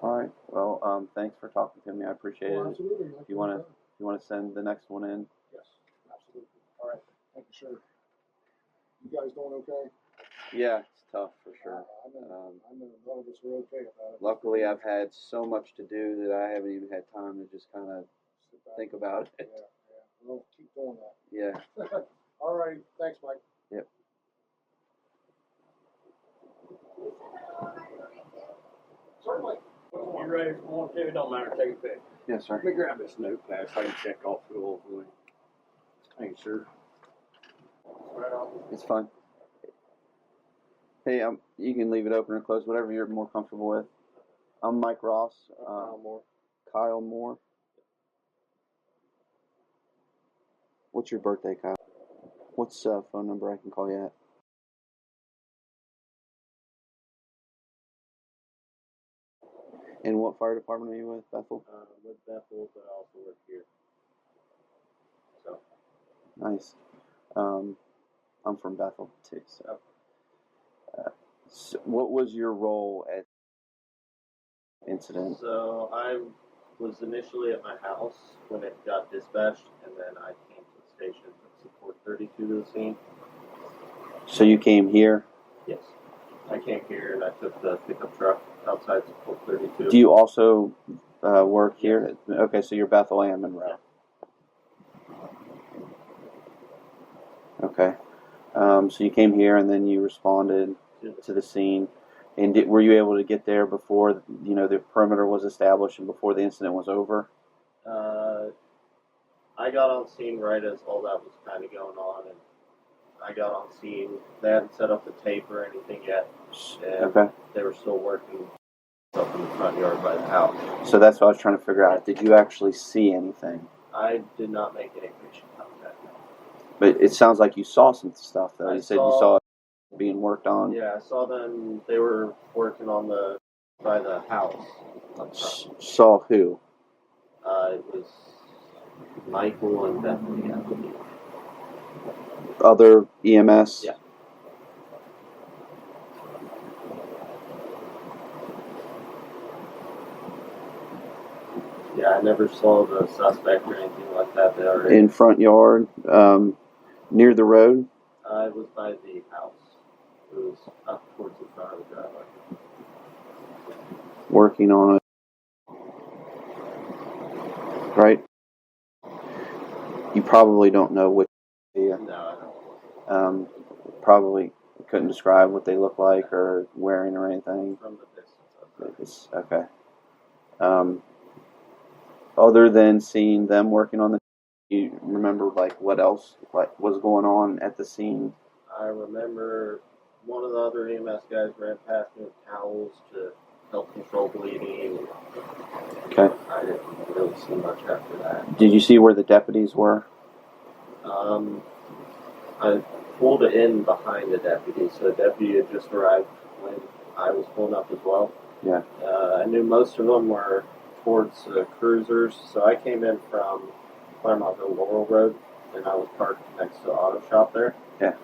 All right. Well, thanks for talking to me. I appreciate it.
Absolutely.
If you want to send the next one in.
Yes, absolutely. All right. Thank you, sir. You guys doing okay?
Yeah, it's tough for sure.
I know none of us are okay about it.
Luckily, I've had so much to do that I haven't even had time to just kind of think about it.
Yeah. Well, keep doing that.
Yeah.
All right. Thanks, Mike.
Yep.
Certainly.
You ready for one, too? It don't matter. Take a pic.
Yes, sir.
Let me grab this notepad so I can check off the whole thing. Thank you, sir. Right on.
It's fine. Hey, you can leave it open or closed, whatever you're more comfortable with. I'm Mike Ross.
Kyle Moore.
Kyle Moore. What's your birthday, Kyle? What's phone number I can call you at? And what fire department are you with, Bethel?
With Bethel, but I also work here. So.
Nice. I'm from Bethel too. So what was your role at incident?
So I was initially at my house when it got dispatched, and then I came to the station to support 32 to the scene.
So you came here?
Yes. I came here and I took the pickup truck outside support 32.
Do you also work here? Okay, so you're Bethel and Monroe.
Yeah.
Okay. So you came here and then you responded to the scene. And were you able to get there before, the perimeter was established and before the incident was over?
I got on scene right as all that was kind of going on, and I got on scene. They hadn't set up the tape or anything yet, and
Okay.
they were still working up in the front yard by the house.
So that's what I was trying to figure out. Did you actually see anything?
I did not make any patient contact.
But it sounds like you saw some stuff, though. You said you saw it being worked on.
Yeah, I saw them. They were working on by the house.
Saw who?
It was Michael and Bethany, I believe.
Other EMS?
Yeah. Yeah, I never saw the suspect or anything like that. They already.
In front yard, near the road?
It was by the house. It was up towards the front of the driveway.
Working on it. Right? You probably don't know which Yeah.
No, I don't.
Probably couldn't describe what they look like or wearing or anything.
From the distance.
It's okay. Other than seeing them working on the, you remember like what else like was going on at the scene?
I remember one of the other EMS guys ran past me with towels to help control bleeding.
Okay.
I didn't really see much after that.
Did you see where the deputies were?
I pulled in behind the deputy, so the deputy had just arrived when I was pulling up as well.
Yeah.
I knew most of them were towards cruisers, so I came in from Claremontville Laurel Road, and I was parked next to the auto shop there.
Yeah.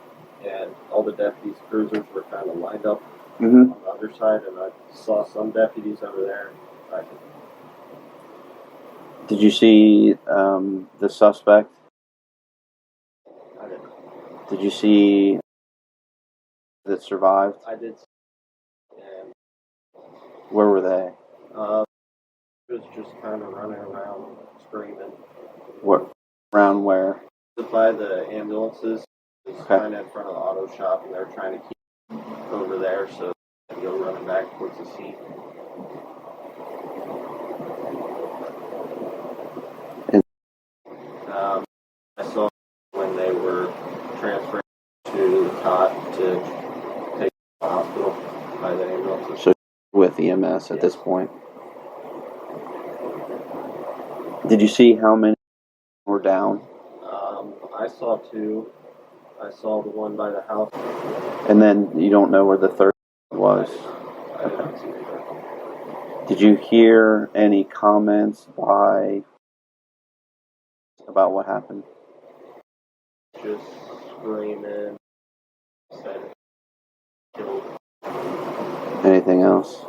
And all the deputies' cruisers were kind of lined up
Mm-hmm.
on the other side, and I saw some deputies over there.
Did you see the suspect?
I didn't.
Did you see that survived?
I did. And
Where were they?
it was just kind of running around screaming.
What? Around where?
By the ambulances. It was
Okay.
kind of in front of the auto shop, and they were trying to keep over there, so they go running back towards the scene. I saw when they were transferred to the cot to take to the hospital by the ambulances.
So with EMS at this point. Did you see how many were down?
I saw two. I saw the one by the house.
And then you don't know where the third was?
I didn't see the third.
Did you hear any comments about what happened?
Just screaming. Said killed.
Anything else?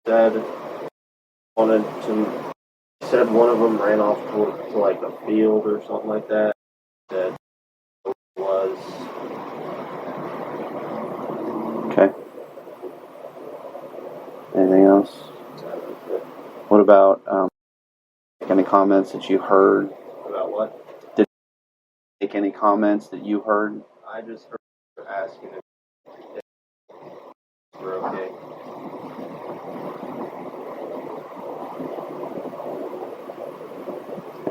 Said one of them ran off to like a field or something like that. That was
Okay. Anything else? What about any comments that you heard?
about what?
Did you make any comments that you heard?
I just heard her asking if we're okay.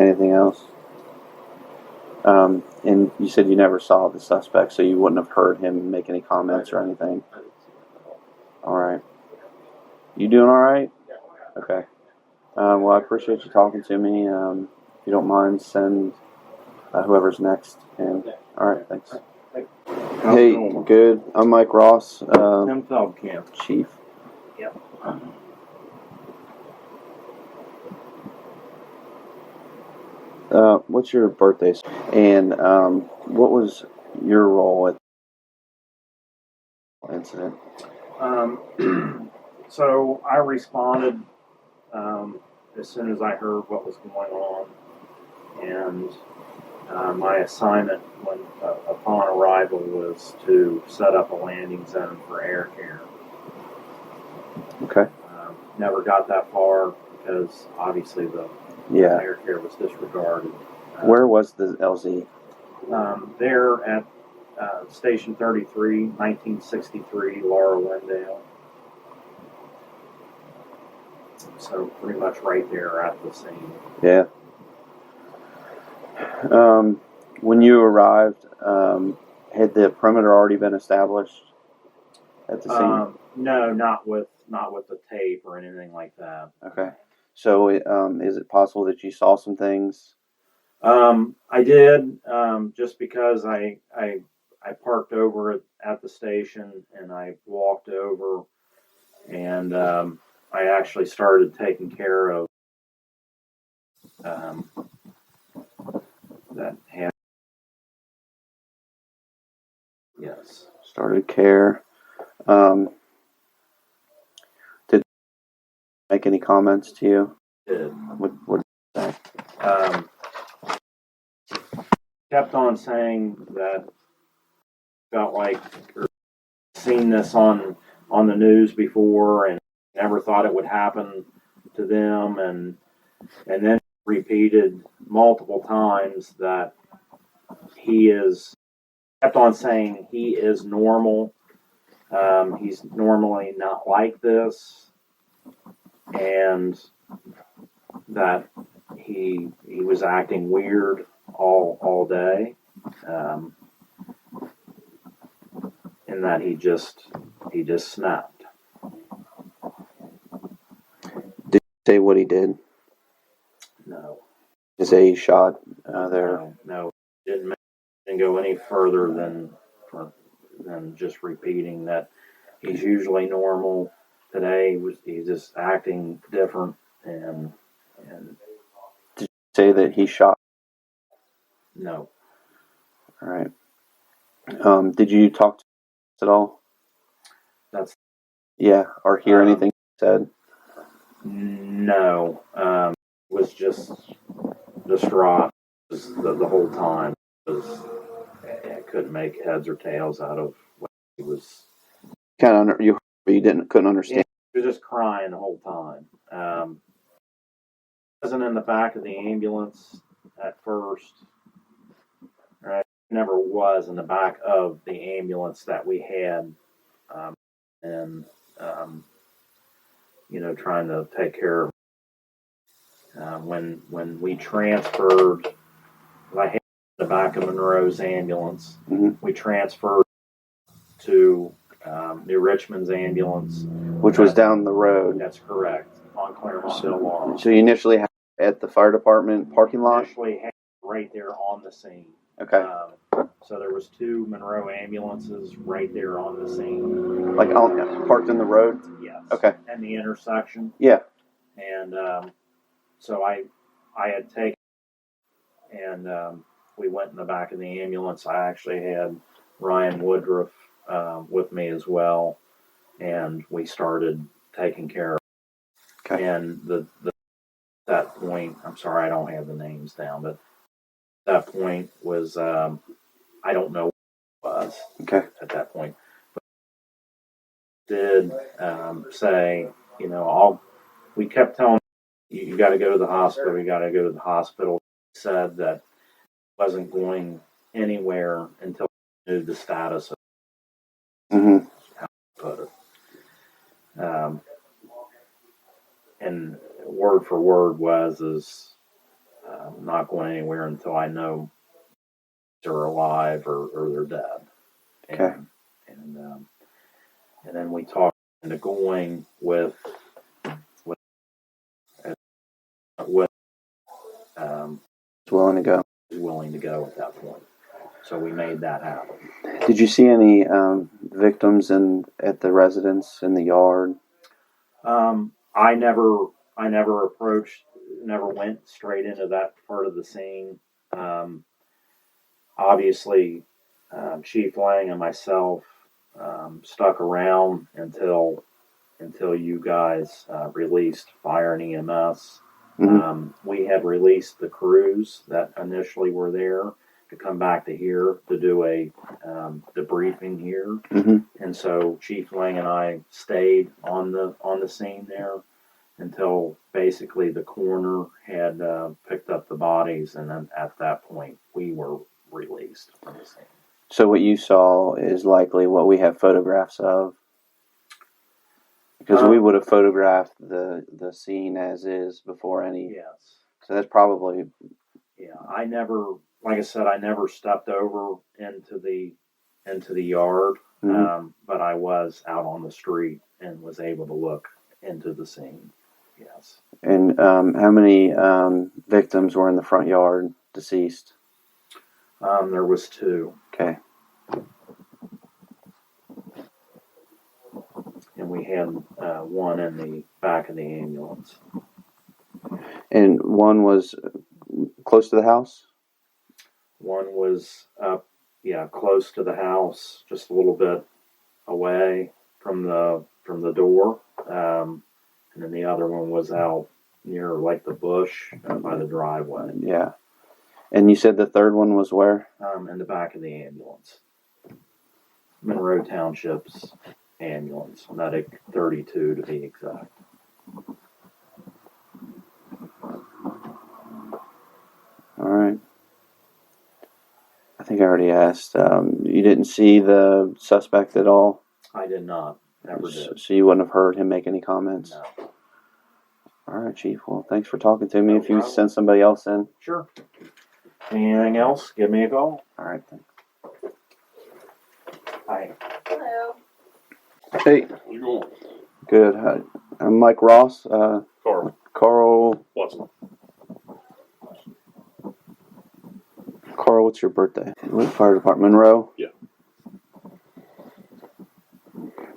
Anything else? And you said you never saw the suspect, so you wouldn't have heard him make any comments or anything?
I didn't see that at all.
All right. You doing all right? Okay. Well, I appreciate you talking to me. If you don't mind, send whoever's next. And all right, thanks. Hey, good. I'm Mike Ross,
Camp.
Chief.
Yep.
What's your birthday? And what was your role at the incident?
So I responded as soon as I heard what was going on, and my assignment upon arrival was to set up a landing zone for air care.
Okay.
Never got that far because obviously the air care was disregarded.
Where was the LZ?
There at Station 33, 1963, Laura Lindale. So pretty much right there at the scene.
Yeah. When you arrived, had the perimeter already been established at the scene?
No, not with the tape or anything like that.
Okay. So, is it possible that you saw some things?
I did, just because I parked over at the station and I walked over and I actually started taking care of that hand. Yes.
Started care. Did they make any comments to you?
Did.
What did they say?
Kept on saying that felt like seen this on the news before and never thought it would happen to them, and then repeated multiple times that he is kept on saying he is normal. He's normally not like this, and that he was acting weird all day, and that he just snapped.
Did you say what he did?
No.
Did you say he shot there?
No, didn't go any further than just repeating that he's usually normal. Today he's just acting different, and
Did you say that he shot?
no.
All right. Did you talk to us at all?
That's
or hear anything said?
no. Was just distraught the whole time. I couldn't make heads or tails out of what he was.
You couldn't understand.
He was just crying the whole time. Wasn't in the back of the ambulance at first. Right, never was in the back of the ambulance that we had, and trying to take care of. When we transferred, I had the back of Monroe's ambulance.
Mm-hmm.
We transferred to New Richmond's ambulance,
Which was down the road.
That's correct, on Claremontville Laurel.
So you initially had at the fire department parking lot?
Initially had right there on the scene.
Okay.
So there was 2 Monroe ambulances right there on the scene.
Like parked in the road?
Yes.
Okay.
And the intersection.
Yeah.
And so I had taken, and we went in the back of the ambulance. I actually had Ryan Woodruff with me as well, and we started taking care of it.
Okay.
And that point, I'm sorry I don't have the names down, but that point was, I don't know what it was at that point. But did say, we kept telling him, you got to go to the hospital, you got to go to the hospital. He said that he wasn't going anywhere until he knew the status of how to put it. And word for word was not going anywhere until I know they're alive or they're dead.
Okay.
And then we talked into going with
willing to go.
Willing to go at that point. So we made that happen.
Did you see any victims at the residence in the yard?
I never approached, never went straight into that part of the scene. Obviously, Chief Lang and myself stuck around until you guys released fire and EMS.
Mm-hmm.
We had released the crews that initially were there to come back to here to do a debriefing here, and so Chief Lang and I stayed on the scene there until basically the coroner had picked up the bodies, and then at that point we were released from the scene.
So what you saw is likely what we have photographs of? Because we would have photographed the scene as is before any...
Yes.
So that's probably...
Yeah, like I said, I never stepped over into the yard, but I was out on the street and was able to look into the scene. Yes.
And how many victims were in the front yard, deceased?
There was 2.
Okay.
And we had one in the back of the ambulance.
And one was close to the house?
One was up, close to the house, just a little bit away from the door. And then the other one was out near like the bush by the driveway.
Yeah. And you said the third one was where?
In the back of the ambulance. Monroe Township's ambulance, Medic 32 to be exact.
All right. I think already asked. You didn't see the suspect at all?
I did not. Never did.
So you wouldn't have heard him make any comments?
No.
All right, Chief. Well, thanks for talking to me.
No
if you
problem.
send somebody else in.
Sure. Anything else? Give me a call.
All right, thanks.
Hi.
Hello.
Hey.
How's it going?
Good. Hi. I'm Mike Ross. Carl.
Watson.
Carl, what's your birthday? What fire department? Monroe?
Yeah.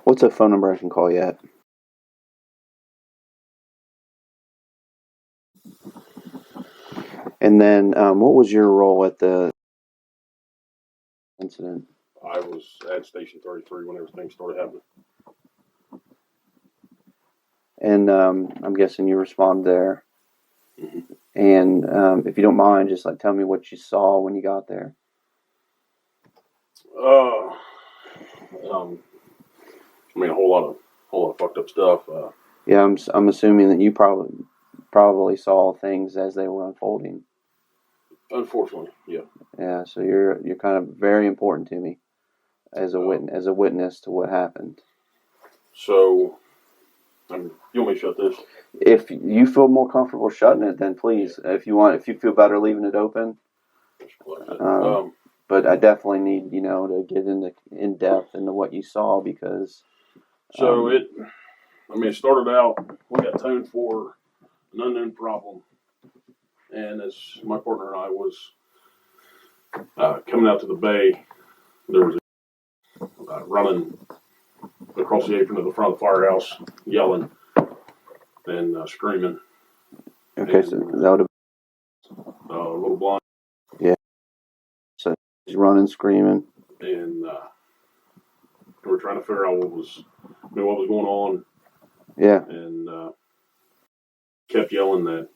What's a phone number I can call you at? And then, what was your role at the incident?
I was at Station 33 when everything started happening.
And I'm guessing you responded there.
Mm-hmm.
And if you don't mind, just like tell me what you saw when you got there.
I mean, a whole lot of fucked up stuff.
Yeah, I'm assuming that you probably saw things as they were unfolding.
Unfortunately, yeah.
Yeah, so you're kind of very important to me as a witness to what happened.
So, you want me to shut this?
If you feel more comfortable shutting it, then please. Yeah. If you feel better leaving it open. But I definitely need to get in depth into what you saw because.
So it started out. We got toned for an unknown problem, and as my partner and I was coming out to the bay, there was a running across the apron of the front of the firehouse, yelling and screaming.
Okay, so that would have
been a little blonde.
Yeah. So he's running, screaming,
and we were trying to figure out what was going on.
Yeah.
And kept yelling that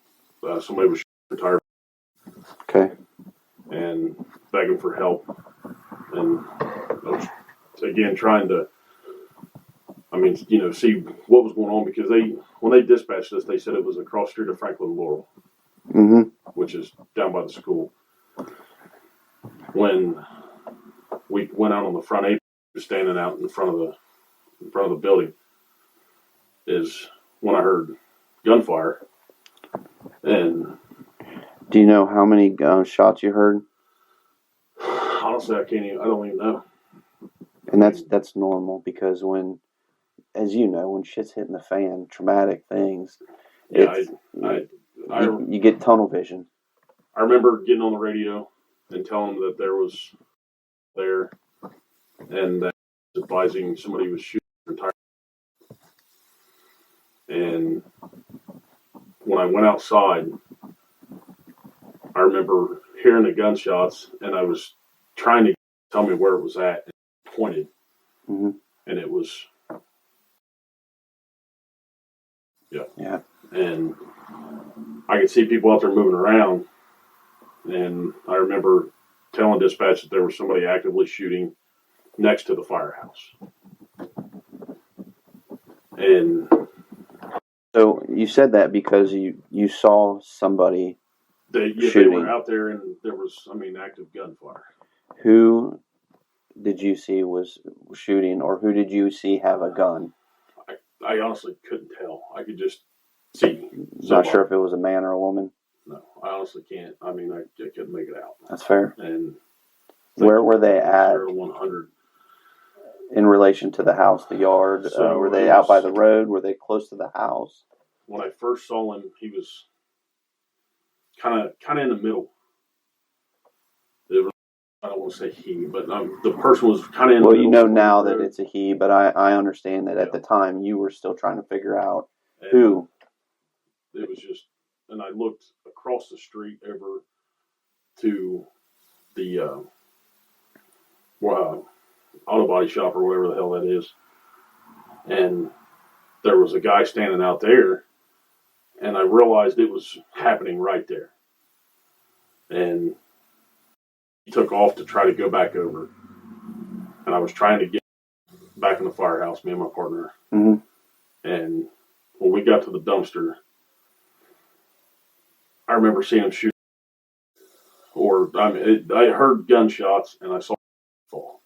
somebody was retired.
Okay.
And begging for help. And I was, again, trying to, see what was going on because when they dispatched us, they said it was across the street of Franklin Laurel,
mm-hmm.
which is down by the school. When we went out on the front apron, standing out in front of the building, is when I heard gunfire. And
do you know how many shots you heard?
Honestly, I don't even know.
And that's normal because when shit's hitting the fan, traumatic things.
Yeah,
you get tunnel vision.
I remember getting on the radio and telling them that there was there and that advising somebody was shooting retired. And when I went outside, I remember hearing the gunshots, and I was trying to tell me where it was at, and pointed,
mm-hmm.
and it was,
yeah,
and I could see people out there moving around, and I remember telling dispatch that there was somebody actively shooting next to the firehouse. And
so you said that because you saw somebody shooting.
They were out there, and there was, active gunfire.
Who did you see was shooting, or who did you see have a gun?
I honestly couldn't tell. I could just see.
Not sure if it was a man or a woman.
No, I honestly can't. I couldn't make it out.
That's fair.
And
where were they at?
0 to 100.
In relation to the house, the yard,
So
were they out by the road? Were they close to the house?
When I first saw him, he was kind of in the middle. I don't want to say he, but the person was kind of in the middle.
Well, you know now that it's a he, but I understand that at the time you were still trying to figure out who.
It was just, and I looked across the street over to the auto body shop or whatever the hell that is, and there was a guy standing out there, and I realized it was happening right there. And he took off to try to go back over. And I was trying to get back in the firehouse, me and my partner.
Mm-hmm.
And when we got to the dumpster, I remember seeing him shoot, or
I heard gunshots and I saw fall.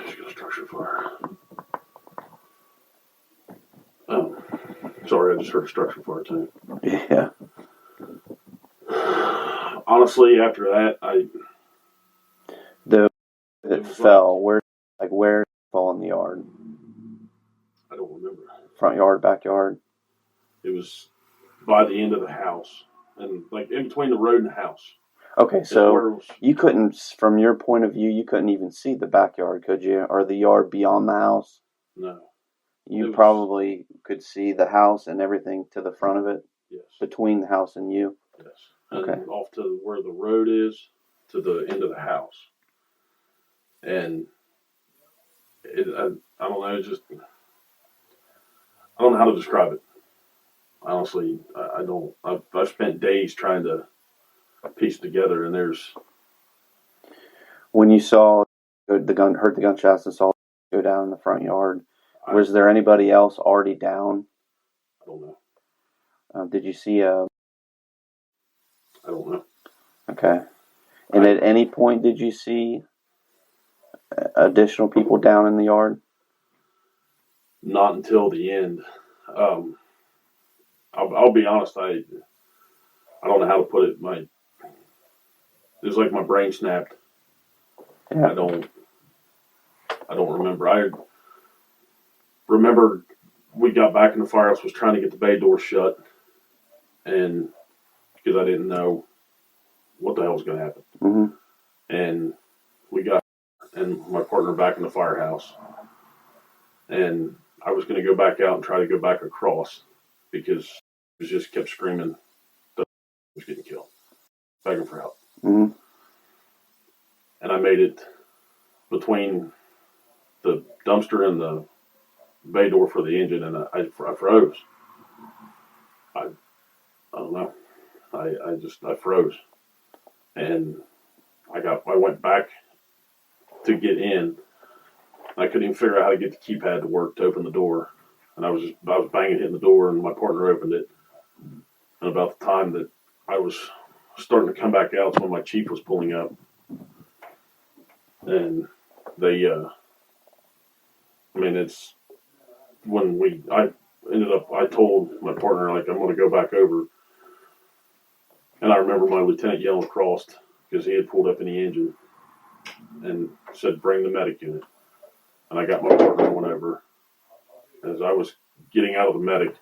Just got a structure fire. Oh, sorry, I just heard a structure fire too.
Yeah.
Honestly, after that,
It fell. Where did it fall in the yard?
I don't remember.
Front yard, backyard?
It was by the end of the house, and like in between the road and the house.
Okay, so you couldn't, from your point of view, you couldn't even see the backyard, could you? Or the yard beyond the house?
No.
You probably could see the house and everything to the front of it?
Yes.
Between the house and you?
Yes. And off to where the road is, to the end of the house. And I don't know, I don't know how to describe it. Honestly, I don't. I've spent days trying to piece together, and there's.
When you saw heard the gunshots and saw it go down in the front yard, was there anybody else already down?
I don't know.
Did you see a?
I don't know.
Okay. And at any point did you see additional people down in the yard?
Not until the end. I'll be honest. I don't know how to put it. It's like my brain snapped.
Yeah.
I don't remember. I remember we got back in the firehouse, was trying to get the bay door shut, and because I didn't know what the hell was going to happen.
Mm-hmm.
And we got and my partner back in the firehouse, and I was going to go back out and try to go back across because he just kept screaming that he was getting killed, begging for help.
Mm-hmm.
And I made it between the dumpster and the bay door for the engine, and I froze. I don't know. I froze, and I went back to get in. I couldn't even figure out how to get the keypad to work to open the door, and I was banging hitting the door, and my partner opened it. And about the time that I was starting to come back out, is when my chief was pulling up, and they, it's when I told my partner, like, I'm going to go back over. And I remember my lieutenant yelling across because he had pulled up in the engine and said, bring the medic unit. And I got my partner and went over. As I was getting out of the medic,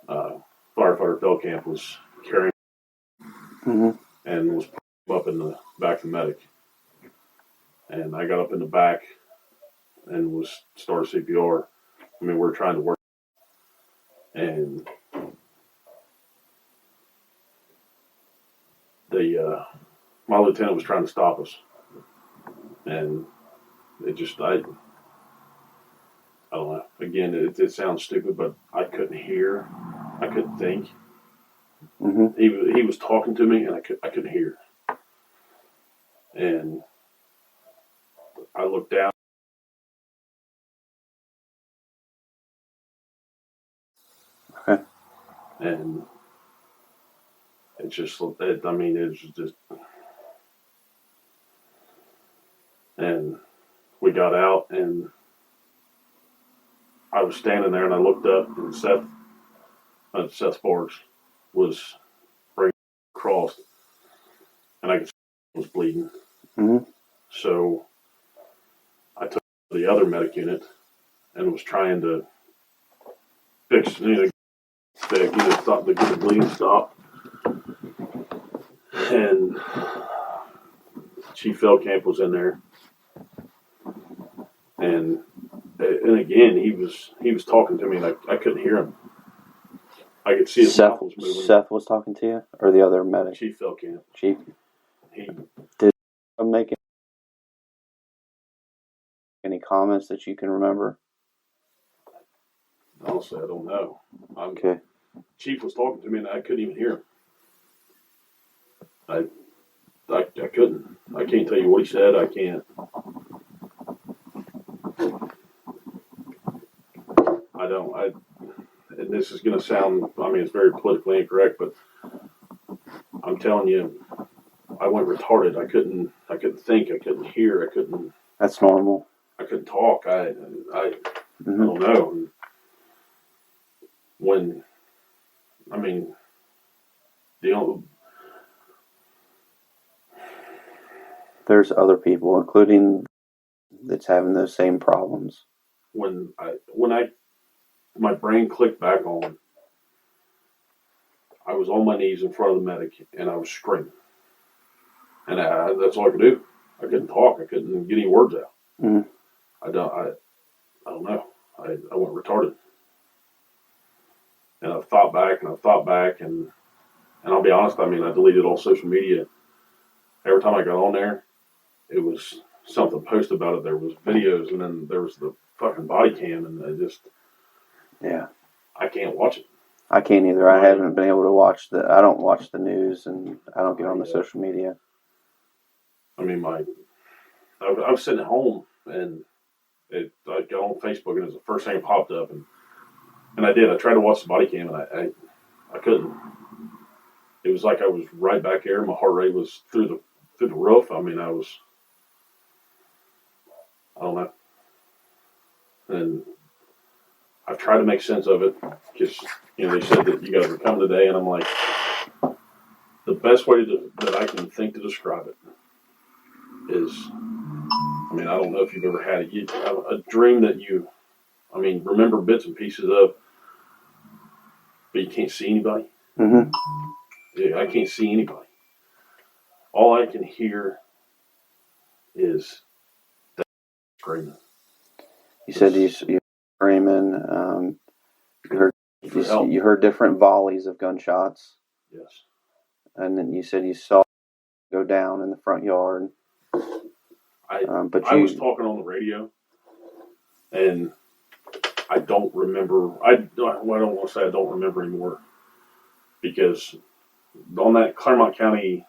firefighter Feldkamp was carrying and was up in the back of the medic. And I got up in the back and started CPR. We were trying to work. And my lieutenant was trying to stop us. And it just, I don't know. Again, it sounds stupid, but I couldn't hear. I couldn't think.
Mm-hmm.
He was talking to me, and I couldn't hear. And I looked down.
Okay.
And it's just, it's just, and we got out, and I was standing there, and I looked up, and Seth Sparks was bringing across, and I could see he was bleeding.
Mm-hmm.
So I took the other medic unit and was trying to fix, stop to get the bleeding stopped. And Chief Feldkamp was in there, and again he was talking to me, and I couldn't hear him. I could see his mouth was moving.
Seth was talking to you, or the other medic?
Chief Feldkamp.
Chief.
He
did make any comments that you can remember?
Honestly, I don't know.
Okay.
Chief was talking to me, and I couldn't even hear him. I couldn't. I can't tell you what he said. I can't. I don't. and this is going to sound, I mean, it's very politically incorrect, but I'm telling you, I went retarded. I couldn't think. I couldn't hear.
That's normal.
I couldn't talk. I don't know. And when, I mean,
there's other people, including that's having those same problems.
When my brain clicked back on, I was on my knees in front of the medic and I was screaming, and that's all I could do. I couldn't talk. I couldn't get any words out.
Mm.
I don't know. I went retarded, and I thought back, and I'll be honest. I mean, I deleted all social media. Every time I got on there, it was something posted about it. There was videos, and then there was the fucking body cam, and I can't watch it.
I can't either. I haven't been able to watch I don't watch the news, and I don't get on the social media.
I mean, I was sitting at home, and I got on Facebook, and it was the first thing that popped up, and I did. I tried to watch the body cam, and I couldn't. It was like I was right back there. My heart rate was through the roof. I mean, I don't know. And I've tried to make sense of it, because they said that you guys were coming today, and I'm like, the best way that I can think to describe it is, I mean, I don't know if you've ever had a dream that you, I mean, remember bits and pieces of, but you can't see anybody.
Mm-hmm.
Yeah, I can't see anybody. All I can hear is that screaming.
You said you screaming. You heard different volleys of gunshots.
Yes.
And then you said you saw it go down in the front yard.
I was talking on the radio, and I don't remember. I don't want to say I don't remember anymore, because on that Claremont County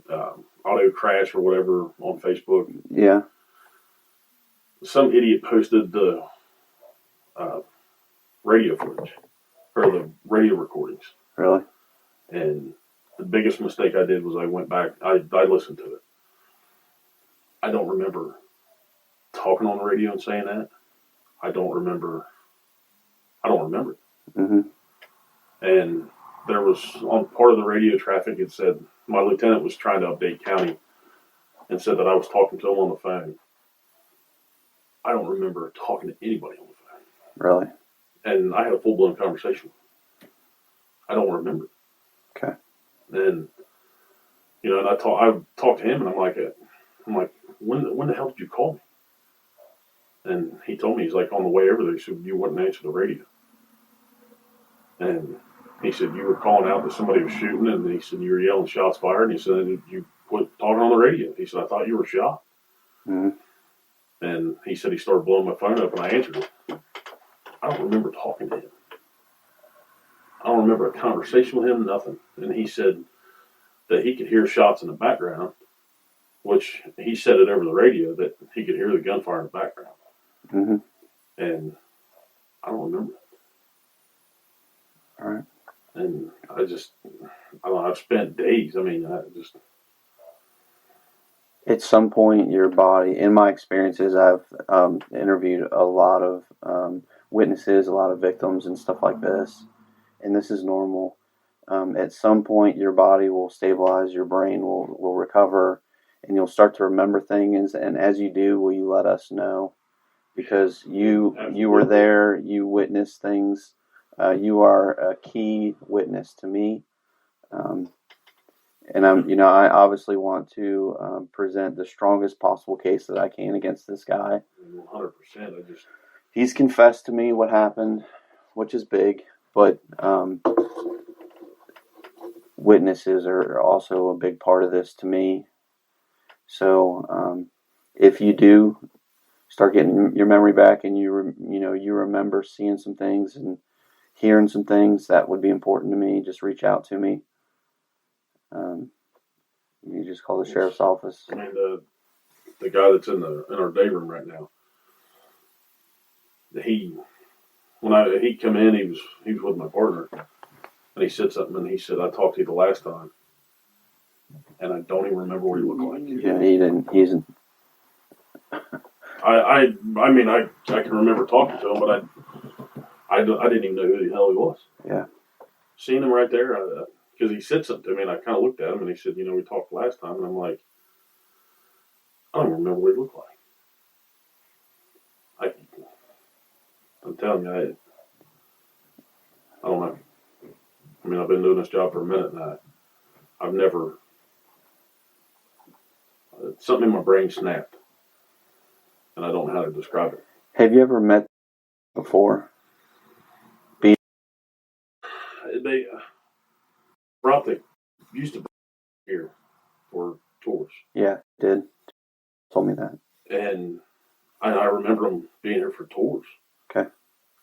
auto crash or whatever on Facebook,
yeah,
some idiot posted the radio footage or the radio recordings.
Really?
And the biggest mistake I did was I went back. I listened to it. I don't remember talking on the radio and saying that. I don't remember it.
Mm-hmm.
And there was, on part of the radio traffic, it said my lieutenant was trying to update county and said that I was talking to him on the phone. I don't remember talking to anybody on the phone.
Really?
And I had a full-blown conversation. I don't remember.
Okay.
And and I talked to him, and I'm like, when the hell did you call me? And he told me, he's like, on the way over there, he said, you wouldn't answer the radio. And he said, you were calling out that somebody was shooting, and he said, you were yelling shots fired, and he said, you quit talking on the radio. He said, I thought you were shot.
Mm-hmm.
And he said he started blowing my phone up, and I answered it. I don't remember talking to him. I don't remember a conversation with him, nothing. And he said that he could hear shots in the background, which he said it over the radio, that he could hear the gunfire in the background.
Mm-hmm.
And I don't remember.
All right.
And I don't know, I've spent days. I mean,
at some point, your body, in my experiences, I've interviewed a lot of witnesses, a lot of victims and stuff like this, and this is normal. At some point, your body will stabilize, your brain will recover, and you'll start to remember things, and as you do, will you let us know? Because you were there, you witnessed things, you are a key witness to me. And I obviously want to present the strongest possible case that I can against this guy.
100%.
He's confessed to me what happened, which is big, but witnesses are also a big part of this to me. So if you do start getting your memory back, and you remember seeing some things and hearing some things, that would be important to me. Just reach out to me. You just call the sheriff's office.
I mean, the guy that's in our day room right now, he when he come in, he was with my partner, and he said something, and he said, "I talked to you the last time, and I don't even remember what he looked like."
Yeah, he didn't. He's.
I mean, I can remember talking to him, but I didn't even know who the hell he was.
Yeah.
Seeing him right there, because he said something to me, and I kind of looked at him, and he said, "We talked last time," and I'm like, I don't even remember what he looked like. I'm telling you, I don't know. I mean, I've been doing this job for a minute, and I've never, something in my brain snapped, and I don't know how to describe it.
Have you ever met before?
They used to bring here for tours.
Yeah, did. Told me that.
And I remember them being here for tours.
Okay.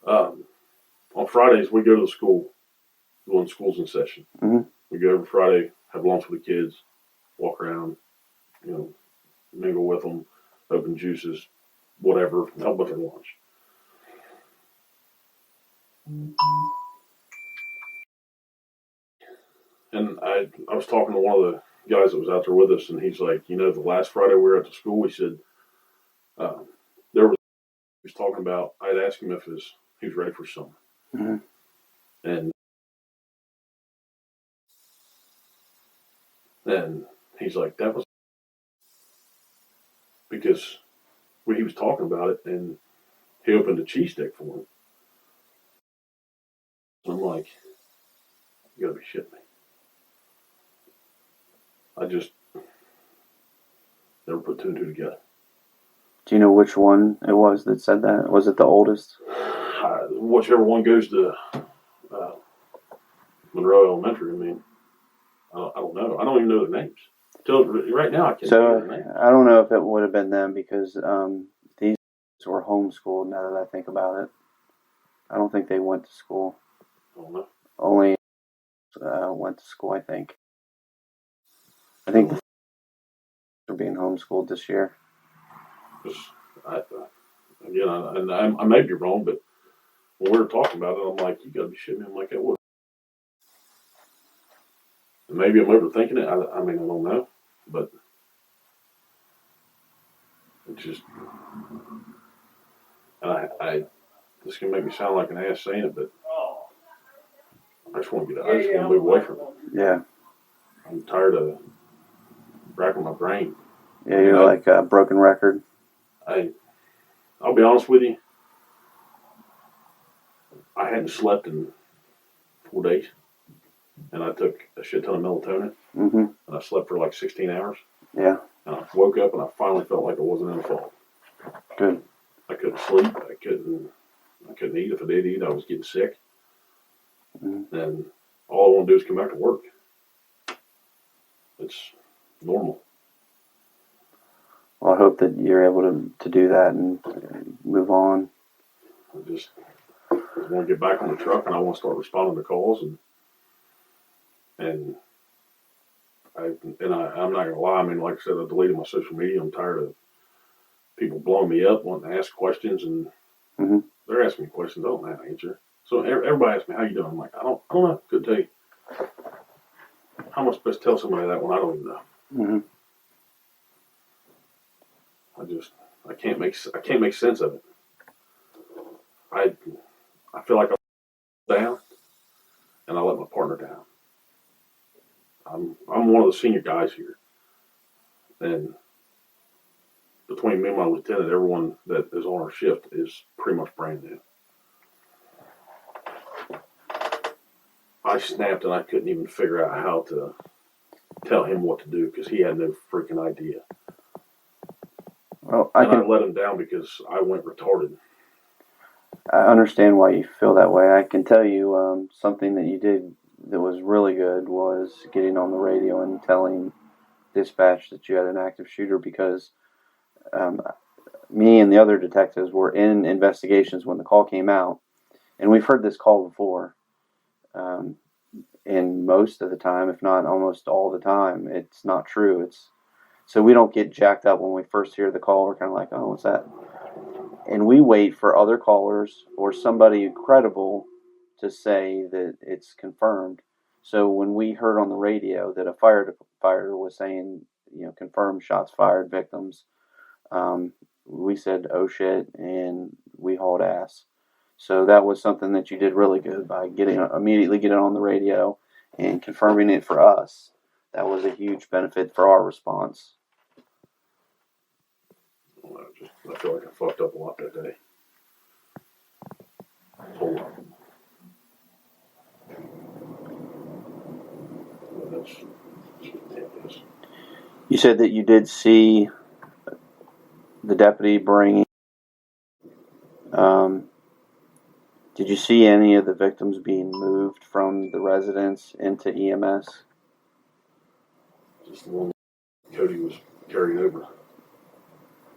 On Fridays, we go to the school when school's in session.
Mm-hmm.
We go every Friday, have lunch with the kids, walk around, mingle with them, open juices, whatever, help with their lunch. And I was talking to one of the guys that was out there with us, and he's like, the last Friday we were at the school, he said, he was talking about, I'd asked him if he was ready for summer.
Mm-hmm.
And he's like, that was because he was talking about it, and he opened a cheese stick for him. And I'm like, you gotta be shitting me. I just never put two and two together.
Do you know which one it was that said that? Was it the oldest?
Whichever one goes to Monroe Elementary, I mean, I don't know. I don't even know their names. Till right now, I can't
So
think of their names.
I don't know if it would have been them because these were homeschooled. Now that I think about it, I don't think they went to school.
I don't know.
Only went to school. I think the are being homeschooled this year.
I may be wrong, but when we were talking about it, I'm like, you gotta be shitting me. I'm like, that would. Maybe I'm overthinking it. I mean, I don't know, but it's just, and this can make me sound like an ass saying it, but I just want to move away from it.
Yeah.
I'm tired of racking my brain.
Yeah, you're like a broken record.
I'll be honest with you. I hadn't slept in 4 days, and I took a shit ton of melatonin,
Mm-hmm.
and I slept for like 16 hours.
Yeah.
And I woke up, and I finally felt like I wasn't in a fog.
Good.
I couldn't sleep. I couldn't eat. If I did eat, I was getting sick.
Mm-hmm.
And all I want to do is come back to work. It's normal.
Well, I hope that you're able to do that and move on.
I just want to get back on the truck, and I want to start responding to calls, and I'm not gonna lie. I mean, like I said, I deleted my social media. I'm tired of people blowing me up, wanting to ask questions, and
mm-hmm.
they're asking me questions I don't have an answer. So everybody asks me, "How you doing?" I'm like, I don't know. Couldn't tell you. How am I supposed to tell somebody that when I don't even know?
Mm-hmm.
I can't make sense of it. I feel like I'm down, and I let my partner down. I'm one of the senior guys here, and between me and my lieutenant, everyone that is on our shift is pretty much brand new. I snapped, and I couldn't even figure out how to tell him what to do because he had no freaking idea.
Well,
I let him down because I went retarded.
I understand why you feel that way. I can tell you something that you did that was really good was getting on the radio and telling dispatch that you had an active shooter because me and the other detectives were in investigations when the call came out, and we've heard this call before. And most of the time, if not almost all the time, it's not true. So we don't get jacked up when we first hear the call. We're kind of like, oh, what's that? and we wait for other callers or somebody credible to say that it's confirmed. So when we heard on the radio that a firefighter was saying, confirmed shots fired, victims, we said, oh shit, and we hauled ass. So that was something that you did really good by immediately getting on the radio and confirming it for us. That was a huge benefit for our response.
I feel like I fucked up a lot that day. Whole lot. That's ridiculous.
You said that you did see the deputy bringing. Did you see any of the victims being moved from the residence into EMS?
Just the one Cody was carried over.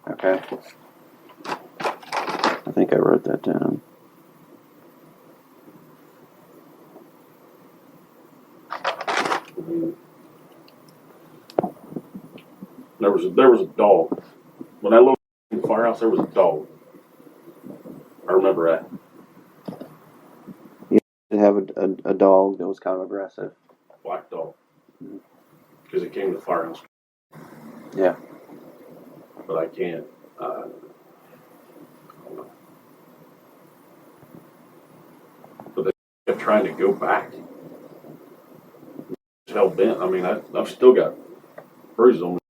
Okay. I think I wrote that down.
There was a dog. When I looked in the firehouse, there was a dog. I remember that.
You did have a dog that was kind of aggressive.
Black dog. Because it came to the firehouse.
Yeah.
But I can't. I don't know. But they kept trying to go back. Hell bent. I mean, I've still got bruises on me,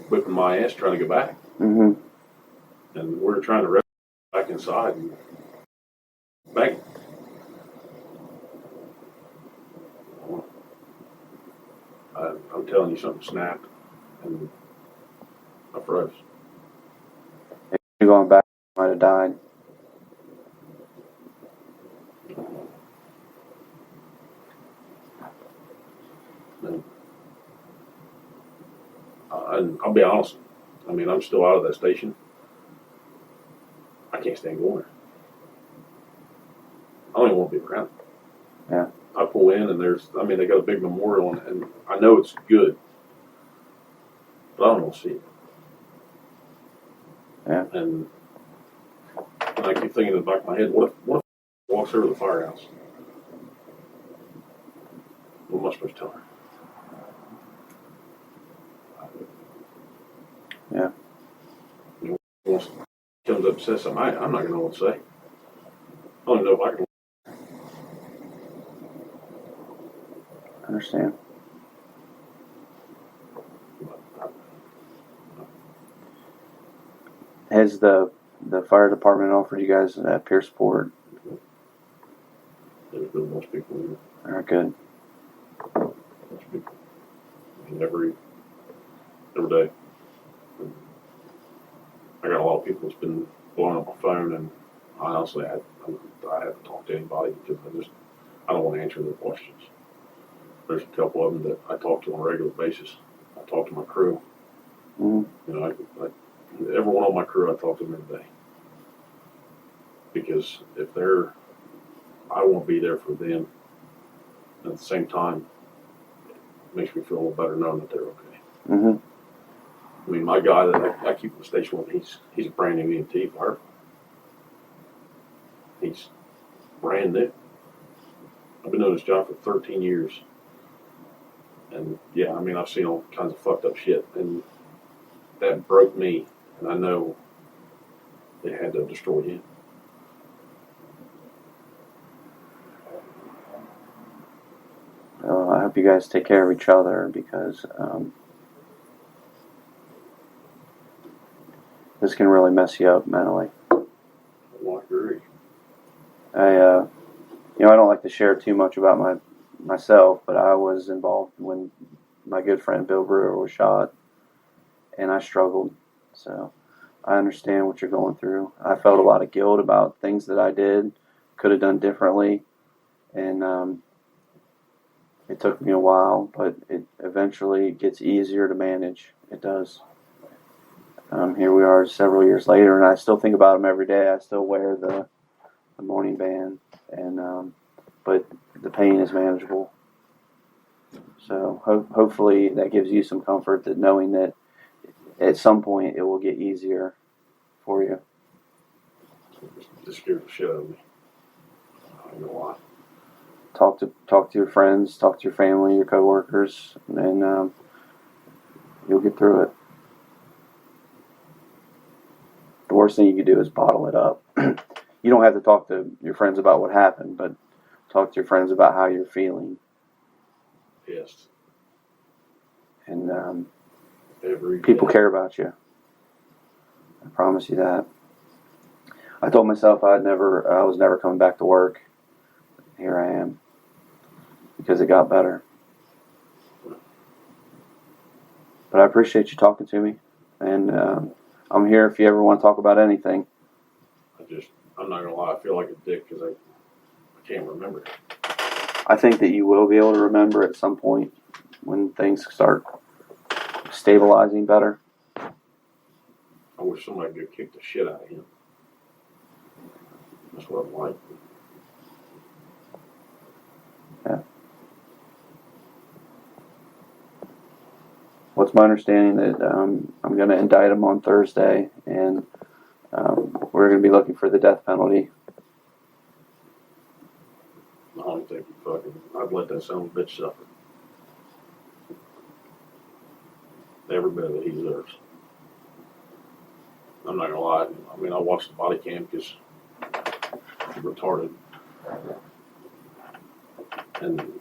whipping my ass trying to go back.
Mm-hmm.
And we're trying to rip back inside and back. I'm telling you, something snapped, and I froze.
If you're going back, you might have died.
And I'll be honest. I mean, I'm still out of that station. I can't stand going there. I don't even want to be around.
Yeah.
I pull in and they got a big memorial and I know it's good, but I don't want to see it.
Yeah.
And I keep thinking in the back of my head, what if it walks over to the firehouse? What am I supposed to tell her?
Yeah.
Once she comes up and says something, I'm not going to know what to say. I don't even know if I can.
I understand. Has the fire department offered you guys peer support?
There's been most people in
All right, good.
most people. And every day. And I got a lot of people that's been blowing up my phone, and honestly, I haven't talked to anybody because I don't want to answer their questions. There's a couple of them that I talk to on a regular basis. I talk to my crew.
Mm-hmm.
Everyone on my crew, I talk to them every day. Because I won't be there for them. And at the same time, it makes me feel a little better knowing that they're okay.
Mm-hmm.
I mean, my guy that I keep at the station with, he's a brand new EMT firefighter. He's brand new. I've been doing this job for 13 years. And yeah, I mean, I've seen all kinds of fucked up shit. And that broke me. And I know they had to destroy him.
Well, I hope you guys take care of each other because this can really mess you up mentally.
Well, I agree.
I don't like to share too much about myself, but I was involved when my good friend Bill Brewer was shot, and I struggled. So I understand what you're going through. I felt a lot of guilt about things that I could have done differently, and it took me a while, but it eventually gets easier to manage. It does. Here we are several years later, and I still think about them every day. I still wear the morning band, and but the pain is manageable. So hopefully that gives you some comfort that knowing that at some point it will get easier for you.
Just scared the shit out of me. I don't know why.
Talk to your friends, talk to your family, your coworkers, and you'll get through it. The worst thing you can do is bottle it up. You don't have to talk to your friends about what happened, but talk to your friends about how you're feeling.
Yes.
And
Every
people
day.
care about you. I promise you that. I told myself I was never coming back to work. Here I am. Because it got better. But I appreciate you talking to me. And I'm here if you ever want to talk about anything.
I'm not going to lie, I feel like a dick because I can't remember.
I think that you will be able to remember at some point when things start stabilizing better.
I wish somebody could kick the shit out of him. That's what I'm like.
Yeah. What's my understanding that I'm going to indict him on Thursday, and we're going to be looking for the death penalty.
I don't think I'd let that son of a bitch suffer. Every bit that he deserves. I'm not gonna lie. I mean, I watched the body cam because he's retarded. And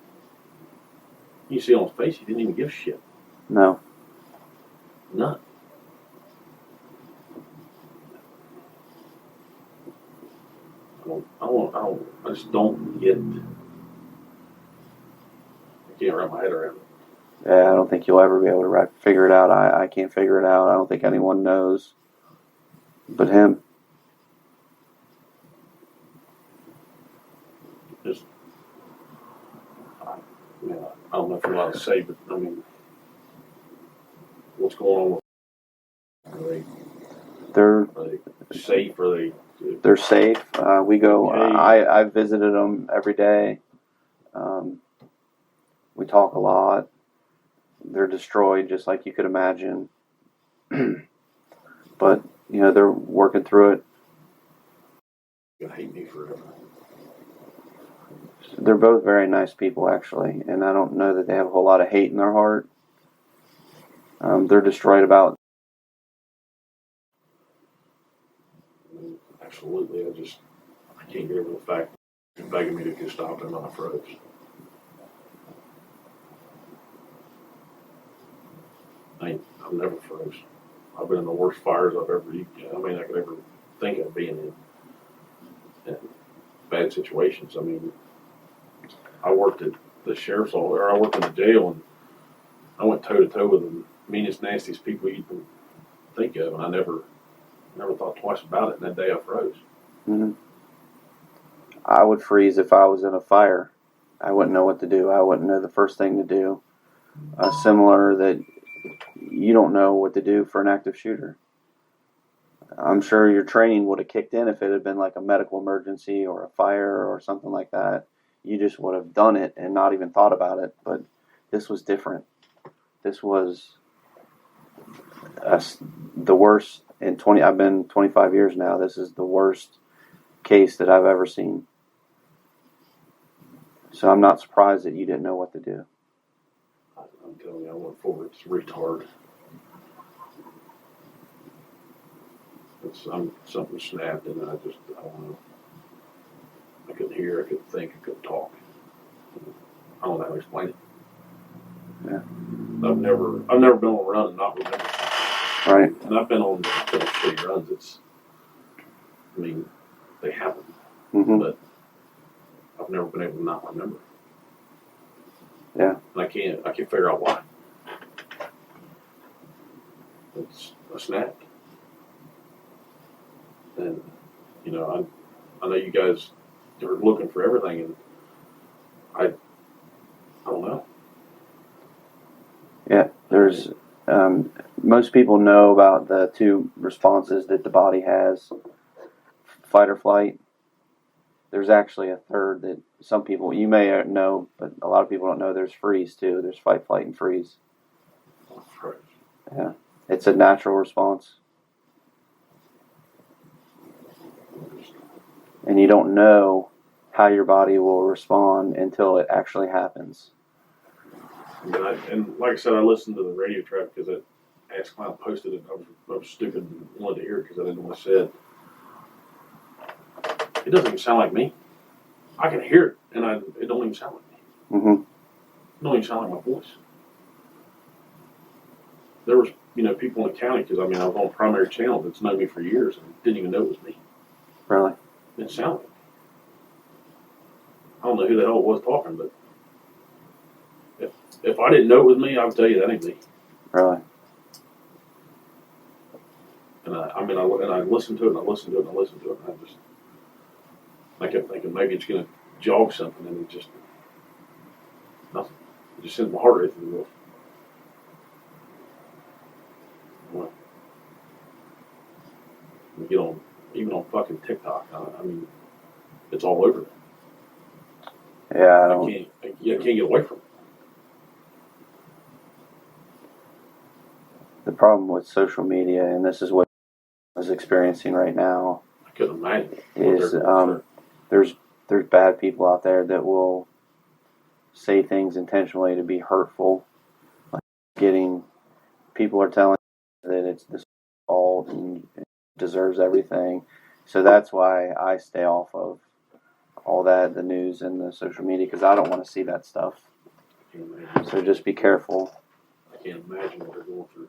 you see on his face, he didn't even give a shit.
No.
None. I just don't get it. I can't wrap my head around it.
Yeah, I don't think you'll ever be able to figure it out. I can't figure it out. I don't think anyone knows but him.
Just, I don't know if you're allowed to say, but I mean, what's going on with
They're
safe? Are they?
They're safe. We go. I visited them every day. We talk a lot. They're destroyed, just like you could imagine. But they're working through it.
You're gonna hate me forever.
They're both very nice people, actually, and I don't know that they have a whole lot of hate in their heart. They're destroyed about.
Absolutely, I can't get over the fact that you're begging me to get stopped and I froze. I've never froze. I've been in the worst fires I could ever think of being in bad situations. I mean, I worked at the sheriff's office, or I worked in the jail, and I went toe to toe with the meanest, nastiest people you can think of, and I never thought twice about it. And that day I froze.
Mm-hmm. I would freeze if I was in a fire. I wouldn't know what to do. I wouldn't know the first thing to do. Similar that you don't know what to do for an active shooter. I'm sure your training would have kicked in if it had been like a medical emergency or a fire or something like that. You just would have done it and not even thought about it. But this was different. This was the worst in 20. I've been 25 years now. This is the worst case that I've ever seen. So I'm not surprised that you didn't know what to do.
I'm telling you, I went forward. It's retard. Something snapped, and I don't know. I couldn't hear, I couldn't think, I couldn't talk. I don't know how to explain it.
Yeah.
I've never been on a run and not remember.
Right.
And I've been on the shitty runs. They happen.
Mm-hmm.
But I've never been able to not remember.
Yeah.
And I can't figure out why. I snapped. And, I know you guys are looking for everything, and I don't know.
Yeah, there's most people know about the two responses that the body has, fight or flight. There's actually a third that some people, you may know, but a lot of people don't know. There's freeze too. There's fight, flight, and freeze. Yeah, it's a natural response. and you don't know how your body will respond until it actually happens.
And like I said, I listened to the radio track because that ass clown posted it. I was stupid and wanted to hear it because I didn't know what it said. It doesn't even sound like me. I can hear it, and it don't even sound like me.
Mm-hmm.
It don't even sound like my voice. There was, people in the county, because I was on primary channel that's known me for years and didn't even know it was me.
Really?
It didn't sound like me. I don't know who the hell it was talking, but if I didn't know it was me, I would tell you that ain't me.
Really?
And I listened to it, and I listened to it, and I listened to it, and I kept thinking maybe it's going to jog something, and it just, nothing. It just sent my heart rate through the roof. Well, we get on, even on fucking TikTok, it's all over there.
Yeah,
I can't get away from it.
The problem with social media, and this is what I was experiencing right now,
I couldn't imagine.
is there's bad people out there that will say things intentionally to be hurtful. Like people are telling that it's this fault and it deserves everything. So that's why I stay off of all that, the news and the social media, because I don't want to see that stuff. So just be careful.
I can't imagine what they're going through.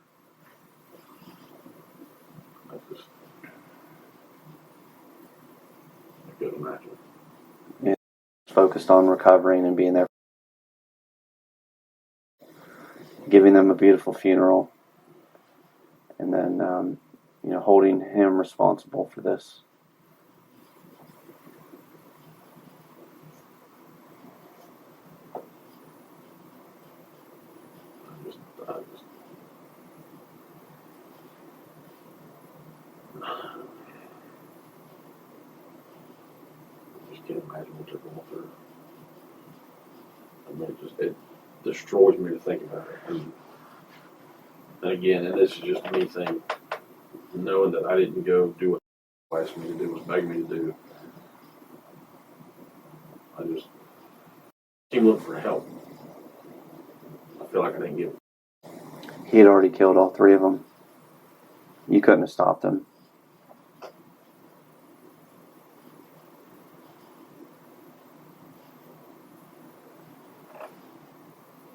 I couldn't imagine.
Yeah, focused on recovering and being there, giving them a beautiful funeral, and then holding him responsible for this.
I just can't imagine what they're going through. It destroys me to think about it. And again, and this is just me saying, knowing that I didn't go do what they asked me to do, was begging me to do. I just keep looking for help. I feel like I didn't get it.
He had already killed all three of them. You couldn't have stopped him.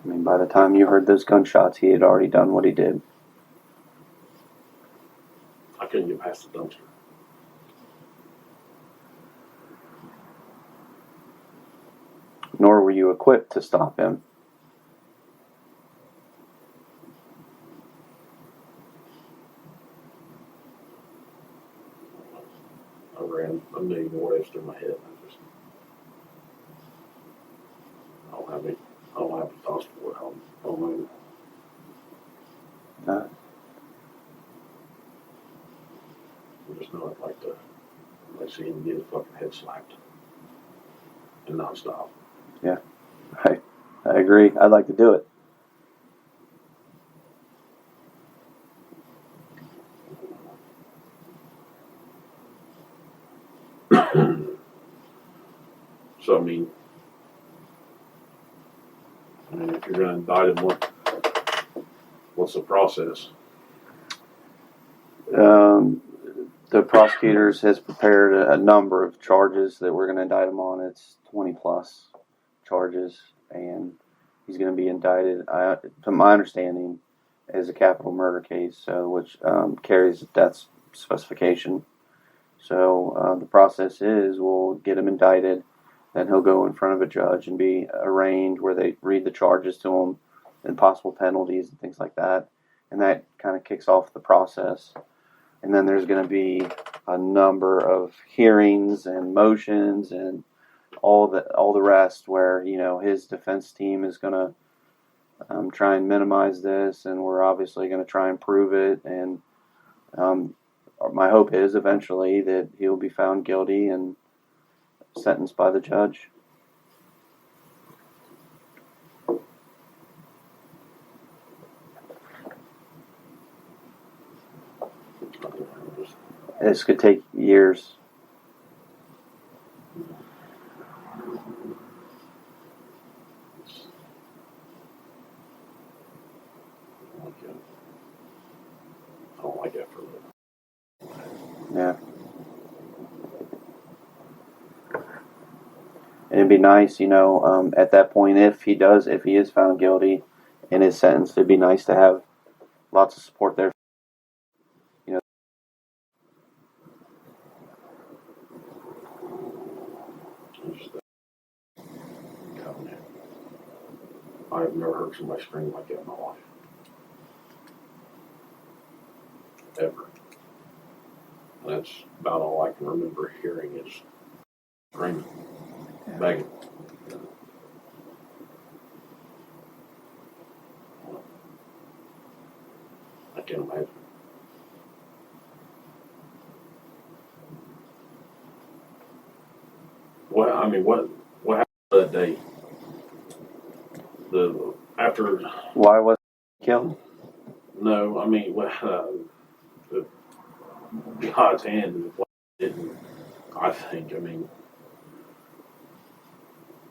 By the time you heard those gunshots, he had already done what he did.
I couldn't get past the dumpster.
Nor were you equipped to stop him.
I ran a million what ifs through my head. I don't have the thoughts for it. I don't know. I just know I'd like to see him get his fucking head slapped and not stop.
Yeah, I agree. I'd like to do it.
So if you're going to indict him, what's the process?
The prosecutors has prepared a number of charges that we're going to indict him on. It's 20 plus charges, and he's going to be indicted, to my understanding, as a capital murder case, which carries a death specification. So the process is we'll get him indicted, then he'll go in front of a judge and be arraigned, where they read the charges to him and possible penalties and things like that, and that kind of kicks off the process. And then there's going to be a number of hearings and motions and all the rest, where his defense team is going to try and minimize this, and we're obviously going to try and prove it. And my hope is eventually that he'll be found guilty and sentenced by the judge. This could take years. it'd be nice, at that point, if he is found guilty and is sentenced, it'd be nice to have lots of support there.
I've never heard somebody scream like that in my life. Ever. And that's about all I can remember hearing is screaming, begging. I can't imagine. What happened that day? After.
Why was he killed?
No, the God's hand didn't. I think.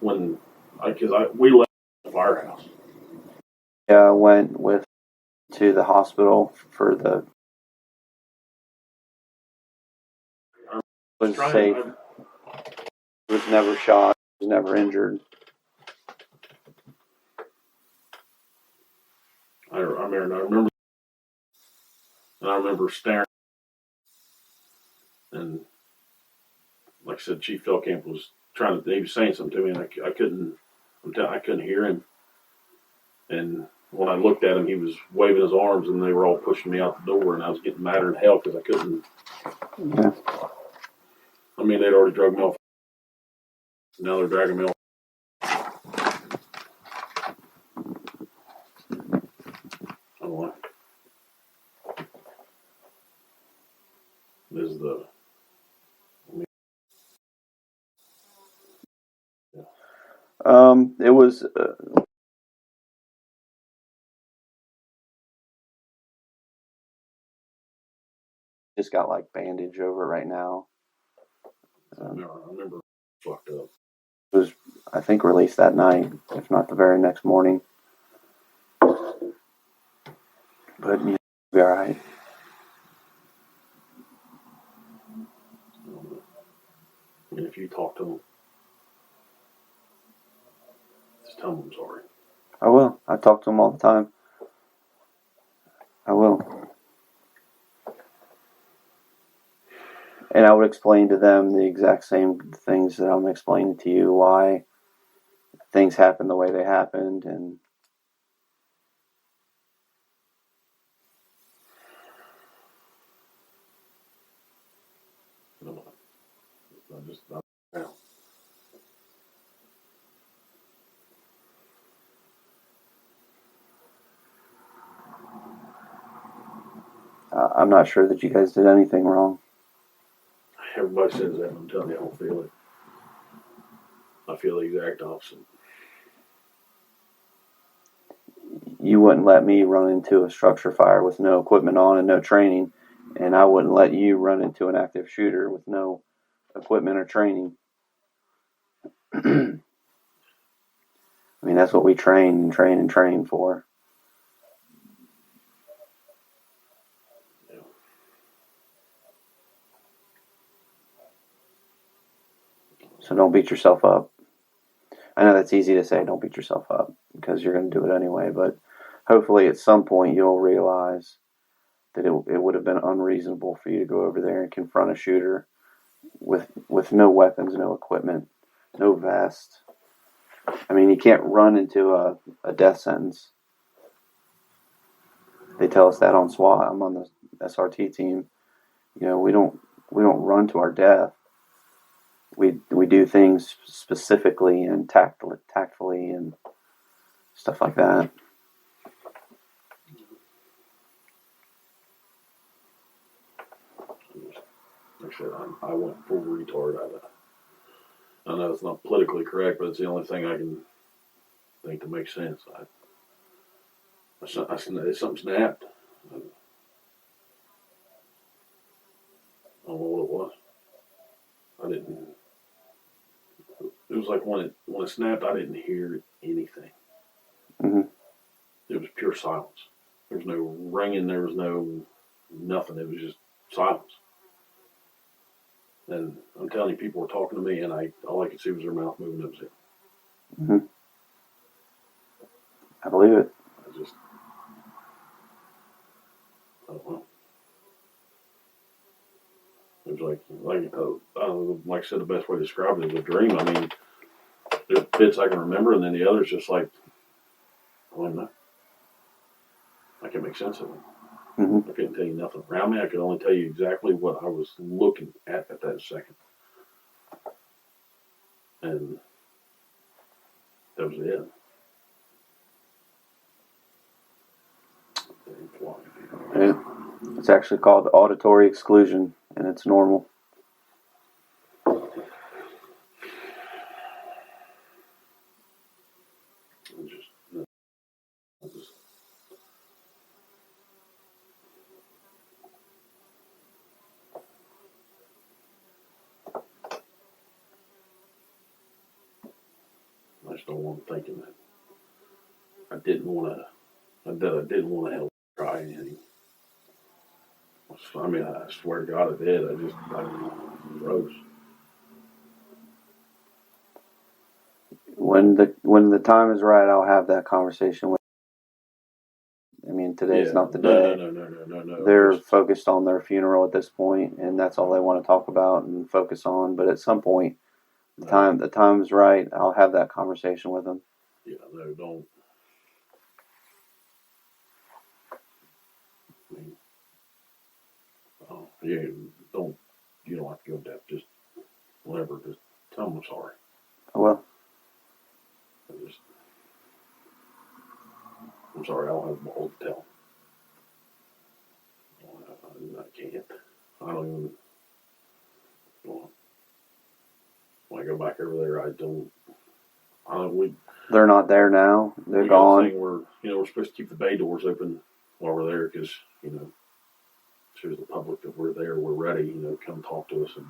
We left the firehouse.
Yeah, I went to the hospital for the. Was safe. Was never shot. Was never injured.
I remember staring, and like I said, Chief Felkamp was he was saying something to me, and I couldn't hear him. And when I looked at him, he was waving his arms, and they were all pushing me out the door, and I was getting madder than hell because I couldn't.
Yeah.
They'd already dragged me off. Now they're dragging me off. I don't know. This is the.
It was. Just got like bandage over it right now.
I remember fucked up.
It was, I think, released that night, if not the very next morning. But it'll be all right.
If you talk to them, just tell them I'm sorry.
I will. I talk to them all the time. I will. And I would explain to them the exact same things that I'm explaining to you, why things happened the way they happened, and I'm not sure that you guys did anything wrong.
Everybody says that, and I'm telling you, I don't feel it. I feel the exact opposite.
You wouldn't let me run into a structure fire with no equipment on and no training, and I wouldn't let you run into an active shooter with no equipment or training. That's what we train for.
Yeah.
So don't beat yourself up. I know that's easy to say, don't beat yourself up, because you're going to do it anyway, but hopefully at some point you'll realize that it would have been unreasonable for you to go over there and confront a shooter with no weapons, no equipment, no vest. You can't run into a death sentence. They tell us that on SWAT. I'm on the SRT team. We don't run to our death. We do things specifically and tactfully and stuff like that.
Like I said, I went full retard. I know it's not politically correct, but it's the only thing I can think to make sense. Something snapped. I don't know what it was. I didn't. It was like when it snapped, I didn't hear anything.
Mm-hmm.
It was pure silence. There was no ringing. There was no nothing. It was just silence. And I'm telling you, people were talking to me, and all I could see was their mouth moving. That was it.
Mm-hmm. I believe it.
I don't know. It was like I said, the best way to describe it is a dream. I mean, there's bits I can remember, and then the others just like, I don't know. I can't make sense of it.
Mm-hmm.
I couldn't tell you nothing around me. I could only tell you exactly what I was looking at that second. And that was it.
Yeah. It's actually called auditory exclusion, and it's normal.
I just don't want them thinking that I didn't want to help try anything. I mean, I swear to God I did. I froze.
When the time is right, I'll have that conversation with. I mean, today's not the day.
No.
They're focused on their funeral at this point, and that's all they want to talk about and focus on. But at some point, the time is right. I'll have that conversation with them.
Yeah, no, don't. I mean, you don't have to go to depth. Just whatever. Just tell them I'm sorry.
I will.
I'm sorry. I don't have more to tell. I can't. I don't even. Well, when I go back over there, I don't.
They're not there now. They're
we got a
gone.
thing where we're supposed to keep the bay doors open while we're there because shows the public that we're there, we're ready. Come talk to us, and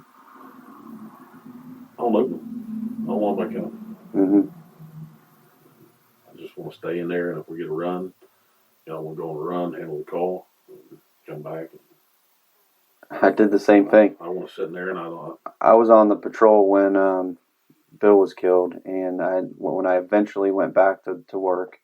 I don't open them. I don't want them to come.
Mm-hmm.
I just want to stay in there, and if we get a run, I want to go on a run, handle the call, and come back.
I did the same thing.
I want to sit in there, and
I was on the patrol when Bill was killed, and when I eventually went back to work,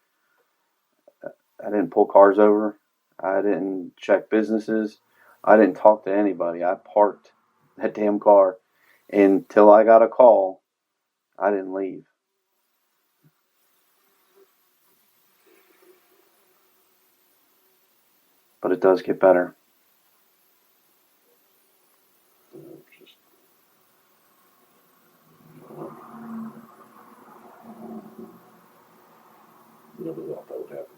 I didn't pull cars over. I didn't check businesses. I didn't talk to anybody. I parked that damn car until I got a call. I didn't leave. But it does get better.
Never thought that would happen,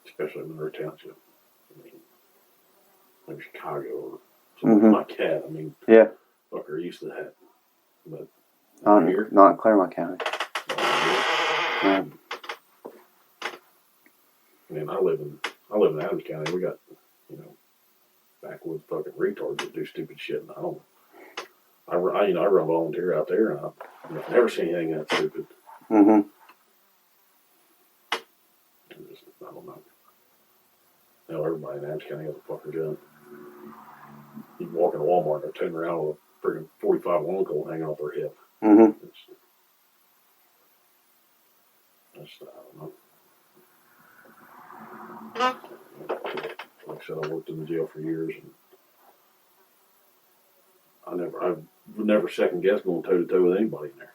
especially in Monroe Township. I mean, like Chicago or something like that. I mean,
yeah,
fucker used to that, but
not in Claremont County.
Yeah. Man, I live in Adams County. We got backwoods fucking retards that do stupid shit, and I run volunteer out there, and I've never seen anything that stupid.
Mm-hmm.
I don't know. Everybody in Adams County has a fucking gun. You can walk into Walmart and turn around with a freaking 45 long Colt hanging off their hip.
Mm-hmm.
I don't know. Like I said, I worked in the jail for years, and I would never second guess going toe to toe with anybody in there.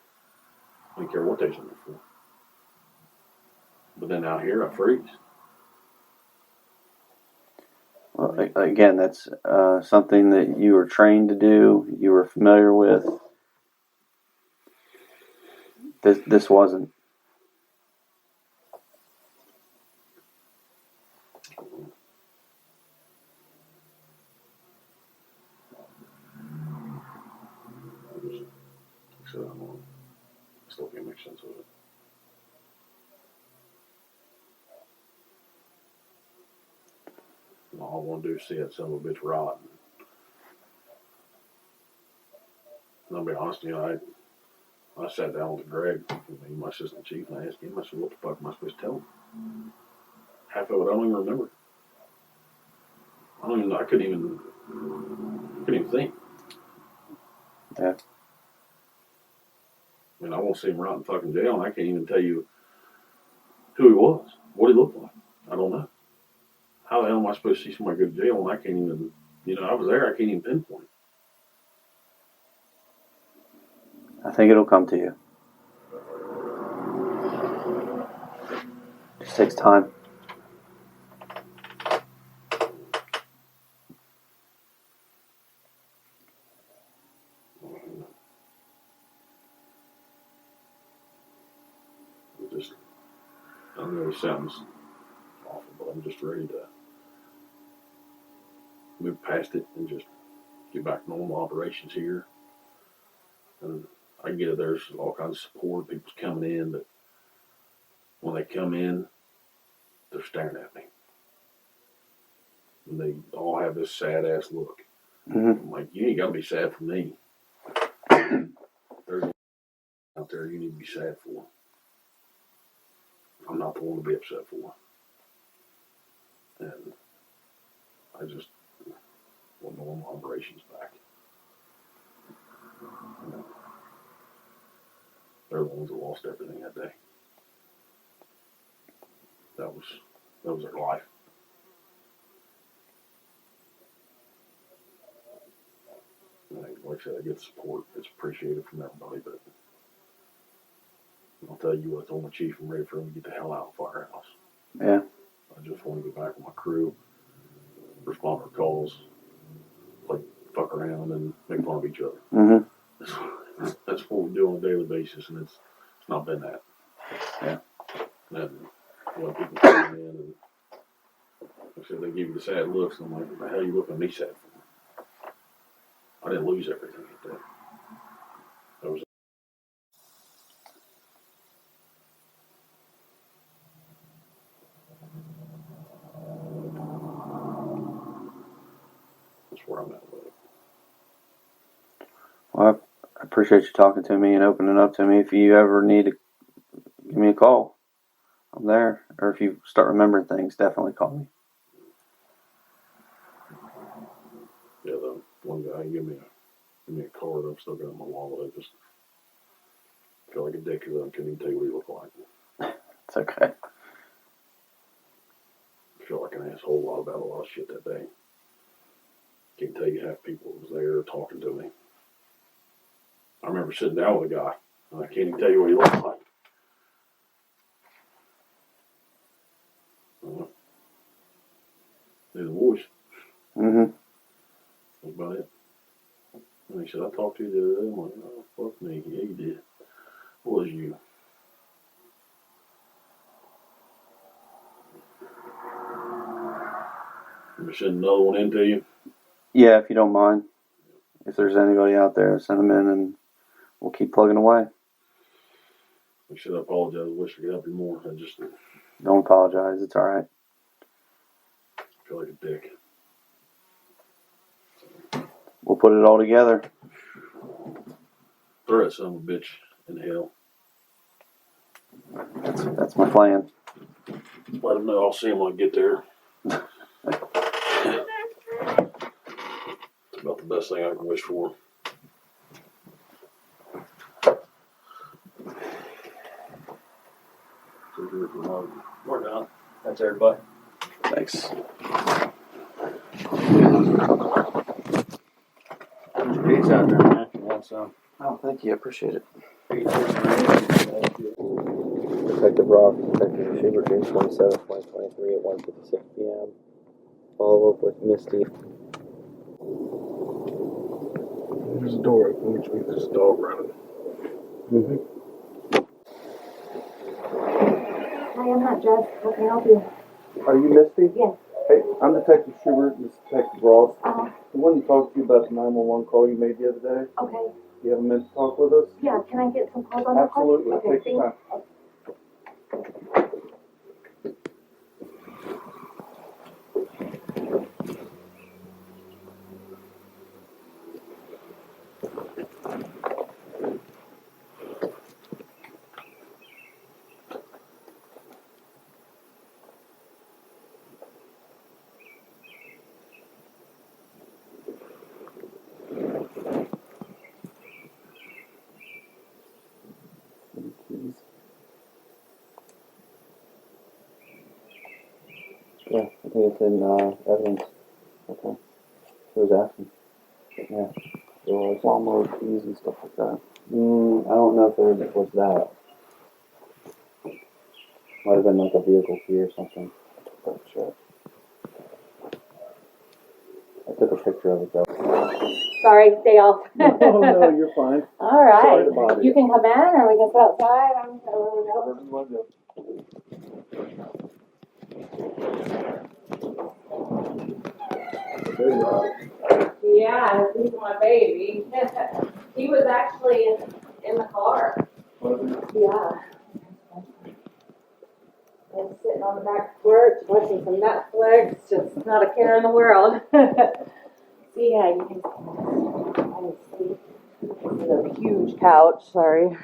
I didn't care what they was in there for. But then out here, I freeze.
Well, again, that's something that you were trained to do. You were familiar with. This wasn't.
So I still can't make sense of it. And all I want to do is see that son of a bitch rot. And I'll be honest, I sat down with Greg, my assistant chief, and I asked him, I said, what the fuck am I supposed to tell him? Half of it I don't even remember. I couldn't even Couldn't even think.
Yeah.
I mean, I won't see him rot in fucking jail, and I can't even tell you who he was, what he looked like. I don't know. How the hell am I supposed to see somebody go to jail and I can't even, I was there, I can't even pinpoint.
I think it'll come to you. It just takes time.
I know it sounds awful, but I'm just ready to move past it and just get back to normal operations here. And I get it, there's all kinds of support, people's coming in, but when they come in, they're staring at me. And they all have this sad ass look.
Mm-hmm.
I'm like, you ain't gotta be sad for me. There's out there you need to be sad for. I'm not the one to be upset for. And I just want normal operations back. They're the ones that lost everything that day. That was their life. And like I said, I get support. It's appreciated from everybody, but I'll tell you what, it's on my chief. I'm ready for him to get the hell out of the firehouse.
Yeah.
I just want to get back with my crew, respond to calls, like fuck around and make fun of each other.
Mm-hmm.
That's what we do on a daily basis, and it's not been that.
Yeah.
And people come in and like I said, they give you the sad looks, and I'm like, what the hell are you looking at me sad for? I didn't lose everything that day. That was that's where I'm at with it.
Well, I appreciate you talking to me and opening up to me. If you ever need to give me a call, I'm there. Or if you start remembering things, definitely call me.
Yeah, the one guy gave me a card. I've still got it in my wallet. I just feel like a dick because I couldn't even tell you what he looked like.
It's okay.
I feel like an asshole about a lot of shit that day. Can't tell you half people was there talking to me. I remember sitting down with a guy, and I can't even tell you what he looked like. Knew the voice.
Mm-hmm.
That's about it. And he said, I talked to you the other day. I'm like, oh, fuck me. Yeah, you did. What was you? Let me send another one in to you.
Yeah, if you don't mind. If there's anybody out there, send them in and we'll keep plugging away.
I should apologize. I wish I could help you more. I just
Don't apologize. It's all right.
feel like a dick.
We'll put it all together.
Throw that son of a bitch in hell.
That's my plan.
Let him know I'll see him when I get there. It's about the best thing I can wish for. We're done.
That's everybody.
Thanks.
Put your pizza out there, man, if you want some.
Oh, thank you. I appreciate it.
Pizza.
Detective Roth, Detective Schubert, June 27, 2023 at 1:56 p.m. Follow up with Misty.
There's a door open, which means there's a dog running.
Mm-hmm.
Hi, I'm not Jess. How can I help you?
Are you Misty?
Yes.
Hey, I'm Detective Schubert. This is Detective Ross.
Uh-huh.
The one to talk to you about the 911 call you made the other day.
Okay.
Do you have a minute to talk with us?
Yeah, can I get some calls on that call?
Absolutely.
Okay,
Take your time.
I think it's in evidence. Okay. He was asking. Yeah. There was lawnmower keys and stuff like that. I don't know if there was that. Might have been like a vehicle key or something. But sure. I took a picture of it though.
Sorry, day off.
No, you're fine.
All right.
Sorry to bother
You
you.
can come in or we can sit outside. I don't know. Yeah, he's my baby. He was actually in the car. Yeah. And sitting on the back porch watching some Netflix, just not a care in the world. So yeah, you can see. This is a huge couch, sorry.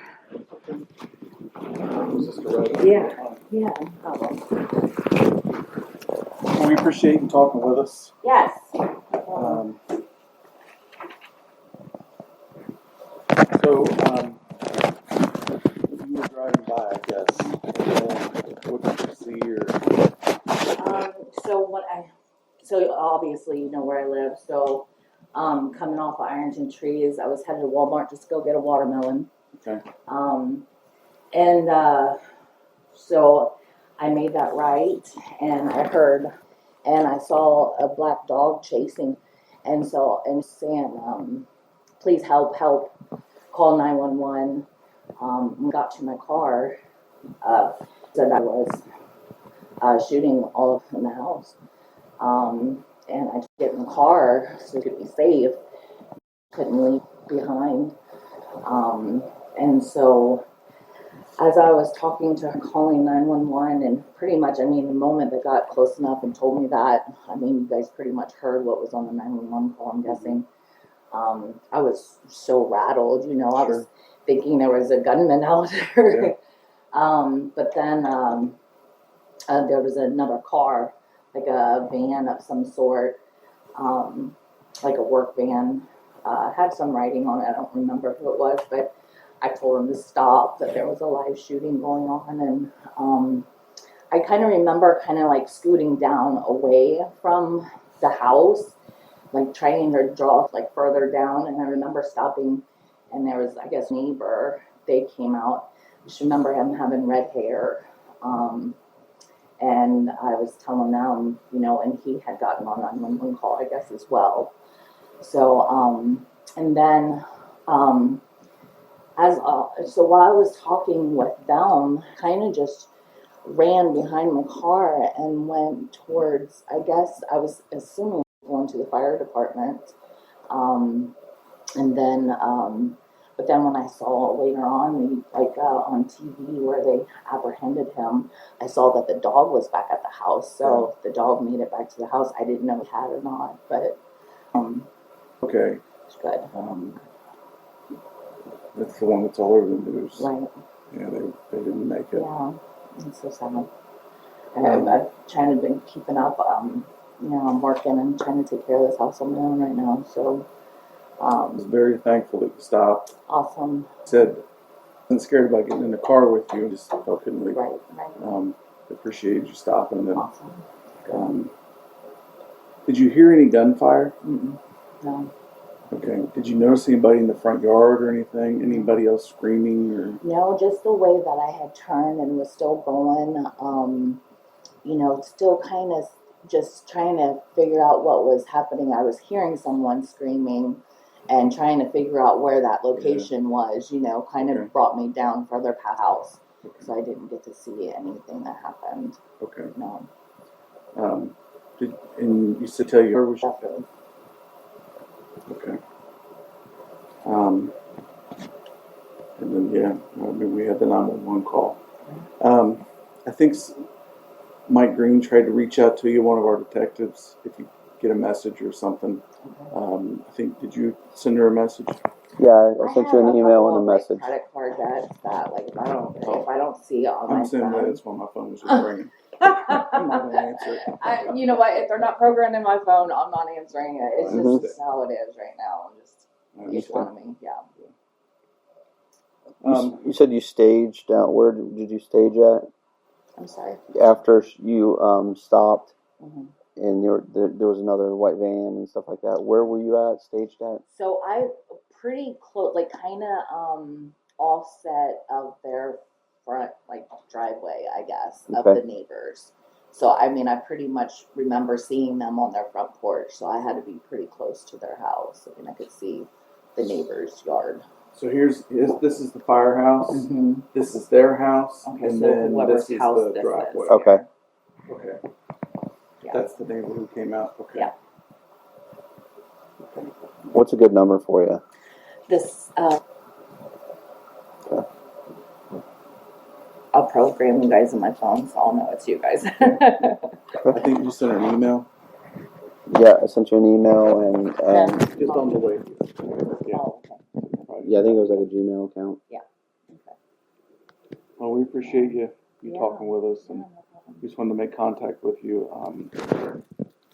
Yeah, yeah, no problem.
We appreciate you talking with us.
Yes.
So, you were driving by, I guess. What did you see or?
So obviously you know where I live. So, coming off of Ironton Trees, I was headed to Walmart just to go get a watermelon.
Okay.
So I made that right, and I saw a black dog chasing, and saying, please help, call 911. When I got to my car, said I was shooting all up in the house. And I get in the car so to be safe, couldn't leave behind. And so as I was talking to her, calling 911, and pretty much, the moment they got close enough and told me that, you guys pretty much heard what was on the 911 call, I'm guessing. I was so rattled, I was thinking there was a gunman out there. Yeah. But then there was another car, like a van of some sort, like a work van, had some writing on it. I don't remember who it was, but I told him to stop, that there was a live shooting going on. And I kind of remember like scooting down away from the house, like trying to draw like further down. And I remember stopping, and there was, I guess, a neighbor. They came out. I just remember him having red hair. And I was telling them, and he had gotten on 911 call, I guess, as well. So, and then, so while I was talking with them, kind of just ran behind my car and went towards, I guess, I was assuming going to the fire department. And then, but then when I saw later on, on TV where they apprehended him, I saw that the dog was back at the house. So the dog made it back to the house. I didn't know he had or not, but
Okay.
it's good.
That's the one that's all over the news.
Right.
Yeah, they didn't make it.
Yeah, it's so sad. I've trying to been keeping up. I'm working and trying to take care of this house on my own right now. So.
I was very thankful that you stopped.
Awesome.
Said, I wasn't scared about getting in the car with you. Just felt couldn't leave.
Right.
Appreciated you stopping. And,
awesome.
Did you hear any gunfire?
No.
Okay. Did you notice anybody in the front yard or anything? Anybody else screaming or?
No, just the way that I had turned and was still going. Still kind of just trying to figure out what was happening. I was hearing someone screaming and trying to figure out where that location was, kind of brought me down further past the house. Okay. So I didn't get to see anything that happened.
Okay.
No.
And you said tell you where was you?
Definitely.
Okay. And then, we had the 911 call. I think Mike Green tried to reach out to you, one of our detectives, if you get a message or something. I think, did you send her a message?
Yeah, I sent you an email and a message.
Credit card debts that, if I don't see it on my phone.
That's why my phone was just ringing. I'm not going to answer it.
You know what? If they're not programmed in my phone, I'm not answering it. It's just how it is right now. It's fun of me. Yeah.
You said you staged out. Where did you stage at?
I'm sorry.
After you stopped, and there was another white van and stuff like that. Where were you at, staged at?
So I pretty close, like kind of offset of their front, like driveway, I guess, of
Okay.
the neighbors. So I mean, I pretty much remember seeing them on their front porch. So I had to be pretty close to their house. I mean, I could see the neighbor's yard.
So this is the firehouse.
Mm-hmm.
This is their house,
Okay,
and
so
then
whoever's
this is
house
the
this
driveway.
is.
Okay.
Okay.
Yeah.
That's the neighbor who came out. Okay.
Yeah.
What's a good number for you?
This. I'll program you guys in my phone, so I'll know it's you guys.
I think you sent an email.
Yeah, I sent you an email and
Just on the way. Yeah.
Oh, okay.
yeah, I think it was like a Gmail account.
Yeah. Okay.
Well, we appreciate you
Yeah.
talking with us, and we just wanted to make contact with you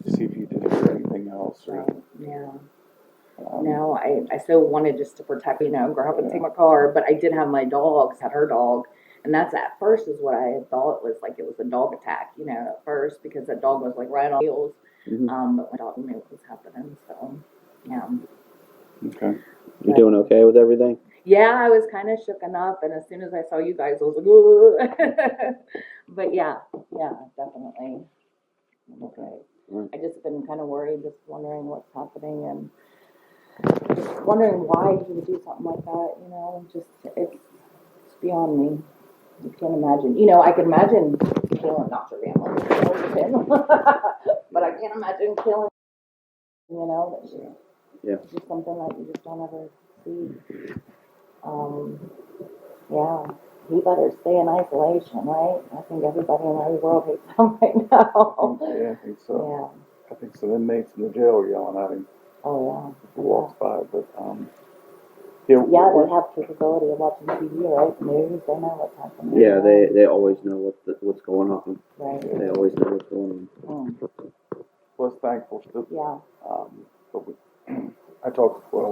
to see if you did hear anything else. Or,
Yeah. No, I so wanted just to protect, grab and take my car, but I did have my dogs, had her dog, and that's at first is what I had thought was like it was a dog attack, at first, because that dog was like right on heels.
Mm-hmm.
But my dog knew what was happening, so yeah.
Okay. You doing okay with everything?
Yeah, I was kind of shooken up, and as soon as I saw you guys, I was like, ooh. But yeah, definitely. Okay.
Right.
I just been kind of worried, just wondering what's happening, and just wondering why he would do something like that. It's beyond me. I can't imagine. I can imagine killing Dr. Ramlin, but I can't imagine killing. That's just something that you just don't ever see. Yeah, he better stay in isolation, right? I think everybody in our world hates him right now.
yeah, I think so.
Yeah.
I think some inmates in the jail are yelling at him.
Oh yeah.
He walks by, but
yeah, they have capability of watching TV, right? News, they know what's happening.
Yeah, they always know what's going on.
Right.
They always know what's going on.
Was thankful to.
Yeah.
But we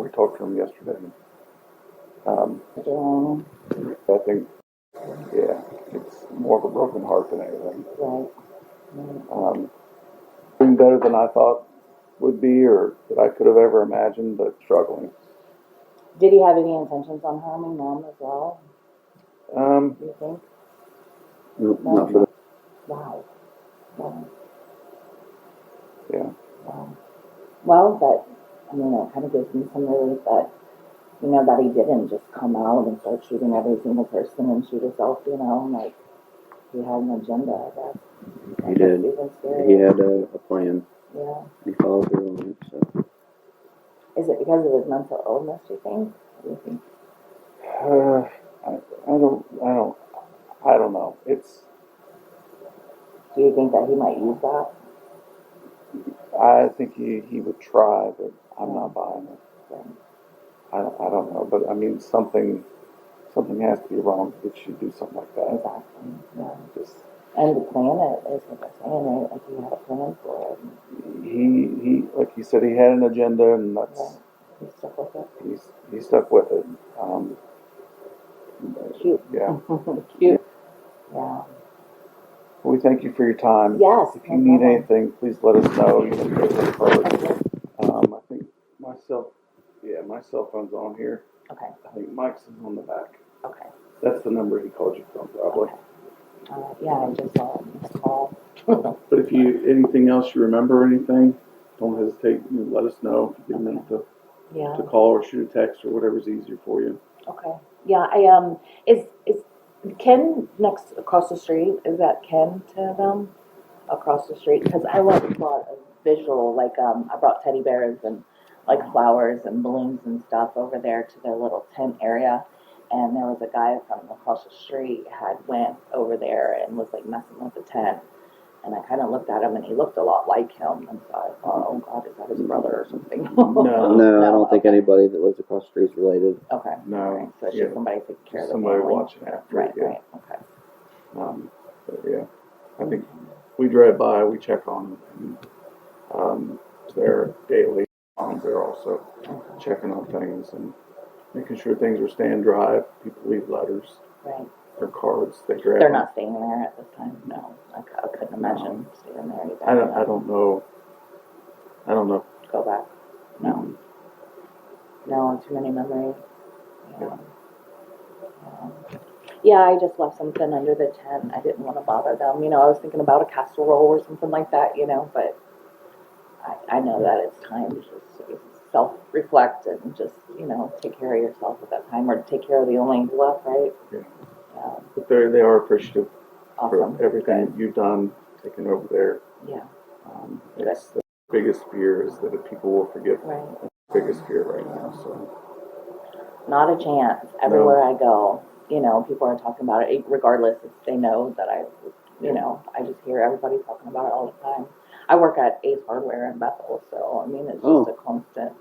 talked to him yesterday. I think, it's more of a broken heart than anything.
Right.
Doing better than I thought would be, or that I could have ever imagined, but struggling.
Did he have any intentions on harming Mom as well? Do you think?
Nope, not for
Wow.
Yeah.
Wow. Well, it kind of gives me some relief that, that he didn't just come out and start shooting every single person and shoot himself, like he had an agenda, I guess.
He did. He had a plan.
Yeah.
He followed through on it. So.
Is it because of his mental illness, do you think? What do you think?
I don't know.
Do you think that he might use that?
I think he would try, but I'm not buying it.
Right.
I don't know, but I mean something has to be wrong to get you to do something like that.
Exactly. Yeah. And to plan it is what they're saying, right? Like he had a plan for it.
He like you said, he had an agenda, and that's.
Right. He stuck with it.
He stuck with it.
Cute.
Yeah.
Cute. Yeah.
We thank you for your time.
Yes.
If you need anything, please let us know. You can get it first. I think my cell phone's on here.
Okay.
I think Mike's is on the back.
Okay.
That's the number he called you from, probably.
Okay. Yeah, I just saw his call.
But if anything else you remember, anything, don't hesitate. Let us know. If you get a minute to call or shoot a text or whatever's easier for you.
Okay. Yeah. Is Ken next across the street? Is that Ken to them across the street? Because I went and brought a visual, I brought teddy bears and flowers and balloons and stuff over there to their little tent area. And there was a guy from across the street went over there and was messing with the tent. And I kind of looked at him, and he looked a lot like him. And so I thought, oh God, is that his brother or something?
No, I don't think anybody that lives across the street is related.
Okay.
No.
Right. So it's just somebody taking care of the
somebody
family.
watching after.
Right.
Yeah.
Right. Okay.
But yeah, I think we drive by, we check on them. And, they're daily. They're also checking on things and making sure things are staying dry. People leave letters.
Right.
or cards that you're at?
They're not staying there at this time. No, I couldn't imagine staying there either.
I don't know. I don't know.
Go back. No. No, too many memories. Yeah. Yeah, I just left something under the tent. I didn't want to bother them. I was thinking about a casserole or something like that, but I know that it's time to just self-reflect and just, take care of yourself at that time, or take care of the only left, right?
Yeah.
Yeah.
But they are appreciative
Awesome.
for everything you've done, taking over there.
Yeah.
It's the biggest fear is that people will forget.
Right.
That's the biggest fear right now. So.
Not a chance. Everywhere I go, people are talking about it, regardless if they know that I just hear everybody talking about it all the time. I work at Ace Hardware in Bethel, so it's just a constant,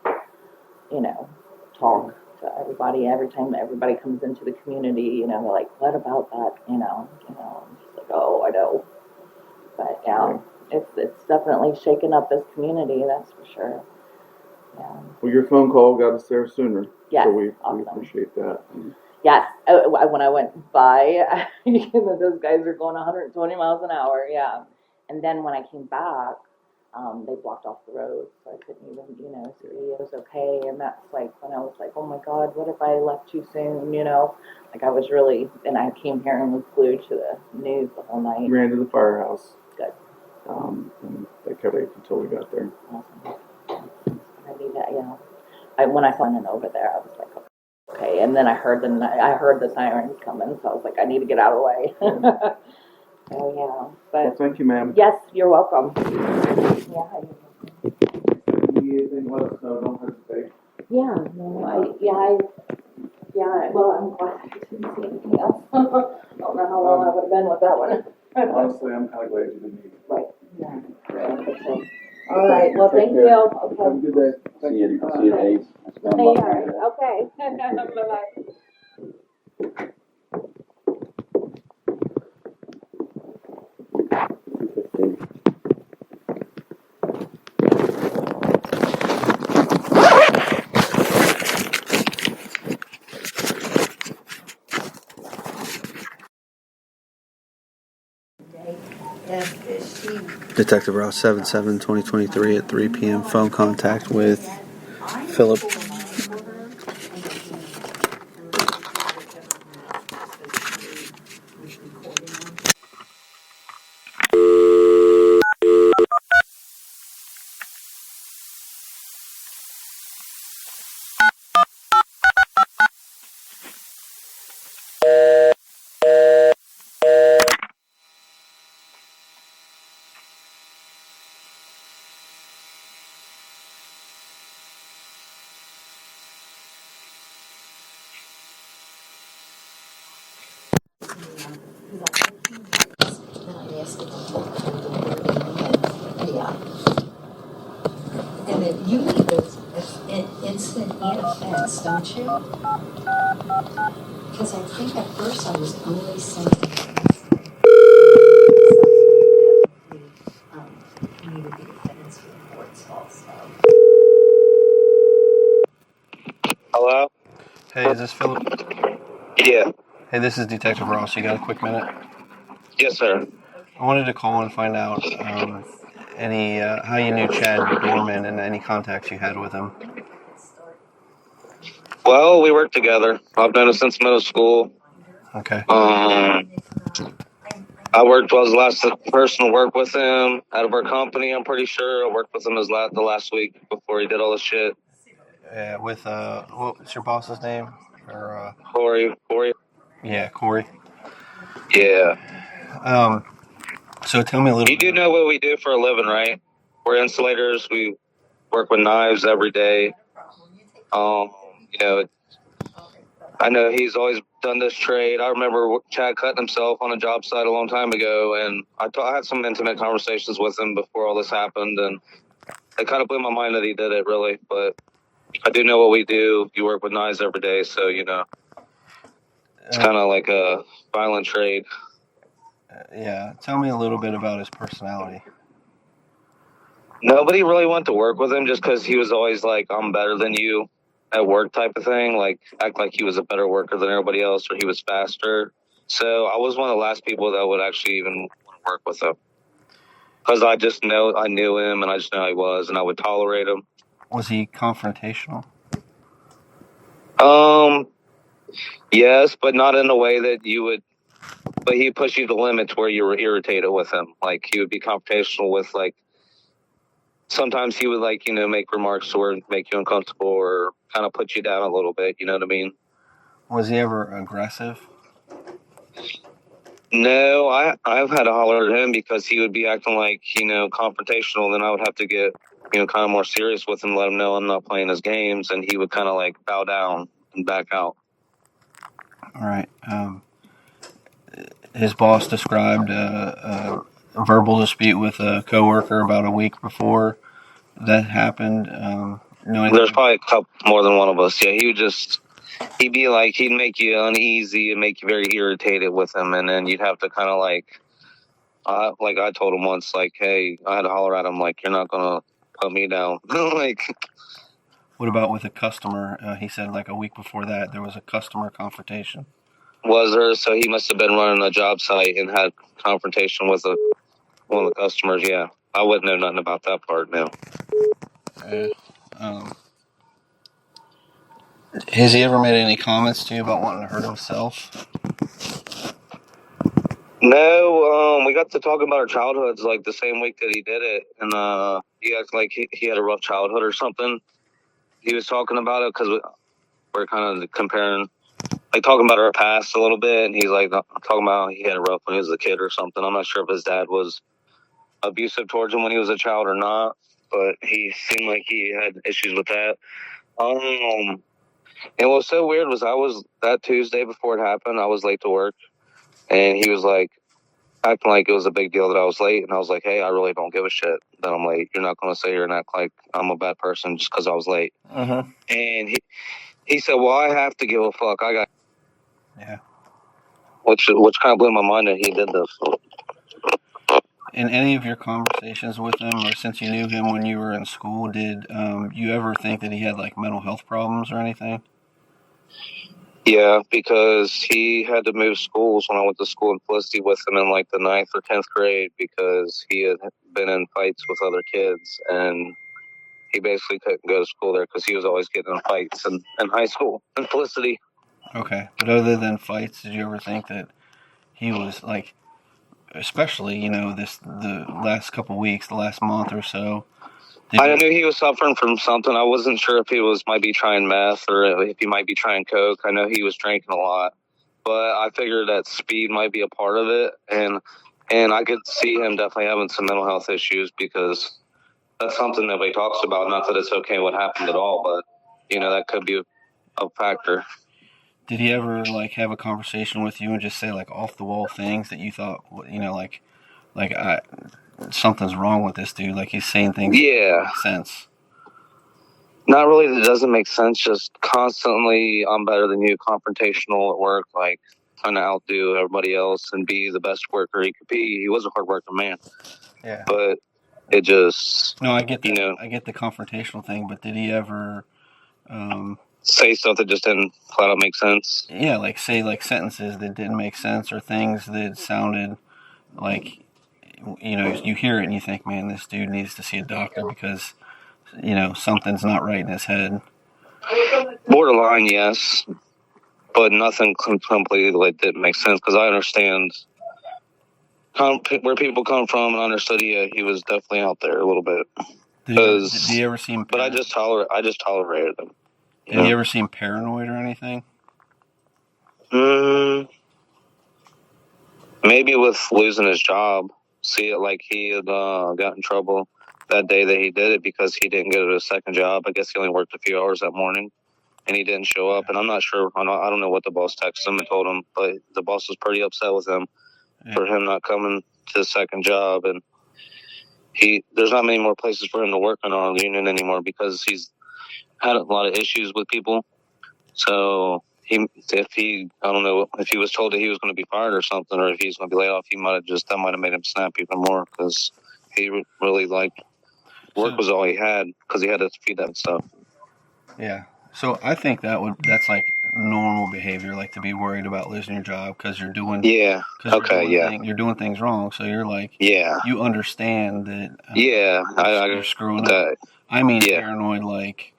talk to everybody. Every time everybody comes into the community, they're like, "What about that?" I'm just like, "Oh, I know." But yeah, it's definitely shaken up this community. That's for sure. Yeah.
Well, your phone call got us there sooner.
Yes,
So we
awesome.
appreciate that.
Yes, when I went by, those guys are going 120 miles an hour, yeah. And then when I came back, they blocked off the road, so I couldn't even, see it was okay. And that's like when I was like, oh my God, what if I left too soon, Like I was really, and I came here and was glued to the news the whole night.
Ran to the firehouse.
Good.
And they kept it until we got there.
Awesome. I need that, when I went over there, I was like, okay. And then I heard the sirens coming, so I was like, I need to get out of the way. Oh yeah, but
well, thank you, ma'am.
Yes, you're welcome. Yeah.
Anything, let us know. Don't hesitate.
Yeah. No. Well, I'm glad I didn't see anything else. I don't know how long I would have been with that one.
Honestly, I'm kind of glad you didn't need it.
Right. Yeah. So. All right. Well, thank you. Okay.
Have a good day.
See you at 8.
All right. Okay. Bye-bye.
Detective Rouse 7/7/2023 at 3 p.m. Phone contact with Philip.
And then you need those instant e-effects, don't you? Because I think at first I was only saying needed the defense reports also.
Hello? Hey, is this Philip?
Yeah.
Hey, this is Detective Ross. You got a quick minute?
Yes, sir.
I wanted to call and find out any how you knew Chad Doerman and any contacts you had with him.
Well, we worked together. I've known him since middle school.
Okay.
I was the last person to work with him out of our company, I'm pretty sure. I worked with him the last week before he did all this shit.
With what's your boss's name? Or
Corey.
Yeah, Corey.
Yeah.
So tell me a little.
You do know what we do for a living, right? We're insulators. We work with knives every day. I know he's always done this trade. I remember Chad cutting himself on a job site a long time ago, and I had some intimate conversations with him before all this happened, and it kind of blew my mind that he did it, really. But I do know what we do. You work with knives every day, so, it's kind of like a violent trade.
Yeah, tell me a little bit about his personality.
Nobody really wanted to work with him just because he was always like, I'm better than you at work type of thing. Like, act like he was a better worker than everybody else, or he was faster. So I was one of the last people that would actually even want to work with him. Because I knew him, and I just know how he was, and I would tolerate him.
Was he confrontational?
Yes, but not in a way that you would. But he pushed you to the limits where you were irritated with him. Like, he would be confrontational with, like, sometimes he would, like, make remarks to where make you uncomfortable or kind of put you down a little bit. You know what I mean?
Was he ever aggressive?
No, I've had to holler at him because he would be acting like, confrontational. Then I would have to get, kind of more serious with him, let him know I'm not playing his games. And he would kind of like bow down and back out.
All right. His boss described a verbal dispute with a coworker about a week before that happened.
There's probably a couple more than one of us. Yeah, he'd be like, he'd make you uneasy and make you very irritated with him. And then you'd have to kind of like I told him once, like, hey, I had to holler at him, like, you're not going to put me down. Like,
what about with a customer? He said like a week before that there was a customer confrontation.
Was there? So he must have been running a job site and had confrontation with one of the customers. Yeah, I wouldn't know nothing about that part now.
Has he ever made any comments to you about wanting to hurt himself?
No, we got to talking about our childhoods like the same week that he did it, and he acted like he had a rough childhood or something. He was talking about it because we're kind of comparing, like talking about our past a little bit, and he's like talking about he had a rough when he was a kid or something. I'm not sure if his dad was abusive towards him when he was a child or not, but he seemed like he had issues with that. And what was so weird was I was that Tuesday before it happened, I was late to work, and he was like acting like it was a big deal that I was late, and I was like, hey, I really don't give a shit that I'm late. You're not going to sit here and act like I'm a bad person just because I was late.
Uh-huh.
And he said, well, I have to give a fuck. I got...
Yeah.
Which kind of blew my mind that he did this.
In any of your conversations with him, or since you knew him when you were in school, did you ever think that he had like mental health problems or anything?
Yeah, because he had to move schools when I went to school in Felicity with him in like the 9th or 10th grade because he had been in fights with other kids, and he basically couldn't go to school there because he was always getting in fights in high school in Felicity.
Okay, but other than fights, did you ever think that he was like, especially the last couple weeks, the last month or so?
I knew he was suffering from something. I wasn't sure if he might be trying meth or if he might be trying coke. I know he was drinking a lot, but I figured that speed might be a part of it, and I could see him definitely having some mental health issues because that's something nobody talks about. Not that it's okay what happened at all, but that could be a factor.
Did he ever like have a conversation with you and just say like off the wall things that you thought something's wrong with this dude? Like he's saying things that don't make sense.
Not really that it doesn't make sense, just constantly I'm better than you, confrontational at work, like trying to outdo everybody else and be the best worker he could be. He was a hard working man.
Yeah.
But it just...
No, I get that. I get the confrontational thing, but did he ever
say stuff that just didn't flat out make sense?
Yeah, like say like sentences that didn't make sense or things that sounded like, you hear it and you think, man, this dude needs to see a doctor because, something's not right in his head.
Borderline, yes, but nothing completely like didn't make sense because I understand where people come from, and understood he was definitely out there a little bit.
Did you ever see him?
But I just tolerated him.
Did you ever see him paranoid or anything?
Maybe with losing his job. See it like he had got in trouble that day that he did it because he didn't go to his second job. I guess he only worked a few hours that morning, and he didn't show up. And I'm not sure. I don't know what the boss texted him and told him, but the boss was pretty upset with him for him not coming to his second job. And there's not many more places for him to work in our union anymore because he's had a lot of issues with people. So I don't know if he was told that he was going to be fired or something, or if he's going to be laid off, that might have made him snap even more because he really work was all he had because he had to feed that stuff.
Yeah.
So I think that's like normal behavior, like to be worried about losing your job because you're doing
Yeah. Okay. Yeah.
you're doing things wrong. So you're like
Yeah.
you understand that
Yeah.
you're screwing up.
that.
I mean
Yeah.
paranoid, like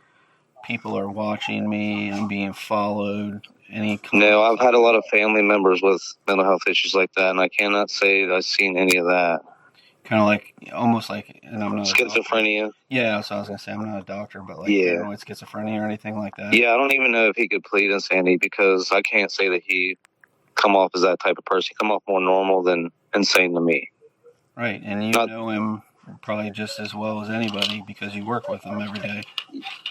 people are watching me, I'm being followed.
No, I've had a lot of family members with mental health issues like that, and I cannot say that I've seen any of that.
Kind of like almost like, and I'm not
schizophrenia.
Yeah, so I was gonna say I'm not a doctor, but like
Yeah.
paranoid schizophrenia or anything like that.
Yeah, I don't even know if he could plead insanity because I can't say that he come off as that type of person. He come off more normal than insane to me.
Right, and you know him probably just as well as anybody because you work with him every day.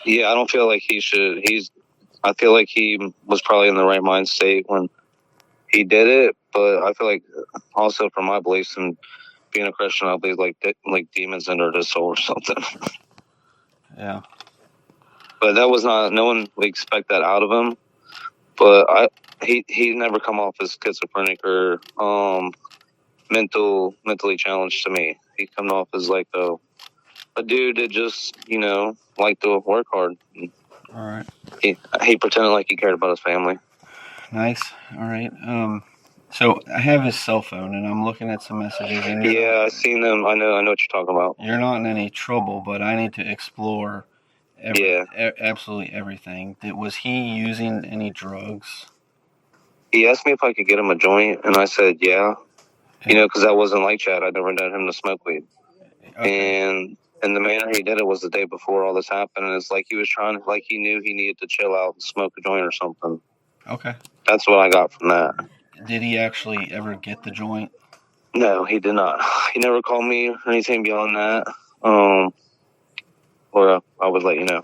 Yeah, I don't feel like he should. I feel like he was probably in the right mind state when he did it, but I feel like also from my beliefs and being a Christian, I believe like demons entered his soul or something.
Yeah.
But that was not. No one would expect that out of him. But he never come off as schizophrenic or mentally challenged to me. He come off as like a dude that just liked to work hard.
All right.
He pretended like he cared about his family.
Nice. All right. So I have his cell phone, and I'm looking at some messages. And
I've seen them. I know what you're talking about.
You're not in any trouble, but I need to explore absolutely everything. Was he using any drugs?
He asked me if I could get him a joint, and I said, yeah. Because I wasn't like Chad. I'd never known him to smoke weed. Okay. And the manner he did it was the day before all this happened, and it's like he was trying, like he knew he needed to chill out and smoke a joint or something.
Okay.
That's what I got from that.
Did he actually ever get the joint?
No, he did not. He never called me or anything beyond that. Or I would let you know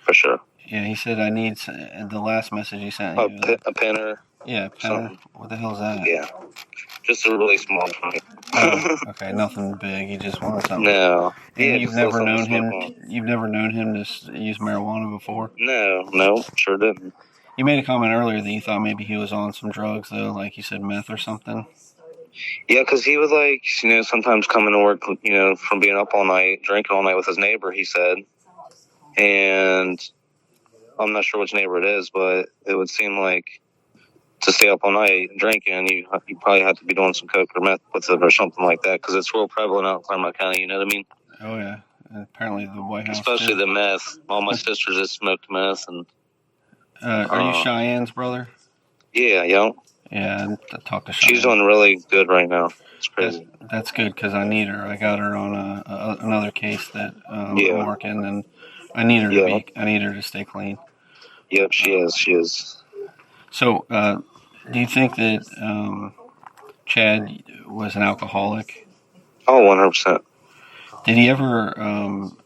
for sure.
Yeah, he said I need the last message he sent.
A penner.
Yeah, penner. What the hell is that?
Yeah, just a really small joint.
Oh, okay, nothing big. He just wanted something.
No.
And you've never known him. You've never known him to use marijuana before.
No, sure didn't.
You made a comment earlier that you thought maybe he was on some drugs, though, like you said, meth or something.
Yeah, because he would sometimes coming to work, from being up all night, drinking all night with his neighbor, he said. And I'm not sure which neighbor it is, but it would seem like to stay up all night drinking, you probably have to be doing some coke or meth with it or something like that, because it's real prevalent out in Claremont County, you know what I mean?
Oh, yeah. And apparently the White House,
especially the meth. All my sisters just smoked meth. And
are you Cheyenne's brother?
Yeah.
Yeah, I talked to Cheyenne.
She's doing really good right now. It's crazy.
That's good because I need her. I got her on another case that I'm working, and I need her to stay clean.
Yep, she is.
So, do you think that Chad was an alcoholic?
Oh, 100%.
Did he ever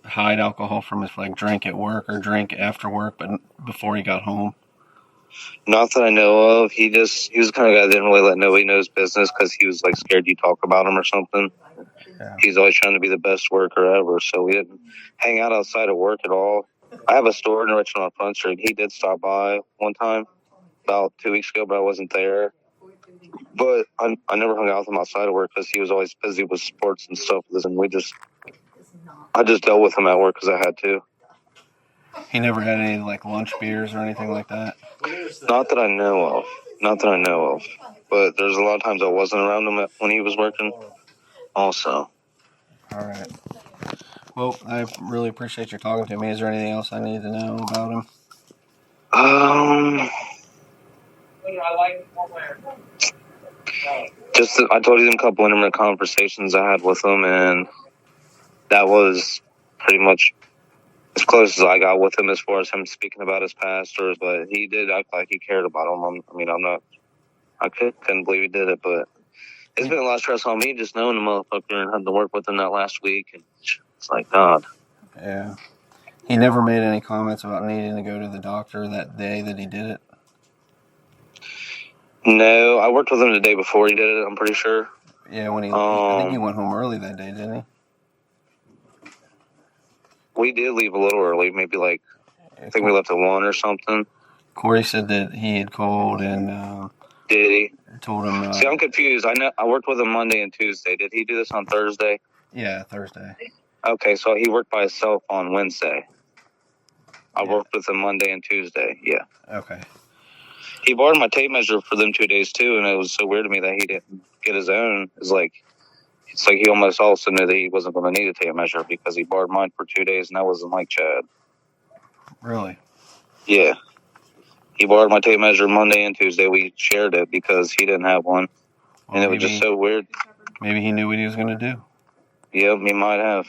hide alcohol from his drink at work or drink after work, but before he got home?
Not that I know of. He was the kind of guy that didn't really let nobody know his business because he was scared you talk about him or something. Yeah. He's always trying to be the best worker ever, so we didn't hang out outside of work at all. I have a store in Richmond on Front Street. He did stop by one time about 2 weeks ago, but I wasn't there. But I never hung out with him outside of work because he was always busy with sports and stuff. And I just dealt with him at work because I had to.
He never had any lunch beers or anything like that?
Not that I know of. But there's a lot of times I wasn't around him when he was working also.
All right. Well, I really appreciate your talking to me. Is there anything else I need to know about him?
Just I told you a couple intimate conversations I had with him, and that was pretty much as close as I got with him as far as him speaking about his pastors. But he did act like he cared about him. I couldn't believe he did it, but it's been a lot of stress on me just knowing the motherfucker and having to work with him that last week. And it's like, God.
Yeah. He never made any comments about needing to go to the doctor that day that he did it?
No, I worked with him the day before he did it, I'm pretty sure.
Yeah, I think he went home early that day, didn't he?
We did leave a little early, maybe I think we left at 1 or something.
Corey said that he had called and...
did he?
Told him...
See, I'm confused. I worked with him Monday and Tuesday. Did he do this on Thursday?
Yeah, Thursday.
Okay, so he worked by himself on Wednesday. I worked with him Monday and Tuesday. Yeah.
Okay.
He borrowed my tape measure for them 2 days too, and it was so weird to me that he didn't get his own. It's like he almost also knew that he wasn't going to need a tape measure because he borrowed mine for 2 days, and that wasn't like Chad.
Really?
Yeah. He borrowed my tape measure Monday and Tuesday. We shared it because he didn't have one, and it was just so weird.
Maybe he knew what he was going to do.
Yep, he might have.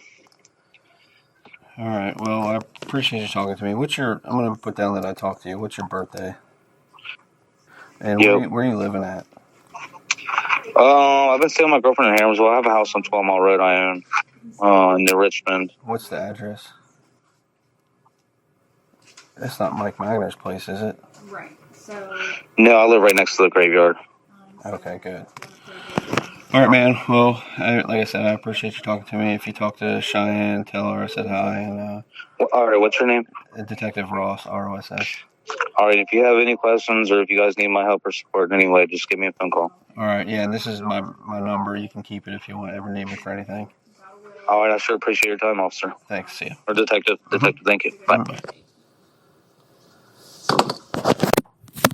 All right. Well, I appreciate you talking to me. I'm going to put down that I talked to you. What's your birthday? And where are you living at?
I've been staying with my girlfriend in Hammersville. I have a house on 12 Mile Road I own, near Richmond.
What's the address? That's not Mike Magner's place, is it?
Right. So.
No, I live right next to the graveyard.
Okay, good. All right, man. Well, like I said, I appreciate you talking to me. If you talk to Cheyenne, tell her I said hi. And
all right, what's your name?
Detective Ross, ROSS.
All right, if you have any questions or if you guys need my help or support in any way, just give me a phone call.
All right, yeah, and this is my number. You can keep it if you want ever need me for anything.
All right, I sure appreciate your time, officer.
Thanks, see you.
Or detective, thank you. Bye.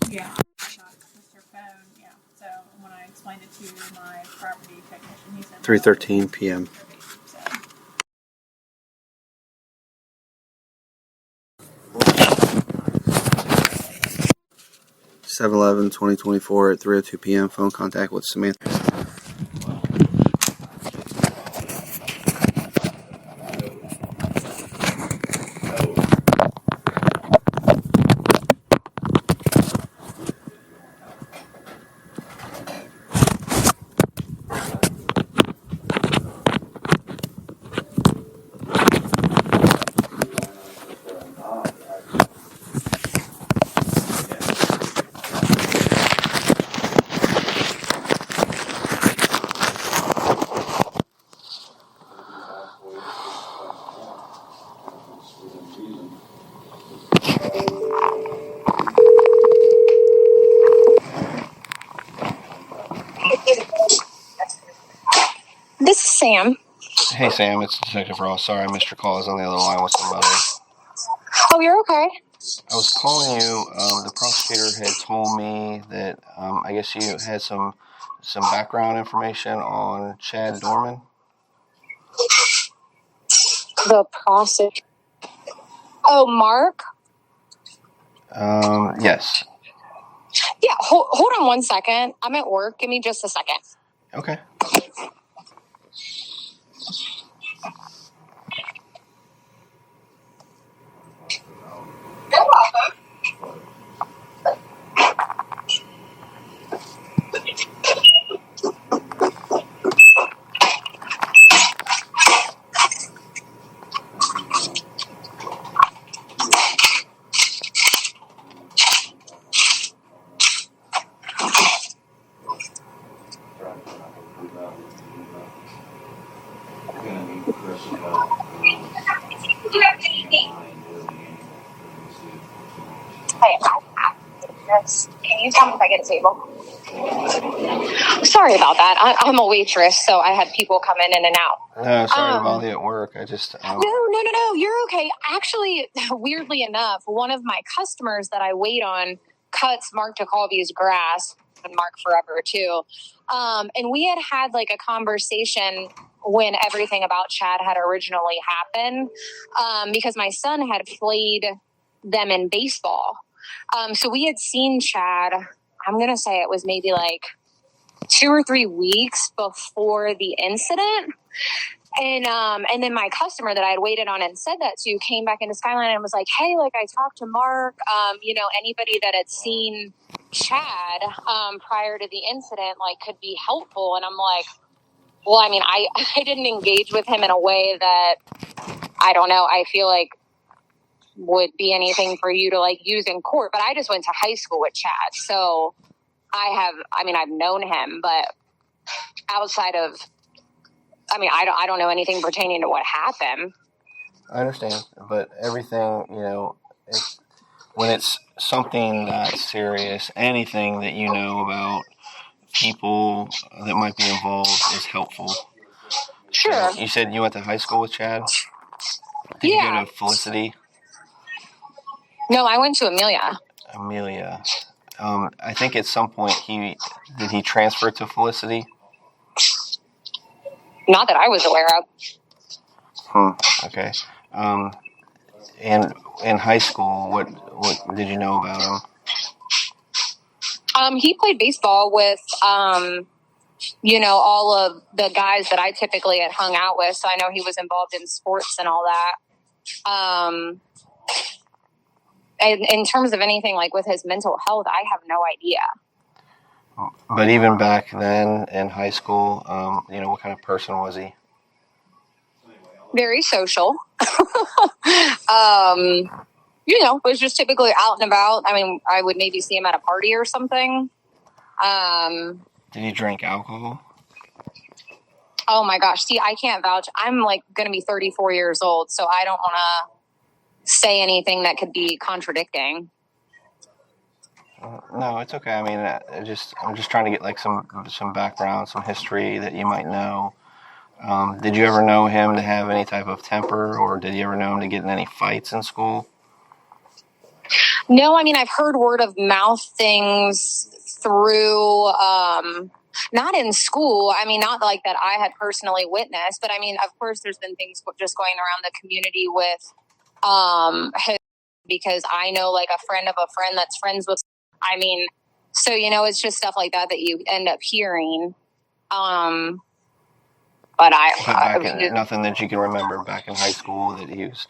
Yeah. Mr. Phone, yeah. So when I explained it to my property technician, he said
3:13 p.m. 7/11/2024 at 3:02 p.m. Phone contact with Samantha.
This is Sam.
Hey, Sam, it's Detective Ross. Sorry I missed your call. I was on the other line with somebody.
Oh, you're okay.
I was calling you. The prosecutor had told me that I guess you had some background information on Chad Doerman.
The prosecutor. Oh, Mark?
Yes.
Yeah, hold on one second. I'm at work. Give me just a second.
Okay.
Hey, can you tell me if I get a table? Sorry about that. I'm a waitress, so I had people come in and out.
No, sorry to bother you at work. I just...
No. You're okay. Actually, weirdly enough, one of my customers that I wait on cuts Mark DeCalvy's grass, and Mark forever, too. And we had like a conversation when everything about Chad had originally happened, because my son had played them in baseball. So we had seen Chad, I'm going to say it was maybe like 2 or 3 weeks before the incident. And then my customer that I had waited on and said that to came back into Skyline and was like, hey, like I talked to Mark, anybody that had seen Chad prior to the incident, like could be helpful. And I'm like, well, I mean, I didn't engage with him in a way that, I don't know, I feel like would be anything for you to like use in court, but I just went to high school with Chad. So I've known him, but outside of, I don't know anything pertaining to what happened.
I understand, but everything, when it's something that serious, anything that you know about people that might be involved is helpful.
Sure.
So you said you went to high school with Chad? Did you go to Felicity?
No, I went to Amelia.
Amelia. I think at some point did he transfer to Felicity?
Not that I was aware of.
Okay. And in high school, what did you know about him?
He played baseball with, all of the guys that I typically had hung out with. So I know he was involved in sports and all that. And in terms of anything like with his mental health, I have no idea.
But even back then in high school, what kind of person was he?
Very social. Was just typically out and about. I mean, I would maybe see him at a party or something.
Did he drink alcohol?
Oh my gosh. See, I can't vouch. I'm like going to be 34 years old, so I don't want to say anything that could be contradicting.
No, it's okay. I mean, I'm just trying to get like some background, some history that you might know. Did you ever know him to have any type of temper, or did you ever know him to get in any fights in school?
No, I mean, I've heard word of mouth things through, not in school. I mean, not like that I had personally witnessed, but I mean, of course, there's been things just going around the community with, his, because I know like a friend of a friend that's friends with, I mean, so, it's just stuff like that you end up hearing. But
nothing that you can remember back in high school that he was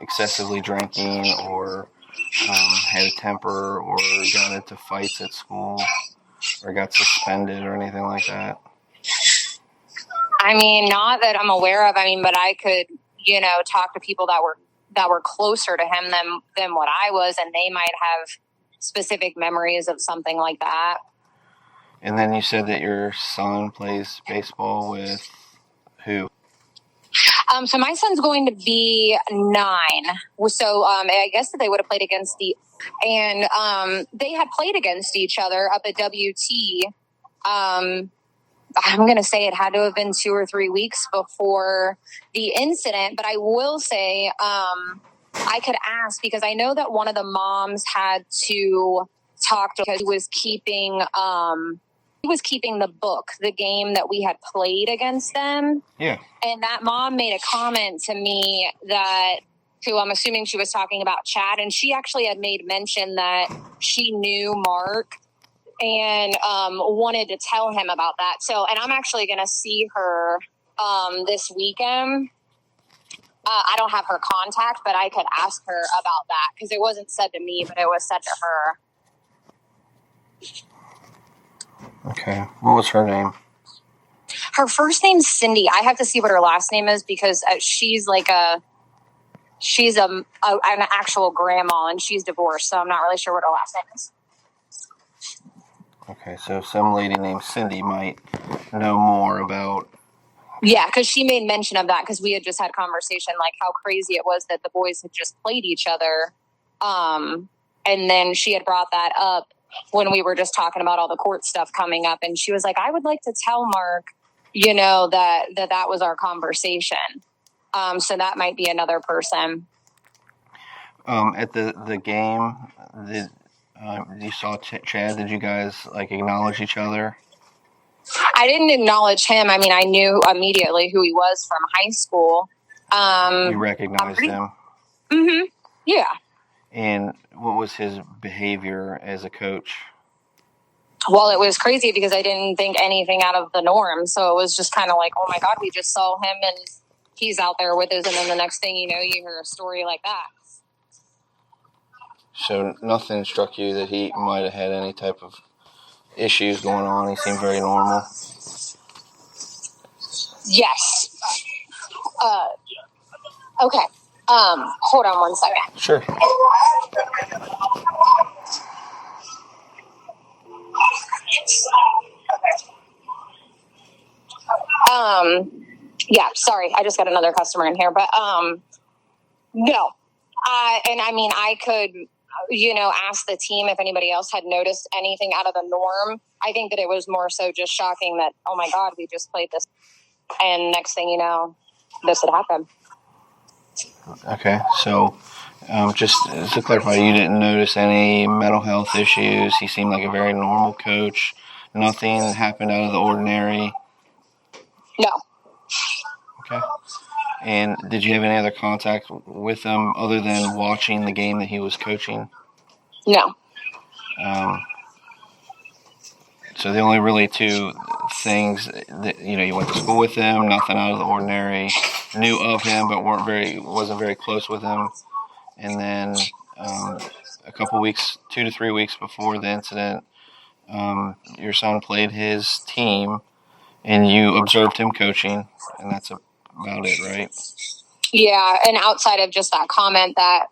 excessively drinking or had a temper or got into fights at school or got suspended or anything like that?
I mean, not that I'm aware of. I mean, but I could, talk to people that were closer to him than what I was, and they might have specific memories of something like that.
And then you said that your son plays baseball with who?
So my son's going to be 9. So I guess that they would have played against and they had played against each other up at WT. I'm going to say it had to have been 2 or 3 weeks before the incident. But I will say I could ask, because I know that one of the moms had to talk to, because he was keeping the book, the game that we had played against them.
Yeah.
And that mom made a comment to me who I'm assuming she was talking about Chad, and she actually had made mention that she knew Mark and wanted to tell him about that. So, and I'm actually going to see her this weekend. I don't have her contact, but I could ask her about that, because it wasn't said to me, but it was said to her.
Okay. What was her name?
Her first name's Cindy. I have to see what her last name is, because she's an actual grandma, and she's divorced, so I'm not really sure what her last name is.
Okay, so some lady named Cindy might know more about...
Yeah, because she made mention of that, because we had just had conversation, like how crazy it was that the boys had just played each other. And then she had brought that up when we were just talking about all the court stuff coming up. And she was like, I would like to tell Mark, that was our conversation. So that might be another person.
At the game, you saw Chad, did you guys acknowledge each other?
I didn't acknowledge him. I mean, I knew immediately who he was from high school.
You recognized him?
Mm-hmm. Yeah.
And what was his behavior as a coach?
Well, it was crazy because I didn't think anything out of the norm. So it was just kind of like, oh my God, we just saw him and he's out there with us. And then the next thing you know, you hear a story like that.
So nothing struck you that he might have had any type of issues going on? He seemed very normal.
Yes. Okay. Hold on one second.
Sure.
Yeah, sorry. I just got another customer in here, but, no. And I mean, I could, ask the team if anybody else had noticed anything out of the norm. I think that it was more so just shocking that, oh my God, we just played this. And next thing you know, this had happened.
Okay. So Just to clarify, you didn't notice any mental health issues. He seemed like a very normal coach. Nothing happened out of the ordinary.
No.
Okay. And did you have any other contact with him other than watching the game that he was coaching?
No.
So the only really two things that, you went to school with him, nothing out of the ordinary, knew of him but wasn't very close with him, and then a couple weeks, 2 to 3 weeks before the incident, your son played his team, and you observed him coaching, and that's about it, right?
Yeah, and outside of just that comment that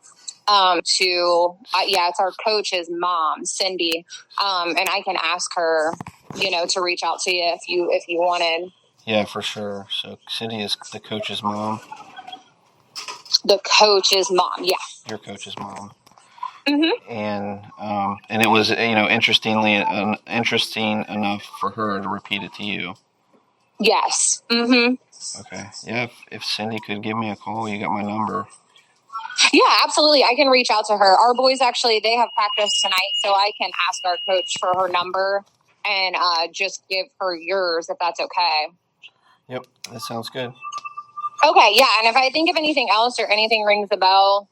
it's our coach's mom, Cindy, and I can ask her, to reach out to you if you wanted.
Yeah, for sure. So Cindy is the coach's mom.
The coach's mom, yeah.
Your coach's mom.
Mm-hmm.
And it was interesting enough for her to repeat it to you.
Yes. Mm-hmm.
Okay. Yeah. If Cindy could give me a call, you got my number.
Yeah, absolutely. I can reach out to her. Our boys actually, they have practice tonight, so I can ask our coach for her number and just give her yours if that's okay.
Yep, that sounds good.
Okay, yeah, and if I think of anything else or anything rings a bell,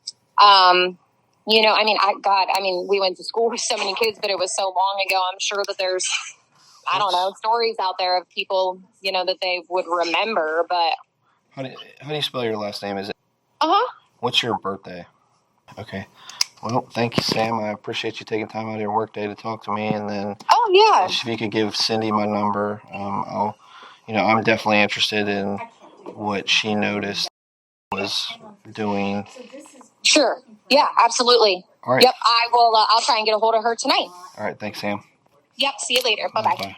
we went to school with so many kids, but it was so long ago. I'm sure that there's, stories out there of people, that they would remember, but.
How do you spell your last name? Is it?
Uh-huh.
What's your birthday? Okay. Well, thank you, Sam. I appreciate you taking time out of your workday to talk to me, and then.
Oh, yeah.
If you could give Cindy my number, I'm definitely interested in what she noticed was doing.
Sure. Yeah, absolutely.
All right.
Yep, I will. I'll try and get a hold of her tonight.
All right. Thanks, Sam.
Yep. See you later. Bye-bye.
Bye.